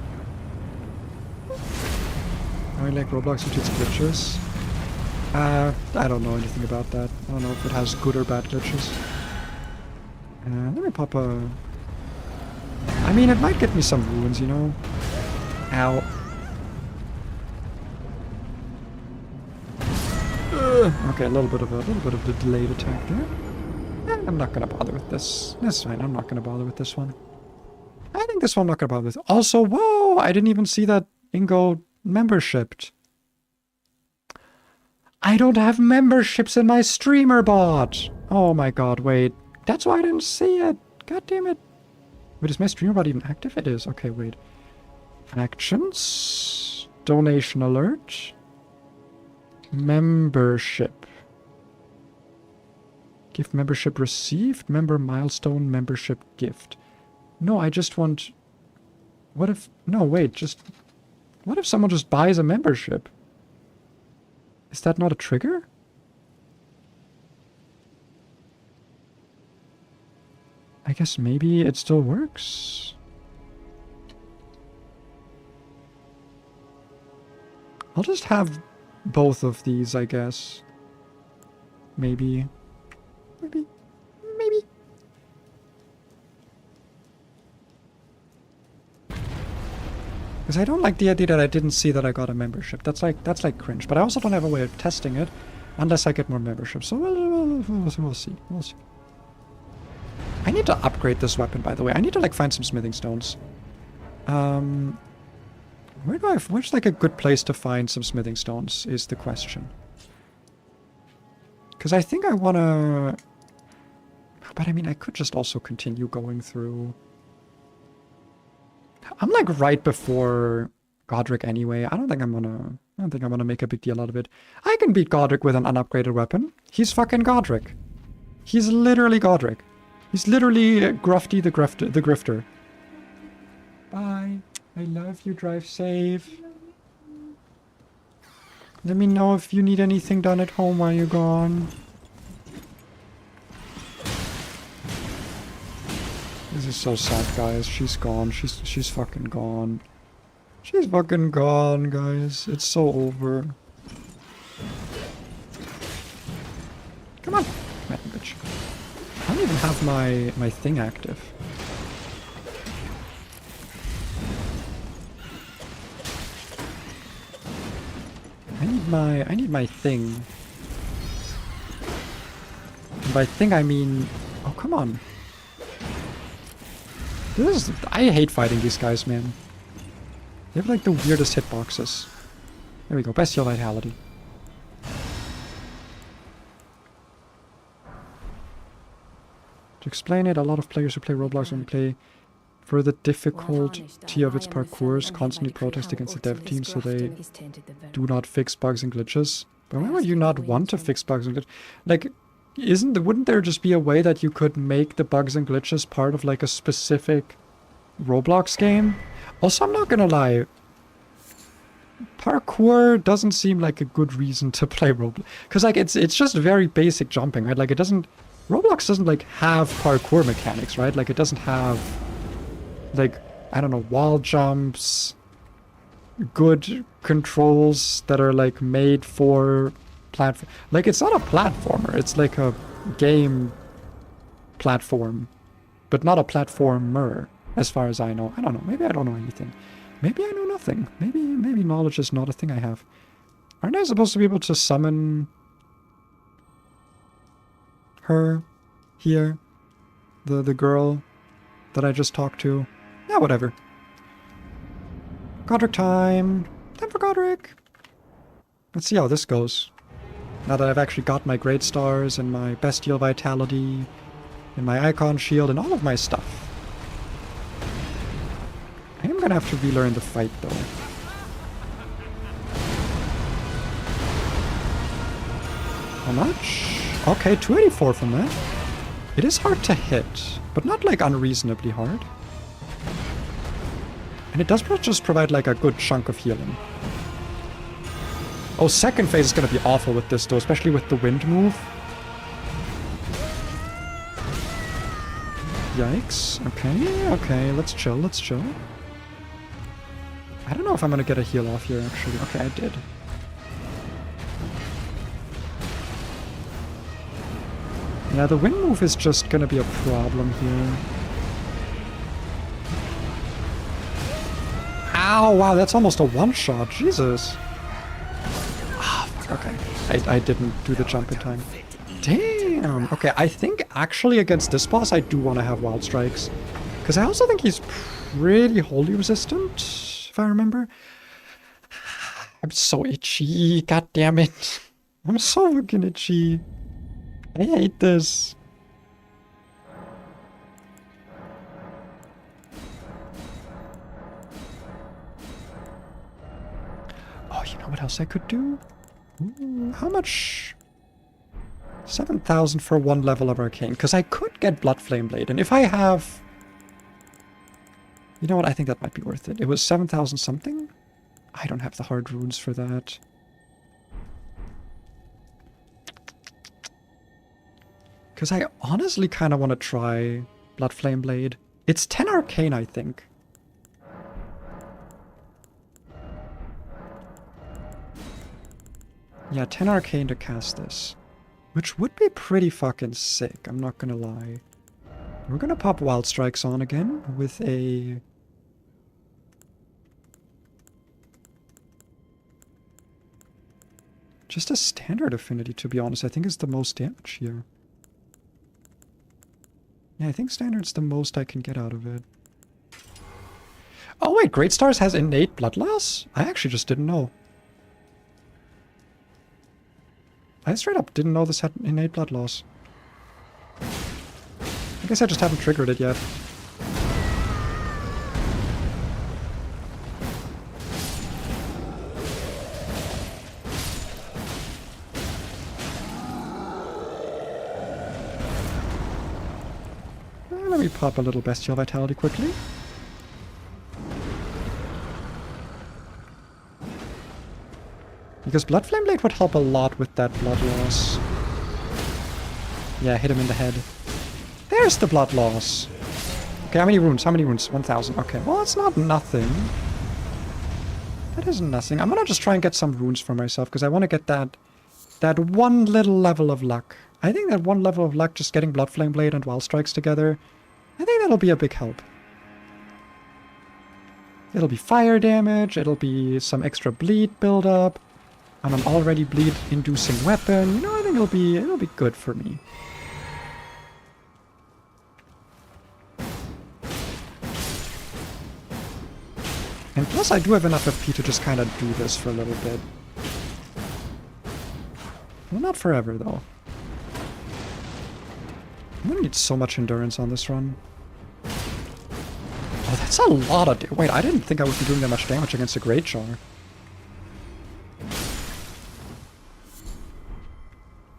I like Roblox with its glitches. I don't know anything about that. I don't know if it has good or bad glitches. Let me pop a... I mean, it might get me some ruins, you know? Ow. Okay, a little bit of the delayed attack there. I'm not gonna bother with this. That's fine, I'm not gonna bother with this one. I think this one I'm not gonna bother with. Also, whoa! I didn't even see that Ingo membershiped. I don't have memberships in my streamer bot. Oh my god, wait. That's why I didn't see it. God damn it. Wait, is my streamer bot even active? It is. Okay, wait. Actions. Donation alert. Membership. Gift membership received. Member milestone membership gift. No, I just want... What if... No, wait, just... What if someone just buys a membership? Is that not a trigger? I guess maybe it still works. I'll just have both of these, I guess. Maybe. Maybe. Maybe. Because I don't like the idea that I didn't see that I got a membership. That's like cringe. But I also don't have a way of testing it unless I get more memberships. So we'll see. We'll see. I need to upgrade this weapon, by the way. I need to like find some smithing stones. Where's like a good place to find some smithing stones is the question. Because I think I want to... But I mean, I could just also continue going through... I'm like right before Godric anyway. I don't think I'm gonna make a big deal out of it. I can beat Godric with an unupgraded weapon. He's fucking Godric. He's literally Godric. He's literally Grufty the Grifter. Bye. I love you. Drive safe. Let me know if you need anything done at home while you're gone. This is so sad, guys. She's gone. She's fucking gone. She's fucking gone, guys. It's so over. Come on. Man, bitch. I don't even have my thing active. I need my thing. And by thing I mean... Oh, come on. I hate fighting these guys, man. They have like the weirdest hitboxes. There we go, bestial vitality. To explain it, a lot of players who play Roblox only play for the difficulty of its parkours, constantly protest against the dev team so they do not fix bugs and glitches. But why would you not want to fix bugs and glitches? Like, wouldn't there just be a way that you could make the bugs and glitches part of like a specific Roblox game? Also, I'm not gonna lie, parkour doesn't seem like a good reason to play Roblox. Because like it's just very basic jumping, right? Like Roblox doesn't like have parkour mechanics, right? Like it doesn't have like, I don't know, wall jumps, good controls that are like made for platform. Like it's not a platformer, it's like a game platform, but not a platformer as far as I know. I don't know, maybe I don't know anything. Maybe I know nothing. Maybe knowledge is not a thing I have. Aren't I supposed to be able to summon her here? The girl that I just talked to? Yeah, whatever. Godric time! Time for Godric! Let's see how this goes. Now that I've actually got my great stars and my bestial vitality and my icon shield and all of my stuff. I am gonna have to relearn the fight though. How much? Okay, 284 from that. It is hard to hit, but not like unreasonably hard. And it does just provide like a good chunk of healing. Oh, second phase is gonna be awful with this though, especially with the wind move. Yikes. Okay, let's chill. I don't know if I'm gonna get a heal off here actually. Okay, I did. Yeah, the wind move is just gonna be a problem here. Ow, wow, that's almost a one-shot. Jesus. Ah, okay. I didn't do the jump in time. Damn. Okay, I think actually against this boss I do want to have Wild Strikes. Because I also think he's pretty holy resistant, if I remember. I'm so itchy. God damn it. I'm so fucking itchy. I hate this. Oh, you know what else I could do? Ooh, how much? 7,000 for 1 level of Arcane. Because I could get Blood Flame Blade. And if I have... You know what? I think that might be worth it. It was 7,000 something? I don't have the hard runes for that. Because I honestly kind of want to try Blood Flame Blade. It's 10 Arcane, I think. Yeah, 10 Arcane to cast this. Which would be pretty fucking sick, I'm not gonna lie. We're gonna pop Wild Strikes on again with a... Just a standard affinity, to be honest. I think is the most damage here. Yeah, I think standard's the most I can get out of it. Oh wait, Great Stars has innate blood loss? I actually just didn't know. I straight up didn't know this had innate blood loss. I guess I just haven't triggered it yet. Let me pop a little Bestial Vitality quickly. Because Blood Flame Blade would help a lot with that blood loss. Yeah, hit him in the head. There's the blood loss. Okay, how many runes? How many runes? 1,000. Okay, well, it's not nothing. That isn't nothing. I'm gonna just try and get some runes for myself, because I want to get that one little level of luck. I think that one level of luck, just getting Blood Flame Blade and Wild Strikes together, I think that'll be a big help. It'll be fire damage, it'll be some extra bleed buildup, and an already bleed-inducing weapon. You know, I think it'll be good for me. And plus I do have enough FP to just kind of do this for a little bit. Well, not forever, though. I'm gonna need so much endurance on this run. Oh, that's a lot of... Wait, I didn't think I would be doing that much damage against a Great Jar.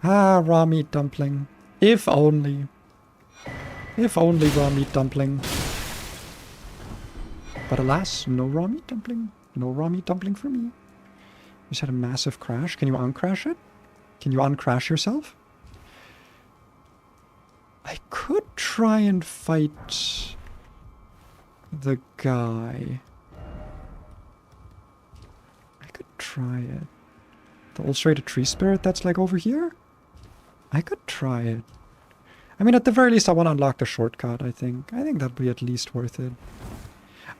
Ah, raw meat dumpling. If only. If only raw meat dumpling. But alas, no raw meat dumpling. No raw meat dumpling for me. You just had a massive crash. Can you uncrash it? Can you uncrash yourself? I could try and fight the guy. I could try it. The Ulcerated Tree Spirit that's like over here? I could try it. I mean, at the very least, I want to unlock the shortcut, I think. I think that'd be at least worth it.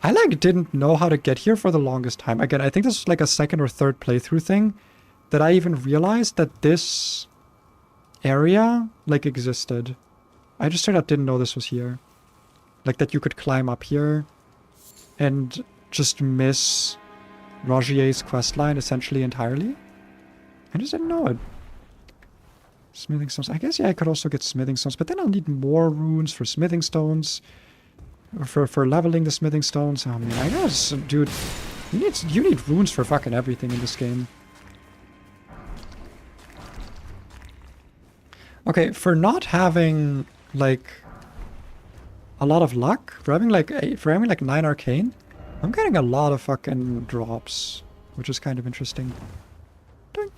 I, like, didn't know how to get here for the longest time. Again, I think this was like a second or third playthrough thing that I even realized that this area, like, existed. I just straight up didn't know this was here. Like, that you could climb up here and just miss Rogier's questline essentially entirely. I just didn't know it. Smithing stones. I guess, yeah, I could also get smithing stones, but then I'll need more runes for smithing stones. For leveling the smithing stones. Oh man, I guess, dude, you need runes for fucking everything in this game. Okay, for not having like a lot of luck, for having like 9 arcane, I'm getting a lot of fucking drops, which is kind of interesting. Dink.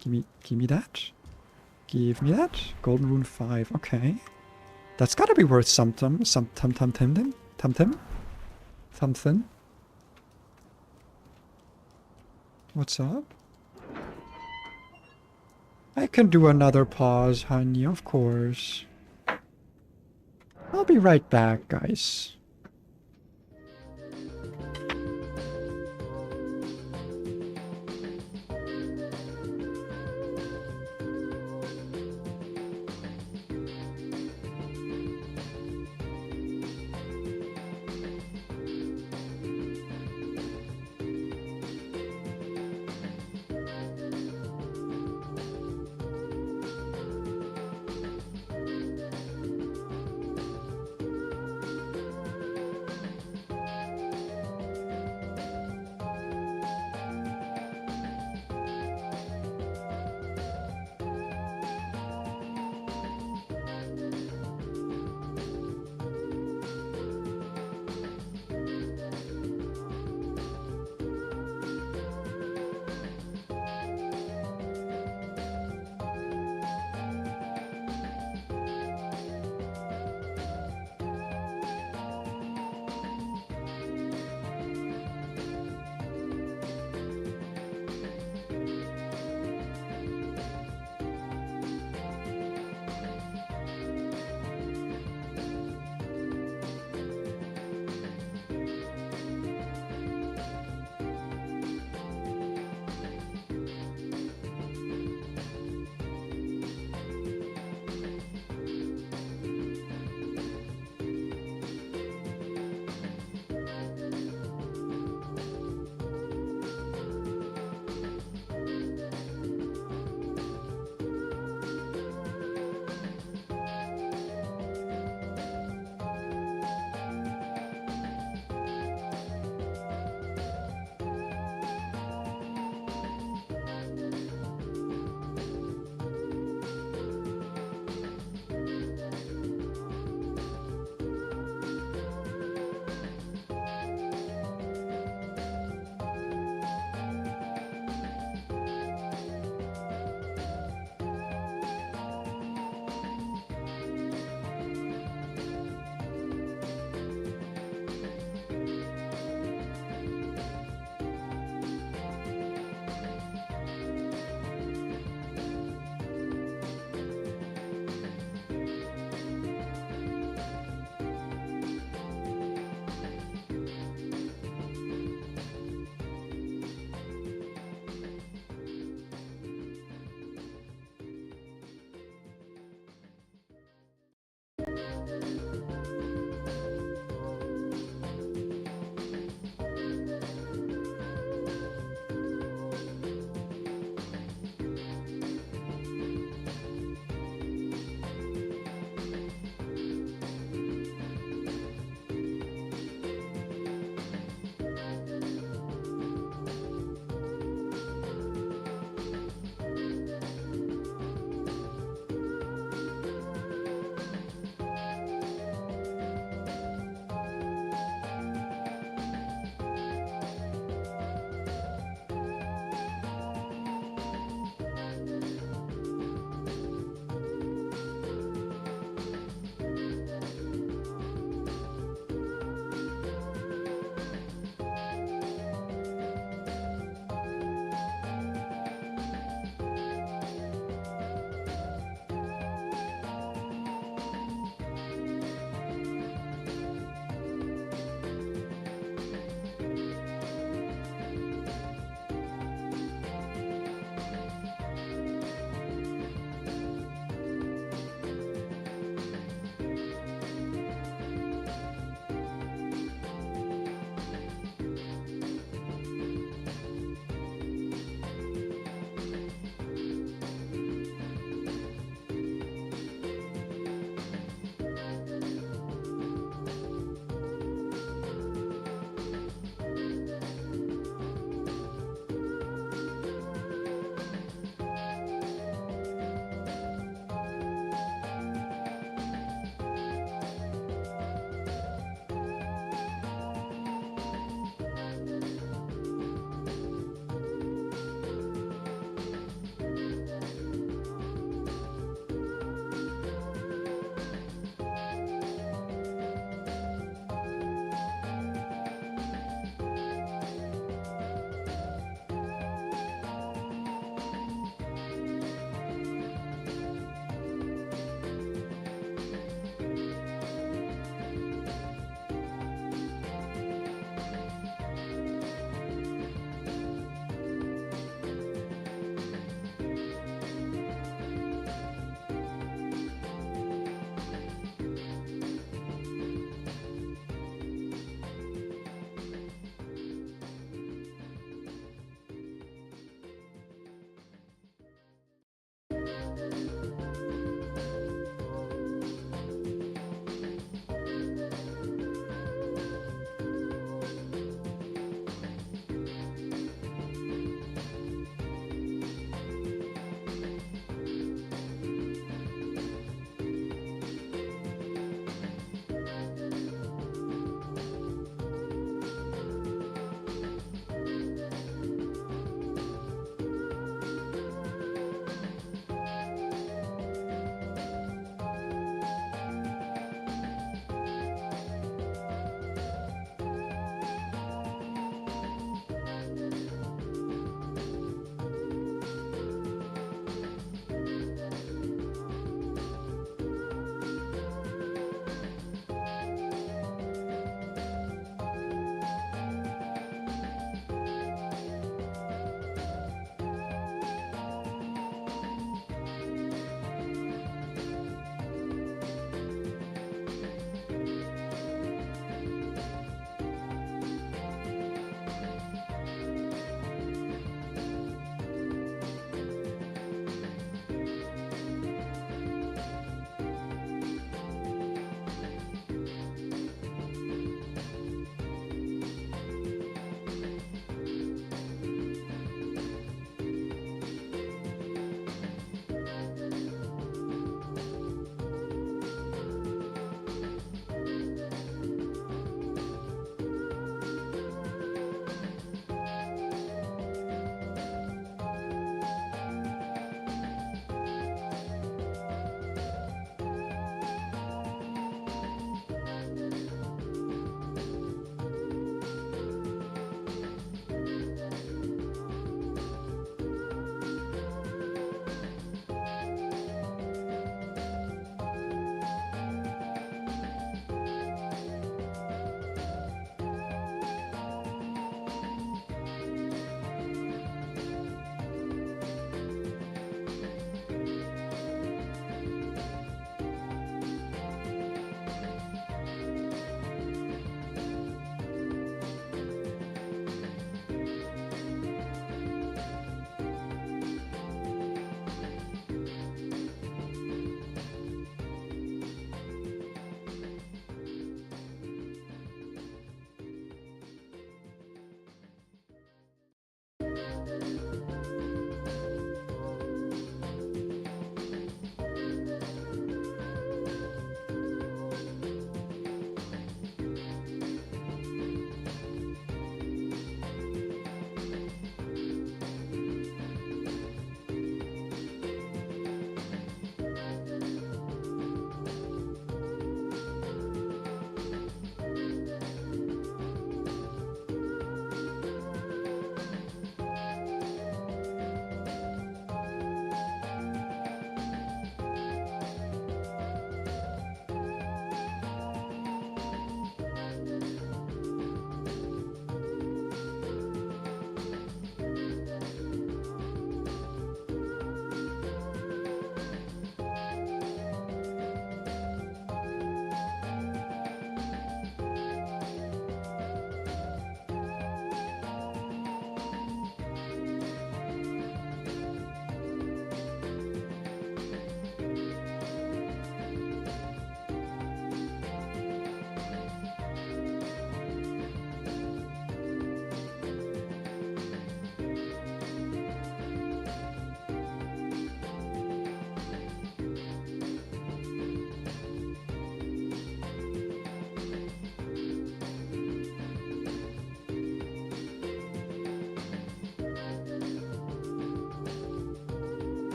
Give me that. Give me that. Golden Rune 5. Okay. That's gotta be worth something. Something. What's up? I can do another pause, honey, of course. I'll be right back, guys.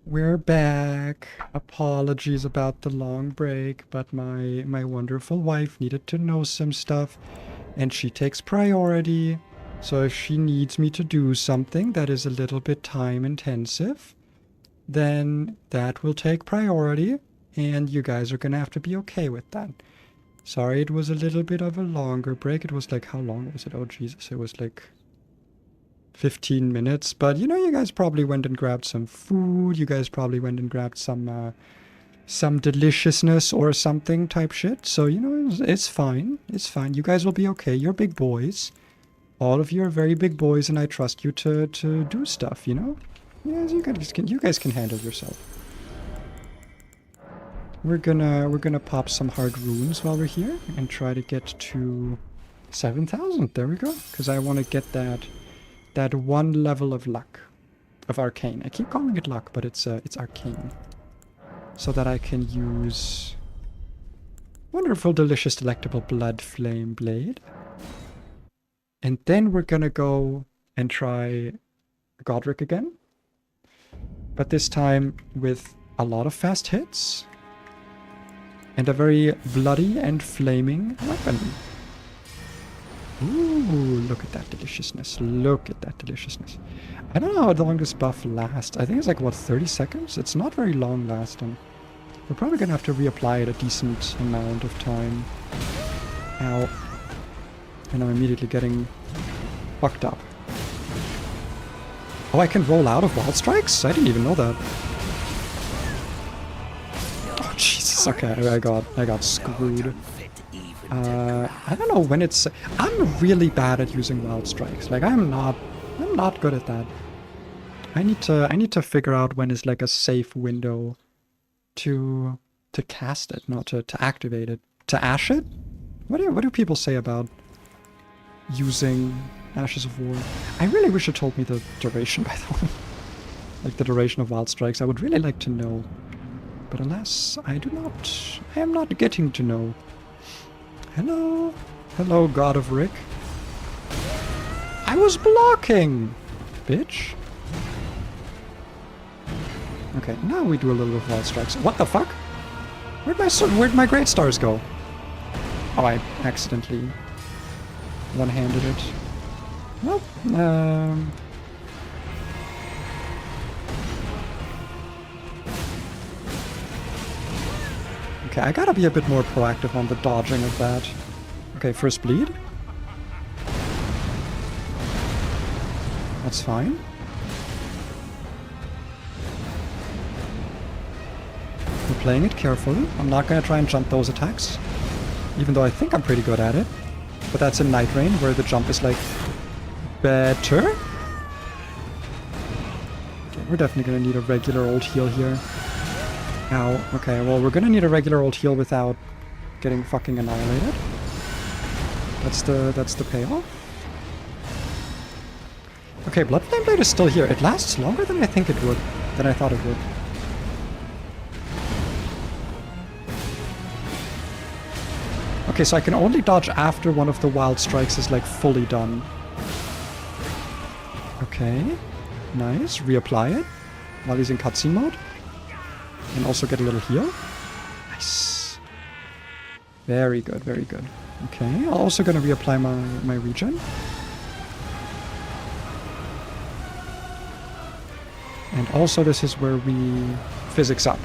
We're back. Apologies about the long break, but my wonderful wife needed to know some stuff, and she takes priority. So if she needs me to do something that is a little bit time intensive, then that will take priority, and you guys are gonna have to be okay with that. Sorry, it was a little bit of a longer break. It was like, how long was it? Oh, Jesus, it was like 15 minutes, but you know, you guys probably went and grabbed some food. You guys probably went and grabbed some deliciousness or something type shit. So, you know, it's fine. It's fine. You guys will be okay. You're big boys. All of you are very big boys, and I trust you to do stuff, you know? Yes, you guys can handle yourself. We're gonna pop some hard runes while we're here and try to get to 7,000. There we go. Because I want to get that one level of luck, of arcane. I keep calling it luck, but it's arcane, so that I can use wonderful, delicious, delectable blood flame blade. And then we're gonna go and try Godric again, but this time with a lot of fast hits and a very bloody and flaming weapon. Ooh, look at that deliciousness. Look at that deliciousness. I don't know how long this buff lasts. I think it's like, what, 30 seconds? It's not very long lasting. We're probably gonna have to reapply it a decent amount of time. Ow. And I'm immediately getting fucked up. Oh, I can roll out of wild strikes? I didn't even know that. Oh, Jesus. Okay, I got screwed. I don't know when it's... I'm really bad at using wild strikes. Like, I'm not good at that. I need to figure out when is like a safe window to cast it, not to activate it. To ash it? What do people say about using Ashes of War? I really wish it told me the duration, by the way. Like the duration of wild strikes. I would really like to know. But alas, I am not getting to know. Hello? Hello, God of Rick. I was blocking! Bitch. Okay, now we do a little bit of wild strikes. What the fuck? Where'd my great stars go? Oh, I accidentally one-handed it. Well, okay, I gotta be a bit more proactive on the dodging of that. Okay, first bleed. That's fine. We're playing it carefully. I'm not gonna try and jump those attacks, even though I think I'm pretty good at it. But that's in Night Rain, where the jump is like better. Okay, we're definitely gonna need a regular old heal here. Ow. Okay, well, we're gonna need a regular old heal without getting fucking annihilated. That's the payoff. Okay, Blood Flame Blade is still here. It lasts longer than I think it would, than I thought it would. Okay, so I can only dodge after one of the wild strikes is like fully done. Okay, nice. Reapply it while he's in cutscene mode. And also get a little heal. Nice. Very good, very good. Okay, I'm also gonna reapply my regen. And also this is where we physics up.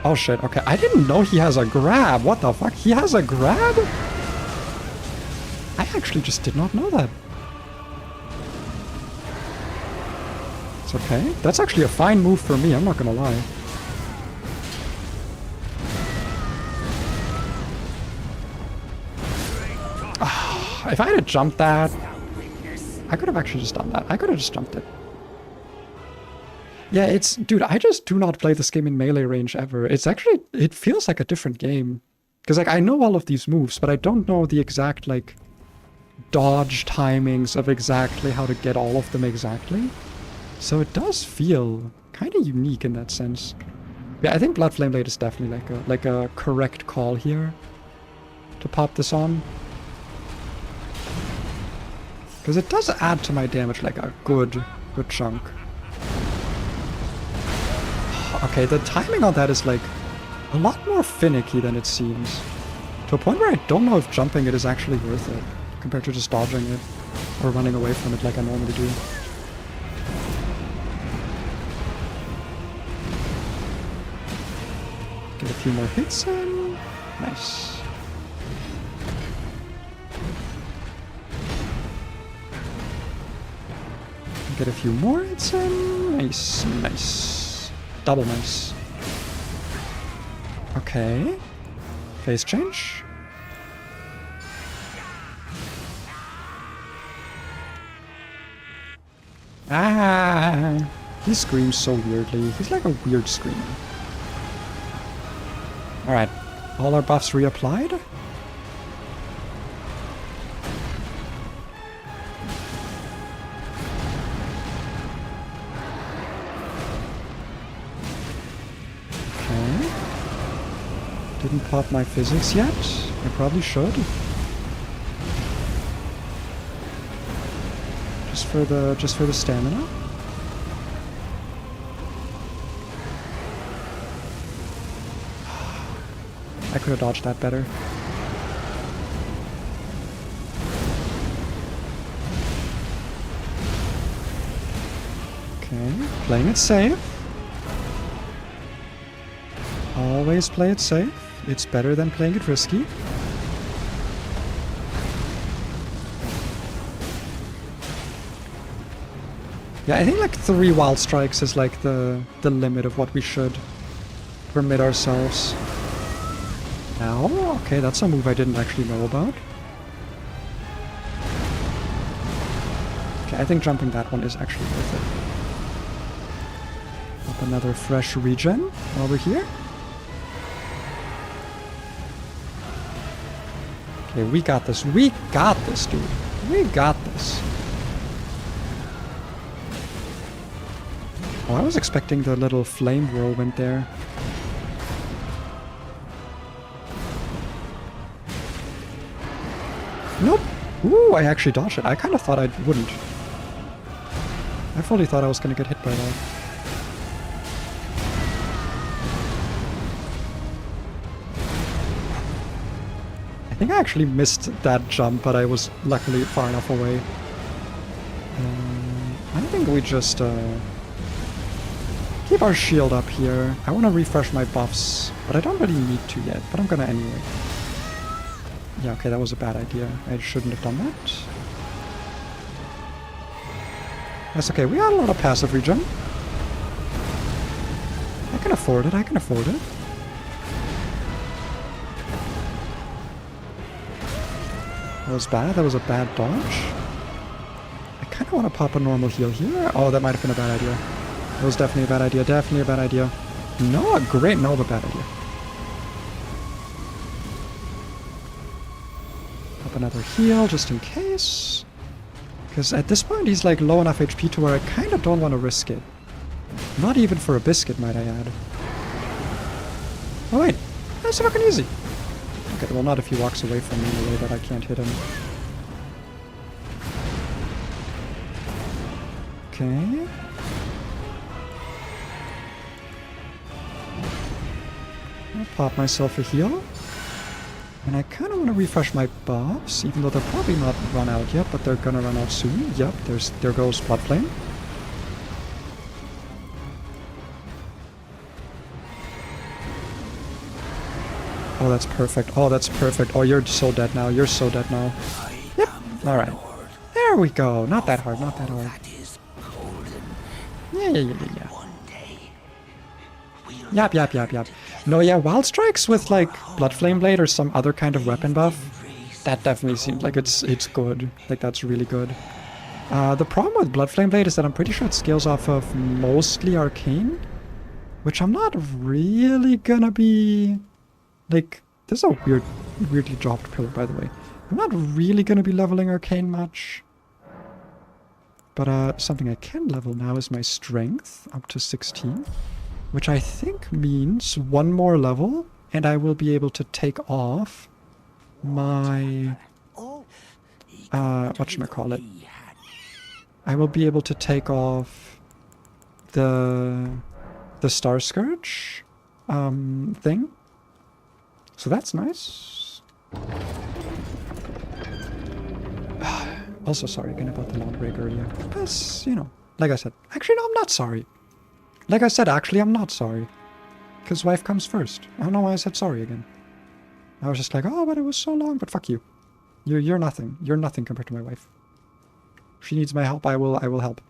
Oh shit, okay. I didn't know he has a grab. What the fuck? He has a grab? I actually just did not know that. It's okay. That's actually a fine move for me, I'm not gonna lie. If I had jumped that, I could have actually just done that. I could have just jumped it. Yeah, it's... Dude, I just do not play this game in melee range ever. It's actually... It feels like a different game. Because, like, I know all of these moves, but I don't know the exact, like, dodge timings of exactly how to get all of them exactly. So it does feel kind of unique in that sense. Yeah, I think Blood Flame Blade is definitely like a correct call here. to pop this on. Because it does add to my damage like a good chunk. Okay, the timing on that is like a lot more finicky than it seems. To a point where I don't know if jumping it is actually worth it, compared to just dodging it, or running away from it like I normally do. Get a few more hits in. Nice. Get a few more hits in. Nice, nice. Double nice. Okay. Phase change. Ah! He screams so weirdly. He's like a weird screamer. Alright. All our buffs reapplied. Didn't pop my physics yet. I probably should. Just for the stamina. I could have dodged that better. Okay, playing it safe. Always play it safe. It's better than playing it risky. Yeah, I think like 3 wild strikes is like the limit of what we should permit ourselves. Ow, okay, that's a move I didn't actually know about. Okay, I think jumping that one is actually worth it. Up another fresh regen while we're here. Okay, we got this. We got this, dude. We got this. Oh, I was expecting the little flame whirlwind there. Nope. Ooh, I actually dodged it. I kind of thought I wouldn't. I fully thought I was going to get hit by that. I think I actually missed that jump, but I was luckily far enough away. I think we just keep our shield up here. I want to refresh my buffs, but I don't really need to yet, but I'm gonna anyway. Yeah, okay, that was a bad idea. I shouldn't have done that. That's okay, we got a lot of passive regen. I can afford it, I can afford it. That was bad, that was a bad dodge. I kind of want to pop a normal heal here. Oh, that might have been a bad idea. That was definitely a bad idea, definitely a bad idea. No, a great, no, but bad idea. Pop another heal, just in case. Because at this point he's like low enough HP to where I kind of don't want to risk it. Not even for a biscuit, might I add. Oh wait, that's fucking easy. Okay, well not if he walks away from me in a way that I can't hit him. Okay. I'll pop myself a heal. And I kind of want to refresh my buffs, even though they're probably not run out yet, but they're gonna run out soon. Yep, there goes Blood Flame. Oh, that's perfect. Oh, that's perfect. Oh, you're so dead now. You're so dead now. Yep. Alright. There we go. Not that hard, not that hard. Yeah. Yep. No, yeah, Wild Strikes with, like, Blood Flame Blade or some other kind of weapon buff, that definitely seems like it's good. Like, that's really good. The problem with Blood Flame Blade is that I'm pretty sure it scales off of mostly Arcane, which I'm not really gonna be... Like, this is a weirdly dropped pillar, by the way. I'm not really gonna be leveling Arcane much. But, something I can level now is my Strength, up to 16. Which I think means one more level, and I will be able to take off my... whatchamacallit? I will be able to take off the Star Scourge thing. So that's nice. Also sorry again about the long break earlier. Because, you know, like I said, actually no, I'm not sorry. Like I said, actually I'm not sorry. Because wife comes first. I don't know why I said sorry again. I was just like, oh, but it was so long, but fuck you. You're nothing. You're nothing compared to my wife. If she needs my help, I will help.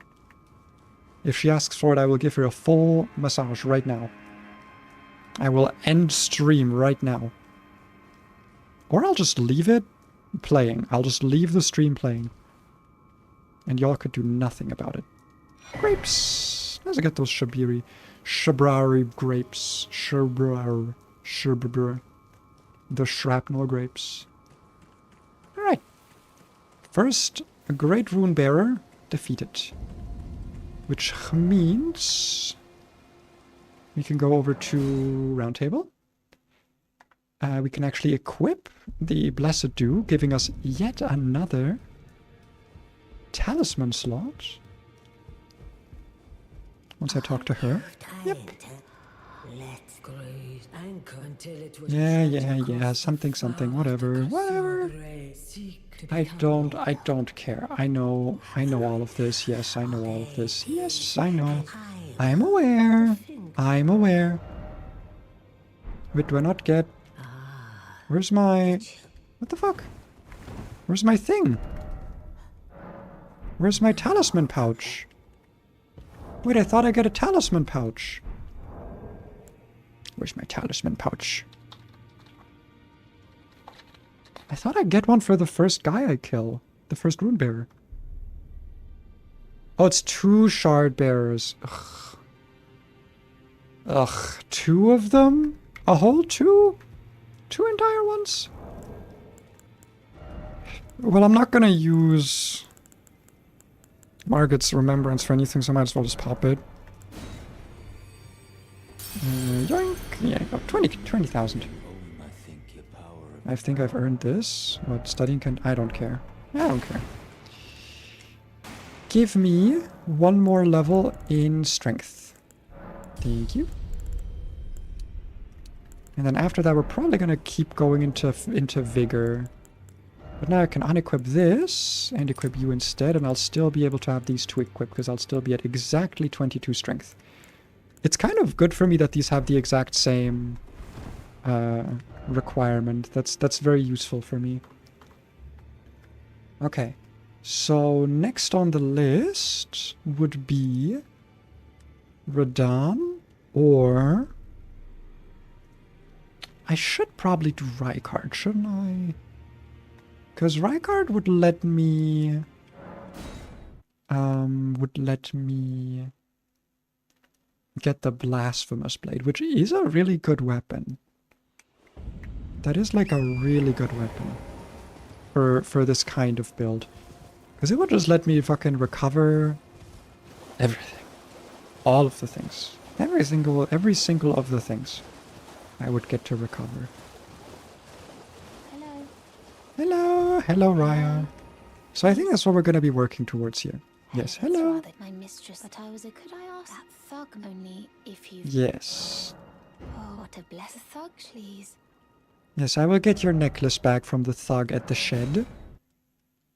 If she asks for it, I will give her a full massage right now. I will end stream right now. Or I'll just leave it playing. I'll just leave the stream playing. And y'all could do nothing about it. Grapes! Let's get those Shabrari grapes. Shabrar. The shrapnel grapes. Alright. First, a great rune bearer defeated. Which means we can go over to Round Table. We can actually equip the Blessed Dew, giving us yet another talisman slot. Once I talk to her. Yep. Yeah, something, whatever. I don't care. I know all of this. Yes, I know all of this. Yes, I know. I'm aware. Wait, do I not get... Where's my... What the fuck? Where's my thing? Where's my talisman pouch? Wait, I thought I got a talisman pouch. Where's my talisman pouch? I thought I'd get one for the first guy I kill. The first rune bearer. Oh, it's 2 shard bearers. Ugh. 2 of them? A whole 2? 2 entire ones? Well, I'm not gonna use Margaret's remembrance for anything, so I might as well just pop it. Yoink! Yeah, 20,000. I think I've earned this. What, studying can... I don't care. I don't care. Give me 1 more level in strength. Thank you. And then after that, we're probably gonna keep going into vigor. But now I can unequip this and equip you instead, and I'll still be able to have these 2 equipped because I'll still be at exactly 22 strength. It's kind of good for me that these have the exact same requirement. That's very useful for me. Okay. So next on the list would be Radahn, or I should probably do Rykard, shouldn't I? Because Rykard would let me get the Blasphemous Blade, which is a really good weapon. That is like a really good weapon for this kind of build. Because it would just let me fucking recover everything. All of the things. Every single of the things I would get to recover. Hello, Raya. So I think that's what we're going to be working towards here. Yes, hello. My mistress, but could I ask that thug only if you... Yes. Oh, what a blessed thug, please. Yes, I will get your necklace back from the thug at the shed.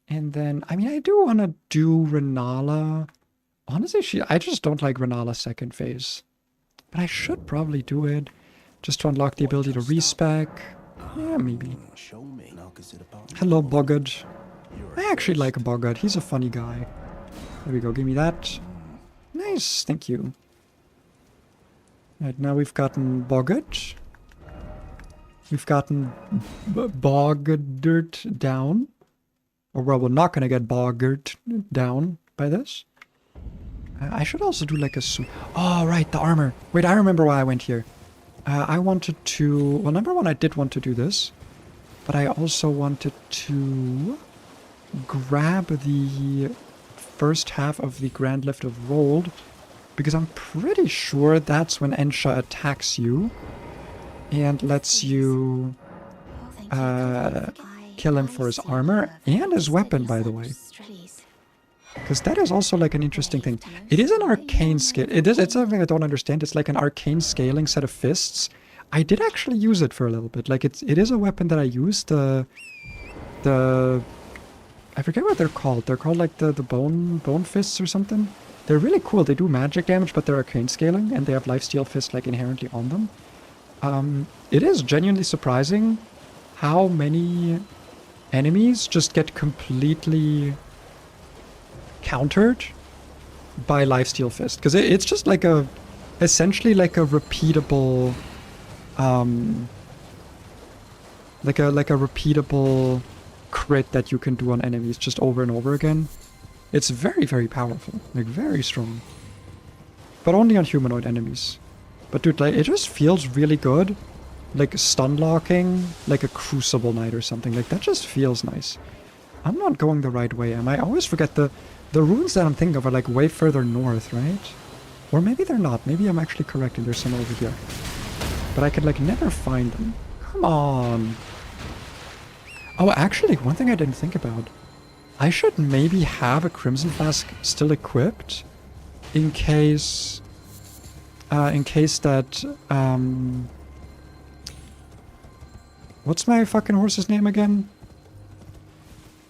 And then, I mean, I do want to do Renala. Honestly, I just don't like Renala's second phase. But I should probably do it. Just to unlock the ability to respec. Yeah, maybe. Hello, Boggart. I actually like Boggart. He's a funny guy. There we go. Give me that. Nice. Thank you. Right, now we've gotten Boggart. We've gotten Boggart down. Or well, we're not going to get Boggart down by this. I should also do like a... Oh, right, the armor. Wait, I remember why I went here. I wanted to... Well, number one, I did want to do this. But I also wanted to grab the first half of the Grand Lift of Rold. Because I'm pretty sure that's when Ensha attacks you. And lets you kill him for his armor and his weapon, by the way. Because that is also like an interesting thing. It is an arcane scale. It's something I don't understand. It's like an arcane scaling set of fists. I did actually use it for a little bit. Like it is a weapon that I used. I forget what they're called. They're called like the bone fists or something. They're really cool. They do magic damage, but they're arcane scaling, and they have lifesteal fists like inherently on them. It is genuinely surprising how many enemies just get completely countered by lifesteal fist, because it's just like essentially like a repeatable like a repeatable crit that you can do on enemies just over and over again. It's very, very powerful, like very strong, but only on humanoid enemies. But dude, like, it just feels really good, like stun locking like a Crucible Knight or something. Like that just feels nice. I'm not going the right way, am I? I always forget the runes that I'm thinking of are like way further north, right? Or maybe they're not. Maybe I'm actually correct and there's some over here. But I could like never find them. Come on. Oh, actually, one thing I didn't think about. I should maybe have a Crimson Flask still equipped in case that, what's my fucking horse's name again?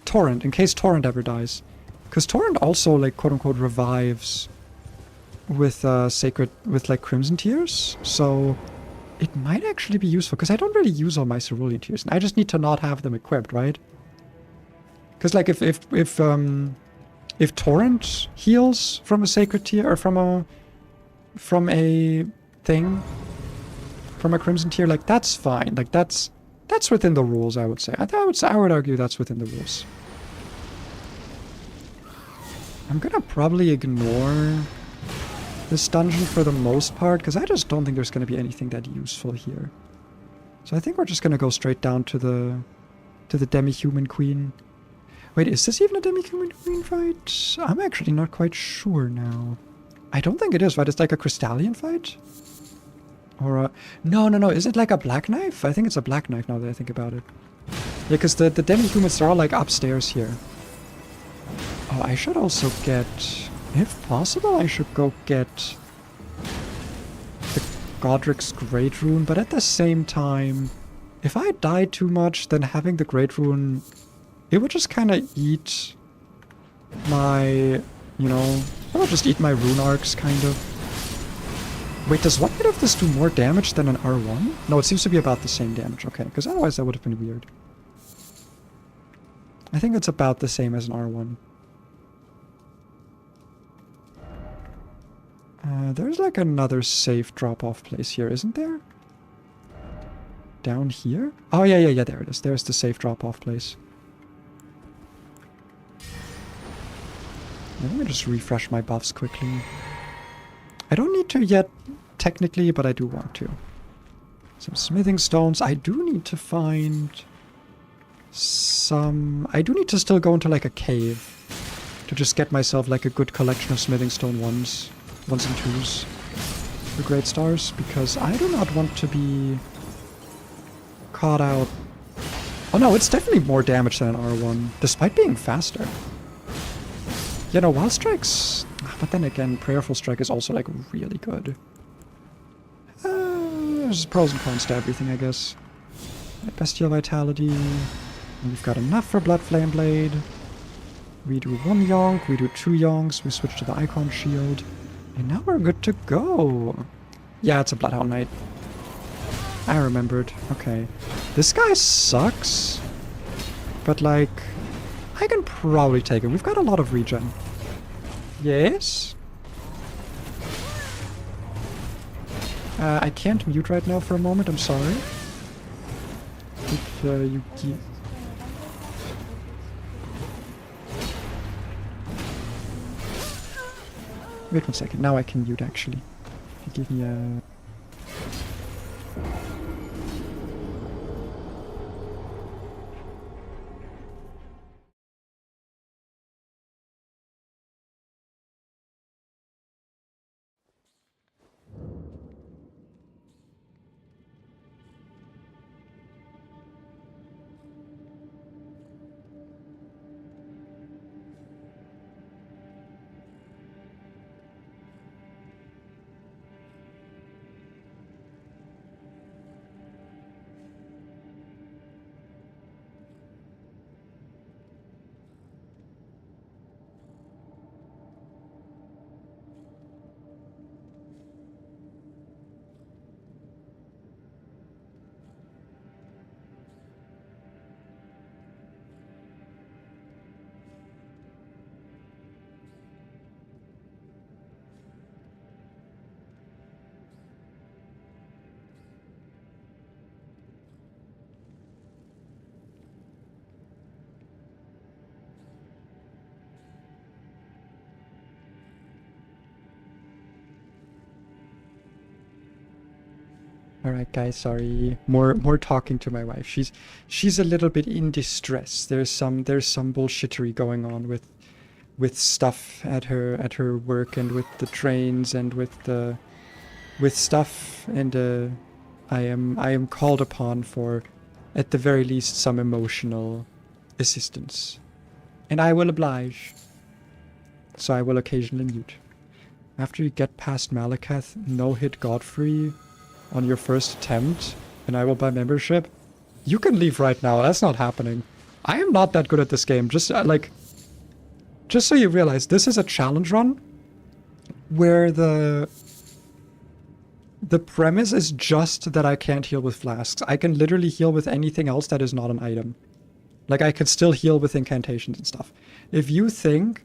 Torrent, in case Torrent ever dies. Because Torrent also, like, quote-unquote, revives with, with, like, Crimson Tears. So, it might actually be useful, because I don't really use all my Cerulean Tears. And I just need to not have them equipped, right? Because, like, if Torrent heals from a Sacred Tear, or from a Crimson Tear, like, that's fine. Like, that's within the rules, I would say. I would argue that's within the rules. I'm gonna probably ignore this dungeon for the most part, because I just don't think there's gonna be anything that useful here. So I think we're just gonna go straight down to the Demi-Human Queen. Wait, is this even a Demi-Human Queen fight? I'm actually not quite sure now. I don't think it is, right? It's like a Crystallian fight? Or a... No, is it like a Black Knife? I think it's a Black Knife now that I think about it. Yeah, because the Demi-Humans are all like upstairs here. Oh, I should also get... If possible, I should go get the Godric's Great Rune, but at the same time, if I die too much, then having the Great Rune, it would just kind of eat my, you know, it would just eat my rune arcs, kind of. Wait, does one hit of this do more damage than an R1? No, it seems to be about the same damage, okay, because otherwise that would have been weird. I think it's about the same as an R1. There's like another safe drop-off place here, isn't there? Down here? Oh, yeah, there it is. There's the safe drop-off place. Let me just refresh my buffs quickly. I don't need to yet, technically, but I do want to. Some smithing stones. I do need to find some... I do need to still go into like a cave to just get myself like a good collection of smithing stone ones and twos for Great Stars, because I do not want to be caught out. Oh no, it's definitely more damage than an R1, despite being faster. You know, Wild Strike's... But then again, Prayerful Strike is also like really good. There's pros and cons to everything, I guess. Bestial Vitality. And we've got enough for Blood Flame Blade. We do 1 Yonk, we do 2 Yonks, we switch to the Icon Shield. And now we're good to go. Yeah, it's a Bloodhound Knight. I remembered. Okay. This guy sucks. But like, I can probably take him. We've got a lot of regen. Yes? I can't mute right now for a moment, I'm sorry. If you keep... Wait 1 second, now I can mute actually. If you give me a... Alright guys, sorry. More talking to my wife. She's a little bit in distress. There's some bullshittery going on with stuff at her work and with the trains and with stuff, and I am called upon for, at the very least, some emotional assistance. And I will oblige. So I will occasionally mute. After you get past Malakath, no-hit Godfrey on your first attempt, and I will buy membership. You can leave right now. That's not happening. I am not that good at this game. Just so you realize, this is a challenge run where the premise is just that I can't heal with flasks. I can literally heal with anything else that is not an item. Like, I could still heal with incantations and stuff. If you think...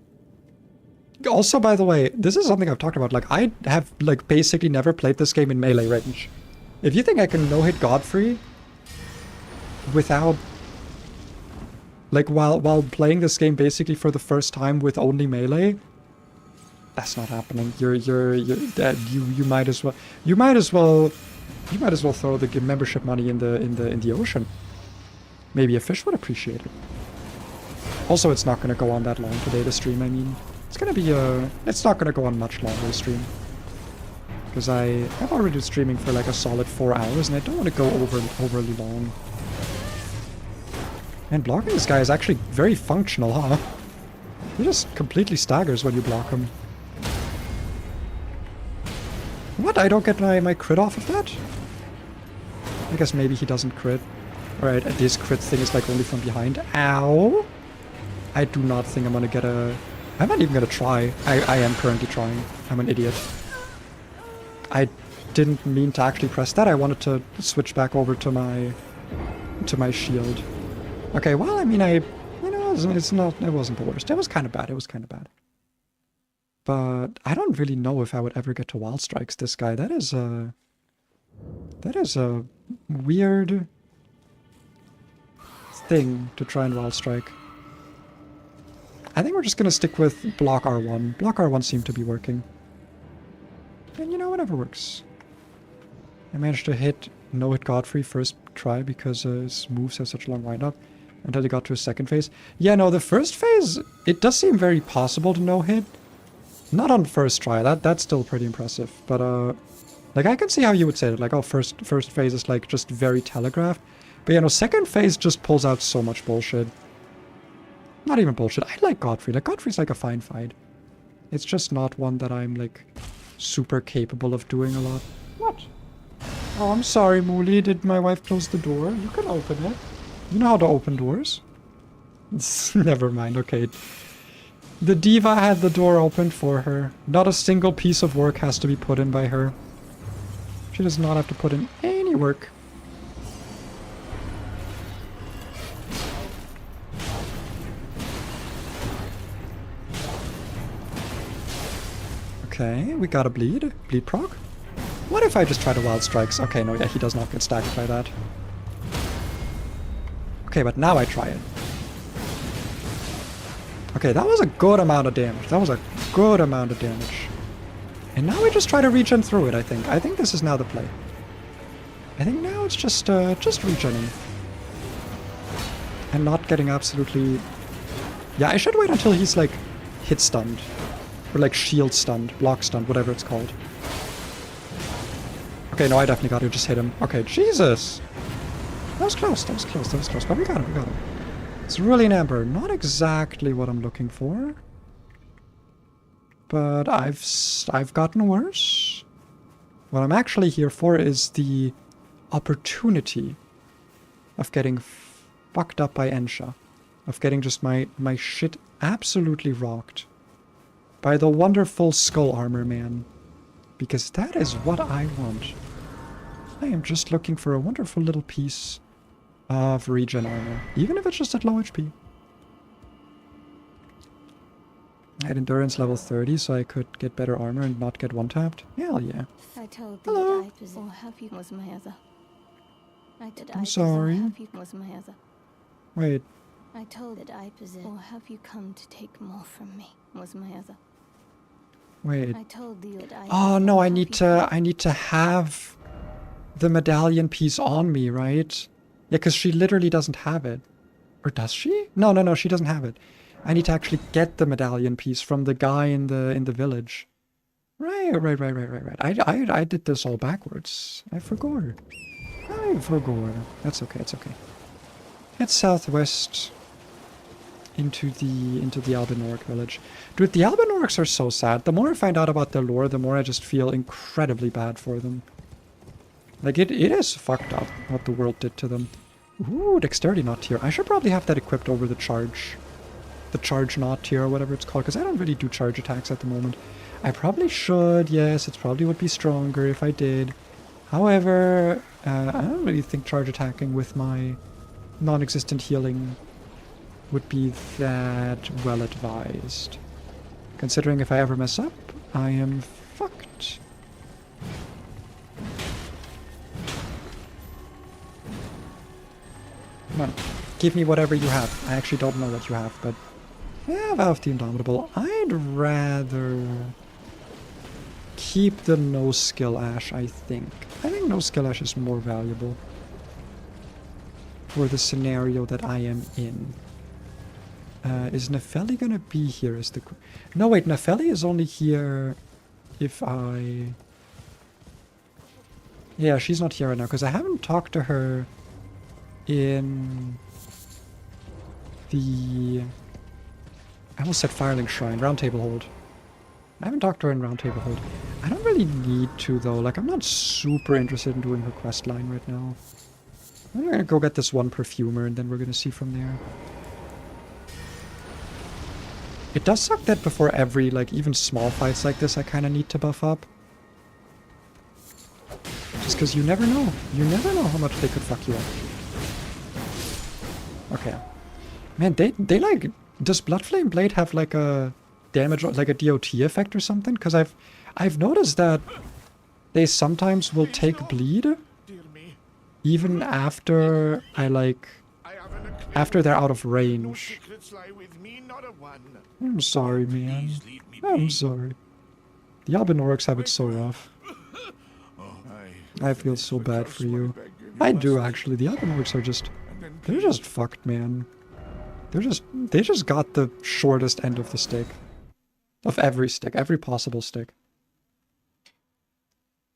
Also, by the way, this is something I've talked about. Like, I have, like, basically never played this game in melee range. If you think I can no-hit Godfrey without... Like, while playing this game basically for the first time with only melee, that's not happening. You're dead. You might as well throw the membership money in the ocean. Maybe a fish would appreciate it. Also, it's not gonna go on that long today, the stream, I mean. It's gonna be it's not gonna go on much longer, the stream. Because I've already been streaming for like a solid 4 hours, and I don't want to go overly long. And blocking this guy is actually very functional, huh? He just completely staggers when you block him. What? I don't get my crit off of that? I guess maybe he doesn't crit. Alright, this crit thing is like only from behind. Ow! I do not think I'm gonna get a... I'm not even gonna try. I am currently trying. I'm an idiot. I didn't mean to actually press that. I wanted to switch back over to my shield. Okay, well, I mean, it wasn't the worst. It was kind of bad. It was kind of bad. But I don't really know if I would ever get to Wild Strikes this guy. That is a weird thing to try and Wild Strike. I think we're just gonna stick with block R1. Block R1 seemed to be working. And you know, whatever works. I managed to hit no-hit Godfrey first try because his moves have such a long wind-up until he got to his second phase. Yeah, no, the first phase, it does seem very possible to no-hit. Not on first try, that's still pretty impressive. But, like, I can see how you would say that. Like, oh, first phase is, like, just very telegraphed. But, you know, second phase just pulls out so much bullshit. Not even bullshit. I like Godfrey. Like, Godfrey's like a fine fight. It's just not one that I'm, like, super capable of doing a lot. What? Oh, I'm sorry, Mooley. Did my wife close the door? You can open it. You know how to open doors. Never mind, okay. The diva had the door opened for her. Not a single piece of work has to be put in by her. She does not have to put in any work. Okay, we got a bleed. Bleed proc. What if I just try to Wild Strikes? Okay, no, yeah, he does not get stacked by that. Okay, but now I try it. Okay, that was a good amount of damage. That was a good amount of damage. And now we just try to regen through it, I think. I think this is now the play. I think now it's just regening. And not getting absolutely... Yeah, I should wait until he's, like, hit stunned. Or, like, shield stunned, block stunned, whatever it's called. Okay, no, I definitely got to just hit him. Okay, Jesus! That was close, that was close, that was close. But we got him, we got him. It's really an Ember. Not exactly what I'm looking for. But I've gotten worse. What I'm actually here for is the opportunity of getting fucked up by Ensha. Of getting just my shit absolutely rocked by the wonderful skull armor man. Because that is what I want. I am just looking for a wonderful little piece of regen armor, even if it's just at low HP. I had endurance level 30 so I could get better armor and not get one-tapped. Hell yeah. I told Hello. or have you was my other. I'm sorry. Have you was my other. Wait. I told that I possess or have you come to take more from me was my other. Wait. I told you that I Oh no, I need to have the medallion piece on me, right? Yeah, because she literally doesn't have it. Or does she? No, no, no, she doesn't have it. I need to actually get the medallion piece from the guy in the village. Right. I did this all backwards. I forgot. That's okay, it's okay. Head southwest into the Albinorc village. Dude, the Albinorcs are so sad. The more I find out about their lore, the more I just feel incredibly bad for them. Like, it is fucked up what the world did to them. Ooh, dexterity knot tier. I should probably have that equipped over the charge. The charge knot tier or whatever it's called, because I don't really do charge attacks at the moment. I probably should, yes, it probably would be stronger if I did. However, I don't really think charge attacking with my non-existent healing would be that well advised. Considering if I ever mess up, I am fucked. Come on, give me whatever you have. I actually don't know what you have, but... yeah, Valve the Indomitable. I'd rather... keep the no-skill ash, I think. I think no-skill ash is more valuable for the scenario that I am in. Is Nepheli gonna be here as the... no, wait, Nepheli is only here if I... yeah, she's not here right now, because I haven't talked to her in the... I almost said Firelink Shrine, Round Table Hold. I haven't talked to her in Round Table Hold. I don't really need to, though. Like, I'm not super interested in doing her quest line right now. I'm gonna go get this one perfumer, and then we're gonna see from there. It does suck that before every, like, even small fights like this, I kind of need to buff up. Just because you never know. You never know how much they could fuck you up. Okay. Man, they like... does Bloodflame Blade have, like, a damage, like a DOT effect or something? Because I've noticed that they sometimes will take bleed even after I, like... after they're out of range. I'm sorry, man. I'm sorry. The Albinorcs have it so rough. I feel so bad for you. I do, actually. The Albinorcs are just... they're just fucked, man. They just got the shortest end of the stick. Of every stick. Every possible stick.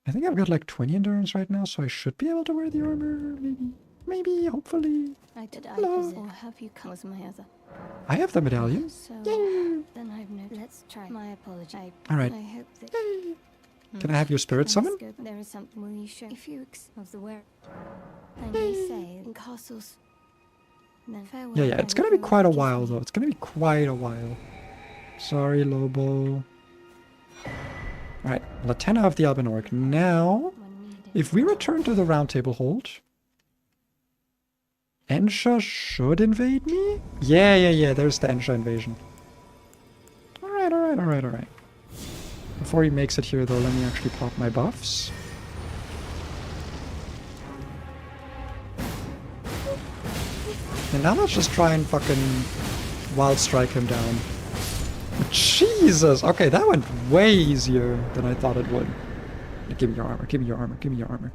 I think I've got like 20 endurance right now, so I should be able to wear the armor, maybe. Maybe, hopefully. Or have you come as my other? I have the medallion. So, then I've no... let's try. My apology. Alright. I hope that... Can I have your spirit summon? There is something will you show if you of the wear. And they say in castles. Then farewell. Yeah, it's gonna be quite a while though. It's gonna be quite a while. Sorry, Lobo. Alright, Latenna of the Albinorc. Now, if we return to the Round Table Hold, Ensha should invade me? Yeah, there's the Ensha invasion. Alright. Before he makes it here though, let me actually pop my buffs. And now let's just try and fucking Wild Strike him down. Jesus! Okay, that went way easier than I thought it would. Give me your armor, give me your armor, give me your armor.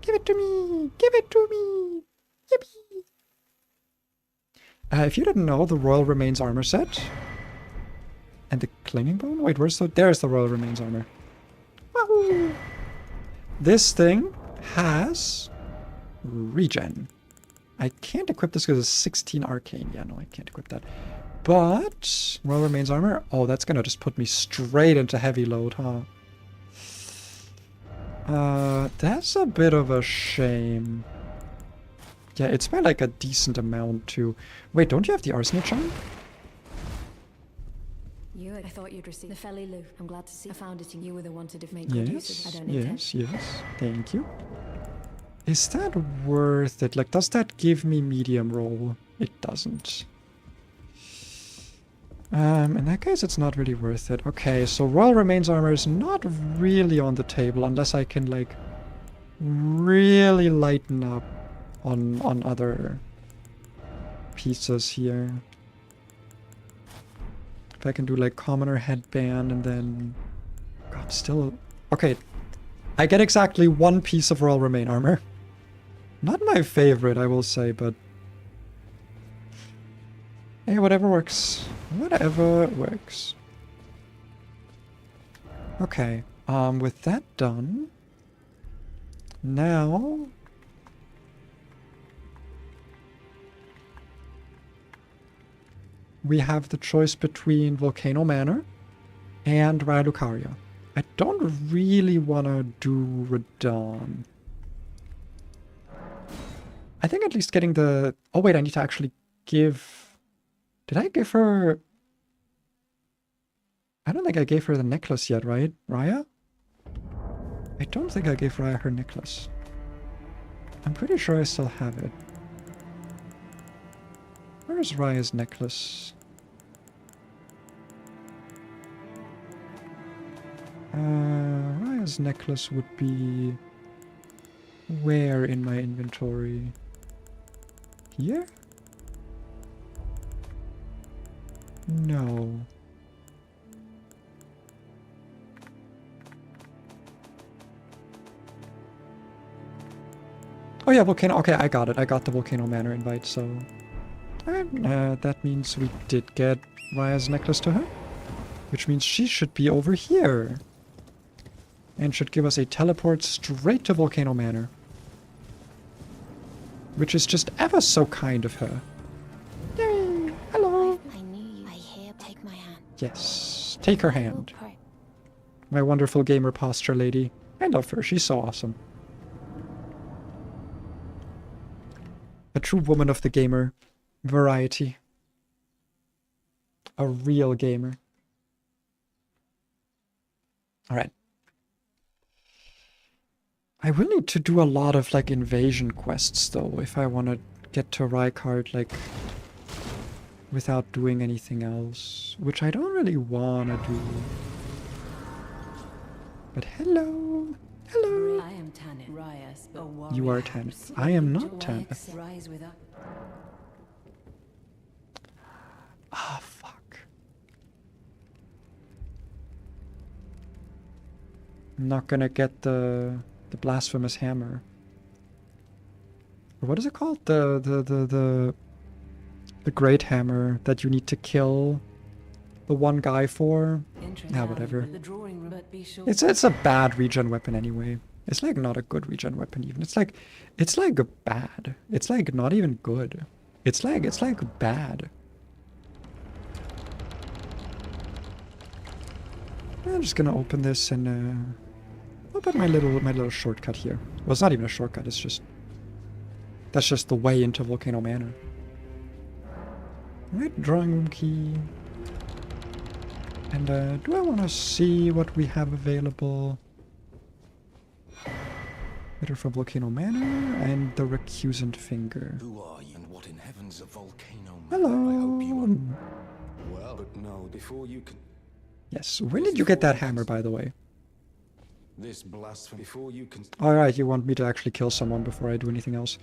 Give it to me! Give it to me! Yippee! If you didn't know, the Royal Remains armor set... and the Clinging Bone? Wait, there's the Royal Remains armor. Wahoo! This thing has... regen. I can't equip this because it's 16 arcane. Yeah, no, I can't equip that. But Royal Remains armor, oh, that's gonna just put me straight into heavy load, huh? That's a bit of a shame. Yeah, it's by like a decent amount too. Wait, don't you have the arsenic charm? I thought you'd receive the Felly Lou. I'm glad to see I found it and you were the one to make good use of it. I don't need Yes. Thank you. Is that worth it? Like, does that give me medium roll? It doesn't. In that case, it's not really worth it. Okay, so Royal Remains armor is not really on the table unless I can, like, really lighten up on other pieces here. If I can do, like, commoner headband and then... God, still... Okay, I get exactly 1 piece of Royal Remain armor. Not my favorite, I will say, but... Hey, whatever works. Whatever works. Okay, with that done... Now... we have the choice between Volcano Manor and Raya Lucaria. I don't really want to do Radahn. I think at least getting the... Oh wait, I need to actually give... Did I give her... I don't think I gave her the necklace yet, right? Raya? I don't think I gave Raya her necklace. I'm pretty sure I still have it. Where's Raya's necklace? Raya's necklace would be... Where in my inventory? Here? No. Oh yeah, Volcano. Okay, I got it. I got the Volcano Manor invite, so... Alright, that means we did get Raya's necklace to her. Which means she should be over here. And should give us a teleport straight to Volcano Manor. Which is just ever so kind of her. Yay! Hello! I knew you. I hear. Take my hand. Yes. Take her hand. My wonderful gamer posture lady. I love her. She's so awesome. A true woman of the gamer variety. A real gamer. Alright. I will need to do a lot of, like, invasion quests, though, if I want to get to Rykard, like, without doing anything else. Which I don't really want to do. But hello! Hello! I am Tanith. Rias, You are Tanith. I am not Tanith. Rise with us. Ah, fuck. I'm not gonna get the blasphemous hammer. Or what is it called? The great hammer that you need to kill the one guy for. Ah, whatever. It's a bad regen weapon anyway. It's like not a good regen weapon even. It's like bad. It's like not even good. It's like bad. I'm just gonna open this and open my little shortcut here. Well, it's not even a shortcut. It's just that's just the way into Volcano Manor. Alright, drawing room key. And do I want to see what we have available? Letter from Volcano Manor and the recusant finger. Who are you and what in heaven's a volcano? Hello. I hope you are. Well, but no, before you can... Yes, when did you get that hammer, by the way? This blasphemy before you can... Alright, you want me to actually kill someone before I do anything else.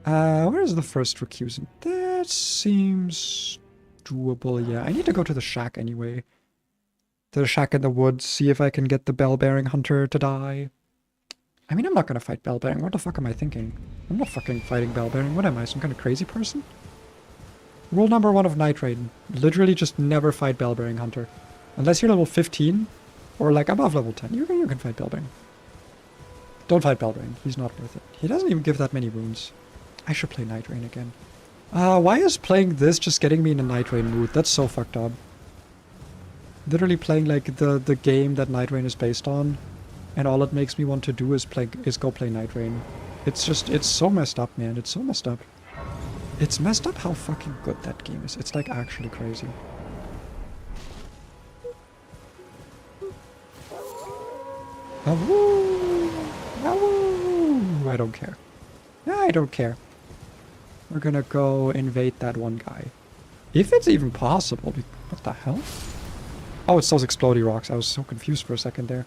Where is the first recusant? That seems doable, yeah. I need to go to the shack anyway. To the shack in the woods, see if I can get the bell-bearing hunter to die. I mean, I'm not gonna fight bell-bearing. What the fuck am I thinking? I'm not fucking fighting bell-bearing. What am I, some kind of crazy person? Rule number 1 of Night Raid. Literally just never fight bell-bearing hunter. Unless you're level 15, or like above level 10, you can fight bell-bearing. Don't fight bell-bearing. He's not worth it. He doesn't even give that many runes. I should play Night Rain again. Why is playing this just getting me in a Night Rain mood? That's so fucked up. Literally playing like the game that Night Rain is based on, and all it makes me want to do is go play Night Rain. It's so messed up, man. It's so messed up. It's messed up how fucking good that game is. It's like actually crazy. Awoo! Awoo! I don't care. I don't care. We're gonna go invade that one guy. If it's even possible. What the hell? Oh, it's those explodey rocks. I was so confused for a second there.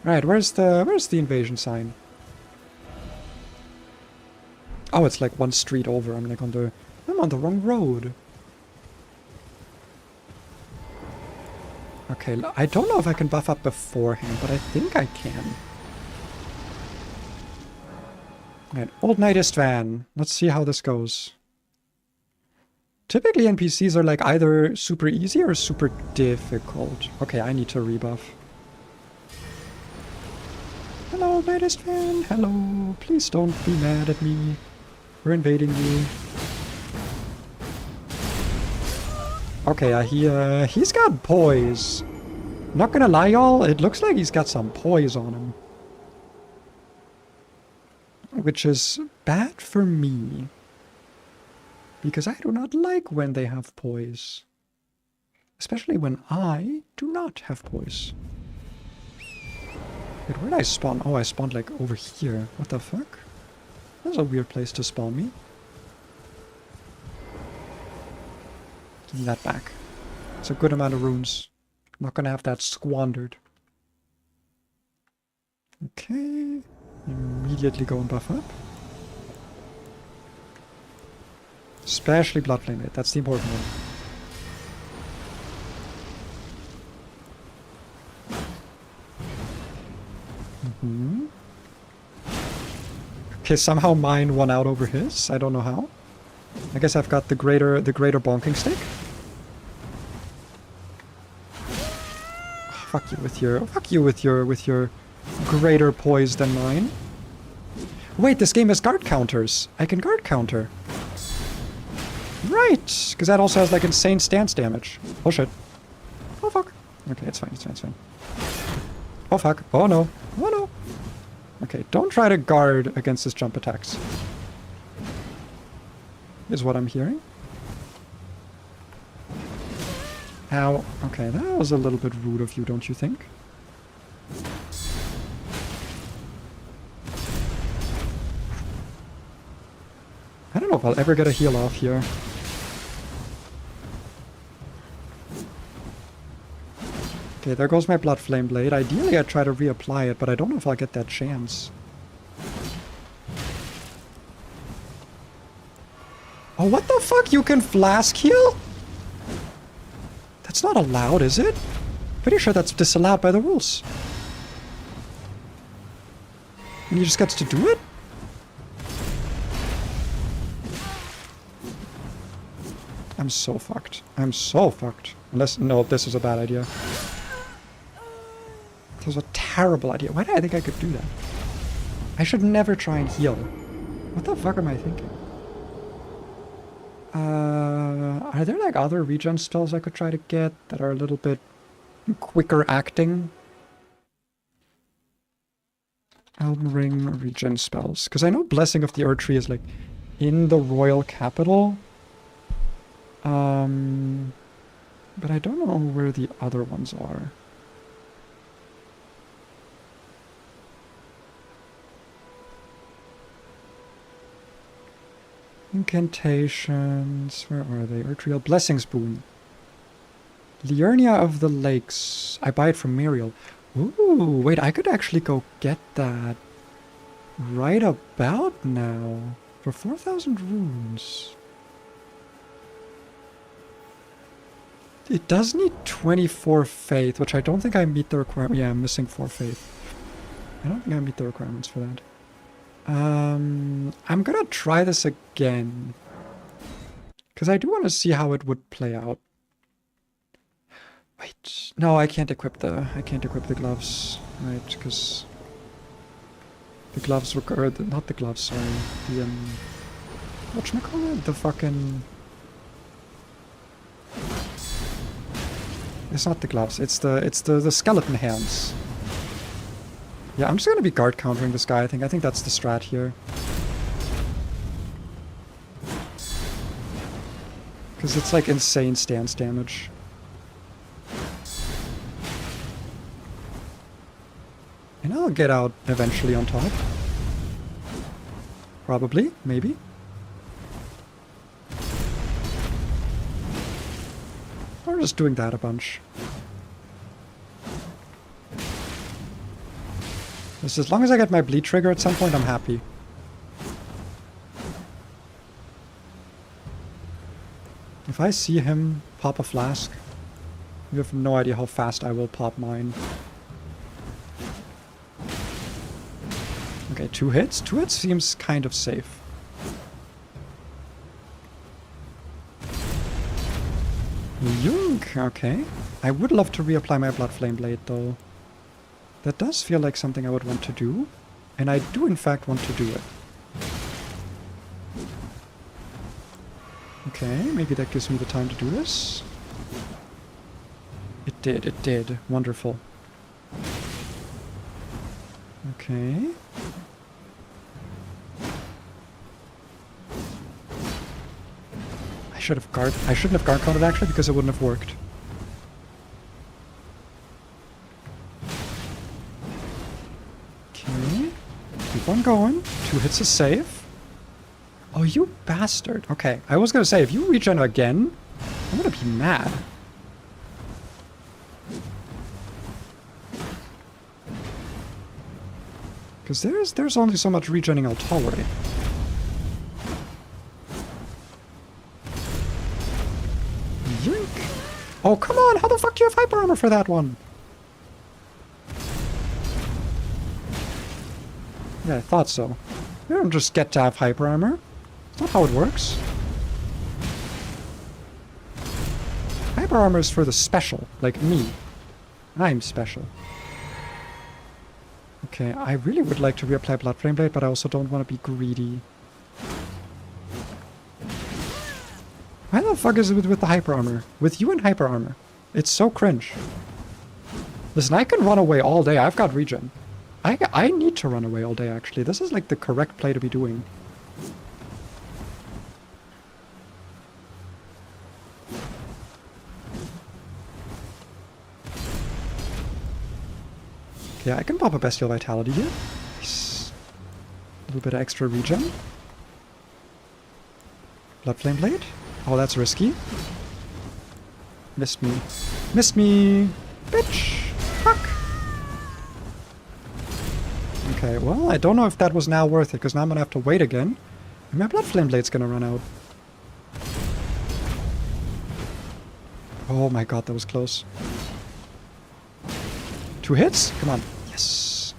Right, where's the invasion sign? Oh, it's like one street over. I'm like on I'm on the wrong road. Okay, I don't know if I can buff up beforehand, but I think I can. Alright, Old Knight Istvan. Let's see how this goes. Typically NPCs are like either super easy or super difficult. Okay, I need to rebuff. Hello, Old Knight Istvan. Hello. Please don't be mad at me. We're invading you. Okay, he's got poise. Not gonna lie, y'all, it looks like he's got some poise on him. Which is bad for me. Because I do not like when they have poise. Especially when I do not have poise. Wait, where did I spawn? Oh, I spawned like over here. What the fuck? That's a weird place to spawn me. Give me that back. It's a good amount of runes. I'm not gonna have that squandered. Okay. Immediately go and buff up. Especially Bloodflame Blade. That's the important one. Okay, somehow mine won out over his. I don't know how. I guess I've got the greater bonking stick. Oh, fuck you with your greater poise than mine. Wait, this game has guard counters. I can guard counter. Right, because that also has like insane stance damage. Oh shit. Oh fuck. Okay, it's fine, it's fine, it's fine. Oh fuck. Oh no. Oh no. Okay, don't try to guard against his jump attacks. Is what I'm hearing. Ow. Okay, that was a little bit rude of you, don't you think? I don't know if I'll ever get a heal off here. Okay, there goes my Bloodflame Blade. Ideally, I'd try to reapply it, but I don't know if I'll get that chance. Oh, what the fuck? You can flask heal? That's not allowed, is it? Pretty sure that's disallowed by the rules. And he just gets to do it? I'm so fucked. I'm so fucked. Unless, no, this is a bad idea. This was a terrible idea. Why did I think I could do that? I should never try and heal. What the fuck am I thinking? Are there like other regen spells I could try to get that are a little bit quicker acting? Elden Ring regen spells. Because I know Blessing of the Earth Tree is like in the royal capital. But I don't know where the other ones are. Incantations. Where are they? Earthreal Blessings Boon. Liurnia of the Lakes. I buy it from Muriel. Ooh, wait, I could actually go get that right about now. For 4,000 runes. It does need 24 faith, which I don't think I meet the requirement. Yeah, I'm missing 4 faith. I don't think I meet the requirements for that. I'm gonna try this again. Because I do want to see how it would play out. Wait, no, I can't equip the gloves. Right, because the gloves require not the gloves, sorry. The whatchamacallit? The fucking, it's not the gloves, it's the skeleton hands. Yeah, I'm just gonna be guard countering this guy, I think that's the strat here. Because it's like insane stance damage. And I'll get out eventually on top. Probably, maybe. Or just doing that a bunch. Just as long as I get my bleed trigger at some point, I'm happy. If I see him pop a flask, you have no idea how fast I will pop mine. Okay, 2 hits. 2 hits seems kind of safe. Yoink! Okay. I would love to reapply my Blood Flame Blade, though. That does feel like something I would want to do. And I do, in fact, want to do it. Okay, maybe that gives me the time to do this. It did, it did. Wonderful. Okay. I shouldn't have guard counted actually because it wouldn't have worked. Okay. Keep on going. 2 hits is safe. Oh, you bastard. Okay, I was gonna say, if you regen again, I'm gonna be mad. Because there's only so much regening I'll tolerate. Yoink. Oh, come on! How the fuck do you have hyper armor for that one? Yeah, I thought so. You don't just get to have hyper armor. That's not how it works. Hyper armor is for the special, like me. I'm special. Okay, I really would like to reapply Blood Flame Blade, but I also don't want to be greedy. Why the fuck is it with the hyper armor? With you and hyper armor. It's so cringe. Listen, I can run away all day. I've got regen. I need to run away all day, actually. This is like the correct play to be doing. Okay, I can pop a Bestial Vitality here. Nice. A little bit of extra regen. Blood Flame Blade. Oh, that's risky. Missed me. Missed me! Bitch! Fuck! Okay, well, I don't know if that was now worth it, because now I'm gonna have to wait again. And my Blood Flame Blade's gonna run out. Oh my god, that was close. 2 hits? Come on. Yes.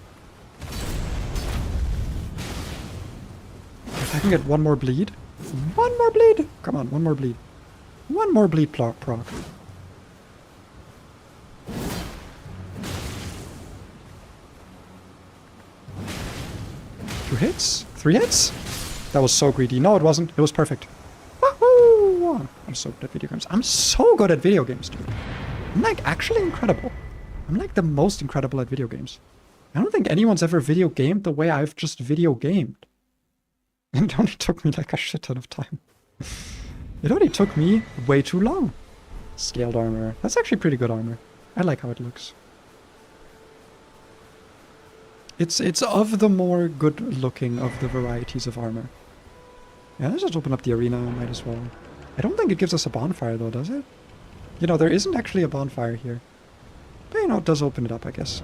If I can get one more bleed. One more bleed! Come on, one more bleed. One more bleed proc. 2 hits? 3 hits? That was so greedy. No, it wasn't. It was perfect. Woohoo! I'm so good at video games. I'm so good at video games, dude. I'm like actually incredible. I'm like the most incredible at video games. I don't think anyone's ever video gamed the way I've just video gamed. And it only took me like a shit ton of time. It only took me way too long. Scaled armor. That's actually pretty good armor. I like how it looks. It's of the more good looking of the varieties of armor. Yeah, let's just open up the arena, might as well. I don't think it gives us a bonfire though, does it? You know, there isn't actually a bonfire here. But you know, it does open it up, I guess.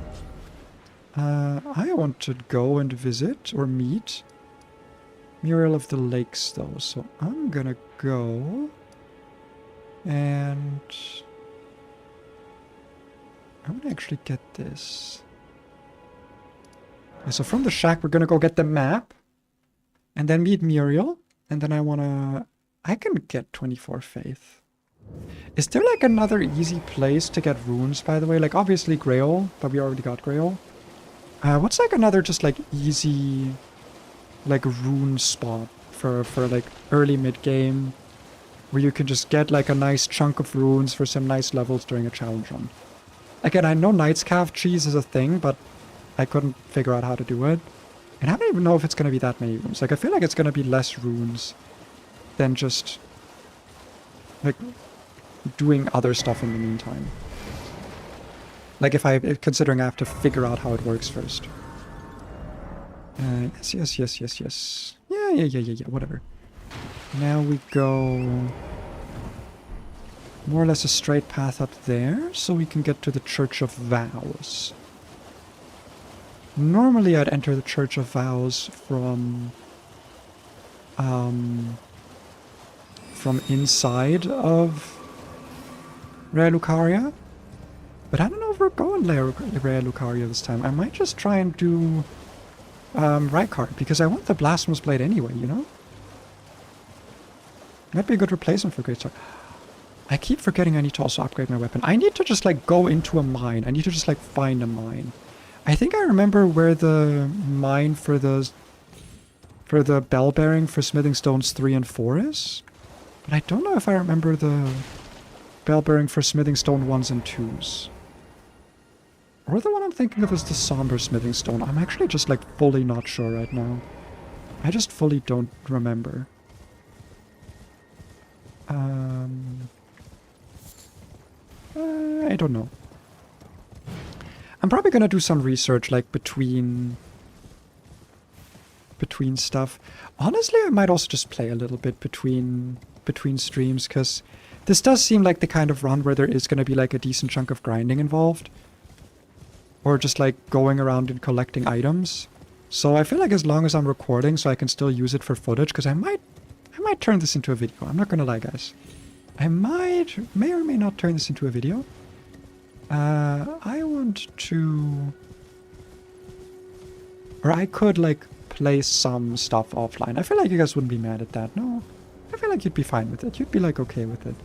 I want to go and visit or meet Muriel of the Lakes though, so I'm gonna go and I want to actually get this. Okay, so from the shack we're gonna go get the map and then meet Muriel, and then I can get 24 faith. Is there like another easy place to get runes, by the way? Like obviously Grail, but we already got Grail. What's like another just like easy like rune spot for like early mid game where you can just get like a nice chunk of runes for some nice levels during a challenge run? Again, I know Knight's Calf cheese is a thing, but I couldn't figure out how to do it. And I don't even know if it's going to be that many runes. Like I feel like it's going to be less runes than just like doing other stuff in the meantime. Like considering I have to figure out how it works first. Yes. Yeah, whatever. Now we go more or less a straight path up there, so we can get to the Church of Vows. Normally I'd enter the Church of Vows from from inside of Rare Lucaria. But I don't know if we're going Rare Lucaria this time. I might just try and do Rykard, because I want the Blasphemous Blade anyway, you know? Might be a good replacement for Greatsword. I keep forgetting I need to also upgrade my weapon. I need to just, like, go into a mine. I need to just, like, find a mine. I think I remember where the mine for the bell bearing for smithing stones 3 and 4 is. But I don't know if I remember the bell bearing for smithing stone 1s and 2s. Or the one I'm thinking of is the somber smithing stone. I'm actually just, like, fully not sure right now. I just fully don't remember. I don't know. I'm probably gonna do some research, like, between stuff. Honestly, I might also just play a little bit between streams, because this does seem like the kind of run where there is gonna be, like, a decent chunk of grinding involved. Or just, like, going around and collecting items. So I feel like as long as I'm recording, so I can still use it for footage, because I might turn this into a video. I'm not gonna lie, guys. I may or may not turn this into a video. I want to... Or I could, like, play some stuff offline. I feel like you guys wouldn't be mad at that, no? I feel like you'd be fine with it. You'd be, like, okay with it.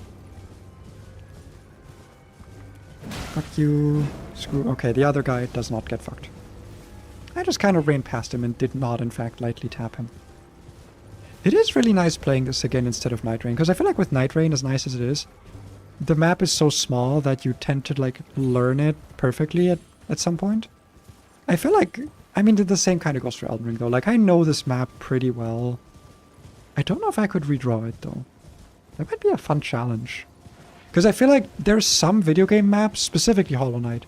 Fuck you. Screw... Okay, the other guy does not get fucked. I just kind of ran past him and did not, in fact, lightly tap him. It is really nice playing this again instead of Night Rain, because I feel like with Night Rain, as nice as it is, the map is so small that you tend to, like, learn it perfectly at some point. I feel like... I mean, the same kind of goes for Elden Ring, though. Like, I know this map pretty well. I don't know if I could redraw it, though. That might be a fun challenge. Because I feel like there's some video game maps, specifically Hollow Knight,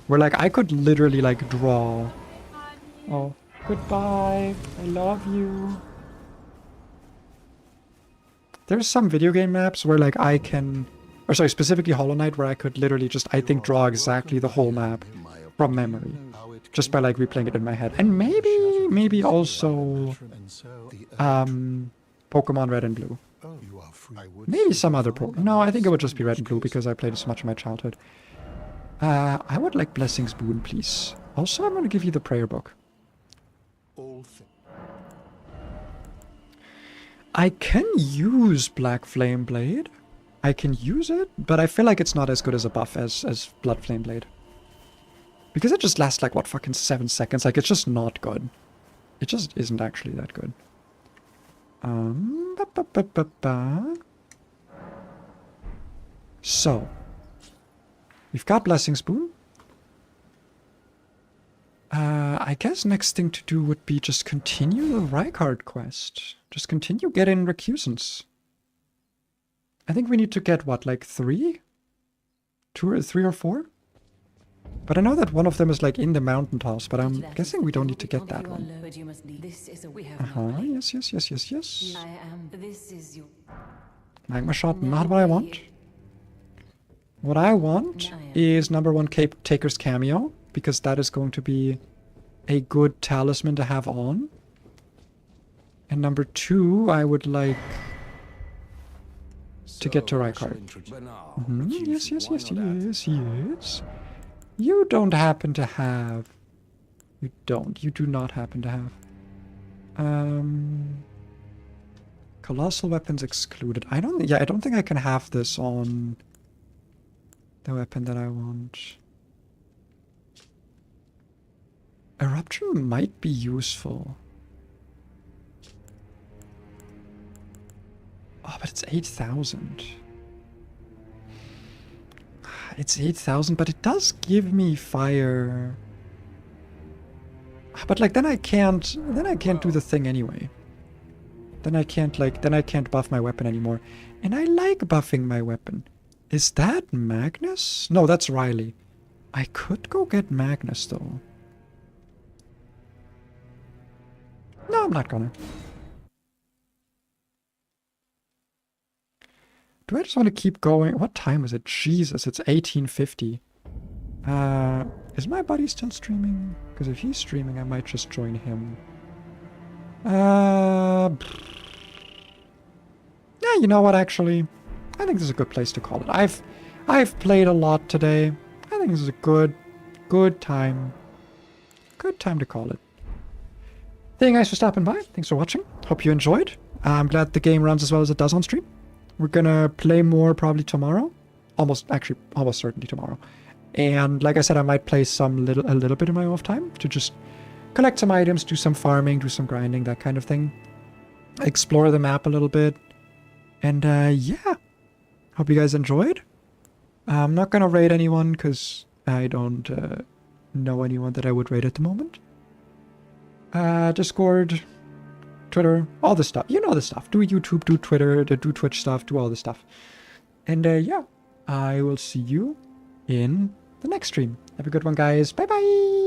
where, like, I could literally, like, draw... Oh, goodbye. I love you. There's some video game maps where, like, I can... Or sorry, specifically Hollow Knight, where I could literally just, I think, draw exactly the whole map from memory. Just by, like, replaying it in my head. And maybe also... Pokemon Red and Blue. Maybe some other Pokemon. No, I think it would just be Red and Blue, because I played it so much in my childhood. I would like Blessing's Boon, please. Also, I'm going to give you the prayer book. I can use Black Flame Blade. I can use it, but I feel like it's not as good as a buff as Blood Flame Blade. Because it just lasts like, what, fucking 7 seconds? Like, it's just not good. It just isn't actually that good. So. We've got Blessing's Boon. I guess next thing to do would be just continue the Rykard quest. Just continue getting recusants. I think we need to get, what, like 3? 2 or 3 or 4? But I know that one of them is, like, in the mountain tops, but I'm guessing we don't need to get that one. Yes. Magma Shot, not what I want. What I want is number 1 Cape Taker's Cameo, because that is going to be a good talisman to have on. And number 2, I would like to get to Rykard. Yes. You don't happen to have... You do not happen to have... Colossal weapons excluded. I don't think I can have this on the weapon that I want. Eruption might be useful. Oh, but it's 8,000. It's 8,000, but it does give me fire. But like then I can't do the thing anyway. Then I can't buff my weapon anymore. And I like buffing my weapon. Is that Magnus? No, that's Riley. I could go get Magnus though. No, I'm not gonna. Do I just want to keep going? What time is it? Jesus, it's 18:50. Is my buddy still streaming? Because if he's streaming, I might just join him. Yeah, you know what, actually? I think this is a good place to call it. I've played a lot today. I think this is a good time. Good time to call it. Thank you guys for stopping by. Thanks for watching. Hope you enjoyed. I'm glad the game runs as well as it does on stream. We're gonna play more probably tomorrow. Almost certainly tomorrow. And like I said, I might play a little bit in my off time to just collect some items, do some farming, do some grinding, that kind of thing. Explore the map a little bit. And yeah. Hope you guys enjoyed. I'm not gonna raid anyone because I don't know anyone that I would raid at the moment. Discord, Twitter, all this stuff. You know the stuff. Do YouTube, do Twitter, do Twitch stuff, do all this stuff. And yeah, I will see you in the next stream. Have a good one, guys. Bye-bye.